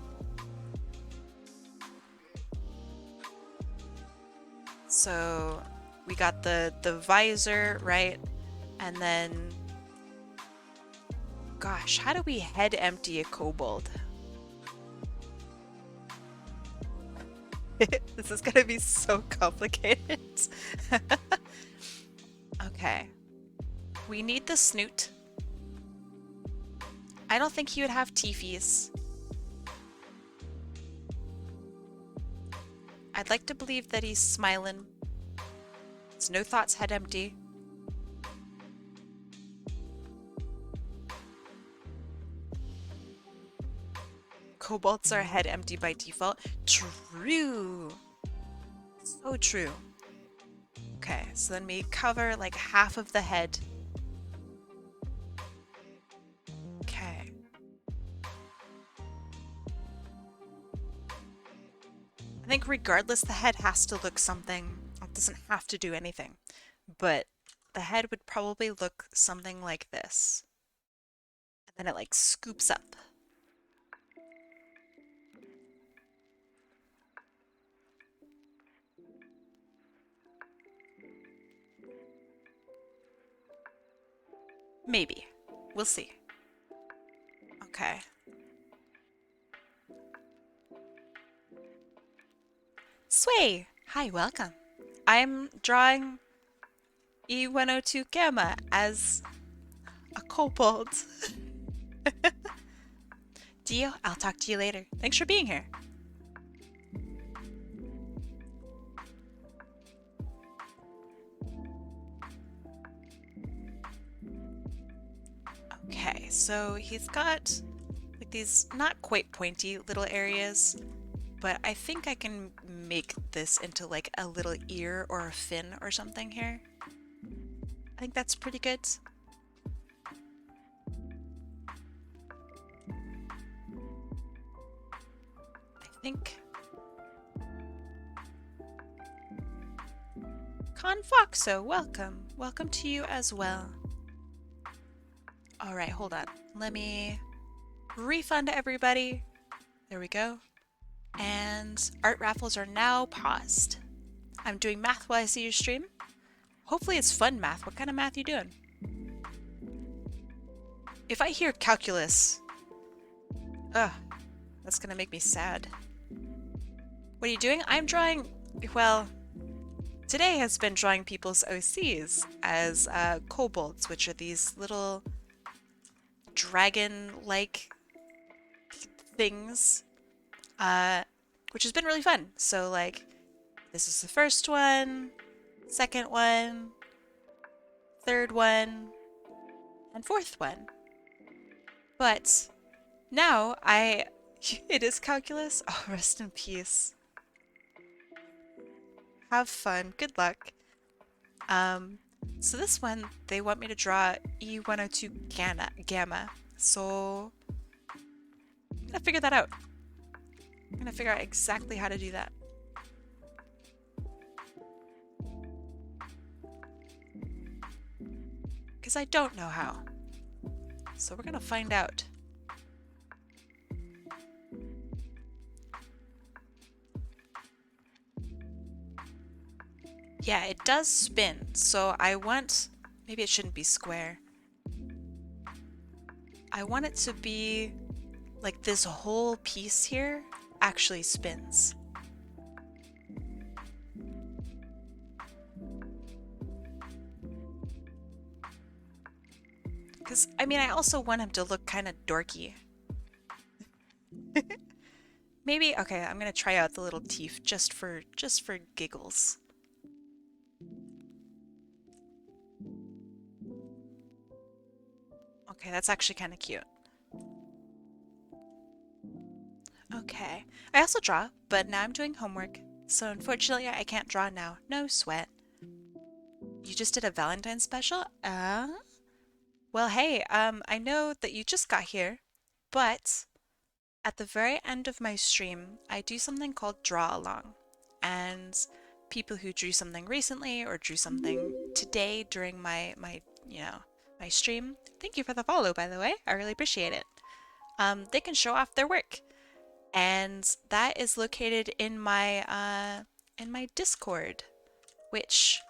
So we got the visor, right? And then, gosh, how do we head empty a kobold? This is gonna be so complicated. Okay. We need the snoot. I don't think he would have teefies. I'd like to believe that he's smiling. It's no thoughts, head empty. Kobolds are head empty by default. True. So true. Okay, so then we cover like half of the head. Okay. I think regardless, the head has to look something. It doesn't have to do anything. But the head would probably look something like this. And then it like scoops up. Maybe. We'll see. Okay. Sway! Hi, welcome. I'm drawing E102 Gamma as a kobold. Dio, I'll talk to you later. Thanks for being here. Okay, so he's got like these not quite pointy little areas, but I think I can make this into like a little ear or a fin or something here. I think that's pretty good. I think. Confoxo, welcome. Welcome to you as well. All right, hold on. Let me refund everybody. There we go. And art raffles are now paused. I'm doing math while I see your stream. Hopefully it's fun math. What kind of math you doing? If I hear calculus, that's gonna make me sad. What are you doing? I'm drawing, well, today has been drawing people's OCs as kobolds, which are these little dragon-like things, which has been really fun. So like, this is the first one, second one, third one, and fourth one. But now it is calculus. Oh, rest in peace. Have fun. Good luck. So this one, they want me to draw E102 Gamma. So I'm gonna figure that out. I'm gonna figure out exactly how to do that. Because I don't know how. So we're gonna find out. Yeah, it does spin, so I want... Maybe it shouldn't be square. I want it to be like this whole piece here actually spins. Because, I mean, I also want him to look kind of dorky. Maybe, okay, I'm gonna try out the little teeth just for giggles. Okay, that's actually kind of cute. Okay, I also draw, but now I'm doing homework, so unfortunately I can't draw now. No sweat. You just did a Valentine's special? Well, hey, I know that you just got here, but at the very end of my stream, I do something called Draw Along. And people who drew something recently or drew something today during my stream, thank you for the follow, by the way. I really appreciate it. They can show off their work. And that is located in my Discord, which,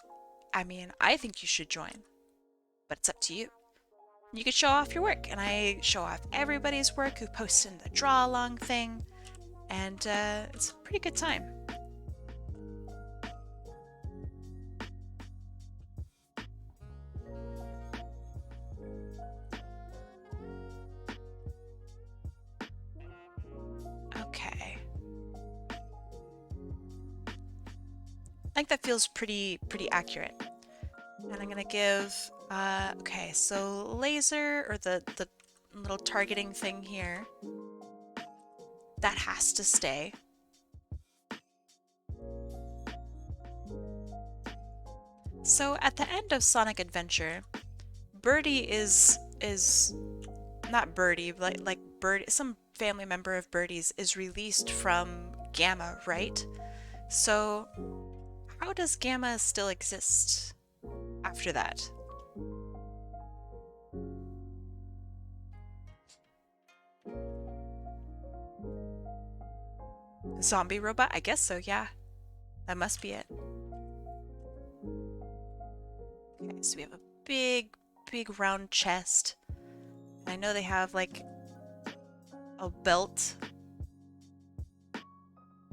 I mean, I think you should join, but it's up to you. You could show off your work, and I show off everybody's work who posts in the draw along thing, and it's a pretty good time. Okay. I think that feels pretty accurate. And I'm gonna give, okay, so laser, or the little targeting thing here, that has to stay. So at the end of Sonic Adventure, Birdie is not Birdie, but like Birdie, some family member of Birdie's is released from Gamma, right? So how does Gamma still exist after that? Zombie robot? I guess so, yeah. That must be it. Okay, so we have a big round chest. I know they have like a belt.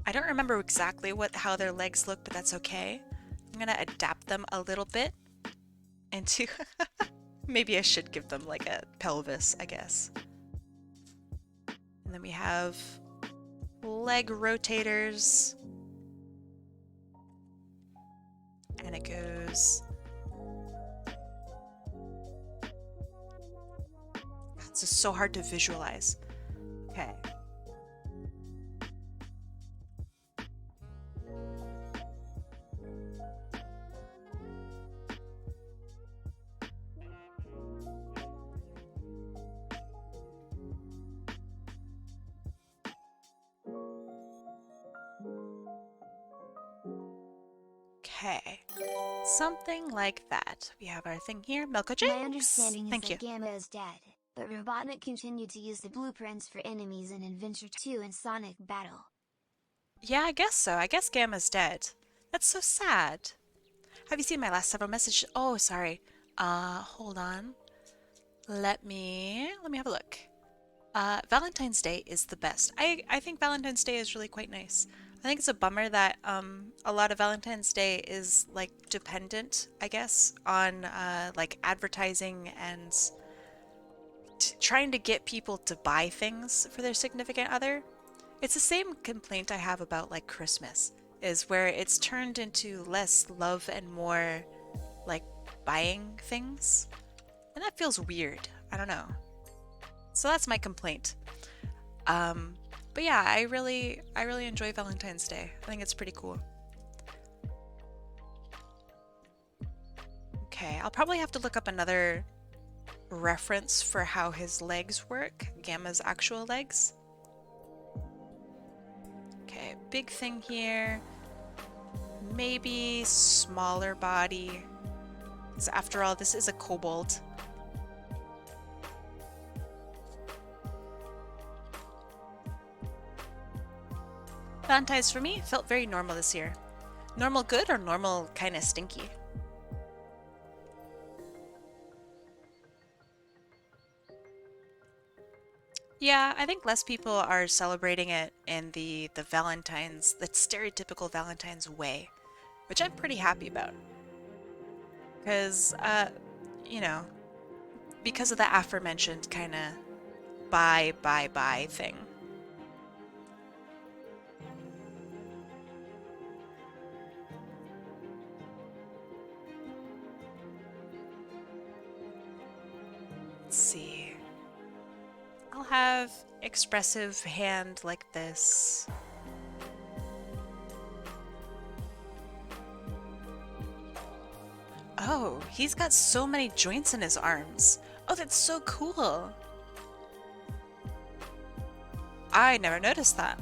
I don't remember exactly how their legs look, but that's okay. I'm gonna adapt them a little bit into maybe I should give them like a pelvis, I guess. And then we have leg rotators. And it goes... It's just so hard to visualize. Okay. Okay, something like that. We have our thing here, Milko Jinx. My understanding is Thank you. that Gamma is dead, but Robotnik continued to use the blueprints for enemies in Adventure 2 and Sonic Battle. Yeah, I guess so. I guess Gamma's dead. That's so sad. Have you seen my last several messages? Oh, sorry. Hold on. Let me have a look. Valentine's Day is the best. I think Valentine's Day is really quite nice. I think it's a bummer that a lot of Valentine's Day is like dependent, I guess, on like advertising and trying to get people to buy things for their significant other. It's the same complaint I have about like Christmas, is where it's turned into less love and more like buying things. And that feels weird. I don't know. So that's my complaint. But yeah, I really enjoy Valentine's Day. I think it's pretty cool. Okay, I'll probably have to look up another reference for how his legs work, Gamma's actual legs. Okay, big thing here. Maybe smaller body. Because after all, this is a kobold. Valentine's for me felt very normal this year. Normal good or normal kind of stinky? Yeah, I think less people are celebrating it in the Valentine's, the stereotypical Valentine's way, which I'm pretty happy about. Because, you know, because of the aforementioned kind of buy thing. Let's see. I'll have expressive hand like this. Oh, he's got so many joints in his arms. Oh, that's so cool. I never noticed that.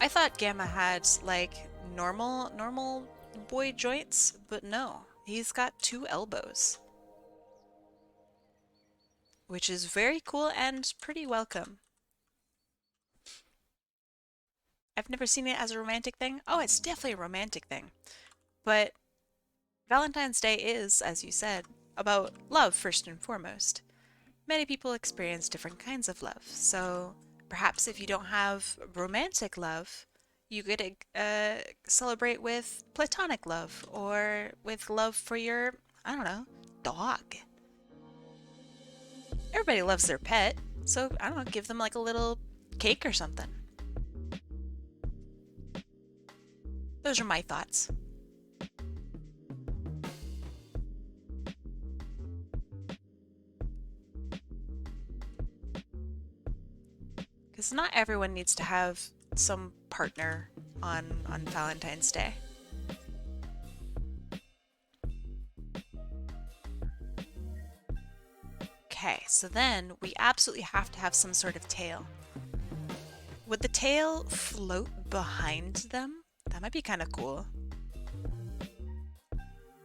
I thought Gamma had like normal boy joints, but no, he's got 2 elbows. Which is very cool and pretty welcome. I've never seen it as a romantic thing. Oh, it's definitely a romantic thing. But Valentine's Day is, as you said, about love first and foremost. Many people experience different kinds of love, so perhaps if you don't have romantic love, you could celebrate with platonic love or with love for your, I don't know, dog. Everybody loves their pet, so I don't know, give them like a little cake or something. Those are my thoughts. Because not everyone needs to have some partner on Valentine's Day. Okay, so then we absolutely have to have some sort of tail. Would the tail float behind them? That might be kind of cool.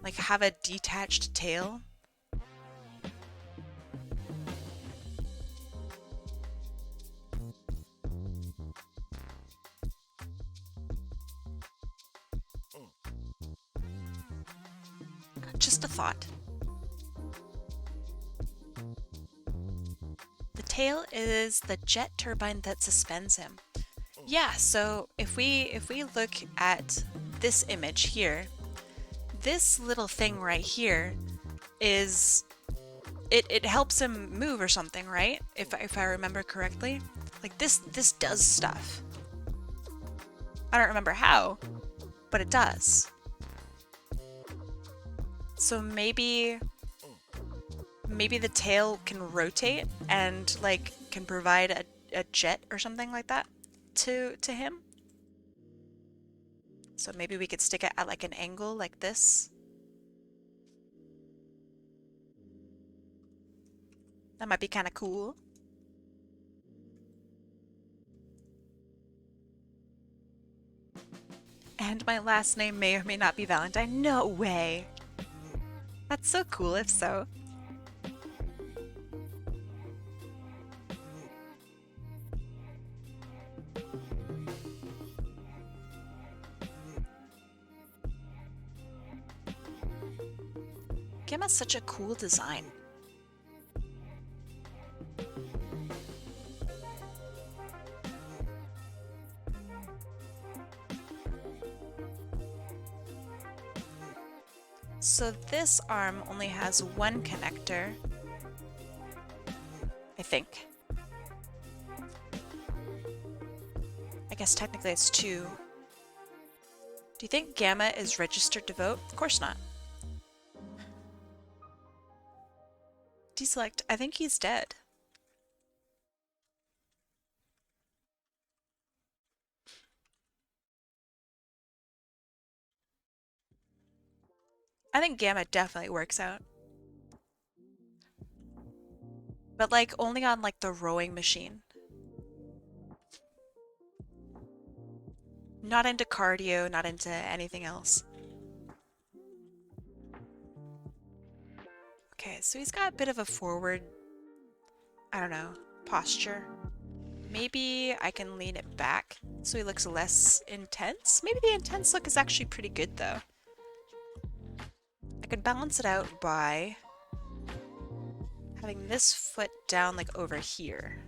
Like have a detached tail. Just a thought. The tail is the jet turbine that suspends him. Yeah, so if we look at this image here, this little thing right here is it helps him move or something, right? If I remember correctly. Like this does stuff. I don't remember how, but it does. So maybe the tail can rotate and like can provide a jet or something like that to him. So maybe we could stick it at like an angle like this. That might be kind of cool. And my last name may or may not be Valentine. No way! That's so cool if so. Gamma's such a cool design. So this arm only has 1 connector, I think. I guess technically it's 2. Do you think Gamma is registered to vote? Of course not. Deselect. I think he's dead. I think Gamma definitely works out. But like only on like the rowing machine. Not into cardio, not into anything else. Okay, so he's got a bit of a forward, I don't know, posture. Maybe I can lean it back so he looks less intense. Maybe the intense look is actually pretty good though. I could balance it out by having this foot down like over here.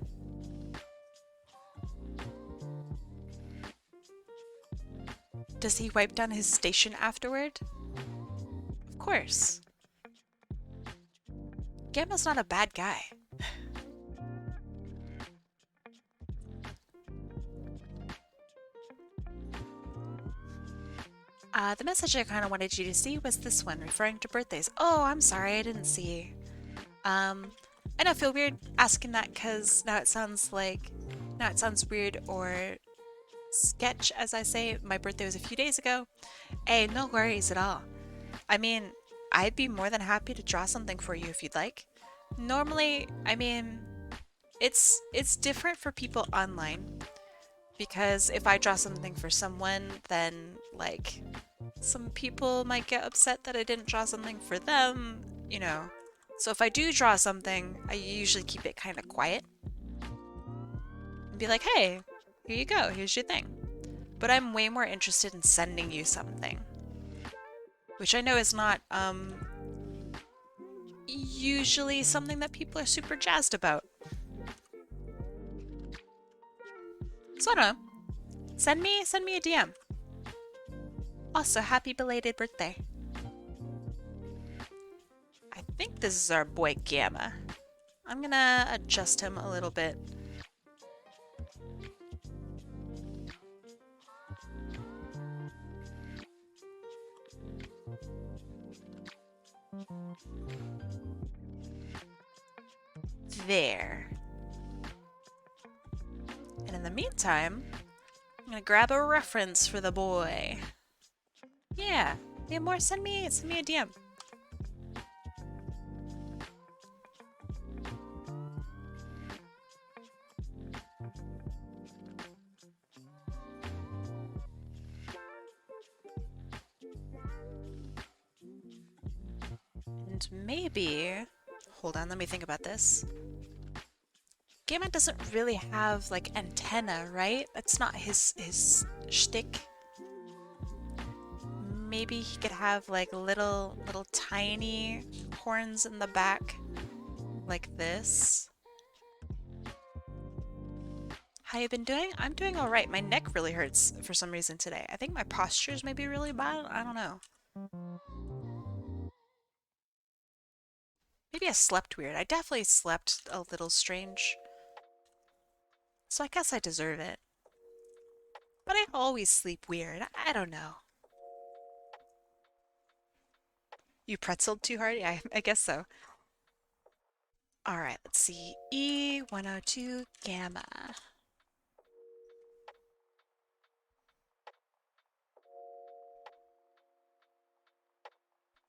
Does he wipe down his station afterward? Of course. Gamma's not a bad guy. The message I kind of wanted you to see was this one, referring to birthdays. Oh, I'm sorry, I didn't see. I know I feel weird asking that because now it sounds weird or sketch, as I say. My birthday was a few days ago. Hey, no worries at all. I mean, I'd be more than happy to draw something for you if you'd like. Normally, I mean, it's different for people online because if I draw something for someone, then like some people might get upset that I didn't draw something for them, you know. So if I do draw something, I usually keep it kind of quiet and be like, hey, here you go, here's your thing. But I'm way more interested in sending you something, which I know is not usually something that people are super jazzed about. So I don't know. Send me a DM. Also, happy belated birthday. I think this is our boy Gamma. I'm gonna adjust him a little bit. There. And in the meantime, I'm gonna grab a reference for the boy. Yeah, more. Send me a DM. And maybe, hold on, let me think about this. Gamma doesn't really have like antenna, right? That's not his shtick. Maybe he could have like little tiny horns in the back, like this. How you been doing? I'm doing all right. My neck really hurts for some reason today. I think my posture's maybe really bad. I don't know. Maybe I slept weird. I definitely slept a little strange. So I guess I deserve it. But I always sleep weird. I don't know. You pretzeled too hard? Yeah, I guess so. Alright, let's see. E102 Gamma.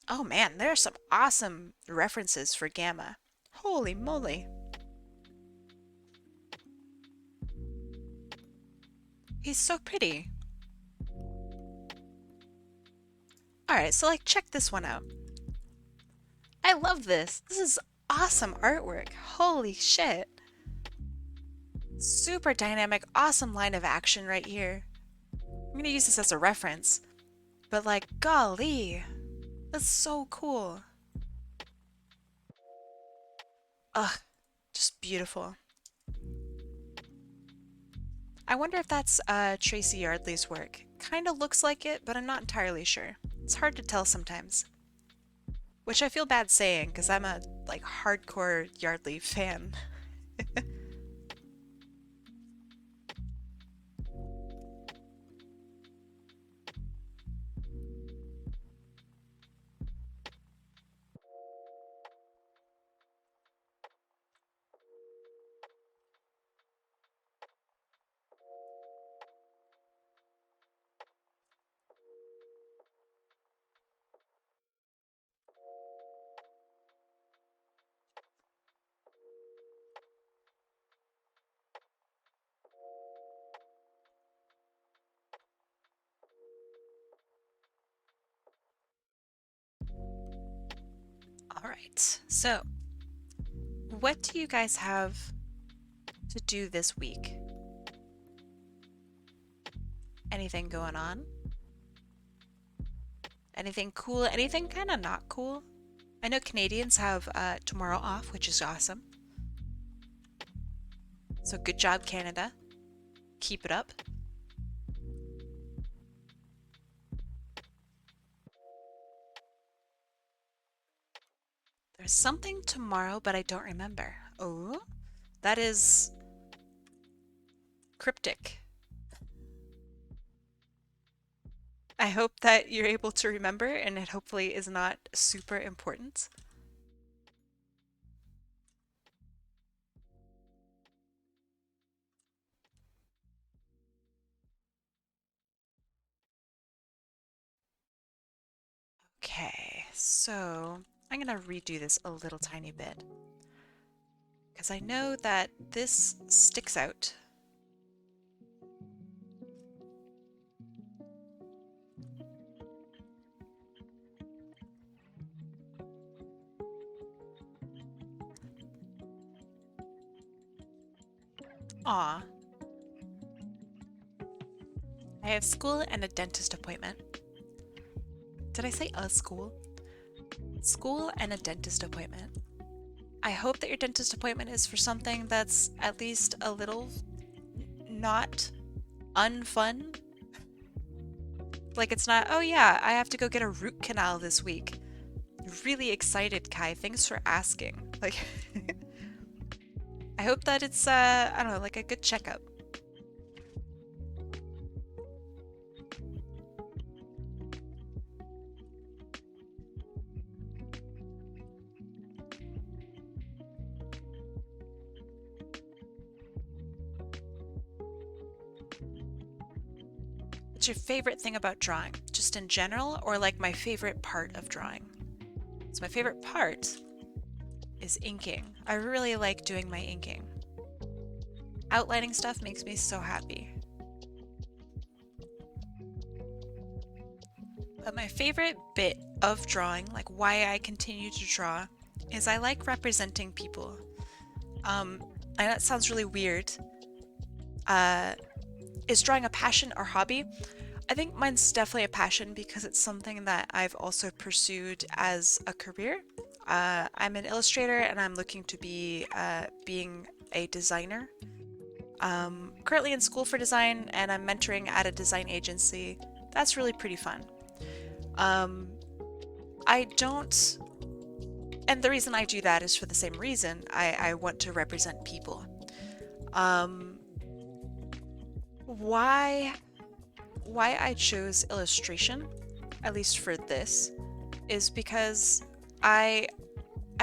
Oh man, there are some awesome references for Gamma. Holy moly. He's so pretty. Alright, so like check this one out. I love this. This is awesome artwork. Holy shit. Super dynamic, awesome line of action right here. I'm gonna use this as a reference. But like, golly. That's so cool. Ugh, just beautiful. I wonder if that's Tracy Yardley's work. Kinda looks like it, but I'm not entirely sure. It's hard to tell sometimes. Which I feel bad saying, because I'm a like hardcore Yardley fan. Alright, so what do you guys have to do this week? Anything going on? Anything cool? Anything kind of not cool? I know Canadians have tomorrow off, which is awesome. So good job, Canada. Keep it up. There's something tomorrow, but I don't remember. Oh, that is cryptic. I hope that you're able to remember and it hopefully is not super important. Okay, so I'm gonna redo this a little tiny bit because I know that this sticks out. Aw. I have school and a dentist appointment. Did I say a school? School and a dentist appointment. I hope that your dentist appointment is for something that's at least a little not unfun. Like it's not, oh yeah, I have to go get a root canal this week. Really excited, Kai. Thanks for asking. Like, I hope that it's, I don't know, like a good checkup. What's your favorite thing about drawing? Just in general, or like my favorite part of drawing? So my favorite part is inking. I really like doing my inking. Outlining stuff makes me so happy. But my favorite bit of drawing, like why I continue to draw, is I like representing people. I know that sounds really weird. Is drawing a passion or hobby? I think mine's definitely a passion because it's something that I've also pursued as a career. I'm an illustrator and I'm looking to be being a designer. Currently in school for design and I'm mentoring at a design agency. That's really pretty fun. I don't, and the reason I do that is for the same reason. I want to represent people. Why I chose illustration, at least for this, is because I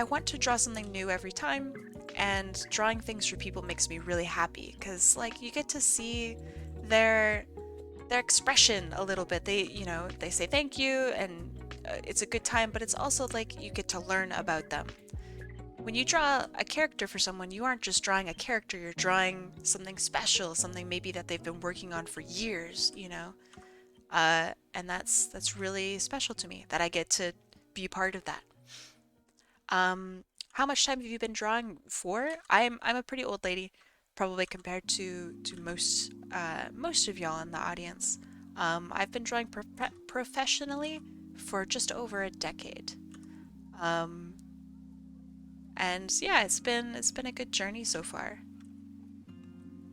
want to draw something new every time, and drawing things for people makes me really happy because like you get to see their expression a little bit. They, you know, they say thank you and it's a good time, but it's also like you get to learn about them. When you draw a character for someone, you aren't just drawing a character, you're drawing something special, something maybe that they've been working on for years, you know? And that's really special to me that I get to be part of that. How much time have you been drawing for? I'm a pretty old lady, probably compared to most of y'all in the audience. I've been drawing professionally for just over a decade. And yeah, it's been a good journey so far.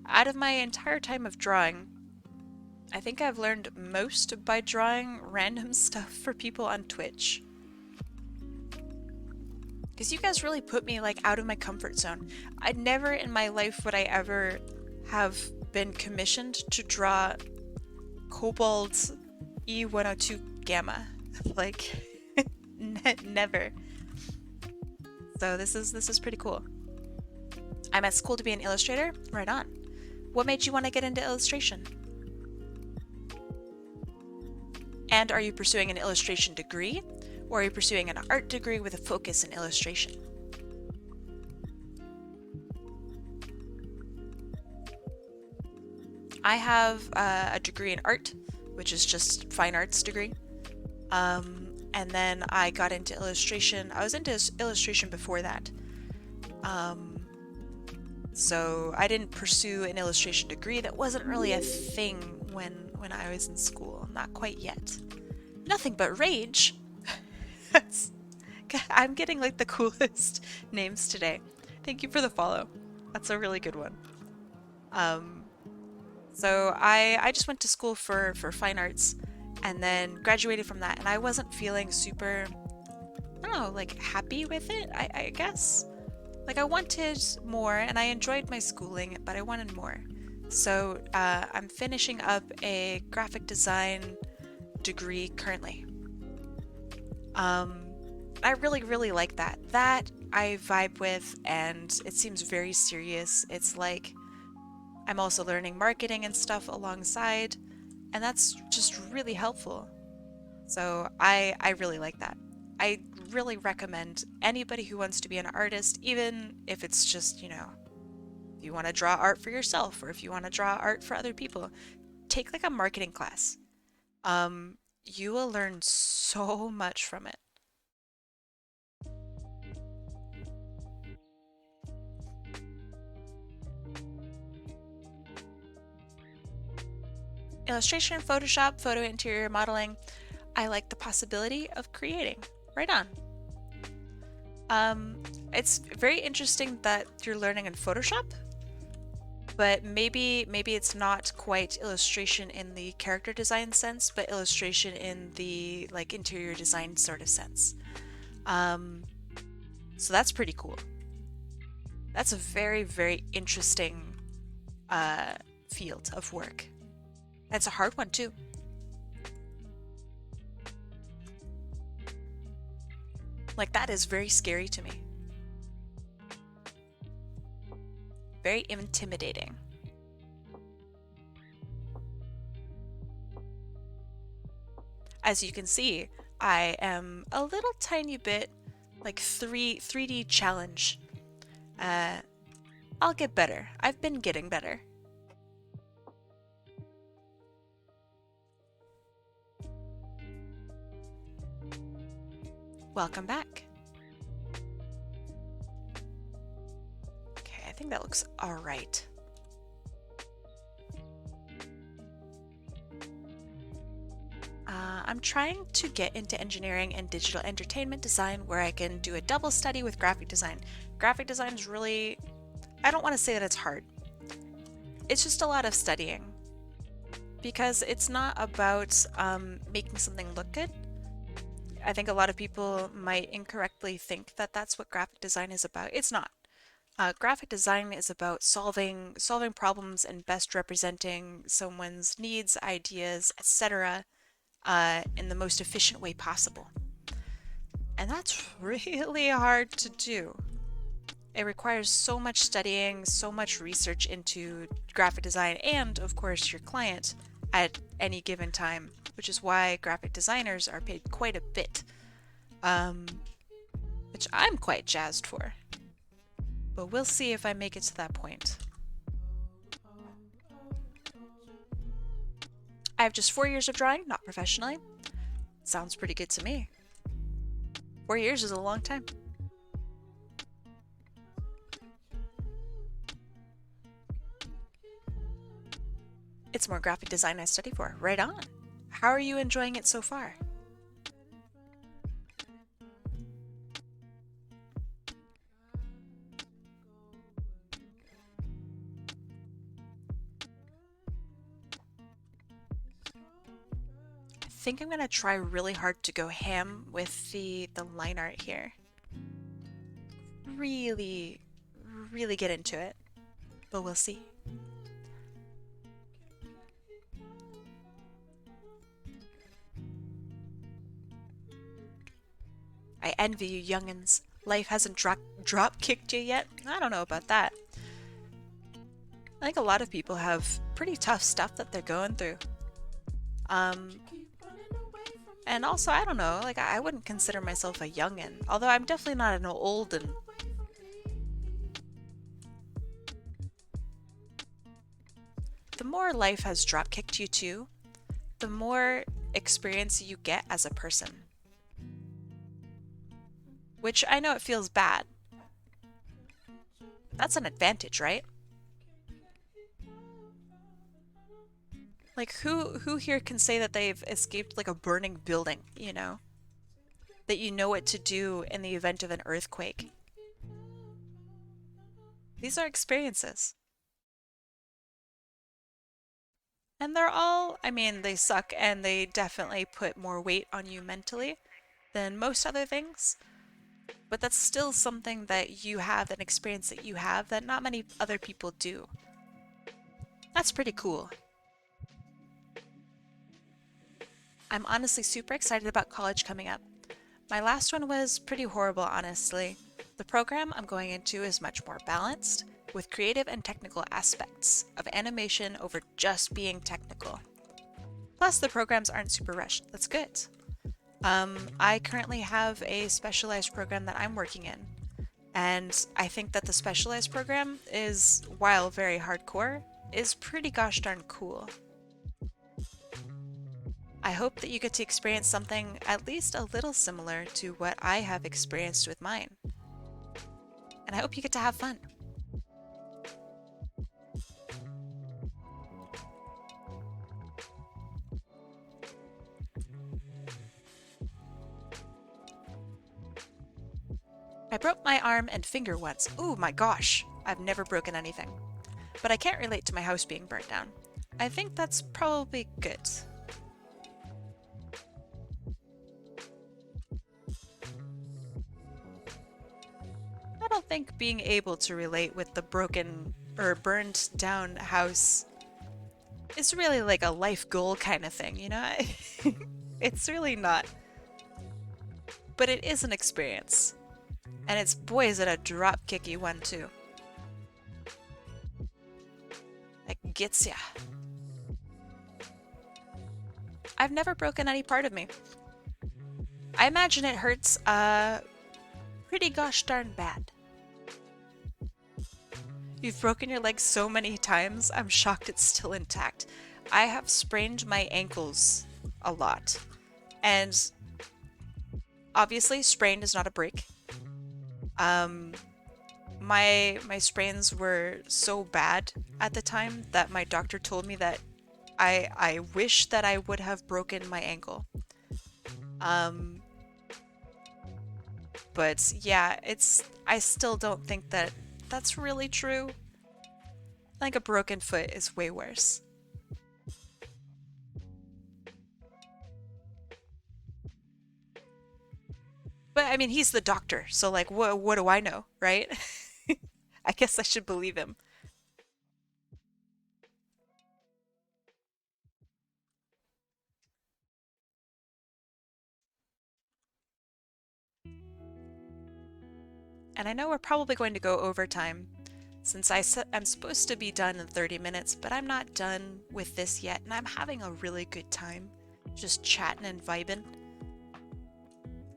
Out of my entire time of drawing, I think I've learned most by drawing random stuff for people on Twitch. Because you guys really put me like out of my comfort zone. I'd never in my life would I ever have been commissioned to draw Kobold's E102 Gamma. Like, never. So this is pretty cool. I'm at school to be an illustrator? Right on. What made you want to get into illustration? And are you pursuing an illustration degree? Or are you pursuing an art degree with a focus in illustration? I have a degree in art, which is just fine arts degree. And then I got into illustration. I was into illustration before that. So I didn't pursue an illustration degree. That wasn't really a thing when I was in school. Not quite yet. Nothing but rage. I'm getting like the coolest names today. Thank you for the follow. That's a really good one. Um, so I just went to school for fine arts and then graduated from that, and I wasn't feeling super, I don't know, like happy with it, I guess. Like I wanted more and I enjoyed my schooling, but I wanted more. So I'm finishing up a graphic design degree currently. I really, really like that. That I vibe with, and it seems very serious. It's like I'm also learning marketing and stuff alongside, and that's just really helpful. So I really like that. I really recommend anybody who wants to be an artist, even if it's just, you know, if you want to draw art for yourself or if you want to draw art for other people, take like a marketing class. You will learn so much from it. Illustration, Photoshop, photo interior modeling. I like the possibility of creating. Right on. It's very interesting that you're learning in Photoshop, but maybe it's not quite illustration in the character design sense, but illustration in the like interior design sort of sense. So that's pretty cool. That's a very, very interesting field of work. That's a hard one too. Like that is very scary to me. Very intimidating. As you can see, I am a little tiny bit like 3D challenge. I'll get better. I've been getting better. Welcome back. Okay, I think that looks all right. I'm trying to get into engineering and digital entertainment design where I can do a double study with graphic design. Graphic design is really, I don't want to say that it's hard. It's just a lot of studying because it's not about making something look good. I think a lot of people might incorrectly think that that's what graphic design is about. It's not. Graphic design is about solving problems and best representing someone's needs, ideas, etc. In the most efficient way possible. And that's really hard to do. It requires so much studying, so much research into graphic design and, of course, your client at any given time, which is why graphic designers are paid quite a bit, which I'm quite jazzed for. But we'll see if I make it to that point. I have just 4 years of drawing, not professionally. Sounds pretty good to me. 4 years is a long time. It's more graphic design I study for. Right on. How are you enjoying it so far? I think I'm gonna try really hard to go ham with the line art here. Really, really get into it. But we'll see. I envy you youngins. Life hasn't drop kicked you yet? I don't know about that. I think a lot of people have pretty tough stuff that they're going through. And also, I don't know, like I wouldn't consider myself a youngin', although I'm definitely not an olden. The more life has drop kicked you too, the more experience you get as a person. Which I know it feels bad. That's an advantage, right? Like who here can say that they've escaped like a burning building, you know? that you know what to do in the event of an earthquake. These are experiences. And they're all, I mean, they suck and they definitely put more weight on you mentally than most other things. But that's still something that you have, an experience that you have that not many other people do. That's pretty cool. I'm honestly super excited about college coming up. My last one was pretty horrible, honestly. The program I'm going into is much more balanced, with creative and technical aspects of animation over just being technical. Plus, the programs aren't super rushed. That's good. I currently have a specialized program that I'm working in, and I think that the specialized program is, while very hardcore, is pretty gosh darn cool. I hope that you get to experience something at least a little similar to what I have experienced with mine. And I hope you get to have fun. I broke my arm and finger once. Ooh, my gosh. I've never broken anything. But I can't relate to my house being burnt down. I think that's probably good. I don't think being able to relate with the broken or burned down house is really like a life goal kind of thing, you know? It's really not. But it is an experience. And it's, boy, is it a drop-kicky one, too. It gets ya. I've never broken any part of me. I imagine it hurts, pretty gosh darn bad. You've broken your leg so many times, I'm shocked it's still intact. I have sprained my ankles a lot. And obviously, sprained is not a break. My sprains were so bad at the time that my doctor told me that I wish that I would have broken my ankle. But yeah, I still don't think that that's really true. I think a broken foot is way worse. But I mean, he's the doctor, so like, what do I know, right? I guess I should believe him. And I know we're probably going to go overtime, since I'm supposed to be done in 30 minutes, but I'm not done with this yet, and I'm having a really good time just chatting and vibing.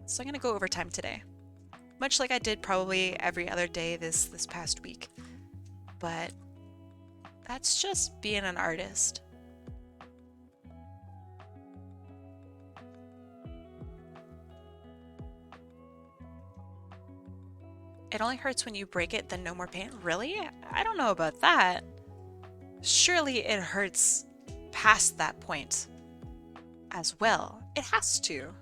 So I'm gonna go overtime today. Much like I did probably every other day this past week. But that's just being an artist. It only hurts when you break it, then no more pain? Really? I don't know about that. Surely it hurts past that point as well. It has to.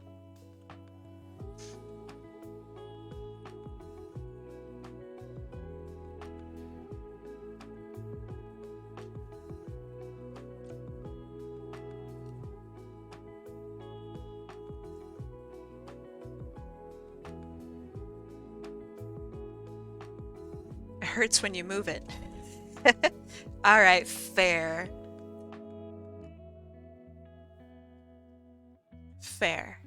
It hurts when you move it. Alright, fair. Fair.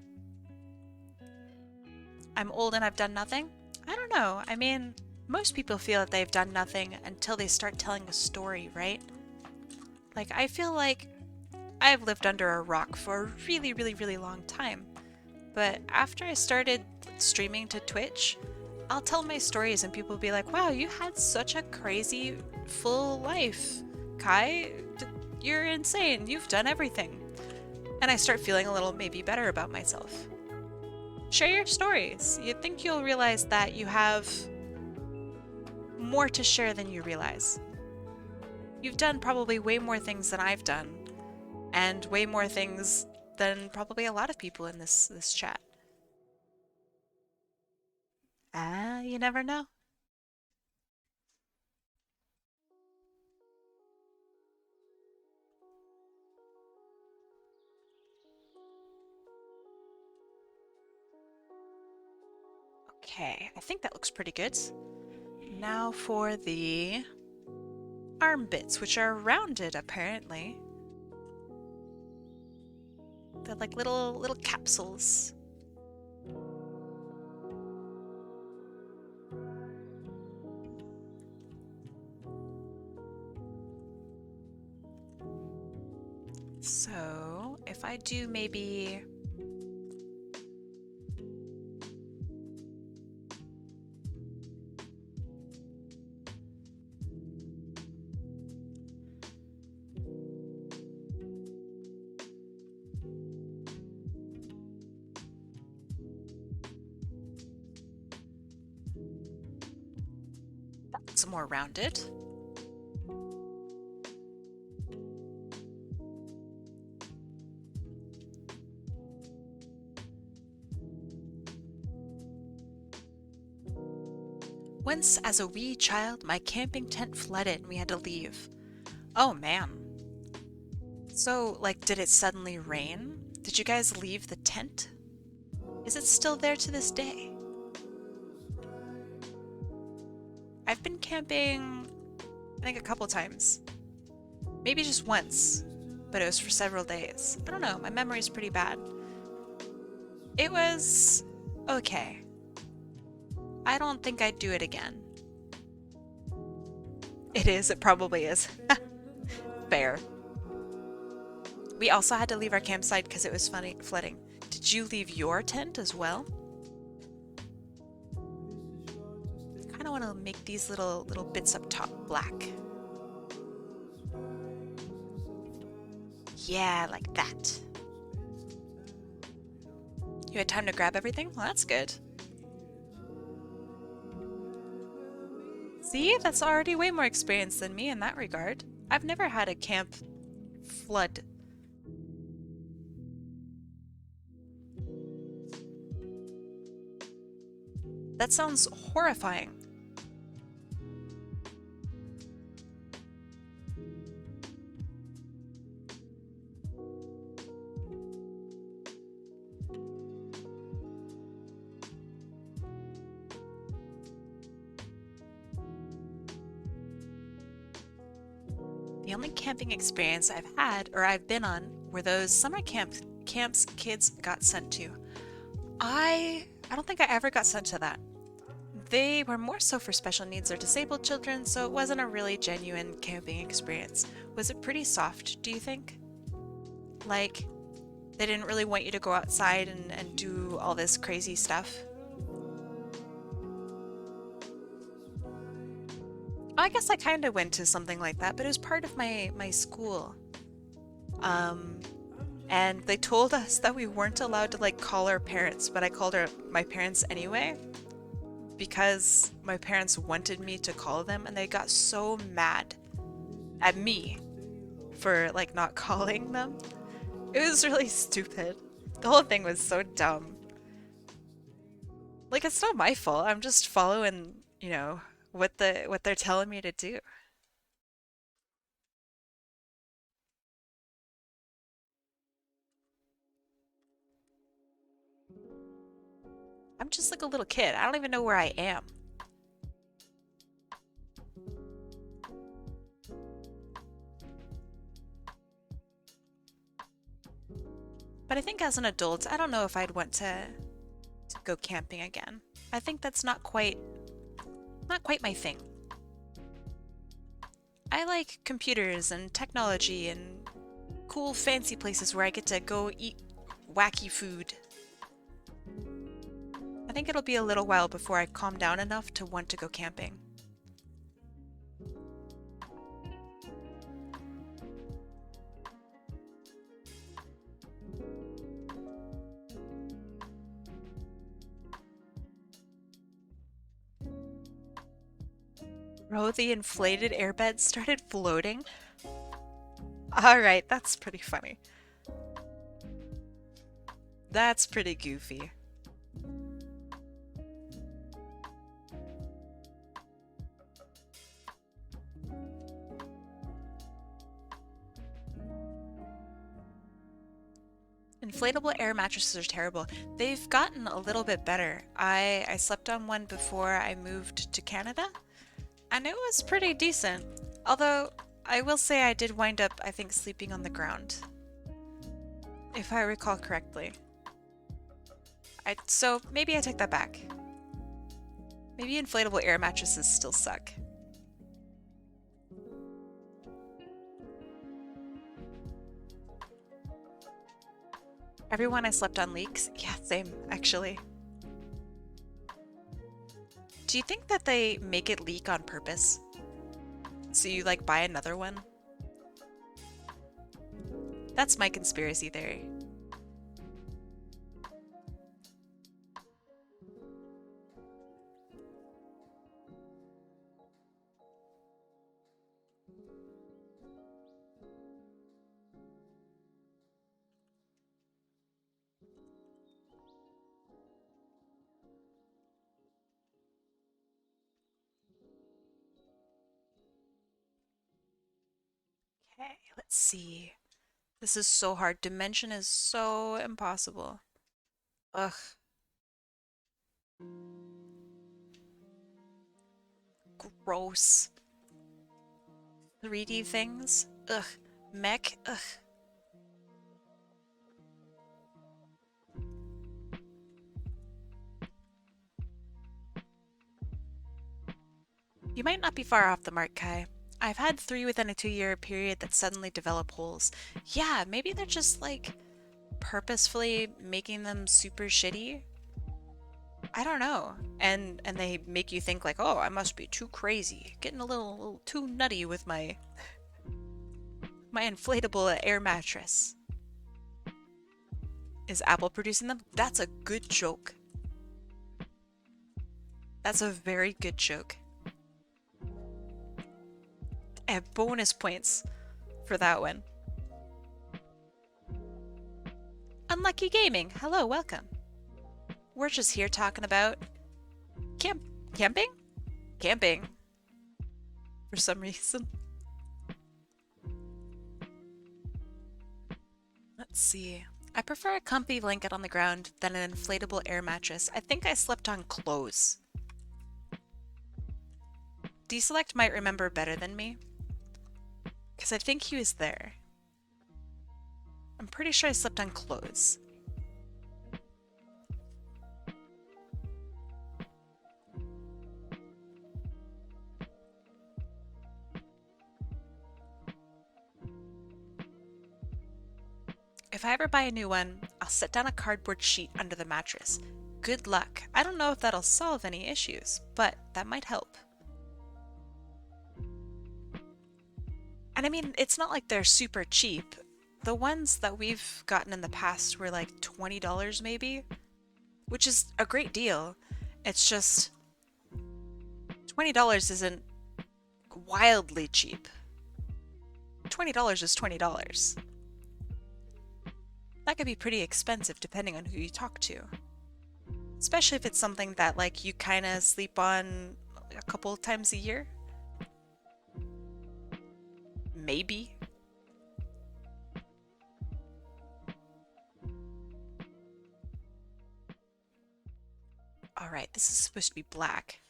I'm old and I've done nothing? I don't know. I mean, most people feel that they've done nothing until they start telling a story, right? Like, I feel like I've lived under a rock for a really, really, really long time. But after I started streaming to Twitch, I'll tell my stories and people will be like, wow, you had such a crazy, full life. Kai, you're insane. You've done everything. And I start feeling a little maybe better about myself. Share your stories. You'd think you'll realize that you have more to share than you realize. You've done probably way more things than I've done, and way more things than probably a lot of people in this chat. Ah, you never know. Okay, I think that looks pretty good. Now for the arm bits, which are rounded apparently. They're like little capsules. So if I do maybe that's more rounded. Once, as a wee child, my camping tent flooded and we had to leave. Oh man. So, like, did it suddenly rain? Did you guys leave the tent? Is it still there to this day? I've been camping, I think, a couple times. Maybe just once, but it was for several days. I don't know, my memory's pretty bad. It was okay. I don't think I'd do it again. It probably is. Fair. We also had to leave our campsite because it was flooding. Did you leave your tent as well? I kind of want to make these little bits up top black. Yeah, like that. You had time to grab everything? Well, that's good. See, that's already way more experience than me in that regard. I've never had a camp flood. That sounds horrifying. The only camping experience I've had, or I've been on, were those summer camps kids got sent to. I don't think I ever got sent to that. They were more so for special needs or disabled children, so it wasn't a really genuine camping experience. Was it pretty soft, do you think? Like, they didn't really want you to go outside and do all this crazy stuff? I guess I kind of went to something like that, but it was part of my school. And they told us that we weren't allowed to like call our parents, but I called my parents anyway because my parents wanted me to call them, and they got so mad at me for like not calling them. It was really stupid. The whole thing was so dumb. Like, it's not my fault. I'm just following, what they're telling me to do. I'm just like a little kid. I don't even know where I am. But I think as an adult, I don't know if I'd want to go camping again. I think that's not quite my thing. I like computers and technology and cool fancy places where I get to go eat wacky food. I think it'll be a little while before I calm down enough to want to go camping. Bro, the inflated airbed started floating? Alright, that's pretty funny. That's pretty goofy. Inflatable air mattresses are terrible. They've gotten a little bit better. I slept on one before I moved to Canada, and it was pretty decent. Although, I will say I did wind up, I think, sleeping on the ground. If I recall correctly. So maybe I take that back. Maybe inflatable air mattresses still suck. Everyone I slept on leaks? Yeah, same, actually. Do you think that they make it leak on purpose? So you like buy another one? That's my conspiracy theory. Okay, let's see. This is so hard. Dimension is so impossible. Ugh. Gross. 3D things? Ugh. Mech? Ugh. You might not be far off the mark, Kai. I've had 3 within a 2-year period that suddenly develop holes. Yeah, maybe they're just like purposefully making them super shitty. I don't know. And they make you think like, oh, I must be too crazy. Getting a little too nutty with my inflatable air mattress. Is Apple producing them? That's a good joke. That's a very good joke. And bonus points for that one. Unlucky Gaming, hello, welcome. We're just here talking about camping? Camping. For some reason. Let's see. I prefer a comfy blanket on the ground than an inflatable air mattress. I think I slept on clothes. Deselect might remember better than me. Because I think he was there. I'm pretty sure I slept on clothes. If I ever buy a new one, I'll set down a cardboard sheet under the mattress. Good luck. I don't know if that'll solve any issues, but that might help. And I mean, it's not like they're super cheap. The ones that we've gotten in the past were like $20 maybe, which is a great deal. It's just $20 isn't wildly cheap. $20 is $20. That could be pretty expensive depending on who you talk to. Especially if it's something that like you kind of sleep on a couple times a year. Maybe. Alright, this is supposed to be black.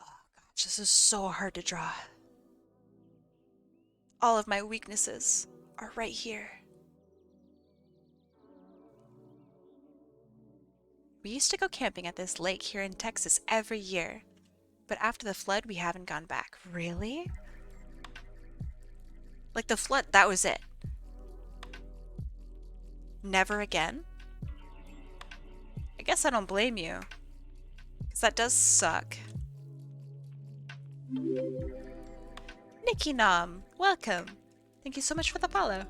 Oh gosh, this is so hard to draw. All of my weaknesses are right here. We used to go camping at this lake here in Texas every year, but after the flood, we haven't gone back. Really? Like the flood, that was it. Never again? I guess I don't blame you, because that does suck. Nikki Nom, welcome. Thank you so much for the follow.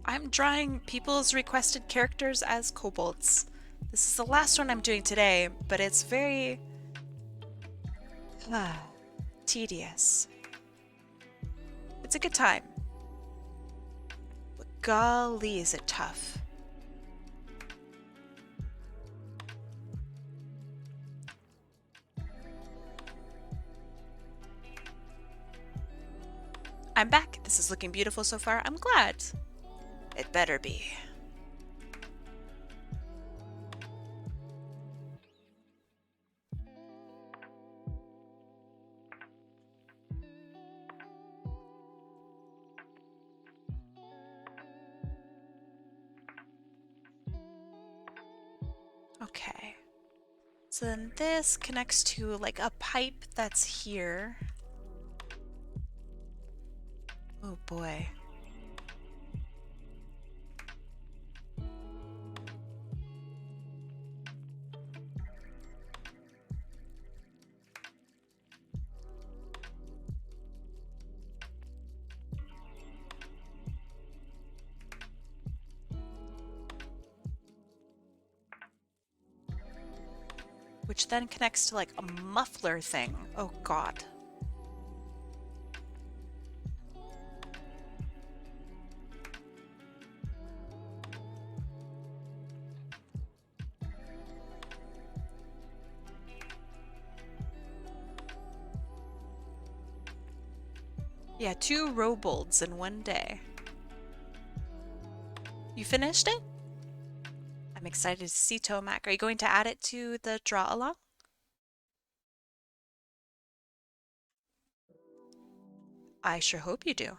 I'm drawing people's requested characters as kobolds. This is the last one I'm doing today, but it's very tedious. It's a good time. But golly, is it tough. I'm back. This is looking beautiful so far. I'm glad. It better be. Okay. So then this connects to like a pipe that's here. Oh boy. Which then connects to like a muffler thing. Oh god. Yeah, 2 Kobolds in one day. You finished it? I'm excited to see Toamac. Are you going to add it to the draw along? I sure hope you do.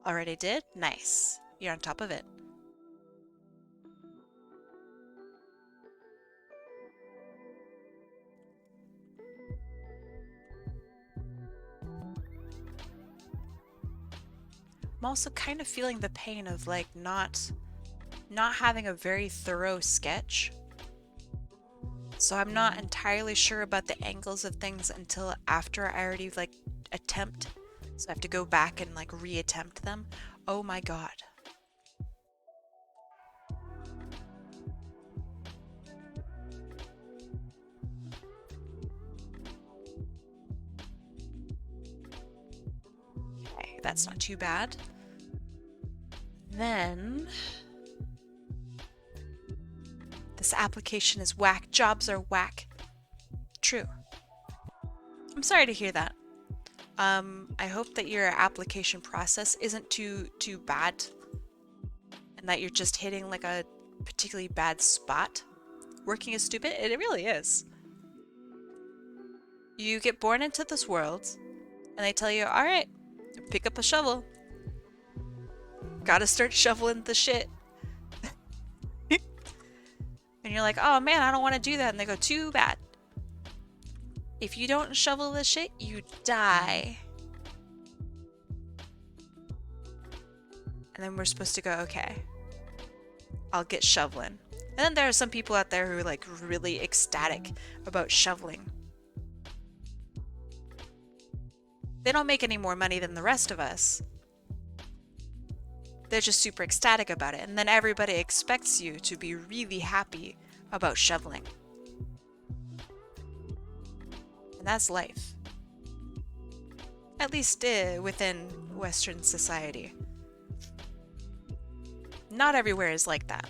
Already did? Nice. You're on top of it. I'm also kind of feeling the pain of like not having a very thorough sketch. So I'm not entirely sure about the angles of things until after I already like attempt. So I have to go back and like reattempt them. Oh my god. Okay, that's not too bad. Then this application is whack. Jobs are whack. True. I'm sorry to hear that. I hope that your application process isn't too bad and that you're just hitting like a particularly bad spot. Working is stupid? It really is. You get born into this world and they tell you, all right, pick up a shovel. Gotta start shoveling the shit. And you're like, oh man, I don't want to do that. And they go, too bad. If you don't shovel the shit, you die. And then we're supposed to go, okay, I'll get shoveling. And then there are some people out there who are like really ecstatic about shoveling. They don't make any more money than the rest of us. They're just super ecstatic about it. And then everybody expects you to be really happy about shoveling. And that's life. At least within Western society. Not everywhere is like that.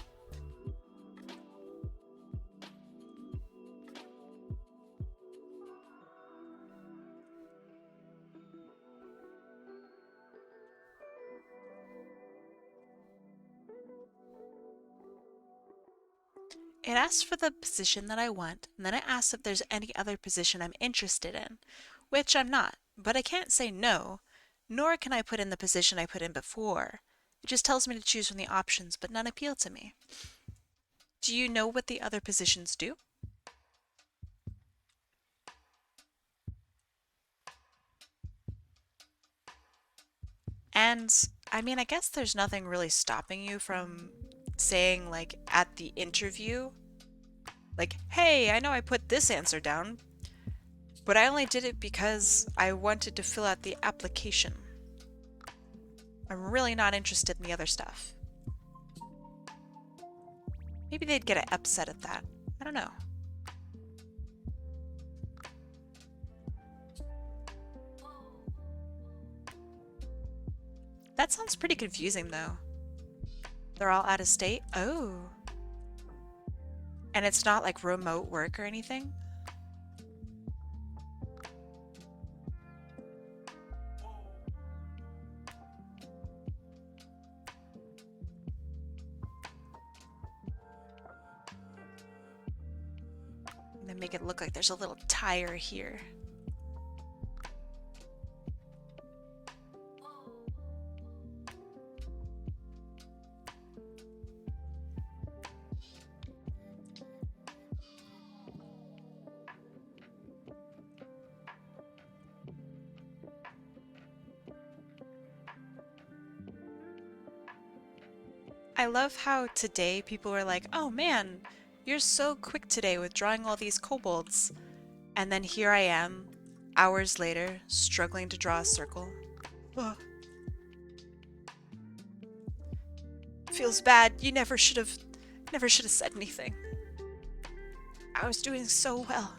It asks for the position that I want, and then it asks if there's any other position I'm interested in, which I'm not, but I can't say no, nor can I put in the position I put in before. It just tells me to choose from the options, but none appeal to me. Do you know what the other positions do? And, I mean, I guess there's nothing really stopping you from saying, like, at the interview, like, hey, I know I put this answer down, but I only did it because I wanted to fill out the application. I'm really not interested in the other stuff. Maybe they'd get upset at that. I don't know. That sounds pretty confusing, though. They're all out of state? Oh. And it's not like remote work or anything? make it look like there's a little tire here. I love how today people were like, oh man, you're so quick today with drawing all these kobolds. And then here I am, hours later, struggling to draw a circle. Ugh. Feels bad. You never should have said anything. I was doing so well.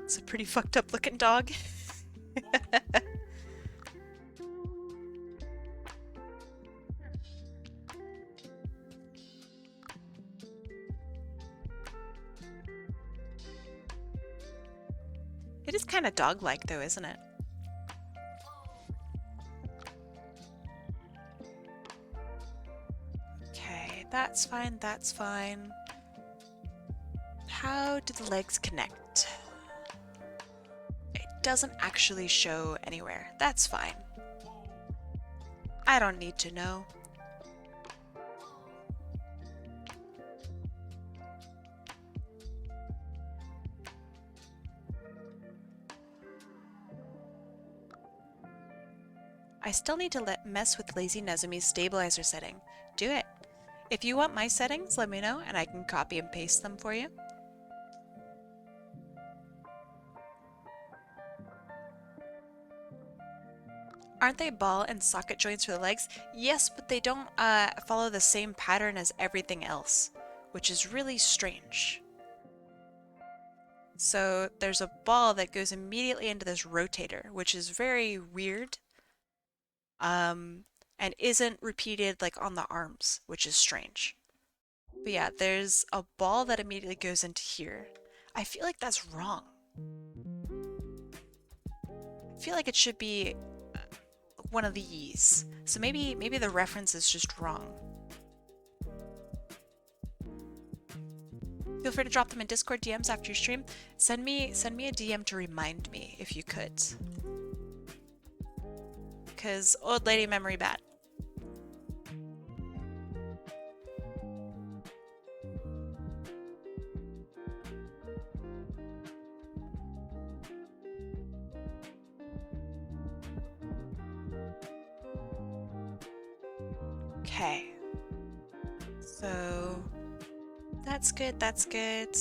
It's a pretty fucked up looking dog. It is kind of dog-like though, isn't it? Okay, that's fine, that's fine. How do the legs connect? It doesn't actually show anywhere. That's fine. I don't need to know. I still need to mess with Lazy Nezumi's stabilizer setting. Do it. If you want my settings, let me know and I can copy and paste them for you. Aren't they ball and socket joints for the legs? Yes, but they don't follow the same pattern as everything else, which is really strange. So there's a ball that goes immediately into this rotator, which is very weird. And isn't repeated like on the arms, which is strange. But yeah, there's a ball that immediately goes into here. I feel like that's wrong. I feel like it should be one of these. So maybe the reference is just wrong. Feel free to drop them in Discord DMs after your stream. Send me a DM to remind me if you could. Because old lady memory bad. Okay. So that's good, that's good.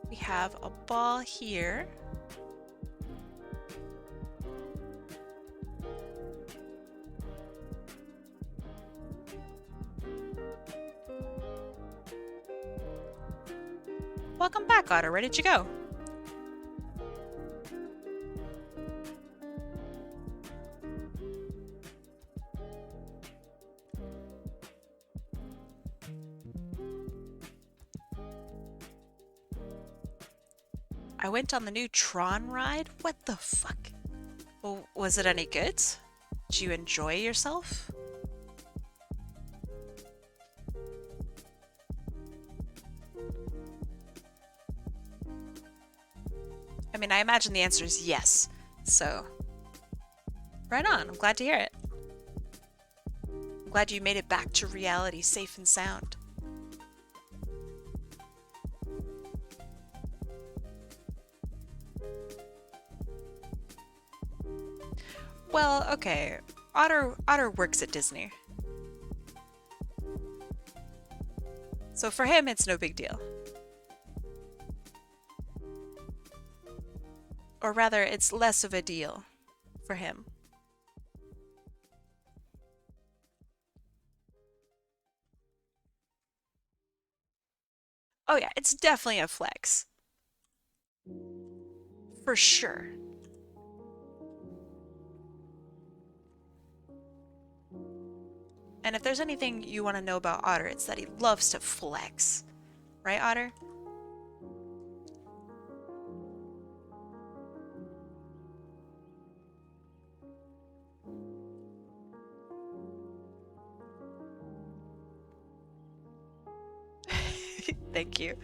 We have a ball here. Welcome back, Otter. Where did you go? I went on the new Tron ride? What the fuck? Well, was it any good? Did you enjoy yourself? I mean, I imagine the answer is yes. So, right on. I'm glad to hear it. I'm glad you made it back to reality safe and sound. Well, okay. Otter works at Disney. So for him, it's no big deal. Or rather, it's less of a deal for him. Oh yeah, it's definitely a flex. For sure. And if there's anything you want to know about Otter, it's that he loves to flex. Right, Otter? Thank you.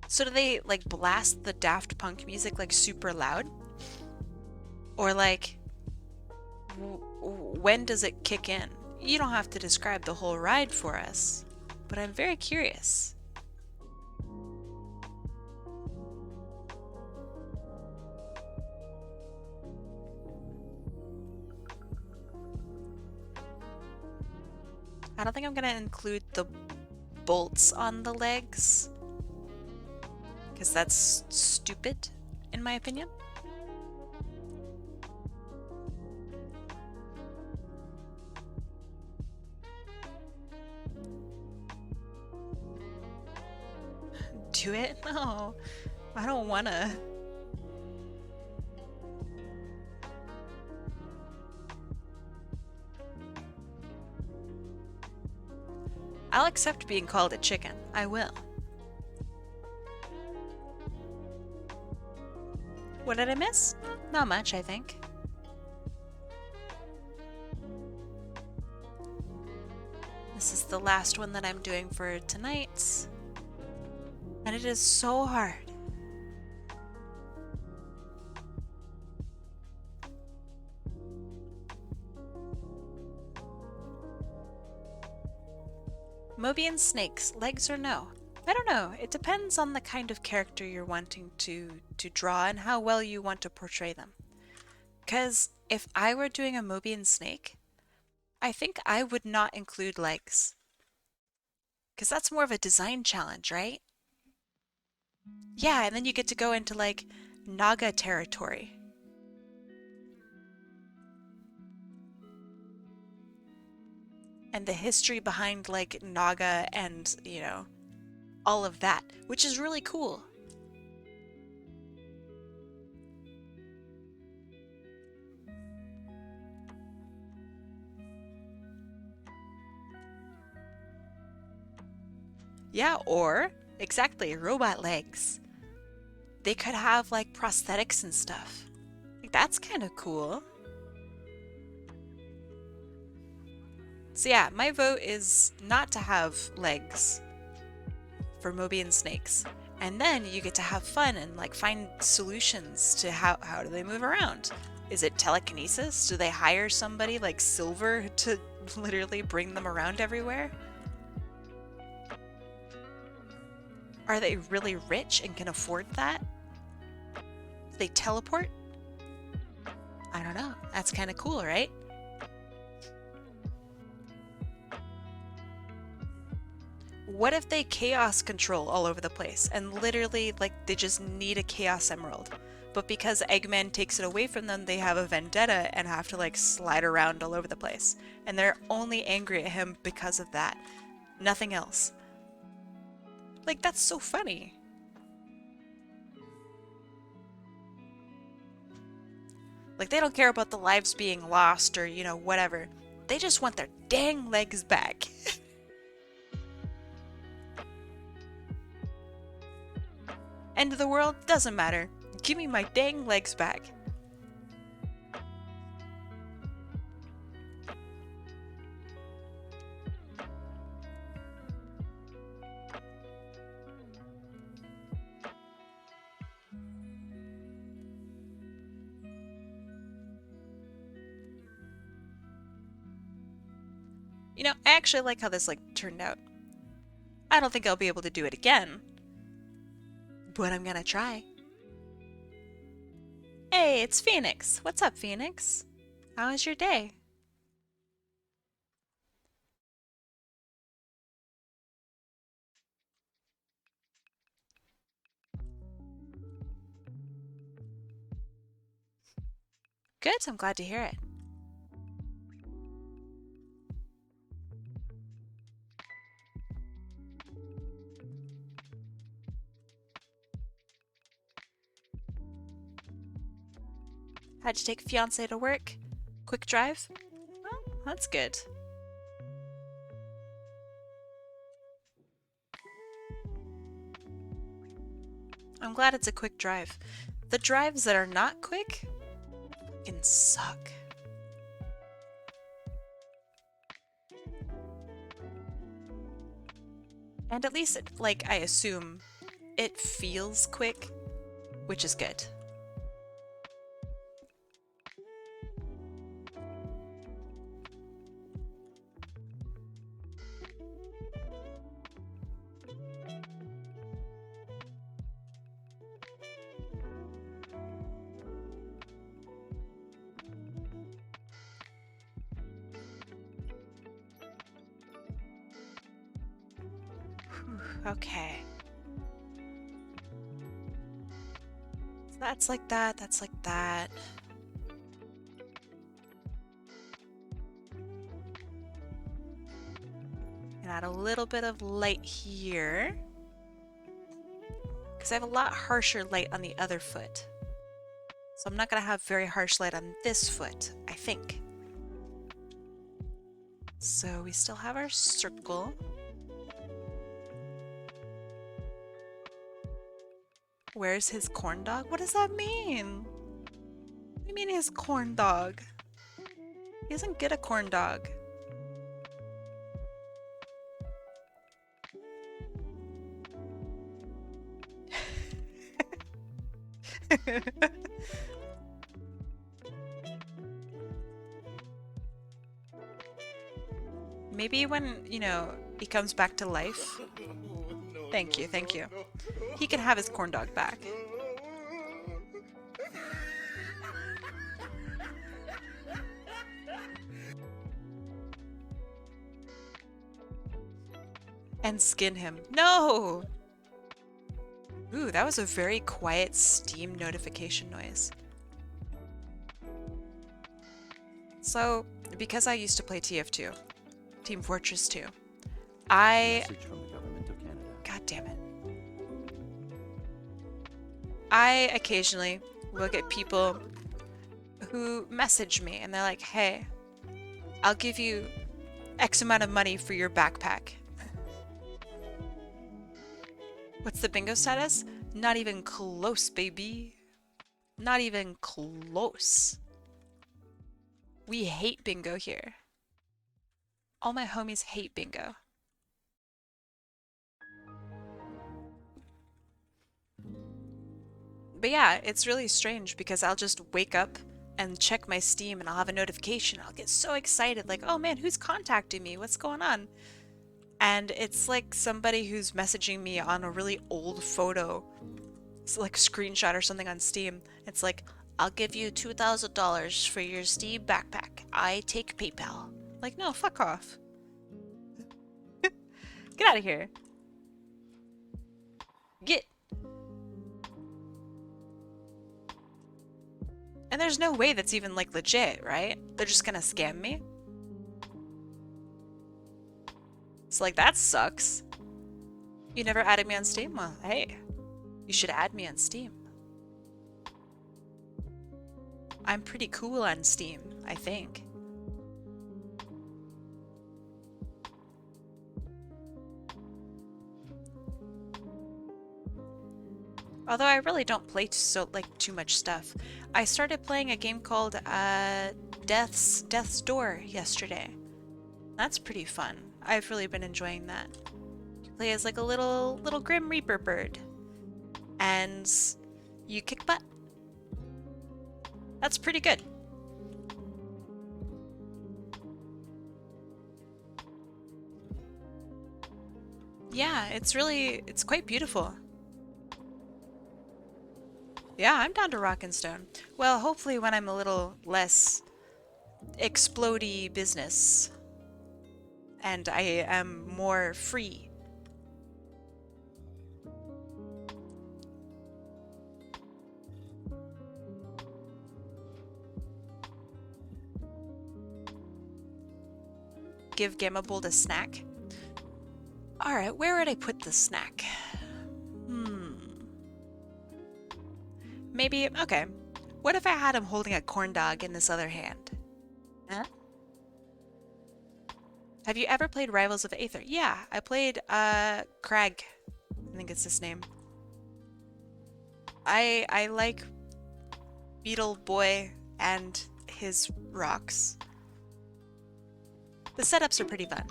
So do they like blast the Daft Punk music like super loud? Or like when does it kick in? You don't have to describe the whole ride for us, but I'm very curious. I don't think I'm gonna include the bolts on the legs, because that's stupid, in my opinion. Do it? No, I don't wanna. I'll accept being called a chicken. I will. What did I miss? Not much, I think. This is the last one that I'm doing for tonight. And it is so hard. Mobian snakes, legs or no? I don't know. It depends on the kind of character you're wanting to draw and how well you want to portray them. Because if I were doing a Mobian snake, I think I would not include legs. Because that's more of a design challenge, right? Yeah, and then you get to go into like Naga territory. And the history behind like Naga and, you know, all of that, which is really cool. Yeah, or exactly, robot legs. They could have like prosthetics and stuff. Like, that's kind of cool. So yeah, my vote is not to have legs for Mobian snakes. And then you get to have fun and like find solutions to how do they move around? Is it telekinesis? Do they hire somebody like Silver to literally bring them around everywhere? Are they really rich and can afford that? Do they teleport? I don't know. That's kind of cool, right? What if they chaos control all over the place and literally like they just need a chaos emerald, but because Eggman takes it away from them, they have a vendetta and have to like slide around all over the place, and they're only angry at him because of that, nothing else. Like, that's so funny. Like, they don't care about the lives being lost or, you know, whatever. They just want their dang legs back. End of the world? Doesn't matter. Give me my dang legs back. You know, I actually like how this like turned out. I don't think I'll be able to do it again, but I'm gonna try. Hey, it's Phoenix. What's up, Phoenix? How was your day? Good, I'm glad to hear it. Had to take fiance to work? Quick drive? Well, that's good. I'm glad it's a quick drive. The drives that are not quick can suck. And at least, like, I assume it feels quick, which is good. Okay. So that's like that, that's like that. And add a little bit of light here. Because I have a lot harsher light on the other foot. So I'm not going to have very harsh light on this foot, I think. So we still have our circle. Where's his corn dog? What does that mean? What do you mean his corn dog? He doesn't get a corn dog. Maybe when, you know, he comes back to life. Thank you, thank you. He can have his corn dog back. And skin him. No! Ooh, that was a very quiet Steam notification noise. So, because I used to play TF2, Team Fortress 2, Message from the government of Canada. God damn it. I occasionally will get people who message me and they're like, hey, I'll give you X amount of money for your backpack. What's the bingo status? Not even close, baby. Not even close. We hate bingo here. All my homies hate bingo. But yeah, it's really strange because I'll just wake up and check my Steam and I'll have a notification. I'll get so excited, like, oh man, who's contacting me? What's going on? And it's like somebody who's messaging me on a really old photo. It's like a screenshot or something on Steam. It's like, I'll give you $2,000 for your Steam backpack. I take PayPal. Like, no, fuck off. Get out of here. Get. And there's no way that's even like legit, right? They're just gonna scam me. It's like, that sucks. You never added me on Steam? Well, hey, you should add me on Steam. I'm pretty cool on Steam, I think. Although I really don't play too much stuff. I started playing a game called Death's Door yesterday. That's pretty fun. I've really been enjoying that. You play as like a little Grim Reaper bird. And you kick butt. That's pretty good. Yeah, it's quite beautiful. Yeah, I'm down to rock and stone. Well, hopefully when I'm a little less explodey business and I am more free. Give Gamabold a snack. Alright, where would I put the snack? Maybe, okay. What if I had him holding a corn dog in this other hand? Huh? Have you ever played Rivals of Aether? Yeah, I played, Crag. I think it's his name. I like Beetle Boy and his rocks. The setups are pretty fun.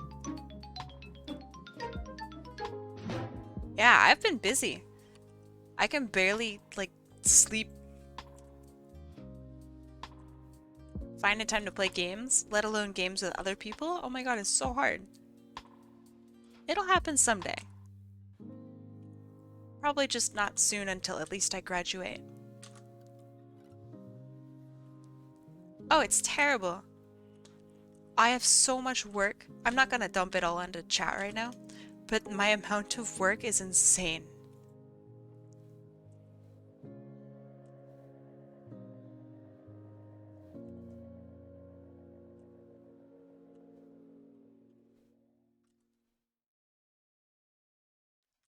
Yeah, I've been busy. I can barely, like, sleep. Find a time to play games, let alone games with other people. Oh my god, it's so hard. It'll happen someday. Probably just not soon until at least I graduate. Oh, it's terrible. I have so much work. I'm not gonna dump it all into chat right now, but my amount of work is insane.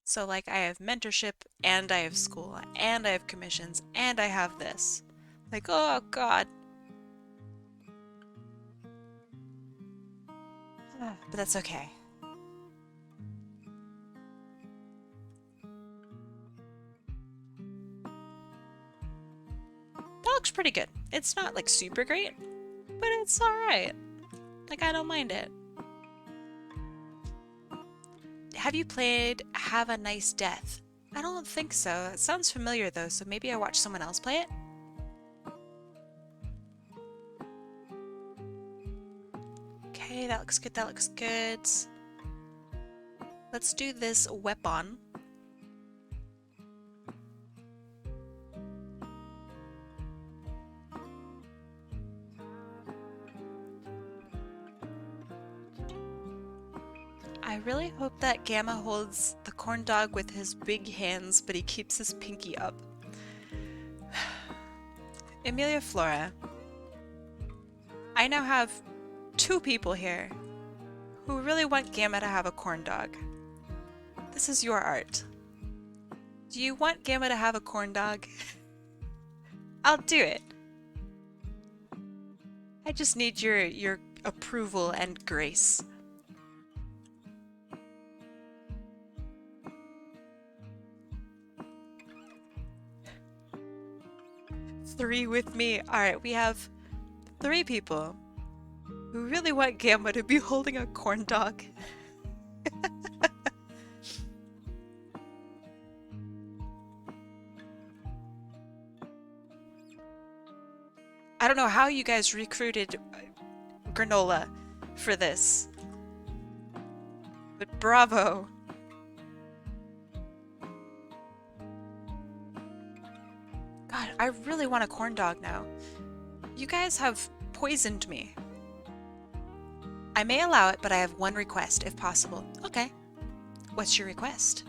So like I have mentorship and I have school and I have commissions and I have this. Like, oh god. But that's okay. That looks pretty good. It's not like super great, but it's alright. Like I don't mind it. Have you played Have a Nice Death? I don't think so. It sounds familiar though, so maybe I watched someone else play it? Okay, that looks good, that looks good. Let's do this weapon. I really hope that Gamma holds the corn dog with his big hands, but he keeps his pinky up. Emilia Flora. I now have 2 people here who really want Gamma to have a corn dog. This is your art. Do you want Gamma to have a corn dog? I'll do it. I just need your approval and grace. Three with me. Alright, we have 3 people who really want Gamma to be holding a corn dog. I don't know how you guys recruited Granola for this, but bravo. God, I really want a corn dog now. You guys have poisoned me. I may allow it, but I have one request, if possible. Okay. What's your request?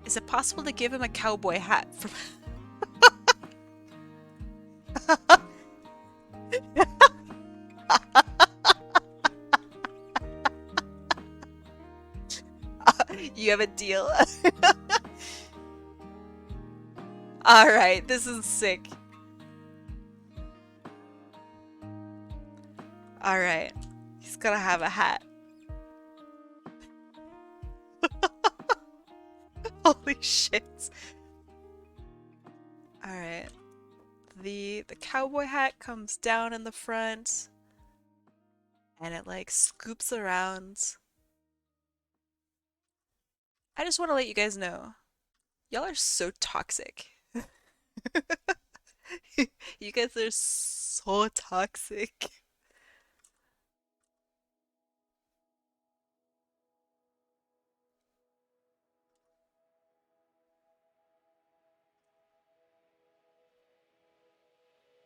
Is it possible to give him a cowboy hat from... You have a deal. Alright, this is sick. Alright, he's gonna have a hat. Holy shit. Alright. The cowboy hat comes down in the front. And it like scoops around. I just want to let you guys know. Y'all are so toxic. You guys are so toxic.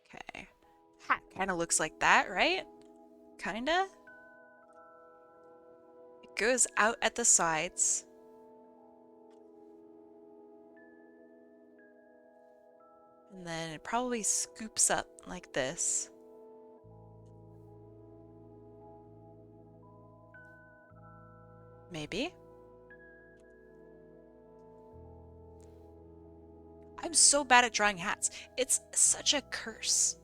Okay. Hat kind of looks like that, right? Kinda? It goes out at the sides. And then it probably scoops up like this. Maybe. I'm so bad at drawing hats. It's such a curse.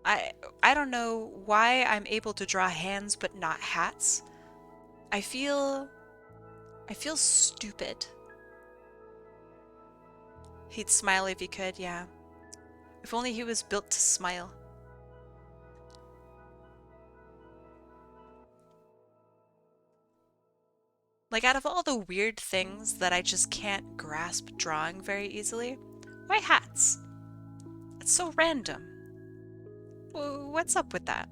I don't know why I'm able to draw hands but not hats. I feel stupid. He'd smile if he could, yeah. If only he was built to smile. Like, out of all the weird things that I just can't grasp drawing very easily, why hats? It's so random. What's up with that?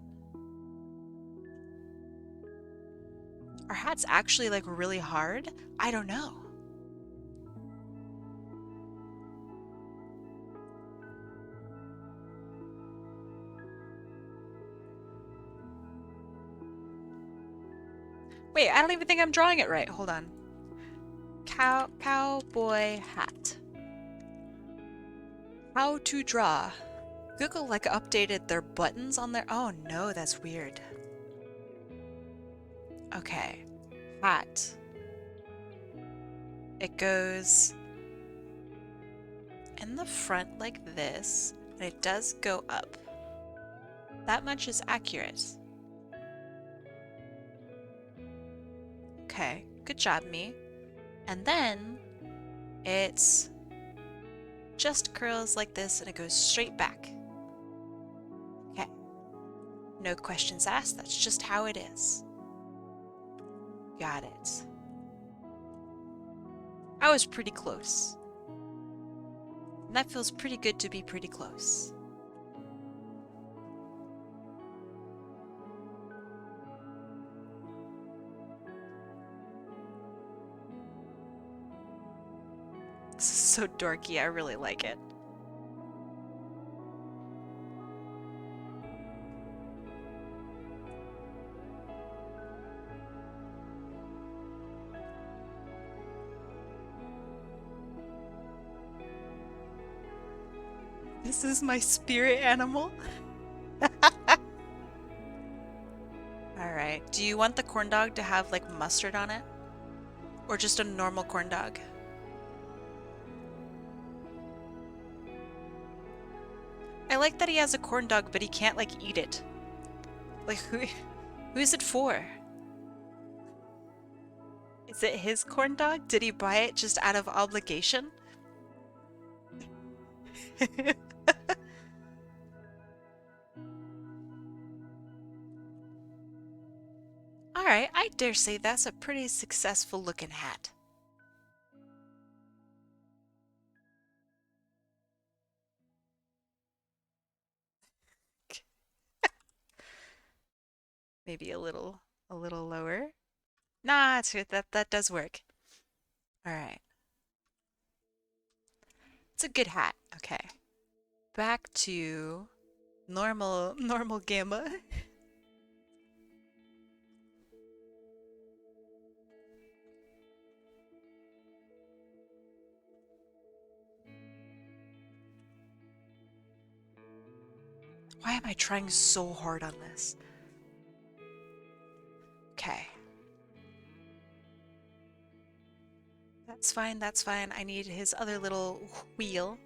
Are hats actually, like, really hard? I don't know. Wait, I don't even think I'm drawing it right. Hold on. Cowboy hat. How to draw. Google like updated their buttons on their... Oh no, that's weird. Okay. Hat. It goes in the front like this, and it does go up. That much is accurate. Okay, good job, me. And then it's just curls like this and it goes straight back. Okay. No questions asked, that's just how it is. Got it. I was pretty close. And that feels pretty good to be pretty close. This is so dorky, I really like it. This is my spirit animal. Alright, do you want the corn dog to have like mustard on it? Or just a normal corn dog? I like that he has a corn dog, but he can't like eat it. Like who is it for? Is it his corn dog? Did he buy it just out of obligation? Alright, I dare say that's a pretty successful looking hat. Maybe a little lower. Nah, it's good. That does work. Alright. It's a good hat. Okay. Back to normal gamma. Why am I trying so hard on this? Okay. That's fine, that's fine. I need his other little wheel.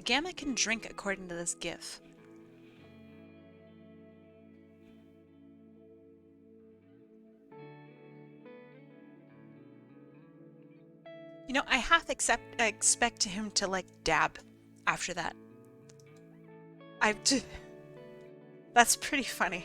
Gamma can drink according to this GIF. You know, I expect him to like dab after that. That's pretty funny.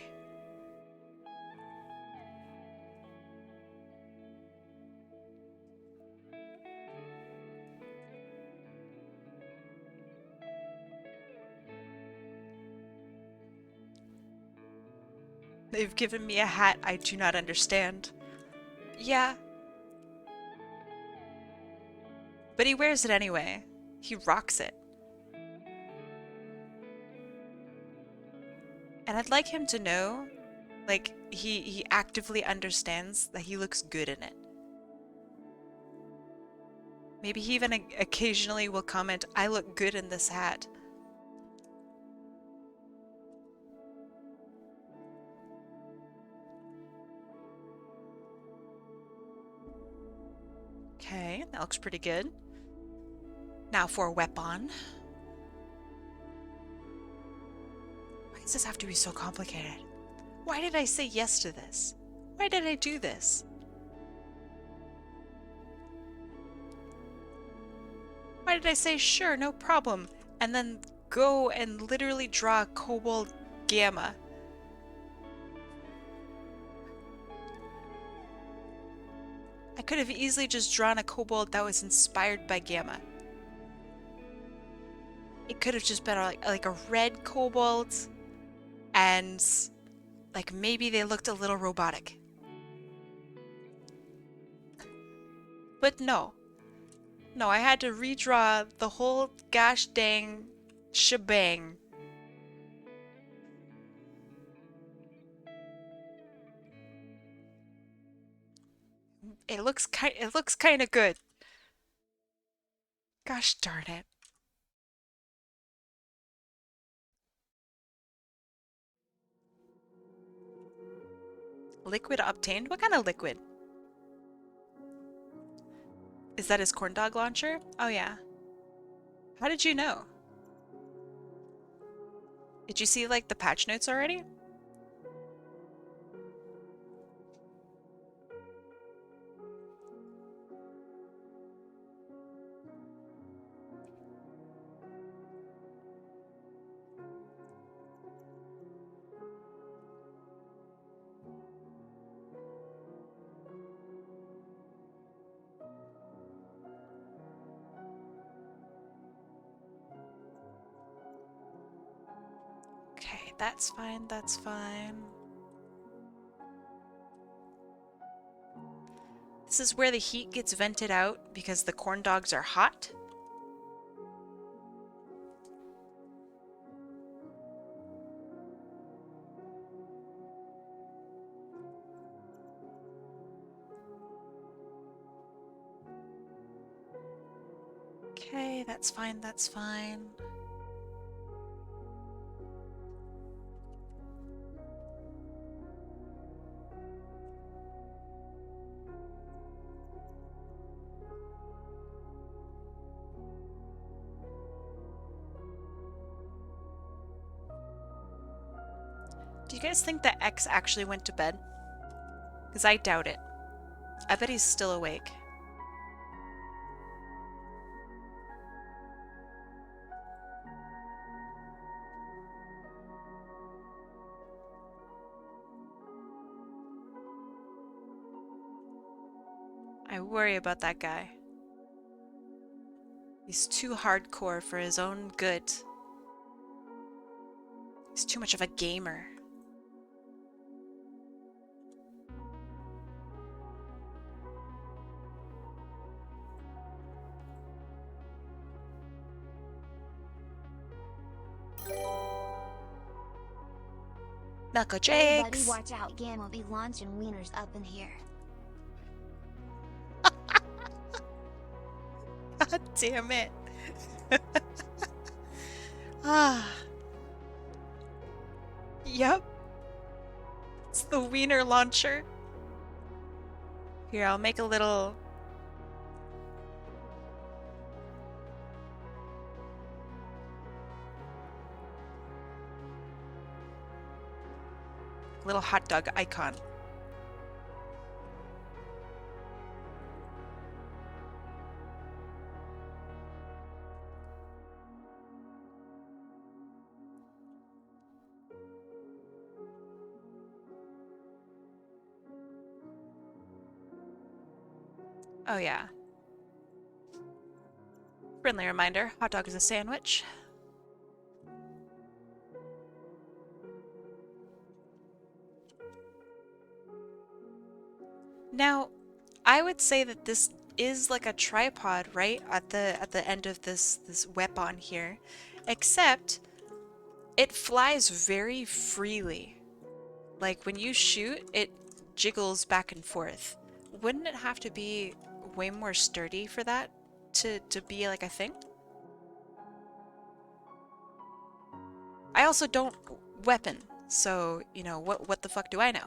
They've given me a hat I do not understand. Yeah. But he wears it anyway. He rocks it. And I'd like him to know, like, he actively understands that he looks good in it. Maybe he even occasionally will comment, "I look good in this hat." Okay, that looks pretty good. Now for a weapon. Why does this have to be so complicated? Why did I say yes to this? Why did I do this? Why did I say sure, no problem, and then go and literally draw a Kobold Gamma? I could have easily just drawn a Kobold that was inspired by Gamma. It could have just been like a red Kobold, and like maybe they looked a little robotic. But no. No, I had to redraw the whole gosh dang shebang. It looks kind of good. Gosh darn it. Liquid obtained? What kind of liquid? Is that his corn dog launcher? Oh yeah. How did you know? Did you see like the patch notes already? Okay, that's fine, that's fine. This is where the heat gets vented out because the corn dogs are hot. Okay, that's fine, that's fine. Do you guys think that X actually went to bed? Because I doubt it. I bet he's still awake. I worry about that guy. He's too hardcore for his own good. He's too much of a gamer. Knuckle Hey buddy, Jakes! watch out, Gamma be launching wieners up in here. God damn it. Ah. Yep. It's the wiener launcher. Here, I'll make a little... little hot dog icon. Oh yeah. Friendly reminder, hot dog is a sandwich. Now, I would say that this is like a tripod, right? At the end of this weapon here. Except it flies very freely. Like when you shoot, it jiggles back and forth. Wouldn't it have to be way more sturdy for that to be like a thing? I also don't weapon, so, you know, what the fuck do I know?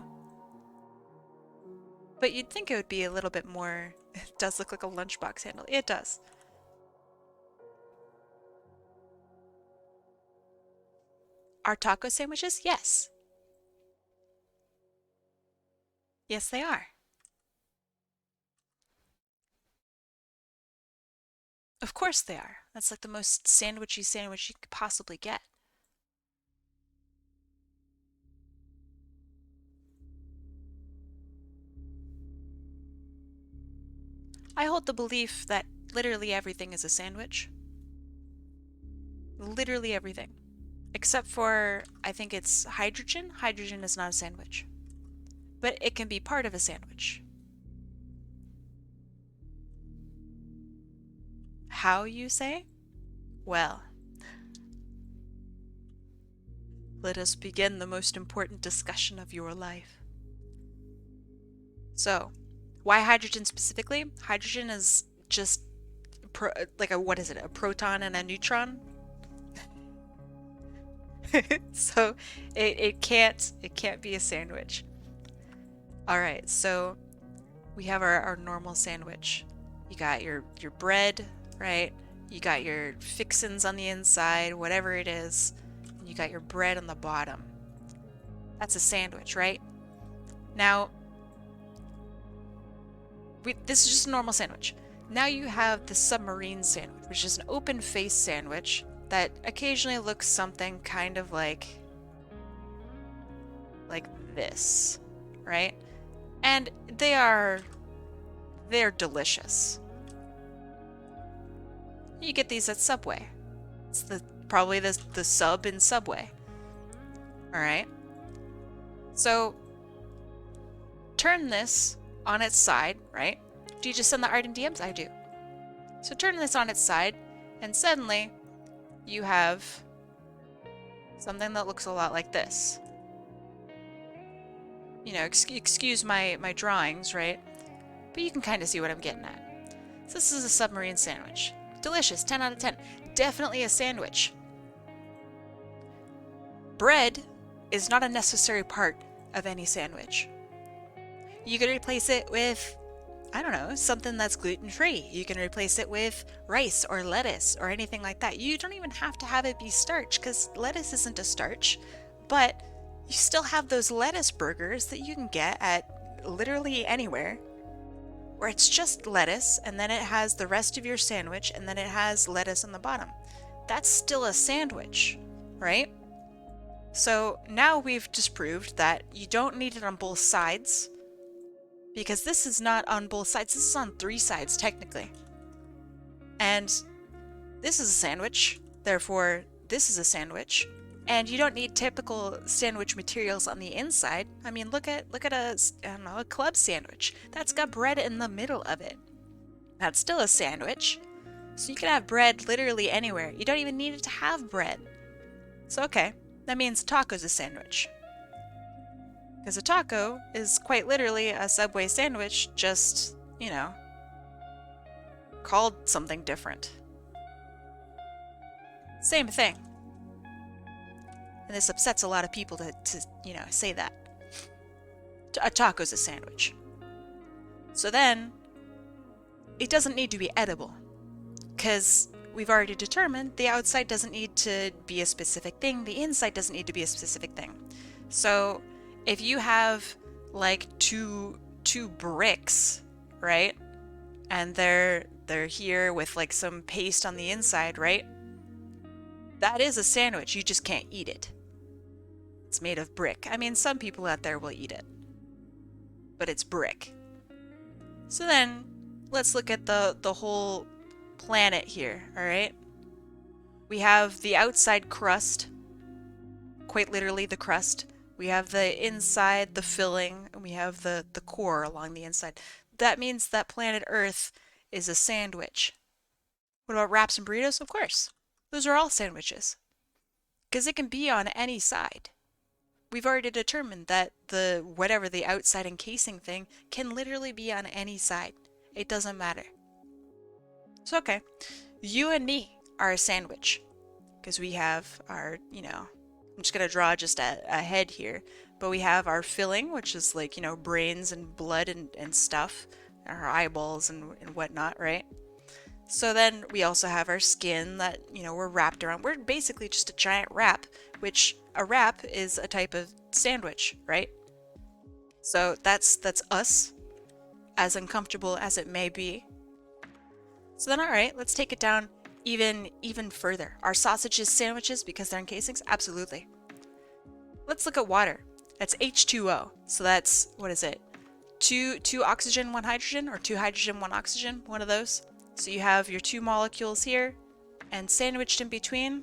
But you'd think it would be a little bit more... It does look like a lunchbox handle. It does. Are taco sandwiches? Yes. Yes, they are. Of course they are. That's like the most sandwichy sandwich you could possibly get. I hold the belief that literally everything is a sandwich. Literally everything. Except for, I think it's hydrogen. Hydrogen is not a sandwich. But it can be part of a sandwich. How, you say? Well, let us begin the most important discussion of your life. So, why hydrogen specifically? Hydrogen is just like a, what is it? A proton and a neutron? So it can't be a sandwich. All right, so we have our normal sandwich. You got your bread, right? You got your fixins on the inside, whatever it is. And you got your bread on the bottom. That's a sandwich, right? Now, this is just a normal sandwich. Now you have the submarine sandwich, which is an open face sandwich that occasionally looks something kind of like this, right? And they're delicious. You get these at Subway. It's probably the sub in Subway. All right. So turn this on its side, right? Do you just send the art in DMs? I do. So turn this on its side, and suddenly you have something that looks a lot like this. You know, excuse my drawings, right? But you can kind of see what I'm getting at. So this is a submarine sandwich. Delicious, 10 out of 10. Definitely a sandwich. Bread is not a necessary part of any sandwich. You can replace it with, I don't know, something that's gluten-free. You can replace it with rice or lettuce or anything like that. You don't even have to have it be starch, because lettuce isn't a starch, but you still have those lettuce burgers that you can get at literally anywhere, where it's just lettuce and then it has the rest of your sandwich and then it has lettuce on the bottom. That's still a sandwich, right? So now we've disproved that you don't need it on both sides, because this is not on both sides. This is on 3 sides, technically. And this is a sandwich, therefore this is a sandwich. And you don't need typical sandwich materials on the inside. I mean, look at a, I don't know, a club sandwich. That's got bread in the middle of it. That's still a sandwich. So you can have bread literally anywhere. You don't even need it to have bread. So okay, that means a taco's a sandwich. Because a taco is quite literally a Subway sandwich, just, you know, called something different. Same thing. And this upsets a lot of people to you know, say that. A taco's a sandwich. So then, it doesn't need to be edible. Because we've already determined the outside doesn't need to be a specific thing, the inside doesn't need to be a specific thing. So, if you have like two bricks, right? And they're here with like some paste on the inside, right? That is a sandwich, you just can't eat it. It's made of brick. I mean, some people out there will eat it, but it's brick. So then, let's look at the whole planet here, alright? We have the outside crust, quite literally the crust. We have the inside, the filling, and we have the core along the inside. That means that planet Earth is a sandwich. What about wraps and burritos? Of course. Those are all sandwiches. Because it can be on any side. We've already determined that whatever the outside encasing thing can literally be on any side. It doesn't matter. So okay, you and me are a sandwich. Because we have our, you know, I'm just going to draw just a head here. But we have our filling, which is like, you know, brains and blood and stuff. Our eyeballs and whatnot, right? So then we also have our skin that, you know, we're wrapped around. We're basically just a giant wrap, which a wrap is a type of sandwich, right? So that's us, as uncomfortable as it may be. So then, all right, let's take it down even further. Are sausages sandwiches because they're in casings? Absolutely. Let's look at water. That's H2O. So that's, what is it? Two oxygen, one hydrogen, or two hydrogen, one oxygen, one of those. So you have your two molecules here, and sandwiched in between,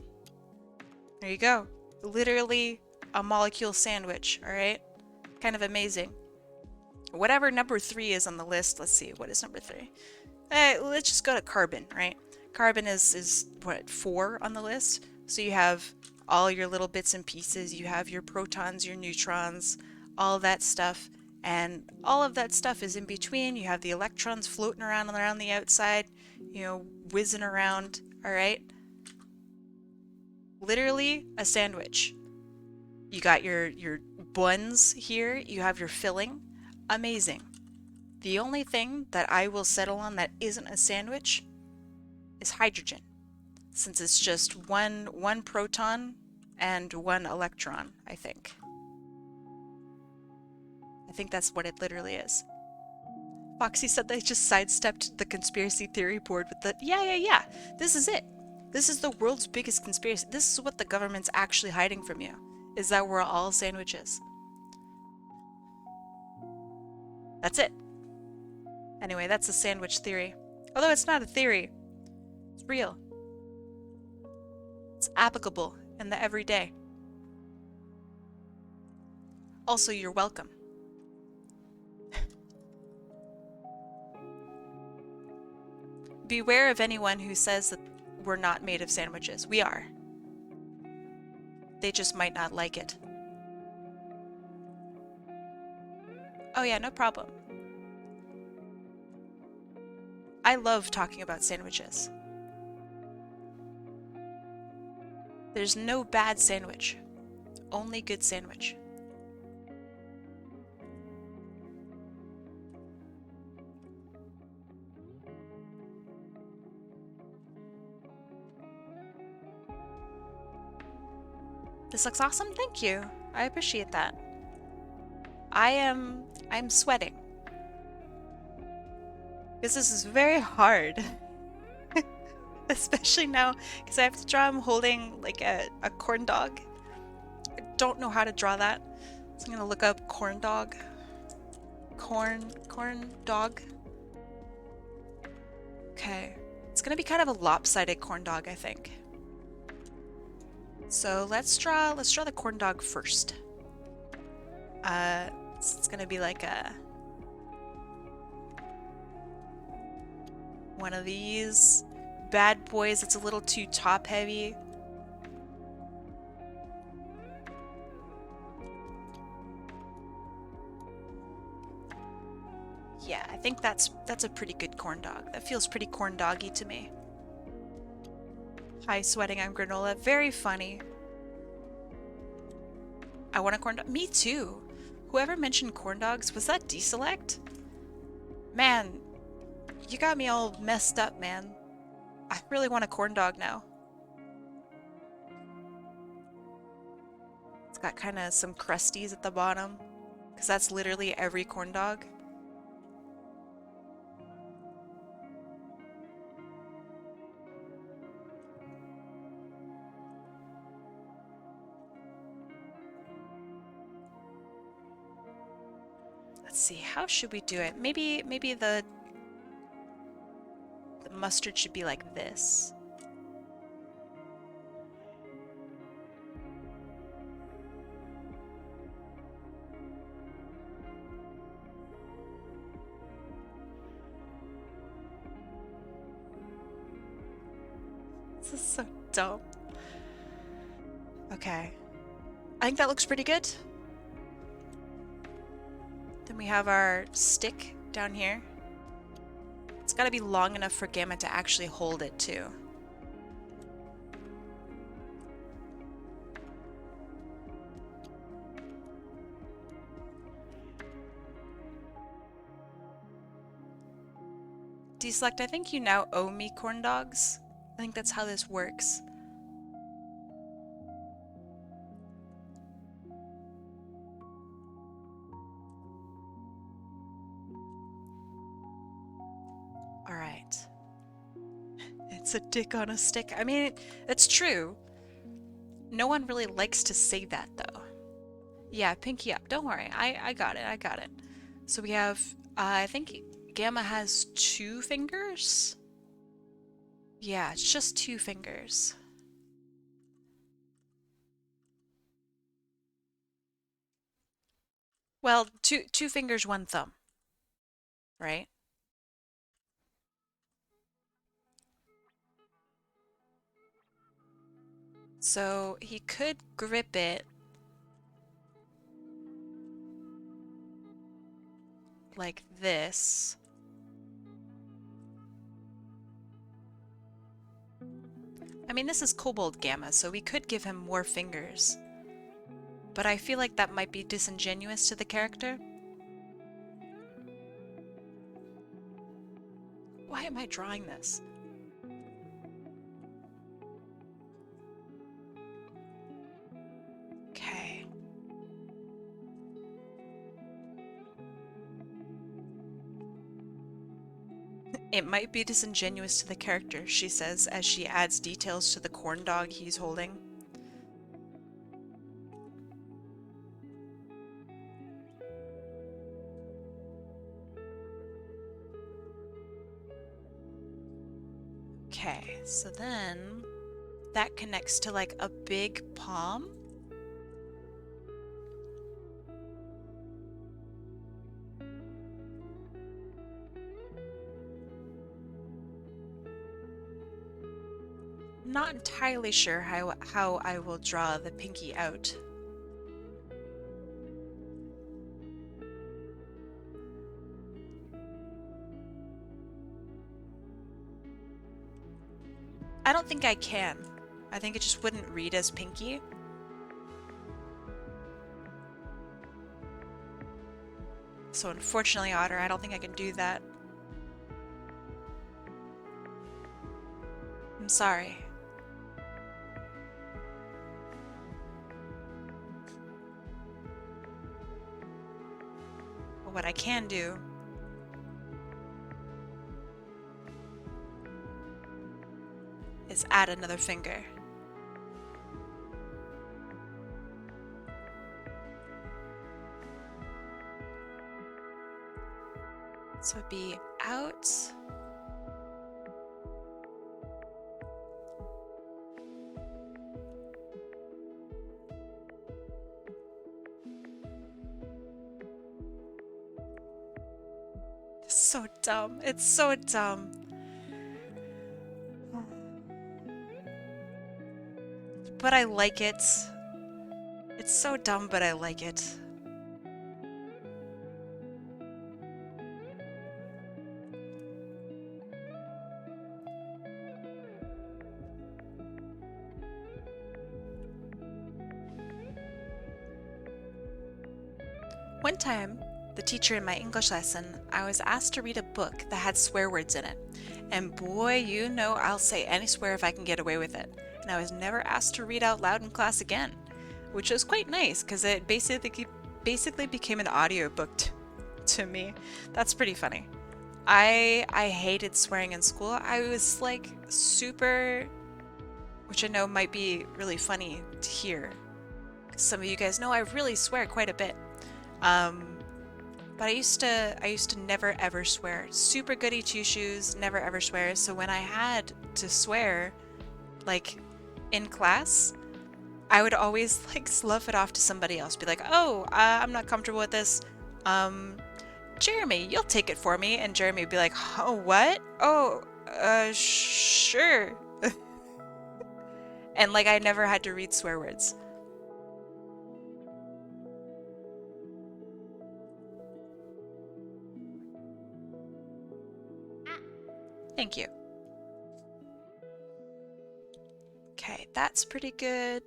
there you go. Literally a molecule sandwich, all right? Kind of amazing. Whatever number 3 is on the list, let's see, what is number 3? Let's just go to carbon, right? Carbon is what, 4 on the list? So you have all your little bits and pieces, you have your protons, your neutrons, all that stuff, and all of that stuff is in between. You have the electrons floating around the outside, you know, whizzing around, all right? Literally a sandwich. You got your buns here, you have your filling. Amazing. The only thing that I will settle on that isn't a sandwich is hydrogen, since it's just one proton and one electron, I think. I think that's what it literally is. Foxy said they just sidestepped the conspiracy theory board with the, yeah. This is it. This is the world's biggest conspiracy. This is what the government's actually hiding from you, is that we're all sandwiches. That's it. Anyway, that's a sandwich theory. Although it's not a theory. It's real. It's applicable in the everyday. Also, you're welcome. Beware of anyone who says that we're not made of sandwiches. We are. They just might not like it. Oh yeah, no problem. I love talking about sandwiches. There's no bad sandwich, only good sandwich. This looks awesome, thank you. I appreciate that. I'm sweating. Because this is very hard. Especially now, because I have to draw him holding like a corn dog. I don't know how to draw that. So I'm gonna look up corn dog. Corn dog. Okay. It's gonna be kind of a lopsided corn dog, I think. So let's draw the corn dog first. It's gonna be like a one of these bad boys. It's a little too top heavy. Yeah, I think that's a pretty good corn dog. That feels pretty corn doggy to me. Hi, sweating, I'm Granola. Very funny. I want a corn dog. Me too. Whoever mentioned corn dogs, was that deselect? Man, you got me all messed up, man. I really want a corn dog now. It's got kind of some crusties at the bottom, because that's literally every corn dog. Let's see, how should we do it? Maybe the mustard should be like this. This is so dumb. Okay. I think that looks pretty good. Then we have our stick down here. It's gotta be long enough for Gamma to actually hold it too. Deselect, I think you now owe me corn dogs. I think that's how this works. All right. It's a dick on a stick. I mean, it's true. No one really likes to say that, though. Yeah, pinky up. Don't worry. I got it. I got it. So we have, I think Gamma has 2 fingers? Yeah, it's just 2 fingers. Well, two fingers, 1 thumb, right? So he could grip it like this. I mean, this is Kobold Gamma, so we could give him more fingers. But I feel like that might be disingenuous to the character. Why am I drawing this? Okay. It might be disingenuous to the character, she says as she adds details to the corn dog he's holding. Okay, so then that connects to like a big palm. Not entirely sure how I will draw the pinky out. I don't think I can. I think it just wouldn't read as pinky. So unfortunately, Otter, I don't think I can do that. I'm sorry. But what I can do is add another finger. So it'd be out. It's so dumb. It's so dumb. But I like it. It's so dumb, but I like it. One time, the teacher in my English lesson, I was asked to read a book that had swear words in it. And boy, you know I'll say any swear if I can get away with it. And I was never asked to read out loud in class again, which was quite nice because it basically became an audiobook to me. That's pretty funny. I hated swearing in school. I was like super, which I know might be really funny to hear. Some of you guys know I really swear quite a bit. But I used to never ever swear. Super goody two shoes, never ever swear. So when I had to swear, like in class, I would always like slough it off to somebody else. Be like, oh, I'm not comfortable with this. Jeremy, you'll take it for me. And Jeremy would be like, oh, what? Oh, sure. And like I never had to read swear words. Thank you. Okay, that's pretty good.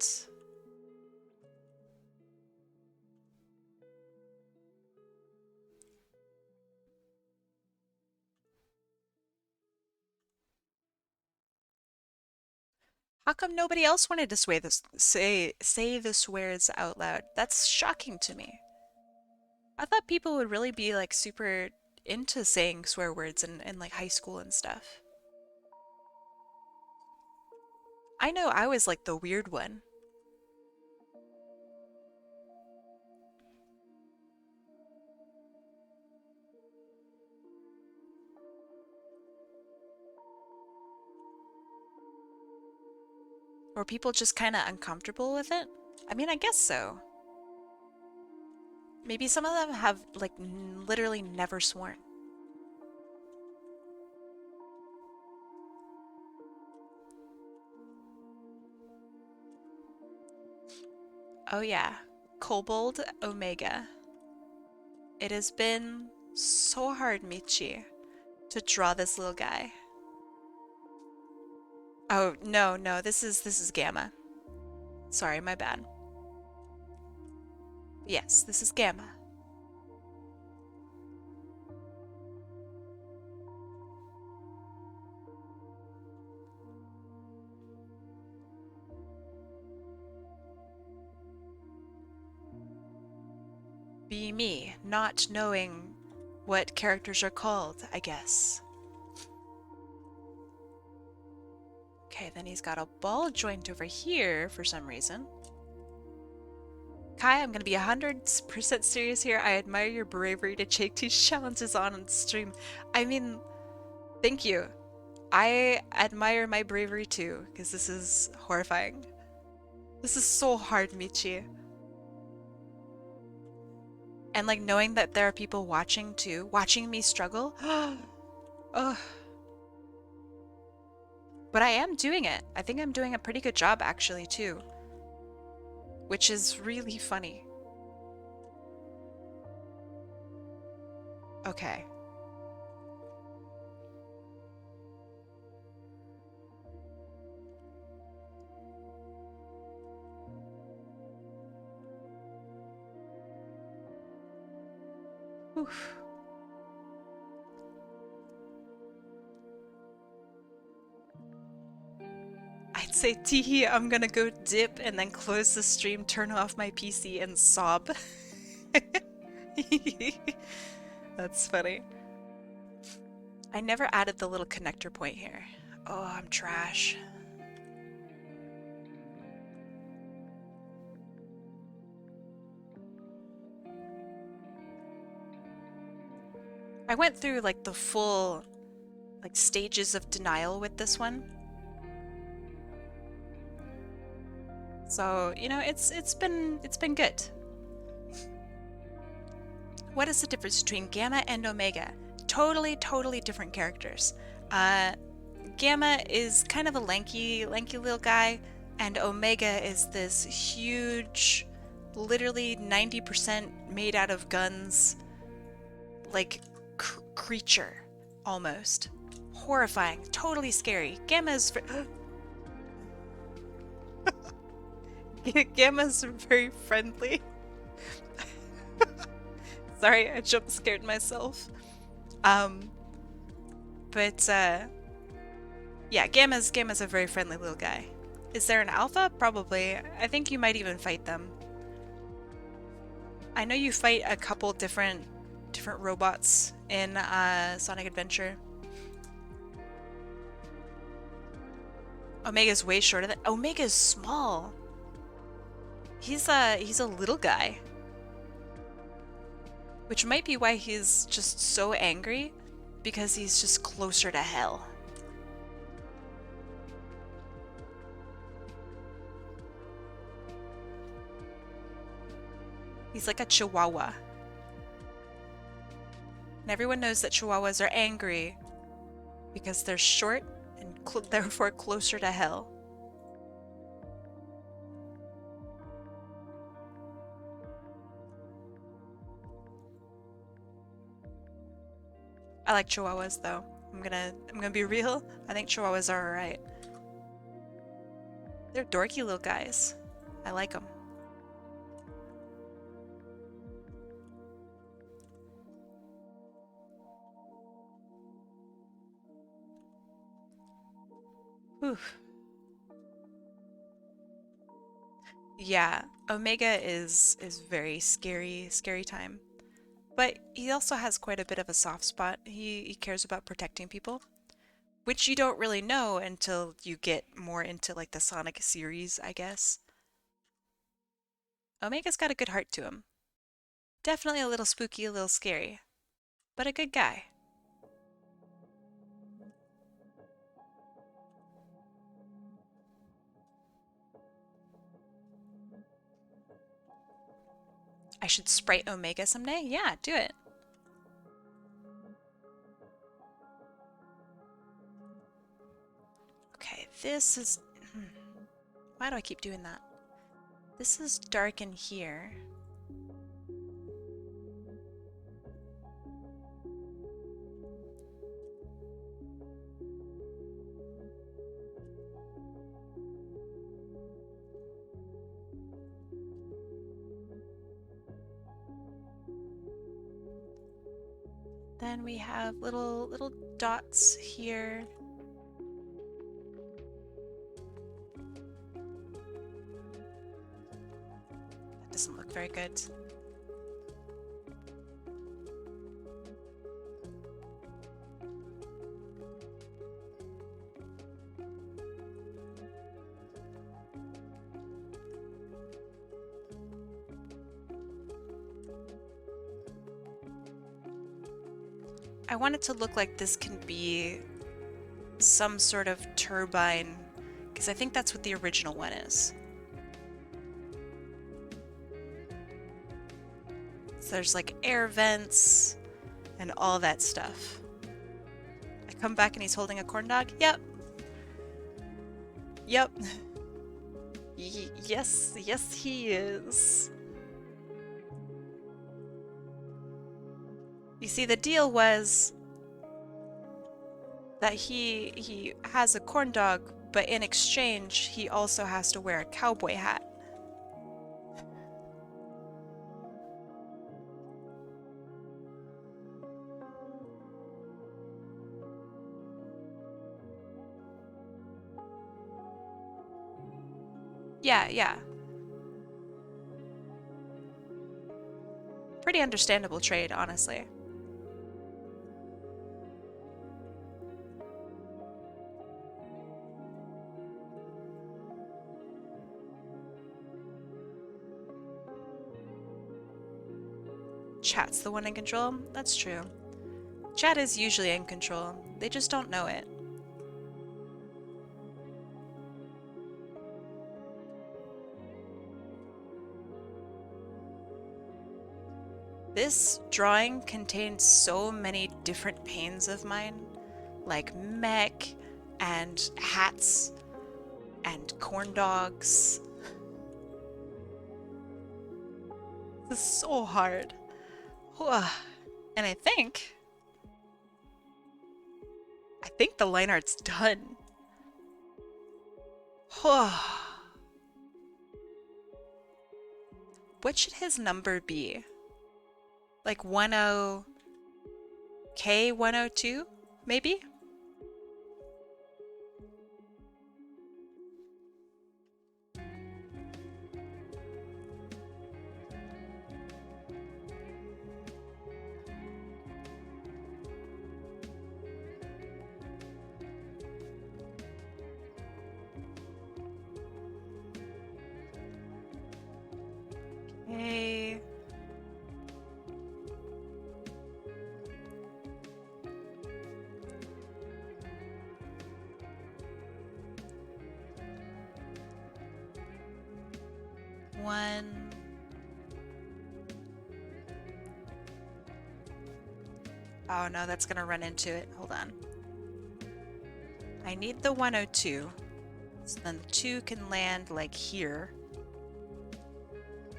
How come nobody else wanted to say the swears out loud? That's shocking to me. I thought people would really be like super into saying swear words in like high school and stuff. I know I was like the weird one. Were people just kind of uncomfortable with it? I mean, I guess so. Maybe some of them have like literally never sworn. Oh yeah, Kobold Omega. It has been so hard, Michi, to draw this little guy. Oh, no, this is Gamma. Sorry, my bad. Yes, this is Gamma. Be me, not knowing what characters are called, I guess. Okay, then he's got a ball joint over here for some reason. Kai, I'm gonna be 100% serious here. I admire your bravery to take these challenges on stream. I mean, thank you. I admire my bravery too, because this is horrifying. This is so hard, Michi. And like knowing that there are people watching too, watching me struggle. Ugh. But I am doing it. I think I'm doing a pretty good job actually too. Which is really funny. Okay. Oof. I'd say, teehee, I'm gonna go dip and then close the stream, turn off my PC, and sob. That's funny. I never added the little connector point here. Oh, I'm trash. I went through like the full like stages of denial with this one. So, you know, it's been good. What is the difference between Gamma and Omega? Totally different characters. Gamma is kind of a lanky little guy, and Omega is this huge, literally 90% made out of guns, like creature, almost. Horrifying, totally scary. Gamma's Gamma's very friendly. Sorry, I jump scared myself. Yeah, Gamma's a very friendly little guy. Is there an alpha? Probably. I think you might even fight them. I know you fight a couple different robots in Sonic Adventure. Omega's way shorter than Omega's small. He's a little guy. Which might be why he's just so angry, because he's just closer to hell. He's like a chihuahua. And everyone knows that chihuahuas are angry because they're short and therefore closer to hell. I like chihuahuas though. I'm gonna be real. I think chihuahuas are alright. They're dorky little guys. I like them. Oof. Yeah, Omega is very scary time. But he also has quite a bit of a soft spot. He cares about protecting people, which you don't really know until you get more into like the Sonic series, I guess. Omega's got a good heart to him. Definitely a little spooky, a little scary, but a good guy. I should sprite Omega someday? Yeah, do it. Okay, this is... Why do I keep doing that? This is dark in here. Then we have little dots here. That doesn't look very good. I want it to look like this can be some sort of turbine, because I think that's what the original one is. So there's like air vents and all that stuff. I come back and he's holding a corn dog? Yep. Yep. Yes, yes he is. You see, the deal was that he has a corn dog, but in exchange, he also has to wear a cowboy hat. Yeah, yeah. Pretty understandable trade, honestly. Chat's the one in control? That's true. Chat is usually in control. They just don't know it. This drawing contains so many different pains of mine, like mech and hats and corn dogs. This is so hard. And I think the line art's done. What should his number be? Like 10 K102, maybe? Okay. One. Oh no, that's gonna run into it. Hold on. I need the 102. So then the 2 can land like here.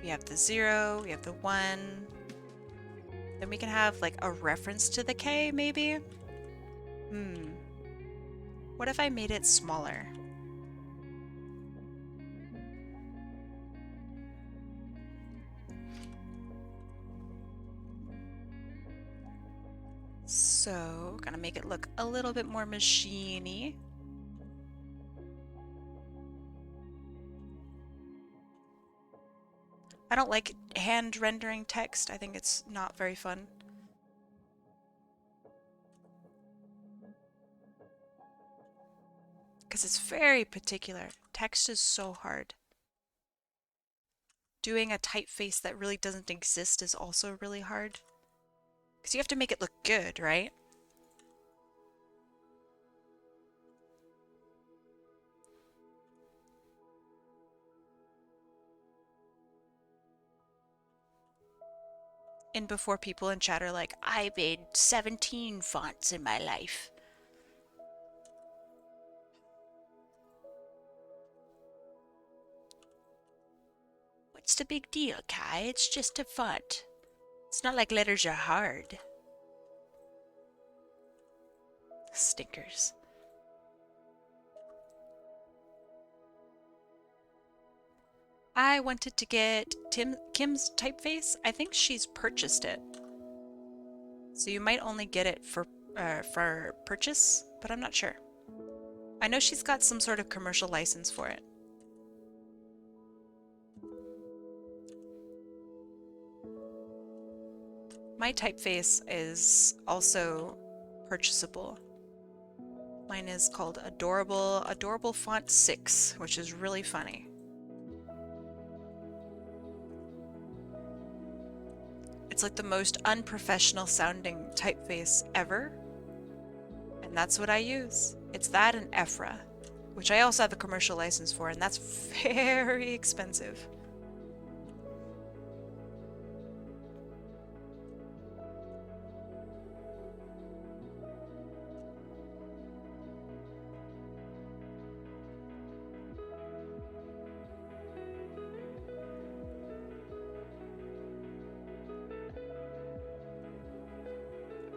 We have the 0, we have the 1. Then we can have like a reference to the K, maybe? What if I made it smaller? So, gonna make it look a little bit more machine-y. I don't like hand rendering text. I think it's not very fun. Because it's very particular. Text is so hard. Doing a typeface that really doesn't exist is also really hard. Because you have to make it look good, right? And before people in chat are like, I made 17 fonts in my life. What's the big deal, Kai? It's just a font. It's not like letters are hard. Stinkers. I wanted to get Kim's typeface. I think she's purchased it. So you might only get it for purchase, but I'm not sure. I know she's got some sort of commercial license for it. My typeface is also purchasable. Mine is called Adorable Font 6, which is really funny. It's like the most unprofessional sounding typeface ever. And that's what I use. It's that and Ephra, which I also have a commercial license for, and that's very expensive.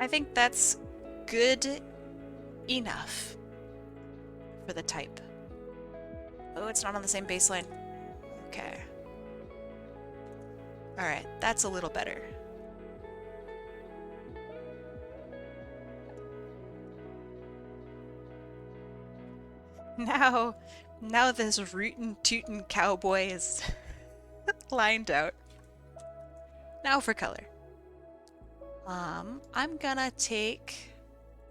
I think that's good enough for the type. Oh, it's not on the same baseline. Okay. Alright, that's a little better. Now this rootin' tootin' cowboy is lined out. Now for color. I'm gonna take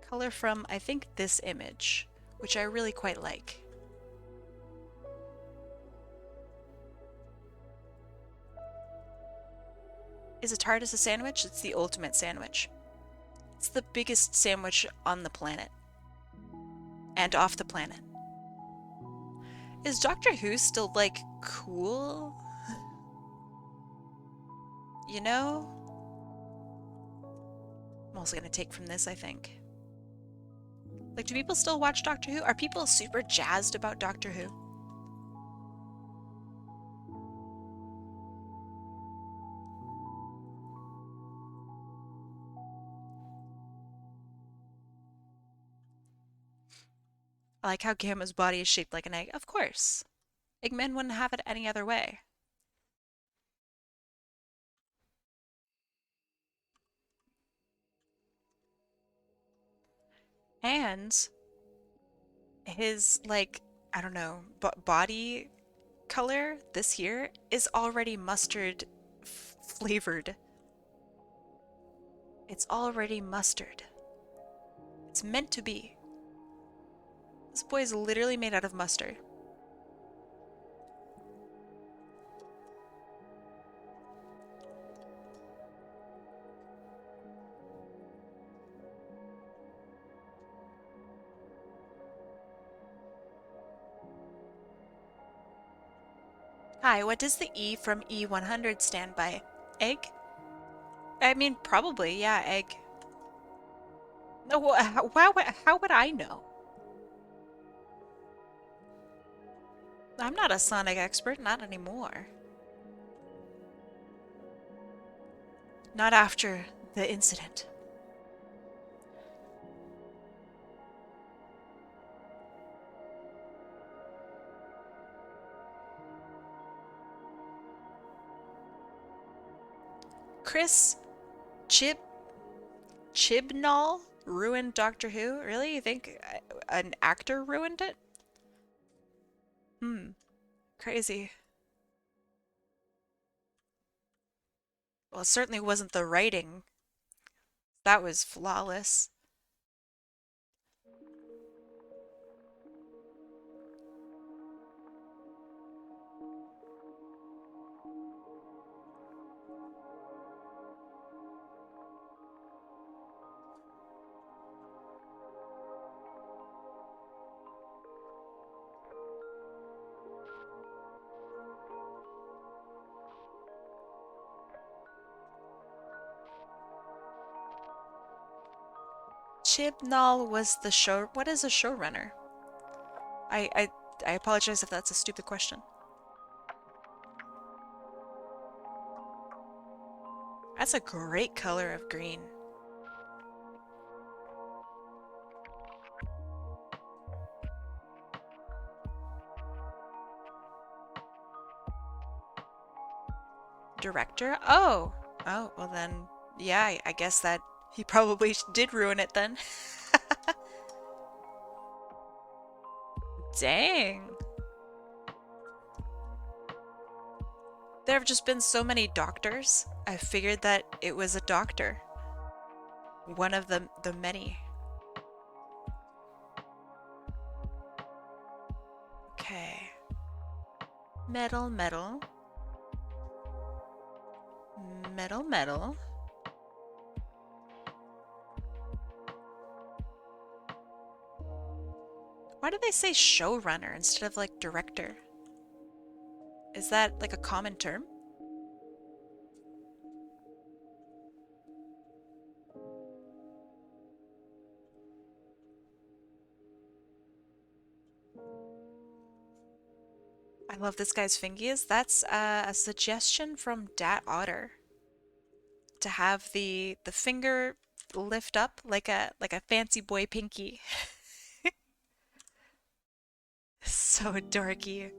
color from, I think, this image, which I really quite like. Is it hard as a sandwich? It's the ultimate sandwich. It's the biggest sandwich on the planet. And off the planet. Is Doctor Who still, like, cool? You know? I'm also gonna take from this, I think. Like, do people still watch Doctor Who? Are people super jazzed about Doctor Who? I like how Gamma's body is shaped like an egg. Of course. Eggman wouldn't have it any other way. And his, like, I don't know, body color this here is already mustard flavored. It's already mustard. It's meant to be. This boy is literally made out of mustard. Hi, what does the E from E100 stand by? Egg? I mean, probably, yeah, egg. No, how would I know? I'm not a Sonic expert, not anymore. Not after the incident. Chris Chibnall ruined Doctor Who? Really? You think an actor ruined it? Crazy. Well, it certainly wasn't the writing. That was flawless. Chibnall was the show. What is a showrunner? I, I I apologize if that's a stupid question. That's a great color of green. Director? Oh. Oh, well then, yeah, I guess that he probably did ruin it then. Dang. There have just been so many doctors. I figured that it was a doctor. One of the many. Okay. Metal, metal. Metal, metal. Why do they say showrunner instead of like director? Is that like a common term? I love this guy's fingies. That's a suggestion from Dat Otter to have the finger lift up like a fancy boy pinky. So dorky.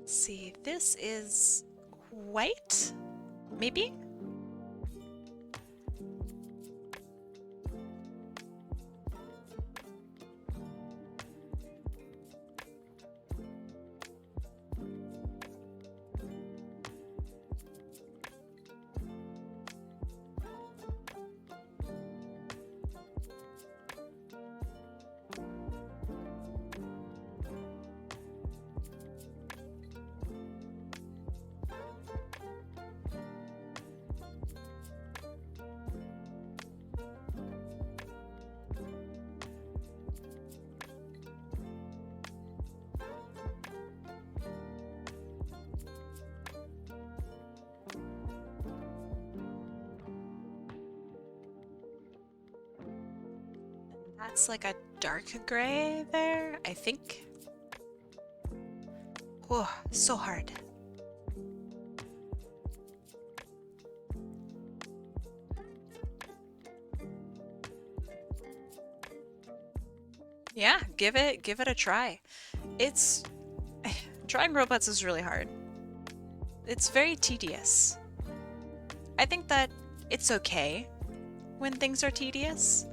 See, this is white, maybe? That's like a dark gray there, I think. Oh, so hard. Yeah, give it a try. It's drawing robots is really hard. It's very tedious. I think that it's okay when things are tedious,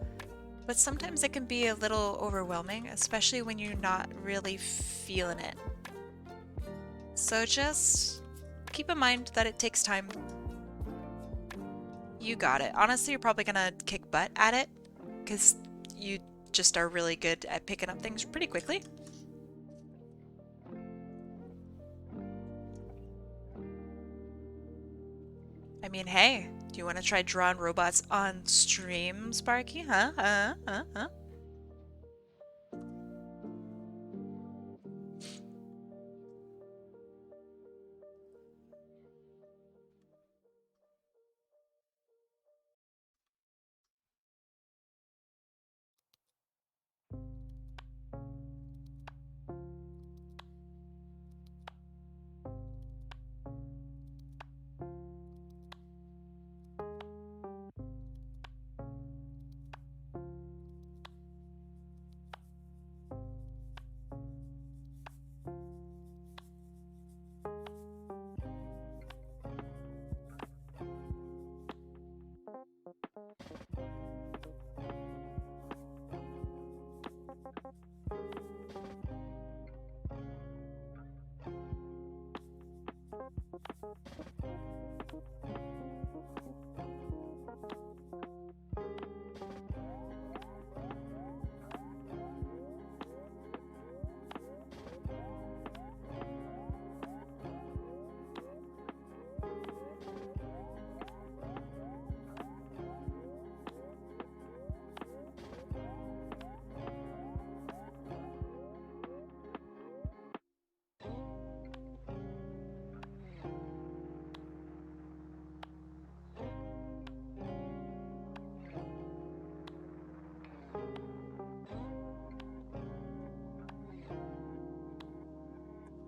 but sometimes it can be a little overwhelming, especially when you're not really feeling it. So just keep in mind that it takes time. You got it. Honestly, you're probably gonna kick butt at it because you just are really good at picking up things pretty quickly. I mean, hey, do you want to try drawing robots on stream, Sparky? Huh?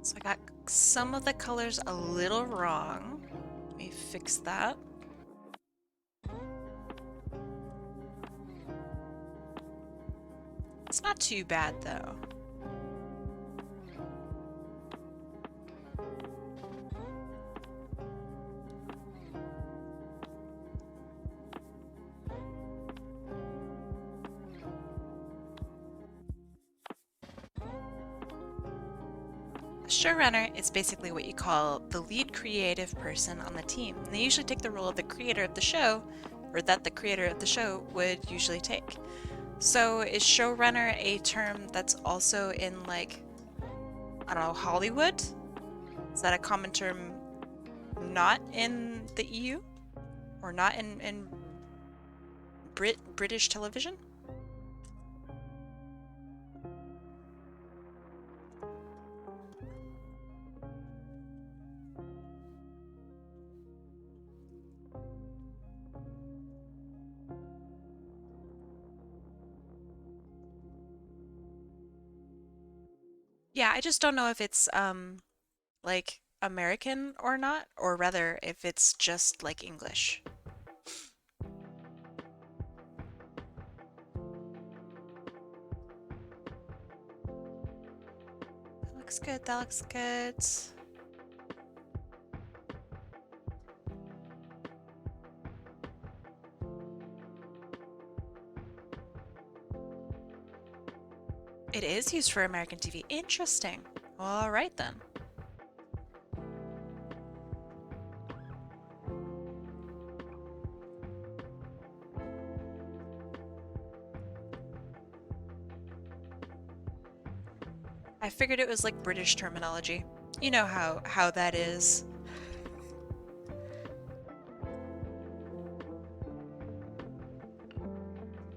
So I got some of the colors a little wrong. Let me fix that. It's not too bad though. A showrunner is basically what you call the lead creative person on the team. And they usually take the role of the creator of the show, or that the creator of the show would usually take. So is showrunner a term that's also in, like, I don't know, Hollywood? Is that a common term not in the EU? Or not in British television? Yeah, I just don't know if it's like American or not, or rather if it's just like English. That looks good, that looks good. It is used for American TV. Interesting. All right then. I figured it was like British terminology. You know how that is.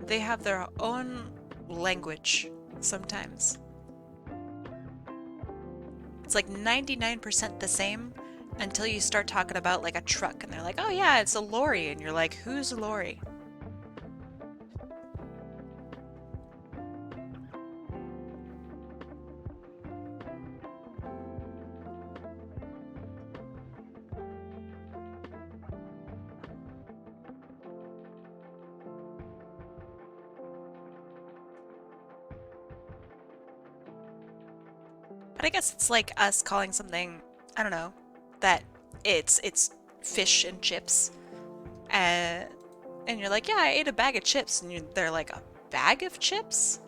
They have their own language sometimes. It's like 99% the same until you start talking about like a truck and they're like, oh yeah, it's a lorry. And you're like, who's a lorry? But I guess it's like us calling something, I don't know, that it's fish and chips. And you're like, yeah, I ate a bag of chips. And they're like, a bag of chips?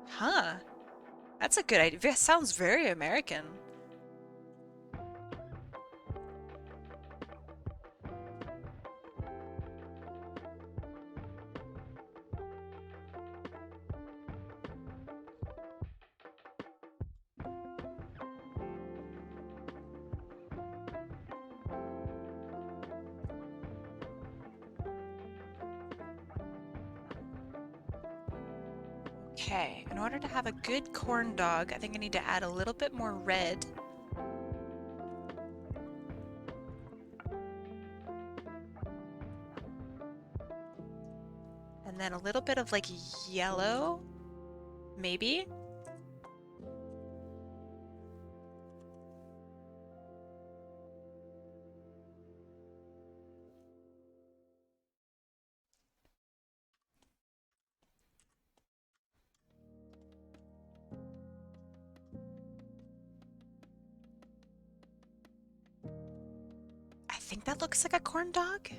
Huh. That's a good idea. It sounds very American. Okay, in order to have a good corn dog, I think I need to add a little bit more red. And then a little bit of like yellow, maybe? I think that looks like a corn dog.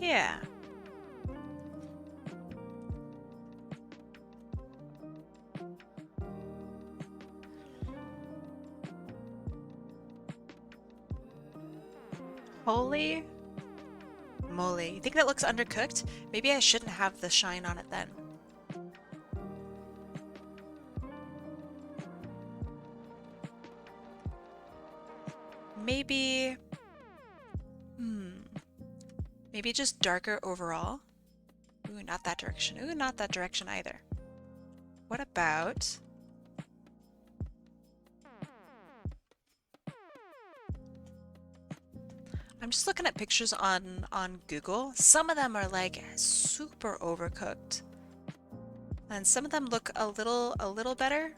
Yeah. Holy moly. You think that looks undercooked? Maybe I shouldn't have the shine on it then. Maybe... Maybe just darker overall? Ooh, not that direction. Ooh, not that direction either. What about... I'm just looking at pictures on Google. Some of them are like super overcooked. And some of them look a little better.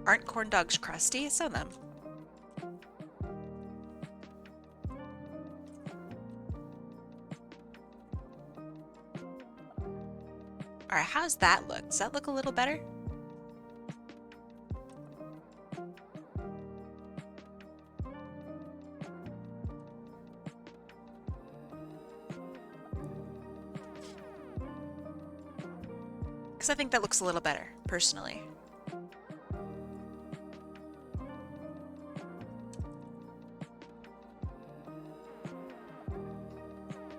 Aren't corn dogs crusty? Some of them. Alright, how's that look? Does that look a little better? Because I think that looks a little better, personally.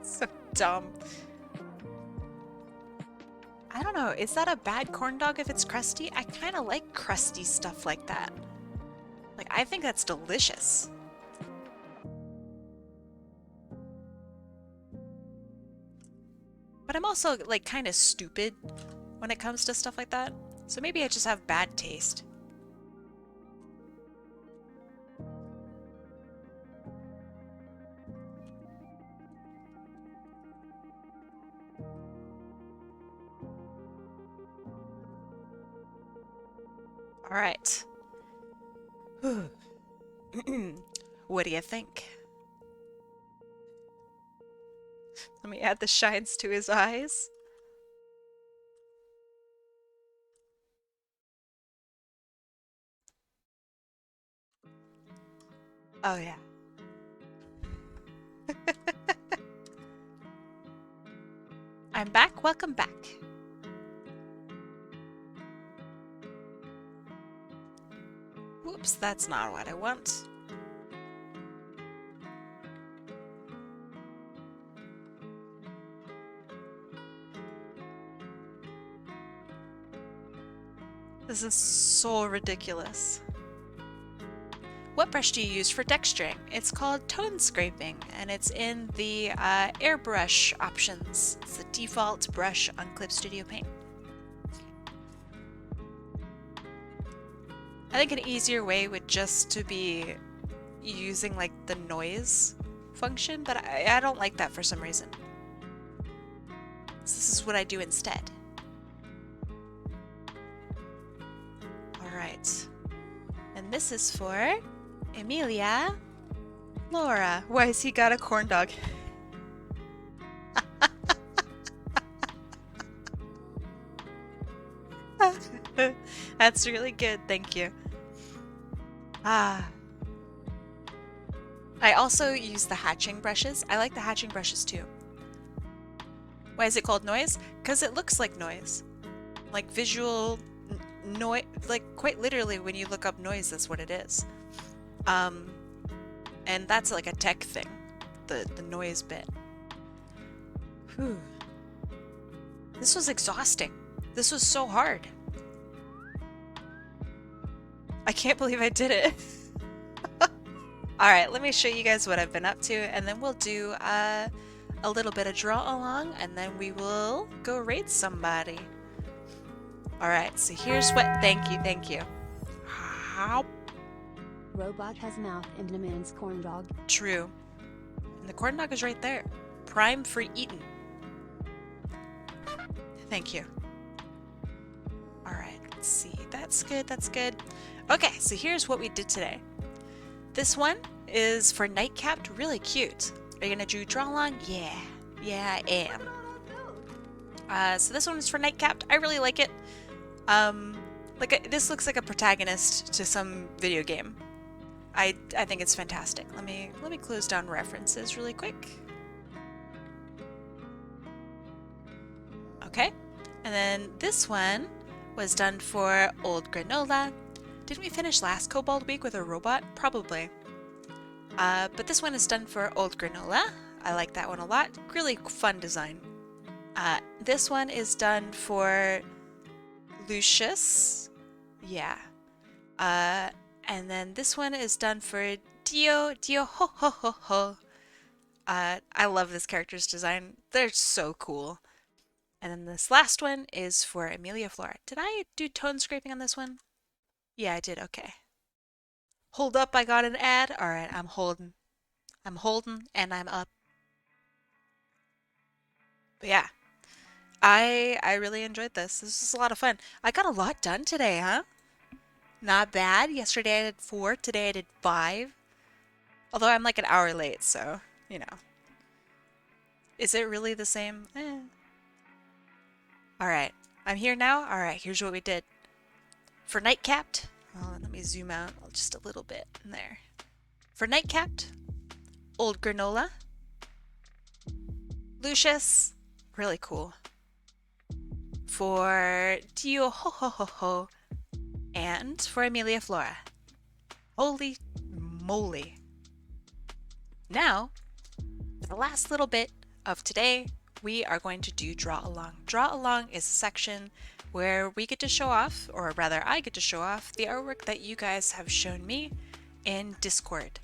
So dumb. I don't know, is that a bad corn dog if it's crusty? I kind of like crusty stuff like that. Like, I think that's delicious. But I'm also, like, kind of stupid when it comes to stuff like that. So maybe I just have bad taste. All right. What do you think? Let me add the shines to his eyes. Oh yeah. I'm back. Welcome back. Whoops, that's not what I want. This is so ridiculous. What brush do you use for texturing? It's called tone scraping, and it's in the airbrush options. It's the default brush on Clip Studio Paint. I think an easier way would just to be using like the noise function, but I don't like that for some reason. So this is what I do instead. Alright. And this is for Emilia Laura. Why has he got a corn dog? That's really good, thank you. I also use the hatching brushes. I like the hatching brushes too. Why is it called noise? Because it looks like noise. Like visual noise, like quite literally when you look up noise, that's what it is. And that's like a tech thing, the noise bit. Whew. This was exhausting. This was so hard. I can't believe I did it. Alright, let me show you guys what I've been up to, and then we'll do a little bit of draw along, and then we will go raid somebody. Alright, so here's what... Thank you. How? Robot has mouth into man's corn dog. True. And the corn dog is right there. Prime for eating. Thank you. Alright, let's see. That's good. Okay, so here's what we did today. This one is for NiGHTcapD, really cute. Are you gonna do draw along? Yeah, I am. So this one is for NiGHTcapD. I really like it. This looks like a protagonist to some video game. I think it's fantastic. Let me close down references really quick. Okay, and then this one was done for Old Granola. Didn't we finish last Kobold week with a robot? Probably. But this one is done for Old Granola. I like that one a lot. Really fun design. This one is done for Lucius. Yeah. And then this one is done for Diohohohoho. I love this character's design. They're so cool. And then this last one is for Amelia Flora. Did I do tone scraping on this one? Yeah, I did. Okay. Hold up, I got an ad. Alright, I'm holding. I'm holding and I'm up. But yeah. I really enjoyed this. This was a lot of fun. I got a lot done today, huh? Not bad. Yesterday I did 4, today I did 5. Although I'm like an hour late, so, you know. Is it really the same? Alright, I'm here now. Alright, here's what we did. For NiGHTcapD, well, let me zoom out just a little bit in there. For NiGHTcapD, Old Granola, Lucius, really cool. For Diohohohoho, and for Amelia Flora. Holy moly. Now, for the last little bit of today, we are going to do Draw Along. Draw Along is a section where we get to show off, or rather I get to show off, the artwork that you guys have shown me in Discord.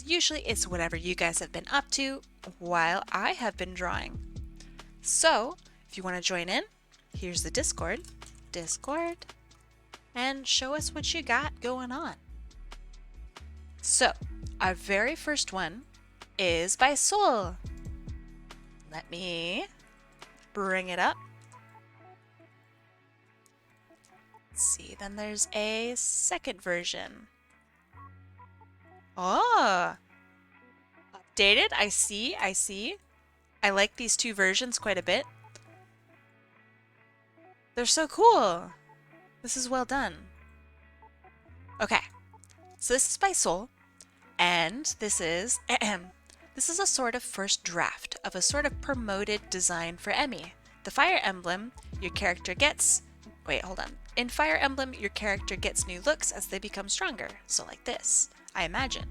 Usually it's whatever you guys have been up to while I have been drawing. So, if you want to join in, here's the Discord, and show us what you got going on. So, our very first one is by Soul. Let me bring it up. Let's see, then there's a second version. Oh, updated. I see. I like these two versions quite a bit. They're so cool. This is well done. Okay, so this is by Soul, and this is this is a sort of first draft of a sort of promoted design for Emmy. The Fire Emblem your character gets. Wait, hold on. In Fire Emblem, your character gets new looks as they become stronger. So like this, I imagine.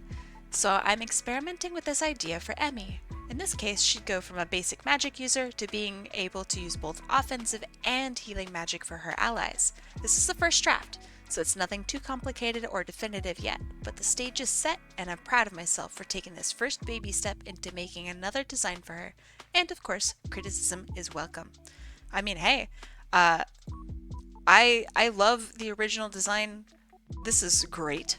So I'm experimenting with this idea for Emmy. In this case, she'd go from a basic magic user to being able to use both offensive and healing magic for her allies. This is the first draft, so it's nothing too complicated or definitive yet, but the stage is set and I'm proud of myself for taking this first baby step into making another design for her. And of course, criticism is welcome. I mean, hey, I love the original design. This is great.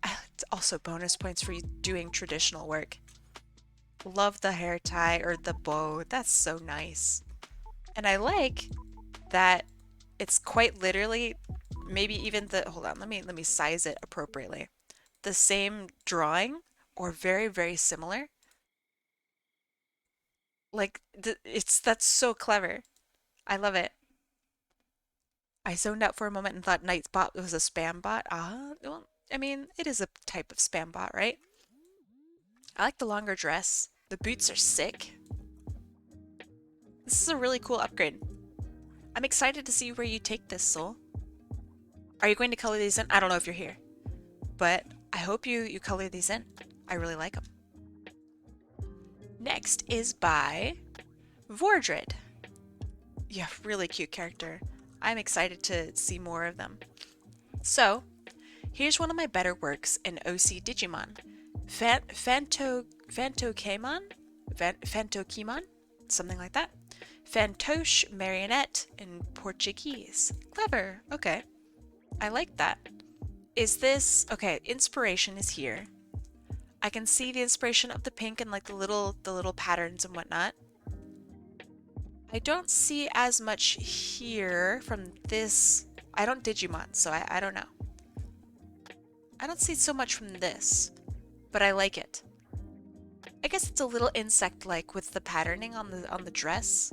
It's also bonus points for you doing traditional work. Love the hair tie or the bow. That's so nice. And I like that it's quite literally, maybe even the, hold on, let me size it appropriately. The same drawing or very, very similar. Like, that's so clever. I love it. I zoned out for a moment and thought Nightbot was a spam bot. Well, I mean, it is a type of spam bot, right? I like the longer dress. The boots are sick. This is a really cool upgrade. I'm excited to see where you take this, Soul. Are you going to color these in? I don't know if you're here, but I hope you color these in. I really like them. Next is by Vordred. Yeah, really cute character. I'm excited to see more of them. So, here's one of my better works in OC Digimon. Phantokemon? Something like that. Fantoche Marionette in Portuguese. Clever. Okay. I like that. Is this... Okay, inspiration is here. I can see the inspiration of the pink and like the little patterns and whatnot. I don't see as much here from this. I don't Digimon, so I don't know. I don't see so much from this, but I like it. I guess it's a little insect-like with the patterning on the dress.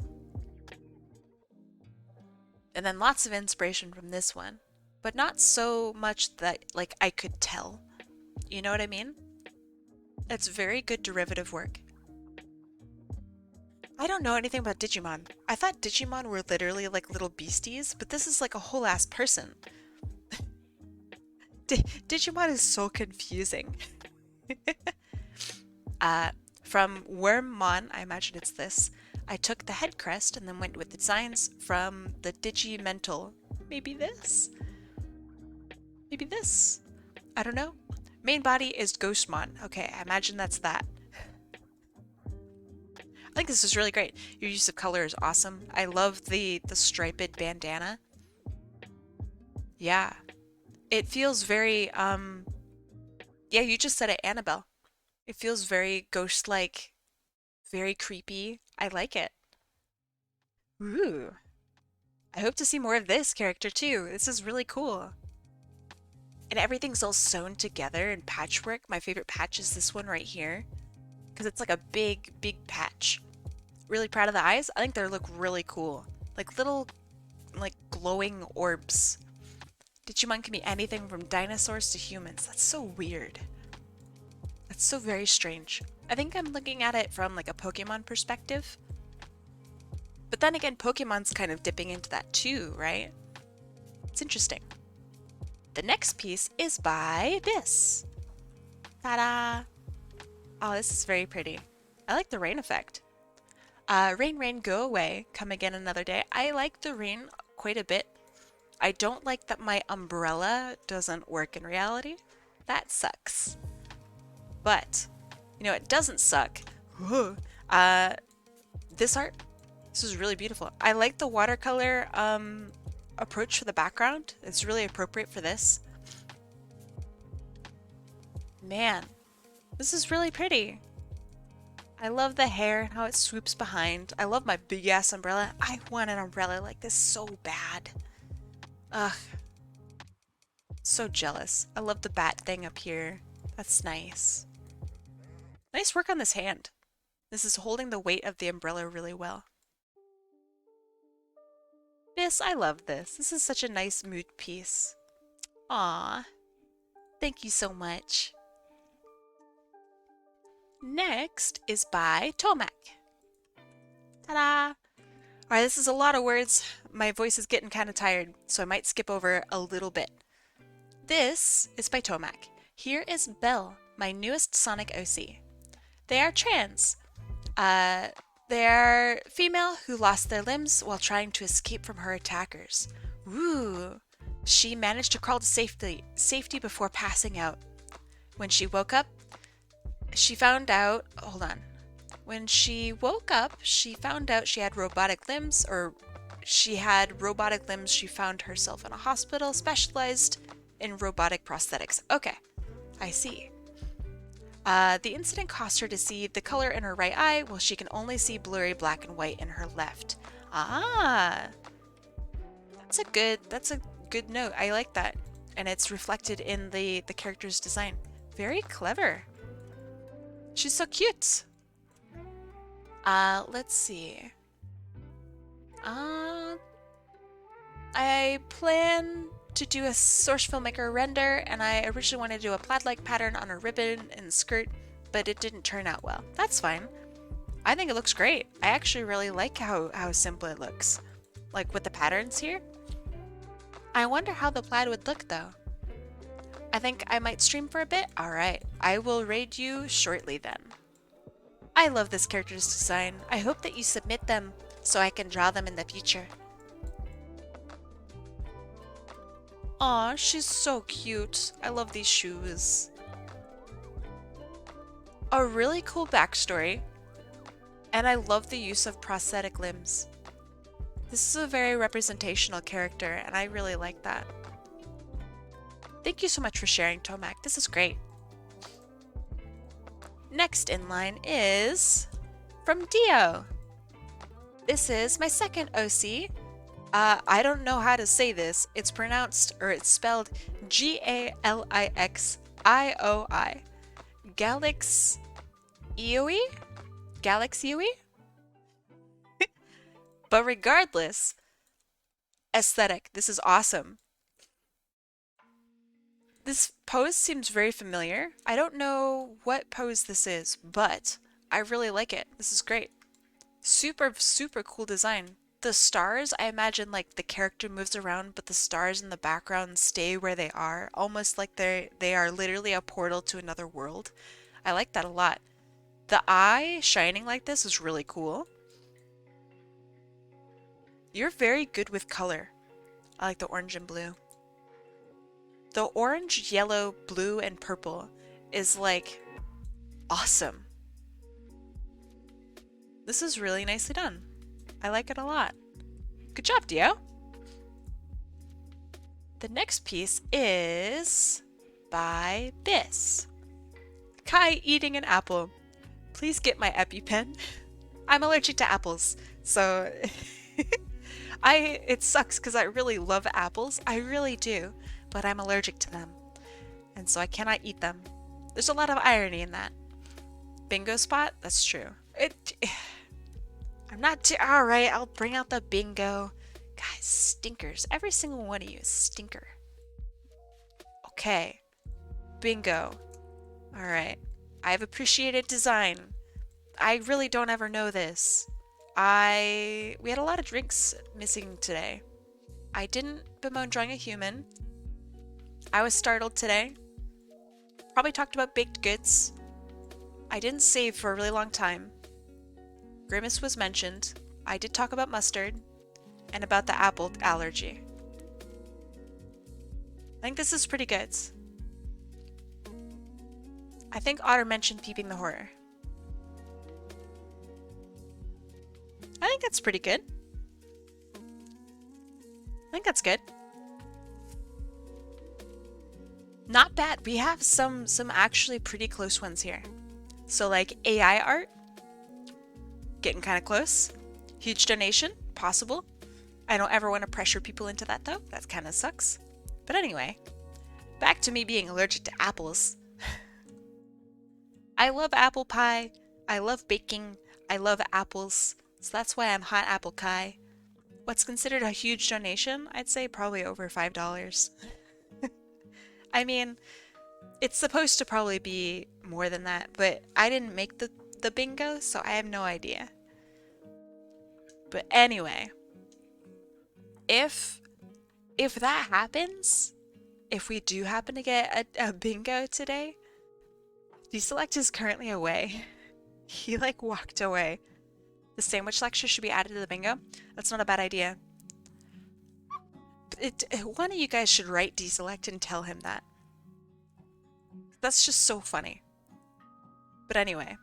And then lots of inspiration from this one, but not so much that like I could tell. You know what I mean? It's very good derivative work. I don't know anything about Digimon. I thought Digimon were literally like little beasties, but this is like a whole ass person. Digimon is so confusing. From Wormmon, I imagine it's this, I took the head crest and then went with the designs from the Digimental. Maybe this? Maybe this? I don't know. Main body is Ghostmon. Okay, I imagine that's that. I think this is really great. Your use of color is awesome. I love the striped bandana. Yeah. It feels very, yeah, you just said it, Annabelle. It feels very ghost-like, very creepy. I like it. Ooh. I hope to see more of this character too. This is really cool. And everything's all sewn together in patchwork. My favorite patch is this one right here, because it's like a big, big patch. Really proud of the eyes. I think they look really cool. Like little, like glowing orbs. Digimon can be anything from dinosaurs to humans. That's so weird. That's so very strange. I think I'm looking at it from like a Pokemon perspective. But then again, Pokemon's kind of dipping into that too, right? It's interesting. The next piece is by this. Ta-da! Oh, this is very pretty. I like the rain effect. Rain, rain, go away. Come again another day. I like the rain quite a bit. I don't like that my umbrella doesn't work in reality. That sucks. But, you know, it doesn't suck. This art, this is really beautiful. I like the watercolor approach for the background. It's really appropriate for this. Man, this is really pretty. I love the hair and how it swoops behind. I love my big ass umbrella. I want an umbrella like this so bad. Ugh. So jealous. I love the bat thing up here. That's nice. Nice work on this hand. This is holding the weight of the umbrella really well. Yes, I love this. This is such a nice mood piece. Aww. Thank you so much. Next is by Toamac. Ta-da! Alright, this is a lot of words. My voice is getting kind of tired, so I might skip over a little bit. This is by Toamac. Here is Belle, my newest Sonic OC. They are trans. They are female who lost their limbs while trying to escape from her attackers. Ooh. She managed to crawl to safety before passing out. When she woke up, she found out, hold on. When she woke up, she found out she had robotic limbs, or she had robotic limbs. She found herself in a hospital specialized in robotic prosthetics. Okay, I see. The incident caused her to see the color in her right eye while she can only see blurry black and white in her left. Ah, that's a good note. I like that. And it's reflected in the character's design. Very clever. She's so cute. Let's see. I plan to do a Source Filmmaker render, and I originally wanted to do a plaid-like pattern on a ribbon and skirt, but it didn't turn out well. That's fine. I think it looks great. I actually really like how simple it looks. Like with the patterns here. I wonder how the plaid would look though. I think I might stream for a bit. Alright, I will raid you shortly then. I love this character's design. I hope that you submit them so I can draw them in the future. Aw, she's so cute. I love these shoes. A really cool backstory, and I love the use of prosthetic limbs. This is a very representational character, and I really like that. Thank you so much for sharing, Toamac. This is great. Next in line is from Dio. This is my second OC. I don't know how to say this. It's pronounced, or it's spelled Galixii. Galaxioe? Galaxioe? But regardless, aesthetic. This is awesome. This pose seems very familiar. I don't know what pose this is, but I really like it. This is great. Super, super cool design. The stars, I imagine like the character moves around, but the stars in the background stay where they are, almost like they are literally a portal to another world. I like that a lot. The eye shining like this is really cool. You're very good with color. I like the orange and blue. The orange, yellow, blue, and purple is like awesome. This is really nicely done. I like it a lot. Good job, Dio. The next piece is by this. Kai eating an apple. Please get my EpiPen. I'm allergic to apples, so it sucks because I really love apples. I really do, but I'm allergic to them, and so I cannot eat them. There's a lot of irony in that. Bingo spot? That's true. I'm not too... Alright, I'll bring out the bingo. Guys, stinkers. Every single one of you is stinker. Okay. Bingo. Alright. I've appreciated design. I really don't ever know this. We had a lot of drinks missing today. I didn't bemoan drawing a human. I was startled today. Probably talked about baked goods. I didn't save for a really long time. Grimace was mentioned. I did talk about mustard and about the apple allergy. I think this is pretty good. I think Otter mentioned peeping the horror. I think that's pretty good. I think that's good. Not bad. We have some actually pretty close ones here. So like AI art, getting kind of close. Huge donation, possible. I don't ever want to pressure people into that though. That kind of sucks. But anyway, back to me being allergic to apples. I love apple pie. I love baking. I love apples. So that's why I'm HotAppleKai. What's considered a huge donation? I'd say probably over $5. I mean, it's supposed to probably be more than that, but I didn't make the bingo, so I have no idea. But anyway, if that happens, if we do happen to get a bingo today, Deselect is currently away. He like walked away. The sandwich lecture should be added to the bingo. That's not a bad idea. One of you guys should write Deselect and tell him that. That's just so funny. But anyway,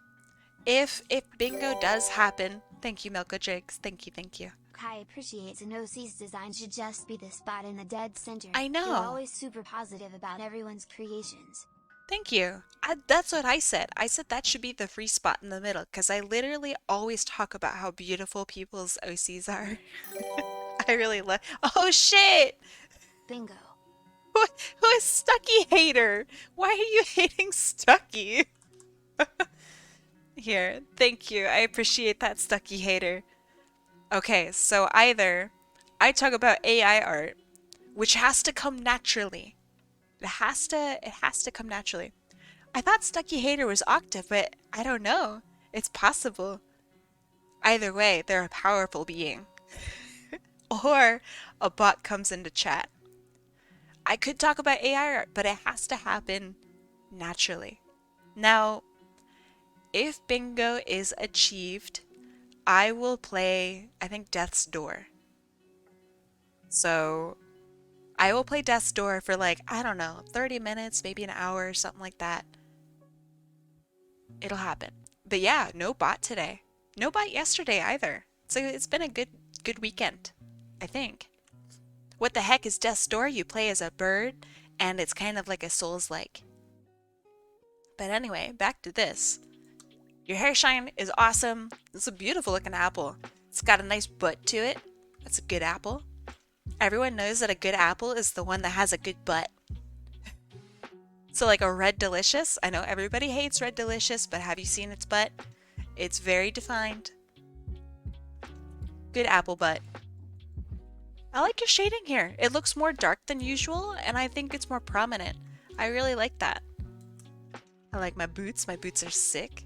if bingo does happen, thank you, Milka Jigs. Thank you. Kai appreciates and OC's design should just be the spot in the dead center. I know. You're always super positive about everyone's creations. Thank you. That's what I said. I said that should be the free spot in the middle because I literally always talk about how beautiful people's OCs are. I really love... Oh shit! Bingo. Who is Stucky hater? Why are you hating Stucky? Here, thank you. I appreciate that, Stucky hater. Okay, so either I talk about AI art, which has to come naturally. It has to come naturally. I thought Stucky hater was Octa, but I don't know. It's possible. Either way, they're a powerful being. Or a bot comes into chat. I could talk about AI art, but it has to happen naturally. Now, if bingo is achieved, I will play, I think, Death's Door. So, I will play Death's Door for like, I don't know, 30 minutes, maybe an hour, something like that. It'll happen. But yeah, no bot today. No bot yesterday either. So it's been a good weekend, I think. What the heck is Death's Door? You play as a bird, and it's kind of like a Souls-like. But anyway, back to this. Your hair shine is awesome. It's a beautiful looking apple. It's got a nice butt to it. That's a good apple. Everyone knows that a good apple is the one that has a good butt. So like a Red Delicious. I know everybody hates Red Delicious, but have you seen its butt? It's very defined. Good apple butt. I like your shading here. It looks more dark than usual, and I think it's more prominent. I really like that. I like my boots. My boots are sick.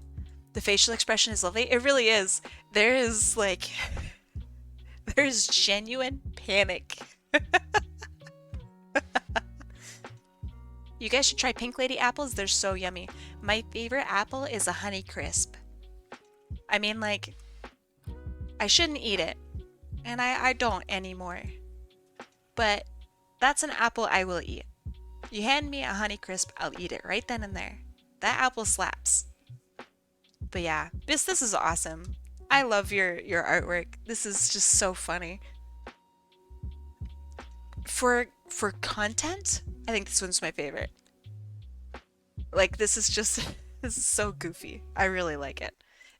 The facial expression is lovely. It really is. There is like, there's genuine panic. You guys should try Pink Lady apples. They're so yummy. My favorite apple is a Honey Crisp. I mean, like, I shouldn't eat it. And I don't anymore. But that's an apple I will eat. You hand me a Honey Crisp, I'll eat it right then and there. That apple slaps. But yeah, this is awesome. I love your artwork. This is just so funny. For content, I think this one's my favorite. Like, this is just, this is so goofy. I really like it.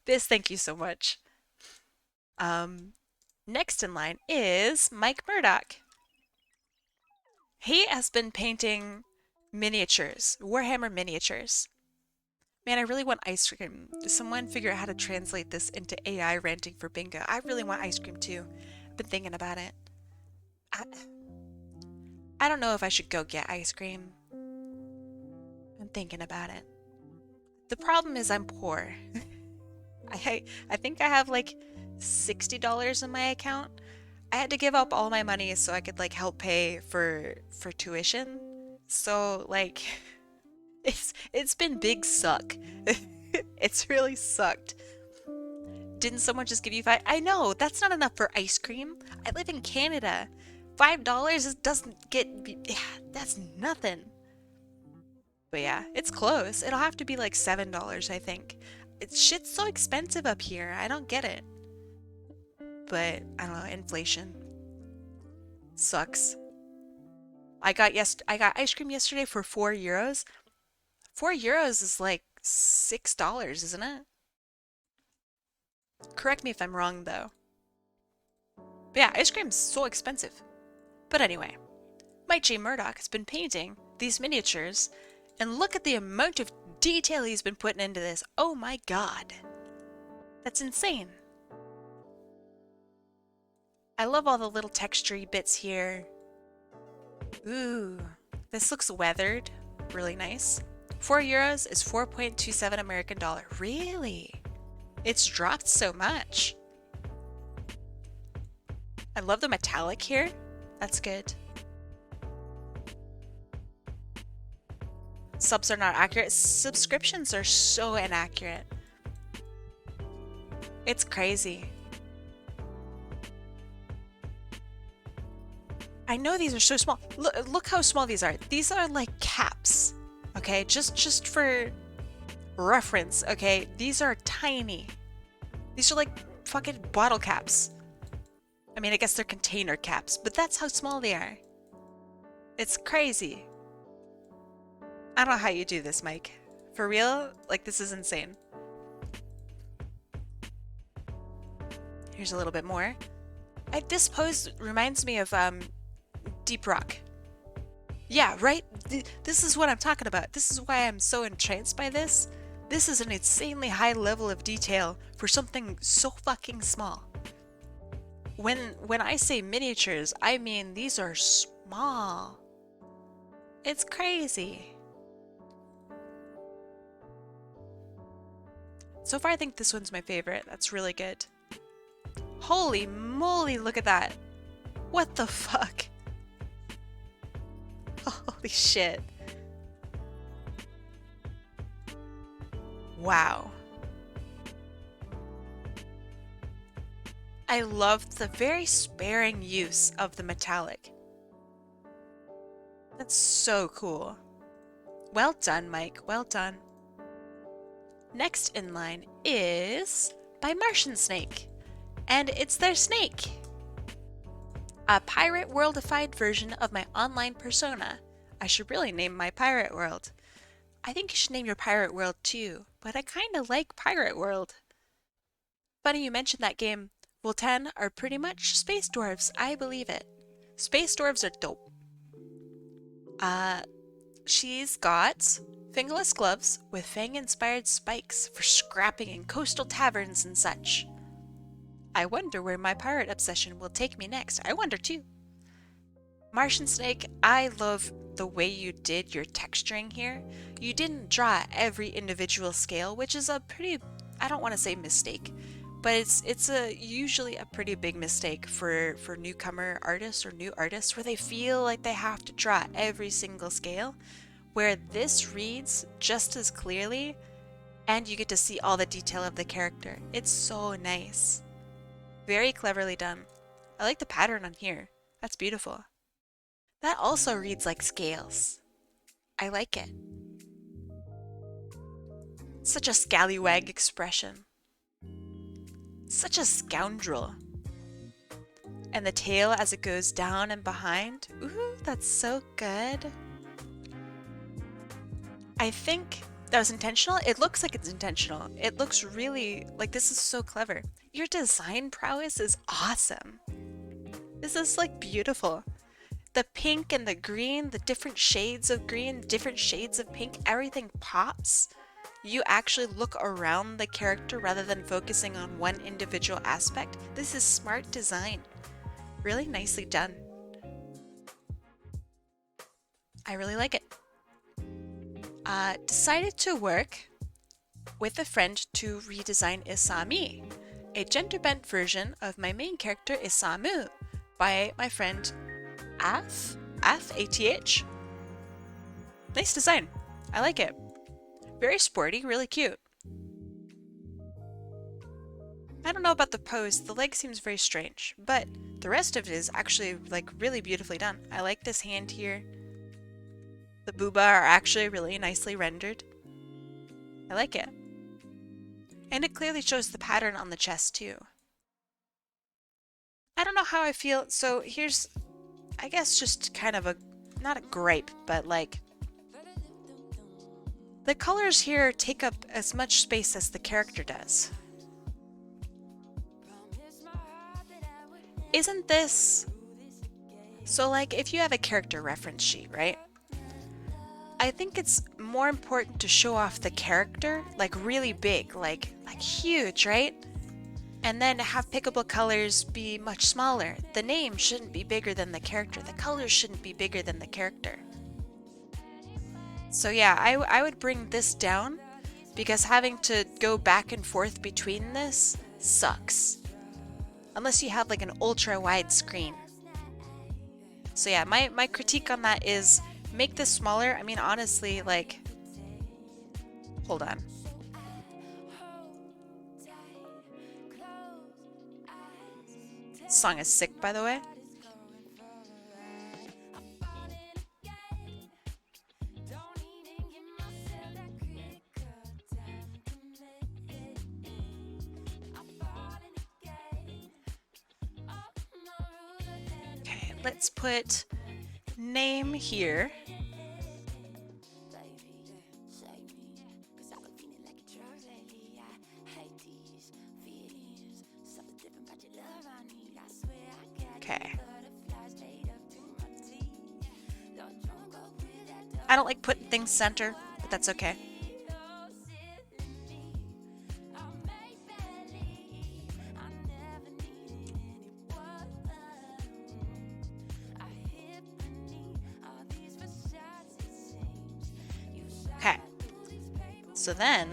Biz, thank you so much. Next in line is Mike Murdoch. He has been painting miniatures, Warhammer miniatures. Man, I really want ice cream. Does someone figure out how to translate this into AI ranting for bingo? I really want ice cream too. I've been thinking about it. I don't know if I should go get ice cream. I'm thinking about it. The problem is I'm poor. I think I have like $60 in my account. I had to give up all my money so I could like help pay for tuition. So like it's been big suck. It's really sucked. Didn't someone just give you $5? I know, that's not enough for ice cream. I live in Canada. $5 doesn't get, that's nothing. But yeah, it's close. It'll have to be like $7, I think. Shit's so expensive up here. I don't get it. But I don't know, inflation sucks. I got ice cream yesterday for €4. €4 is like $6, isn't it? Correct me if I'm wrong though. But yeah, ice cream's so expensive. But anyway, Mike J. Murdoch has been painting these miniatures, and look at the amount of detail he's been putting into this. Oh my god. That's insane. I love all the little textury bits here. Ooh, this looks weathered. Really nice. €4 is 4.27 American dollar. Really? It's dropped so much. I love the metallic here. That's good. Subs are not accurate. Subscriptions are so inaccurate. It's crazy. I know these are so small. Look how small these are. These are like caps. Okay, just for reference, okay? These are tiny. These are like fucking bottle caps. I mean, I guess they're container caps, but that's how small they are. It's crazy. I don't know how you do this, Mike. For real? Like, this is insane. Here's a little bit more. This pose reminds me of Deep Rock. Yeah, right? This is what I'm talking about. This is why I'm so entranced by this. This is an insanely high level of detail for something so fucking small. When I say miniatures, I mean these are small. It's crazy. So far, I think this one's my favorite. That's really good. Holy moly, look at that. What the fuck? Holy shit. Wow. I loved the very sparing use of the metallic. That's so cool. Well done, Mike. Well done. Next in line is by Martian Snake. And it's their snake. A pirate worldified version of my online persona. I should really name my pirate world. I think you should name your pirate world too, but I kinda like Pirate World. Funny you mentioned that game. Voltan are pretty much space dwarves, I believe it. Space dwarves are dope. She's got fingerless gloves with fang-inspired spikes for scrapping in coastal taverns and such. I wonder where my pirate obsession will take me next. I wonder too. Martian Snake, I love the way you did your texturing here. You didn't draw every individual scale, which is a pretty, I don't want to say mistake, but it's usually a pretty big mistake for newcomer artists or new artists, where they feel like they have to draw every single scale, where this reads just as clearly and you get to see all the detail of the character. It's so nice. Very cleverly done. I like the pattern on here. That's beautiful. That also reads like scales. I like it. Such a scallywag expression. Such a scoundrel. And the tail as it goes down and behind. Ooh, that's so good. I think that was intentional. It looks like it's intentional. It looks really like this is so clever. Your design prowess is awesome. This is like beautiful. The pink and the green, the different shades of green, different shades of pink, everything pops. You actually look around the character rather than focusing on one individual aspect. This is smart design. Really nicely done. I really like it. Decided to work with a friend to redesign Isami, a gender-bent version of my main character Isamu by my friend Ath, A-T-H. Nice design. I like it. Very sporty, really cute. I don't know about the pose, the leg seems very strange, but the rest of it is actually like really beautifully done. I like this hand here. The booba are actually really nicely rendered. I like it. And it clearly shows the pattern on the chest too. I don't know how I feel, so here's, I guess, just kind of a, not a gripe, but like, the colors here take up as much space as the character does. Isn't this, so like if you have a character reference sheet, right? I think it's more important to show off the character, like really big, like huge, right? And then have pickable colors be much smaller. The name shouldn't be bigger than the character. The colors shouldn't be bigger than the character. So yeah, I would bring this down because having to go back and forth between this sucks. Unless you have like an ultra wide screen. So yeah, my critique on that is make this smaller. I mean, honestly, like, hold on. This song is sick, by the way. Okay, let's put name here. Okay. I don't like putting things center, but that's okay. Okay. So then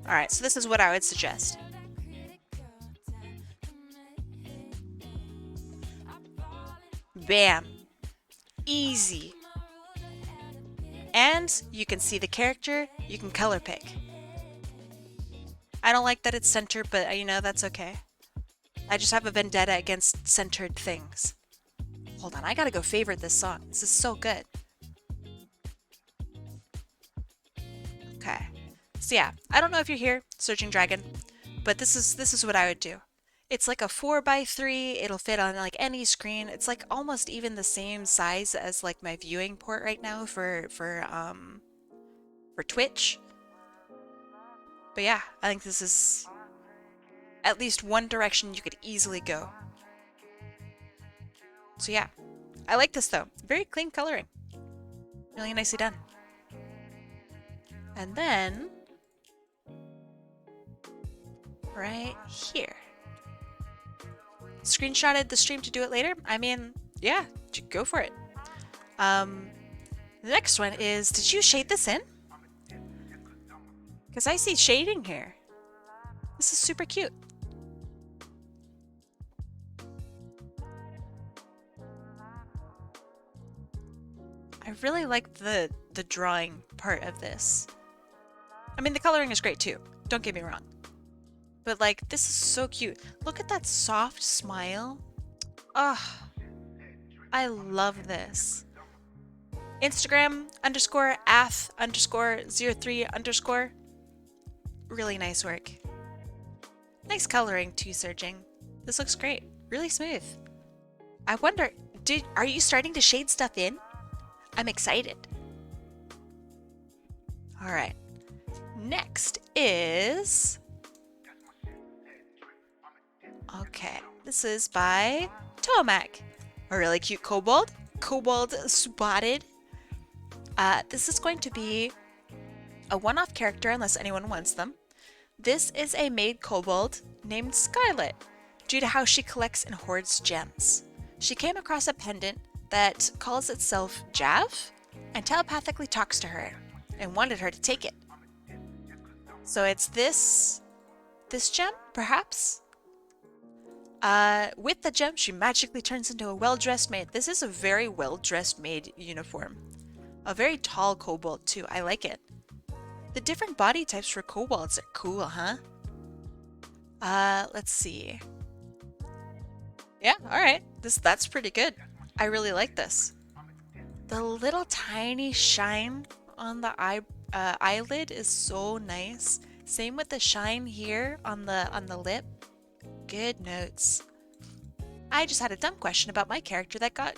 alright, so this is what I would suggest. Bam. Easy. And you can see the character, you can color pick. I don't like that it's centered, but you know, that's okay. I just have a vendetta against centered things. Hold on, I gotta go favorite this song. This is so good. Okay. So yeah, I don't know if you're here, Surging Dragon, but this is what I would do. It's like a 4x3, it'll fit on like any screen. It's like almost even the same size as like my viewing port right now for Twitch. But yeah, I think this is at least one direction you could easily go. So yeah, I like this though. Very clean coloring. Really nicely done. And then right here. Screenshotted the stream to do it later. I mean, yeah, go for it. The next one is, did you shade this in? Because I see shading here. This is super cute. I really like the drawing part of this. I mean, the coloring is great too. Don't get me wrong. But like, this is so cute. Look at that soft smile. Ugh. I love this. Instagram _ath_03_. Really nice work. Nice coloring too, Surging. This looks great. Really smooth. I wonder, are you starting to shade stuff in? I'm excited. All right. Next is... Okay, this is by Toamac. A really cute kobold. Kobold spotted. This is going to be a one-off character unless anyone wants them. This is a maid kobold named Skylet, due to how she collects and hoards gems. She came across a pendant that calls itself Jav and telepathically talks to her and wanted her to take it. So it's this gem, perhaps? With the gem, she magically turns into a well-dressed maid. This is a very well-dressed maid uniform. A very tall kobold, too. I like it. The different body types for kobolds are cool, huh? Let's see. Yeah, alright. That's pretty good. I really like this. The little tiny shine on the eyelid is so nice. Same with the shine here on the lip. Good notes. I just had a dumb question about my character that got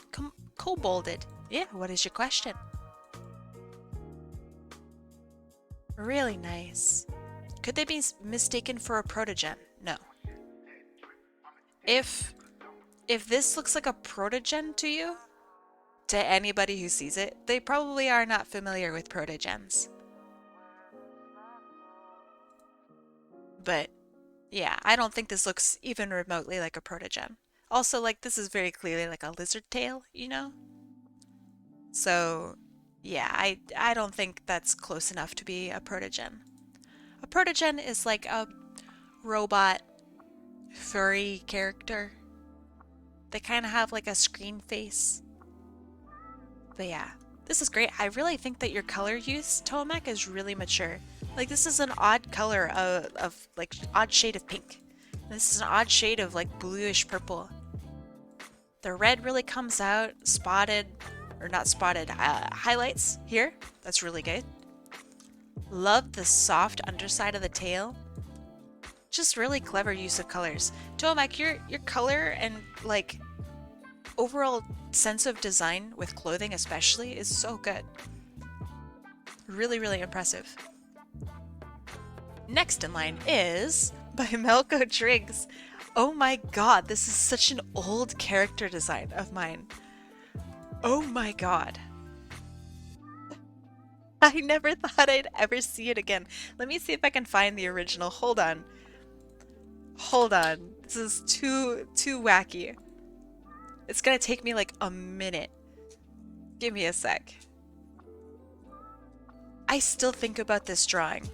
kobolded. Yeah, what is your question? Really nice. Could they be mistaken for a protogen? No. If this looks like a protogen to you, to anybody who sees it, they probably are not familiar with protogens. But yeah, I don't think this looks even remotely like a protogen. Also, like, this is very clearly like a lizard tail, you know? So yeah, I don't think that's close enough to be a protogen. A protogen is like a robot furry character. They kind of have like a screen face. But yeah, this is great. I really think that your color use, Toamac, is really mature. Like, this is an odd color of like odd shade of pink. This is an odd shade of like bluish purple. The red really comes out, spotted, or not spotted, highlights here. That's really good. Love the soft underside of the tail. Just really clever use of colors. Toamac, your color and like overall sense of design with clothing especially is so good. Really, really impressive. Next in line is by Melko Triggs. Oh my god, this is such an old character design of mine. Oh my god. I never thought I'd ever see it again. Let me see if I can find the original. Hold on. Hold on. This is too wacky. It's gonna take me like a minute. Give me a sec. I still think about this drawing.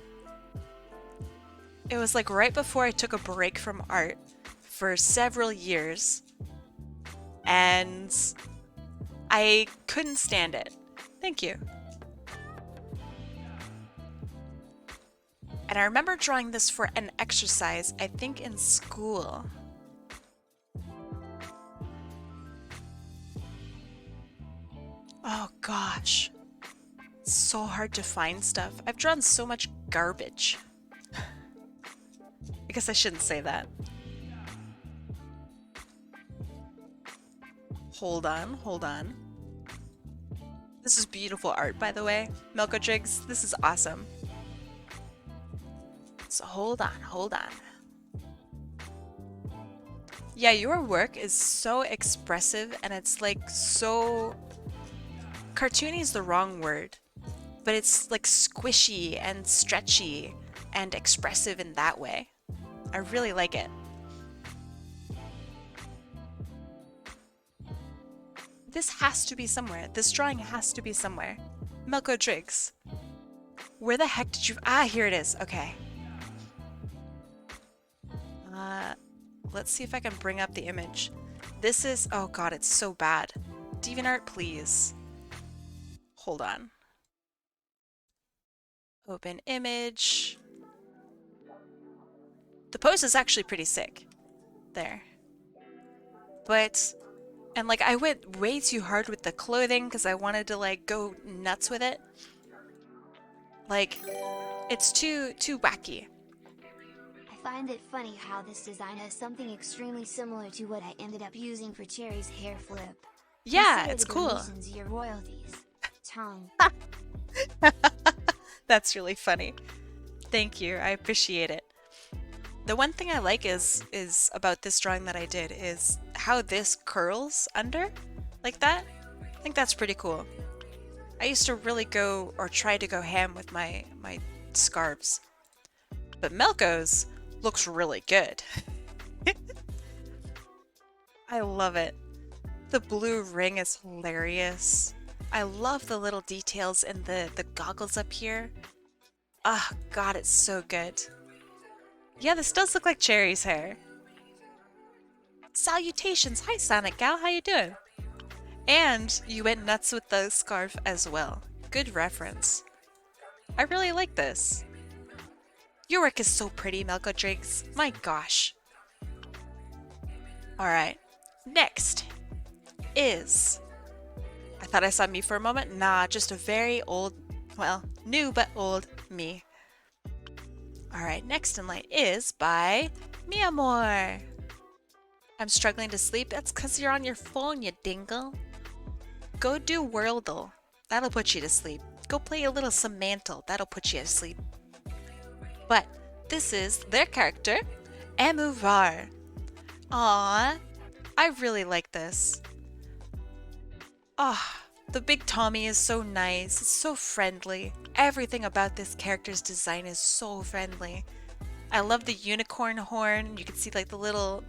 It was like right before I took a break from art for several years. And I couldn't stand it. Thank you. And I remember drawing this for an exercise, I think in school. Oh gosh. It's so hard to find stuff. I've drawn so much garbage. I guess I shouldn't say that. Hold on, hold on. This is beautiful art, by the way. Melko Triggs, this is awesome. So hold on, hold on. Yeah, your work is so expressive and it's like so... Cartoony is the wrong word, but it's like squishy and stretchy and expressive in that way. I really like it. This has to be somewhere. This drawing has to be somewhere. Melko Driggs. Where the heck did you... Ah, here it is. Okay. Let's see if I can bring up the image. This is... Oh god, it's so bad. DeviantArt, please. Hold on. Open image. The pose is actually pretty sick. There. But... And like, I went way too hard with the clothing because I wanted to like go nuts with it. Like, it's too wacky. I find it funny how this design has something extremely similar to what I ended up using for Cherry's hair flip. Yeah, Consider it's the cool. donations, your royalties. Tongue. That's really funny. Thank you. I appreciate it. The one thing I like is about this drawing that I did is how this curls under like that. I think that's pretty cool. I used to really go or try to go ham with my scarves. But Melko's looks really good. I love it. The blue ring is hilarious. I love the little details in the goggles up here. Ah, god, it's so good. Yeah, this does look like Cherry's hair. Salutations! Hi, Sonic Gal, how you doing? And you went nuts with the scarf as well. Good reference. I really like this. Your work is so pretty, Melko Driggs. My gosh. Alright. Next is... I thought I saw me for a moment. Nah, just a very old, well, new but old me. Alright, next in line is by Mi Amor. I'm struggling to sleep. That's because you're on your phone, you dingle. Go do Wordle. That'll put you to sleep. Go play a little Samantha. That'll put you to sleep. But this is their character, Emuvar. Aww, I really like this. Ah, the big Tommy is so nice. It's so friendly. Everything about this character's design is so friendly. I love the unicorn horn. You can see like the little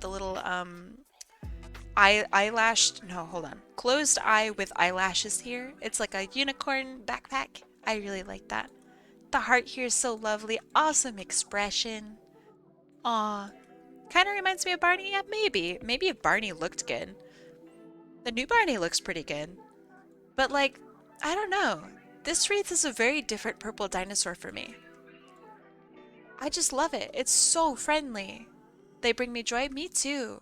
eyelash. No, hold on. Closed eye with eyelashes here. It's like a unicorn backpack. I really like that. The heart here is so lovely. Awesome expression. Aw. Kind of reminds me of Barney. Yeah, maybe. Maybe if Barney looked good. The new Barney looks pretty good. But like, I don't know. This reads as a very different purple dinosaur for me. I just love it. It's so friendly. They bring me joy. Me too.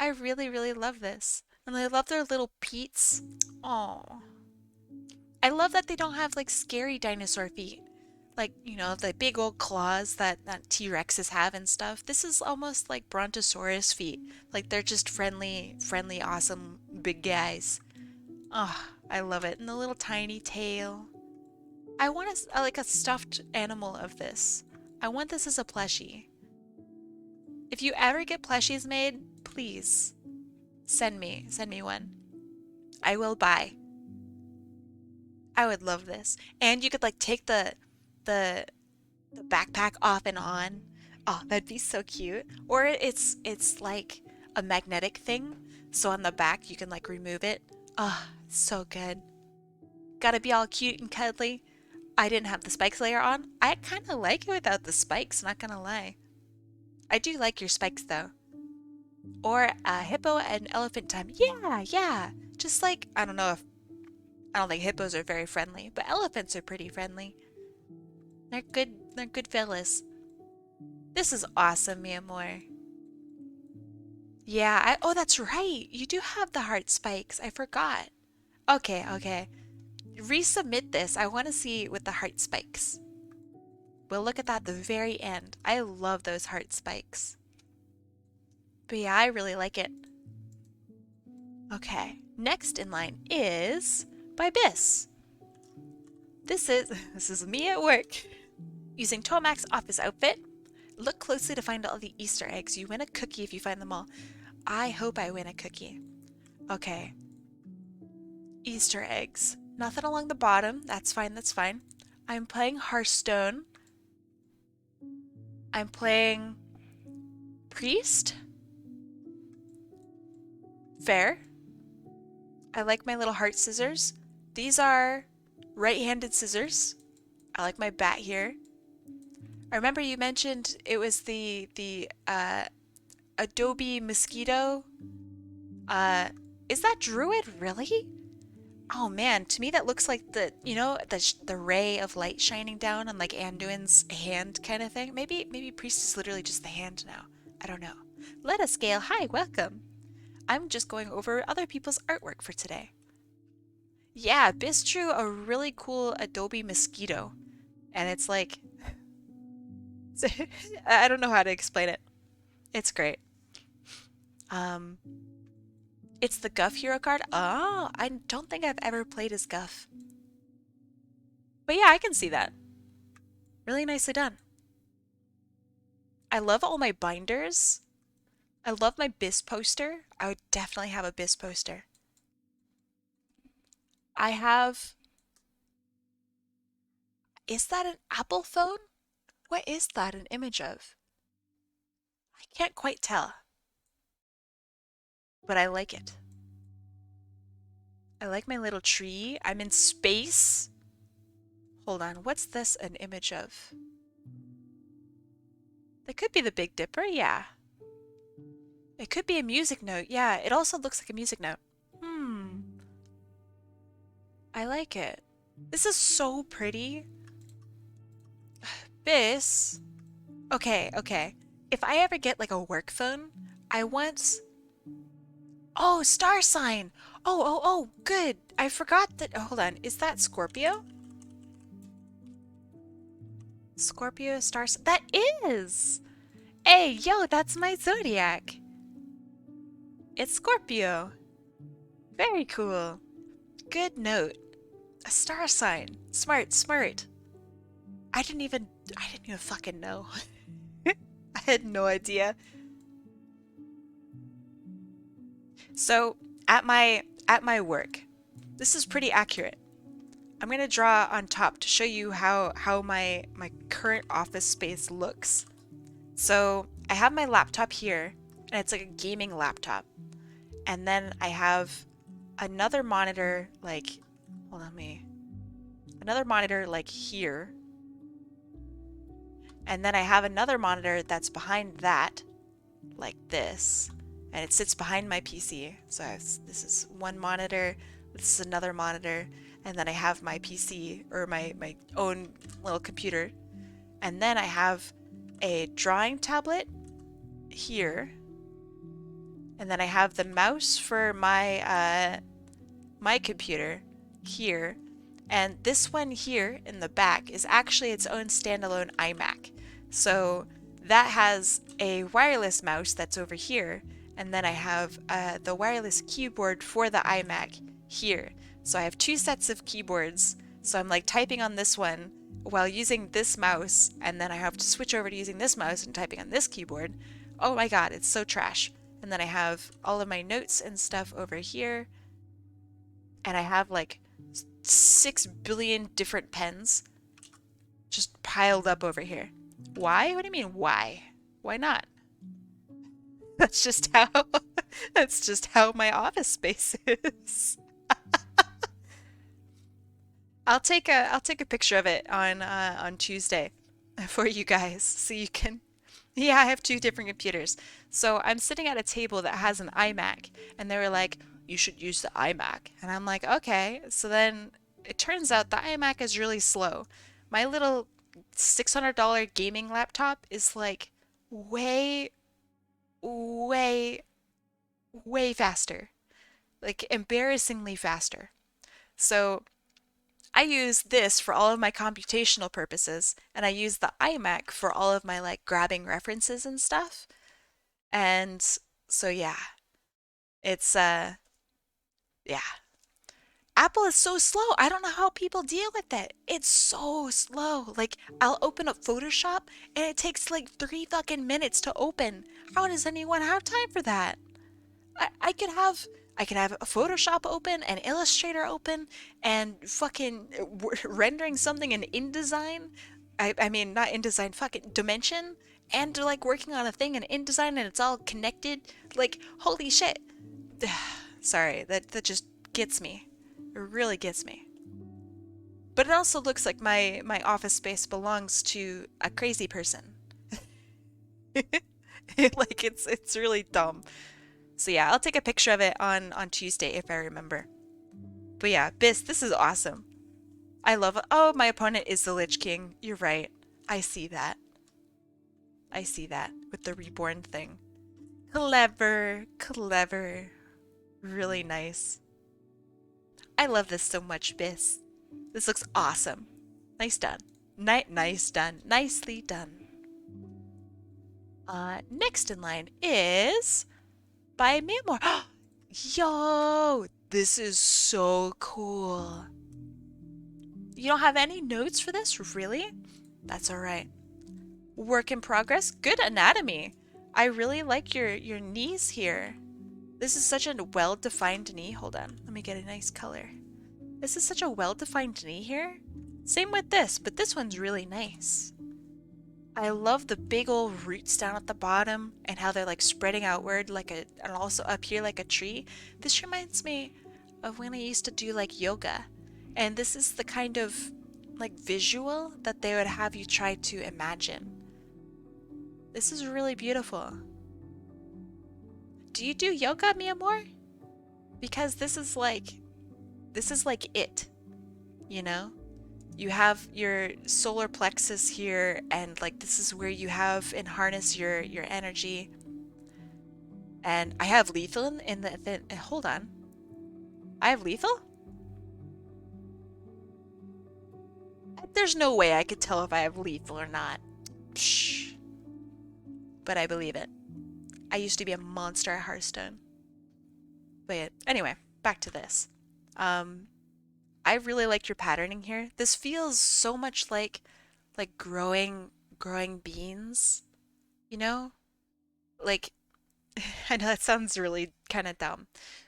I really, really love this. And I love their little peats. Aww. I love that they don't have like scary dinosaur feet. Like, you know, the big old claws that T-Rexes have and stuff. This is almost like Brontosaurus feet. Like they're just friendly, awesome big guys. Oh, I love it. And the little tiny tail. I want like a stuffed animal of this. I want this as a plushie. If you ever get plushies made, please send me one. I will buy. I would love this. And you could like take the backpack off and on. Oh, that'd be so cute. Or it's like a magnetic thing. So on the back you can like remove it. Oh, so good. Gotta be all cute and cuddly. I didn't have the spikes layer on. I kind of like it without the spikes, not gonna lie. I do like your spikes though. Or a hippo and elephant time. Yeah. Just like, I don't think hippos are very friendly, but elephants are pretty friendly. They're good fellas. This is awesome, Mi Amor. Yeah, oh, that's right. You do have the heart spikes. I forgot. Okay. Resubmit this. I want to see with the heart spikes. We'll look at that at the very end. I love those heart spikes. But yeah, I really like it. Okay, next in line is by Biss. This is me at work. Using Toamac's office outfit. Look closely to find all the Easter eggs. You win a cookie if you find them all. I hope I win a cookie. Okay. Easter eggs. Nothing along the bottom. That's fine, that's fine. I'm playing Hearthstone. I'm playing Priest. Fair. I like my little heart scissors. These are right-handed scissors. I like my bat here. I remember you mentioned it was the Adobe Mosquito. Is that Druid really? Oh man, to me that looks like the, you know, the ray of light shining down on like Anduin's hand kind of thing. Maybe Priest is literally just the hand now. I don't know. Let us scale. Hi, welcome. I'm just going over other people's artwork for today. Yeah, Biz drew a really cool Adobe Mosquito. And it's like, I don't know how to explain it. It's great. It's the Guff hero card. Oh, I don't think I've ever played as Guff. But yeah, I can see that. Really nicely done. I love all my binders. I love my Biz poster. I would definitely have a Biz poster. I have... Is that an Apple phone? What is that an image of? I can't quite tell. But I like it. I like my little tree. I'm in space. Hold on, what's this an image of? That could be the Big Dipper, yeah. It could be a music note, yeah. It also looks like a music note. I like it. This is so pretty. Bis. Okay, okay. If I ever get like a work phone, I want... Oh, star sign! Oh, good. I forgot that... Oh, hold on. Is that Scorpio? Scorpio star sign. That is! Hey, yo, that's my zodiac. It's Scorpio. Very cool. Good note. A star sign. Smart, smart. I didn't even fucking know. I had no idea. So, at my work, this is pretty accurate. I'm gonna draw on top to show you how my current office space looks. So, I have my laptop here, and it's like a gaming laptop. And then I have another monitor like, hold on another monitor like here. And then I have another monitor that's behind that, like this. And it sits behind my PC. So this is one monitor, this is another monitor, and then I have my PC, or my own little computer. And then I have a drawing tablet here. And then I have the mouse for my my computer here. And this one here in the back is actually its own standalone iMac. So that has a wireless mouse that's over here. And then I have the wireless keyboard for the iMac here. So I have two sets of keyboards. So I'm like typing on this one while using this mouse. And then I have to switch over to using this mouse and typing on this keyboard. Oh my god, it's so trash. And then I have all of my notes and stuff over here. And I have like 6 billion different pens just piled up over here. Why? What do you mean, why? Why not? That's just how my office space is. I'll take a picture of it on Tuesday for you guys so you can. Yeah, I have two different computers. So I'm sitting at a table that has an iMac, and they were like, you should use the iMac. And I'm like, okay. So then it turns out the iMac is really slow. My little $600 gaming laptop is like way faster. Like embarrassingly faster. So I use this for all of my computational purposes, and I use the iMac for all of my like grabbing references and stuff. And so yeah. It's yeah. Apple is so slow. I don't know how people deal with it. It's so slow. Like, I'll open up Photoshop and it takes like 3 fucking minutes to open. How does anyone have time for that? I could have a Photoshop open, an Illustrator open, and fucking rendering something in InDesign. I mean, not InDesign, fucking Dimension, and like working on a thing in InDesign, and it's all connected. Like, holy shit. Sorry, that just gets me. It really gets me. But it also looks like my office space belongs to a crazy person. Like it's really dumb. So yeah, I'll take a picture of it on Tuesday if I remember. But yeah, Biss, this is awesome. I love it. Oh, my opponent is the Lich King. You're right. I see that. I see that with the reborn thing. Clever, clever. Really nice. I love this so much, Biss. This looks awesome. Nice done. Nice done. Nicely done. Next in line is by Mamor. Yo, this is so cool. You don't have any notes for this? Really? That's alright. Work in progress. Good anatomy. I really like your knees here. This is such a well-defined knee. Hold on. Let me get a nice color. This is such a well-defined knee here. Same with this, but this one's really nice. I love the big old roots down at the bottom and how they're like spreading outward and also up here like a tree. This reminds me of when I used to do like yoga. And this is the kind of like visual that they would have you try to imagine. This is really beautiful. Do you do yoga, mi amor? Because this is like it, you know? You have your solar plexus here, and like this is where you have and harness your energy. And I have lethal in the hold on. I have lethal? There's no way I could tell if I have lethal or not. Psh. But I believe it. I used to be a monster at Hearthstone. But anyway, back to this. I really like your patterning here. This feels so much like growing beans, you know? Like I know that sounds really kind of dumb,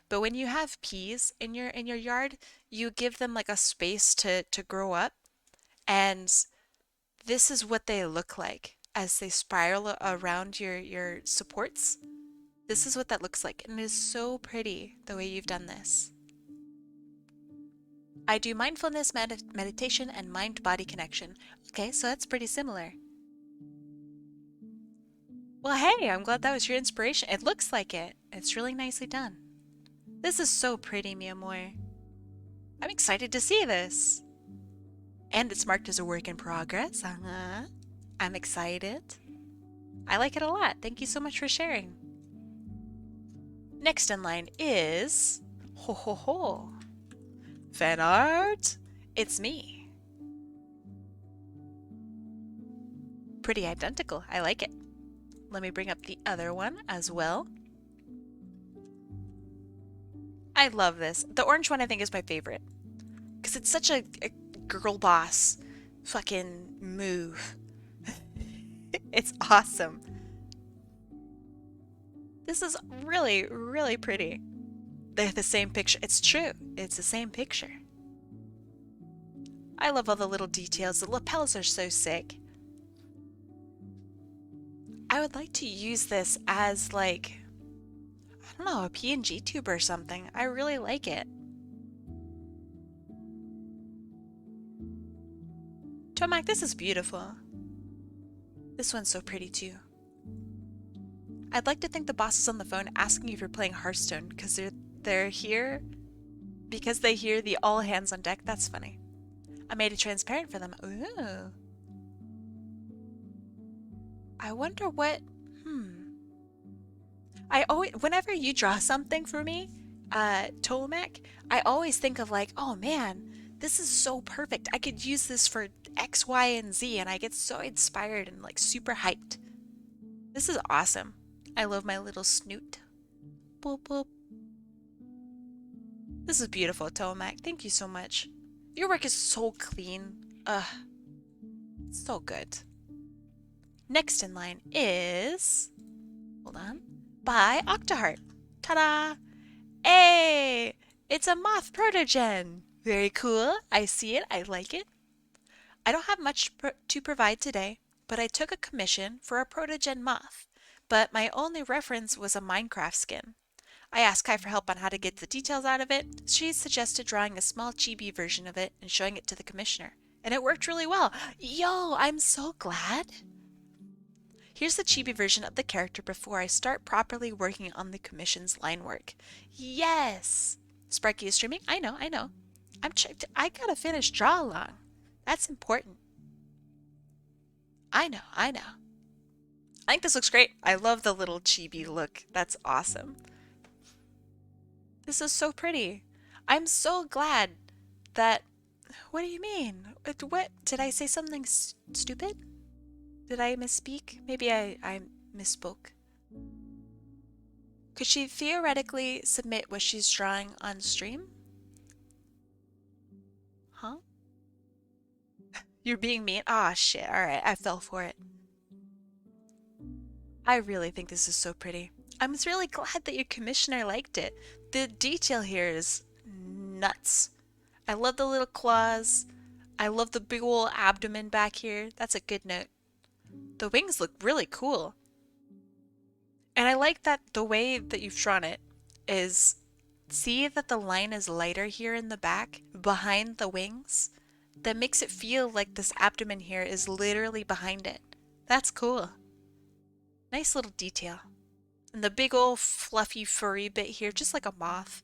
but when you have peas in your yard, you give them like a space to grow up, and this is what they look like as they spiral around your supports. This is what that looks like, and it is so pretty the way you've done this. I do mindfulness meditation and mind-body connection. Okay, so that's pretty similar. Well, hey, I'm glad that was your inspiration. It looks like it. It's really nicely done. This is so pretty, mi amor. I'm excited to see this. And it's marked as a work in progress. I'm excited. I like it a lot. Thank you so much for sharing. Next in line is... Ho ho ho. Fan art. It's me. Pretty identical. I like it. Let me bring up the other one as well. I love this. The orange one I think is my favorite. Because it's such a girl boss fucking move. It's awesome. This is really, really pretty. They're the same picture. It's true. It's the same picture. I love all the little details. The lapels are so sick. I would like to use this as like, I don't know, a PNG tube or something. I really like it. Tomac, this is beautiful. This one's so pretty too. I'd like to thank the bosses on the phone asking if you're playing Hearthstone because they're here because they hear the all hands on deck. That's funny. I made it transparent for them. Ooh. I wonder what... I always... Whenever you draw something for me, Toamac, I always think of like, oh man, this is so perfect. I could use this for X, Y, and Z, and I get so inspired and like super hyped. This is awesome. I love my little snoot. Boop, boop. This is beautiful, Toamac. Thank you so much. Your work is so clean. So good. Next in line is... Hold on. By Octaheart. Ta-da! Hey! It's a moth protogen! Very cool. I see it. I like it. I don't have much to provide today, but I took a commission for a protogen moth. But my only reference was a Minecraft skin. I asked Kai for help on how to get the details out of it. She suggested drawing a small chibi version of it and showing it to the commissioner. And it worked really well. Yo, I'm so glad. Here's the chibi version of the character before I start properly working on the commission's line work. Yes! Sparky is streaming? I know. I gotta finish draw along. That's important. I know. I think this looks great. I love the little chibi look. That's awesome. This is so pretty. I'm so glad that... What do you mean? What? Did I say something stupid? Did I misspeak? Maybe I misspoke. Could she theoretically submit what she's drawing on stream? Huh? You're being mean? Ah, shit. Alright, I fell for it. I really think this is so pretty. I'm really glad that your commissioner liked it. The detail here is nuts. I love the little claws. I love the big ol' abdomen back here. That's a good note. The wings look really cool. And I like that the way that you've drawn it is, see that the line is lighter here in the back behind the wings? That makes it feel like this abdomen here is literally behind it. That's cool. Nice little detail. And the big old fluffy furry bit here, just like a moth.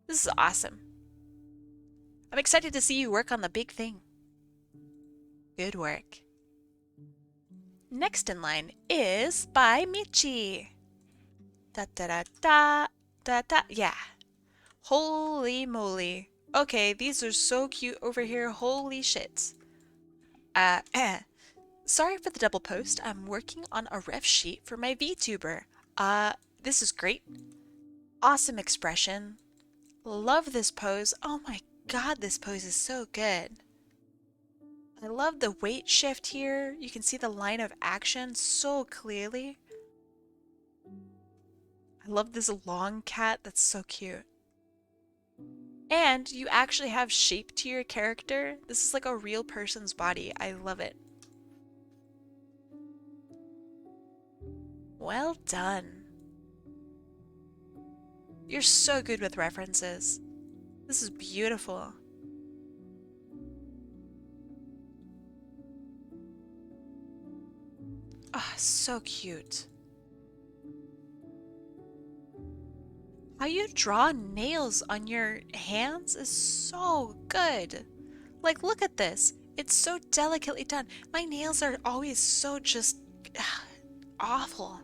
This is awesome. I'm excited to see you work on the big thing. Good work. Next in line is by Michi. Da da da da da da. Yeah. Holy moly. Okay, these are so cute over here. Holy shit. Sorry for the double post. I'm working on a ref sheet for my VTuber. This is great. Awesome expression. Love this pose. Oh my god, this pose is so good. I love the weight shift here. You can see the line of action so clearly. I love this long cat. That's so cute. And you actually have shape to your character. This is like a real person's body. I love it. Well done. You're so good with references. This is beautiful. Ah, oh, so cute. How you draw nails on your hands is so good. Like, look at this. It's so delicately done. My nails are always so just awful.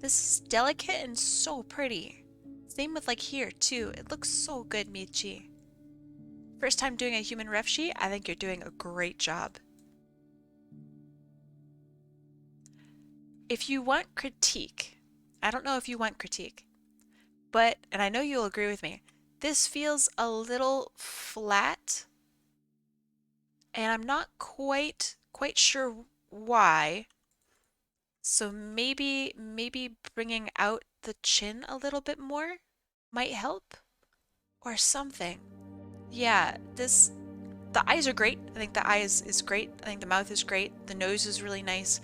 This is delicate and so pretty. Same with like here too. It looks so good, Michi. First time doing a human ref sheet, I think you're doing a great job. If you want critique, I don't know if you want critique, but, and I know you'll agree with me, this feels a little flat, and I'm not quite sure why. So maybe bringing out the chin a little bit more might help, or something. Yeah, the eyes are great. I think the eyes is great. I think the mouth is great. The nose is really nice.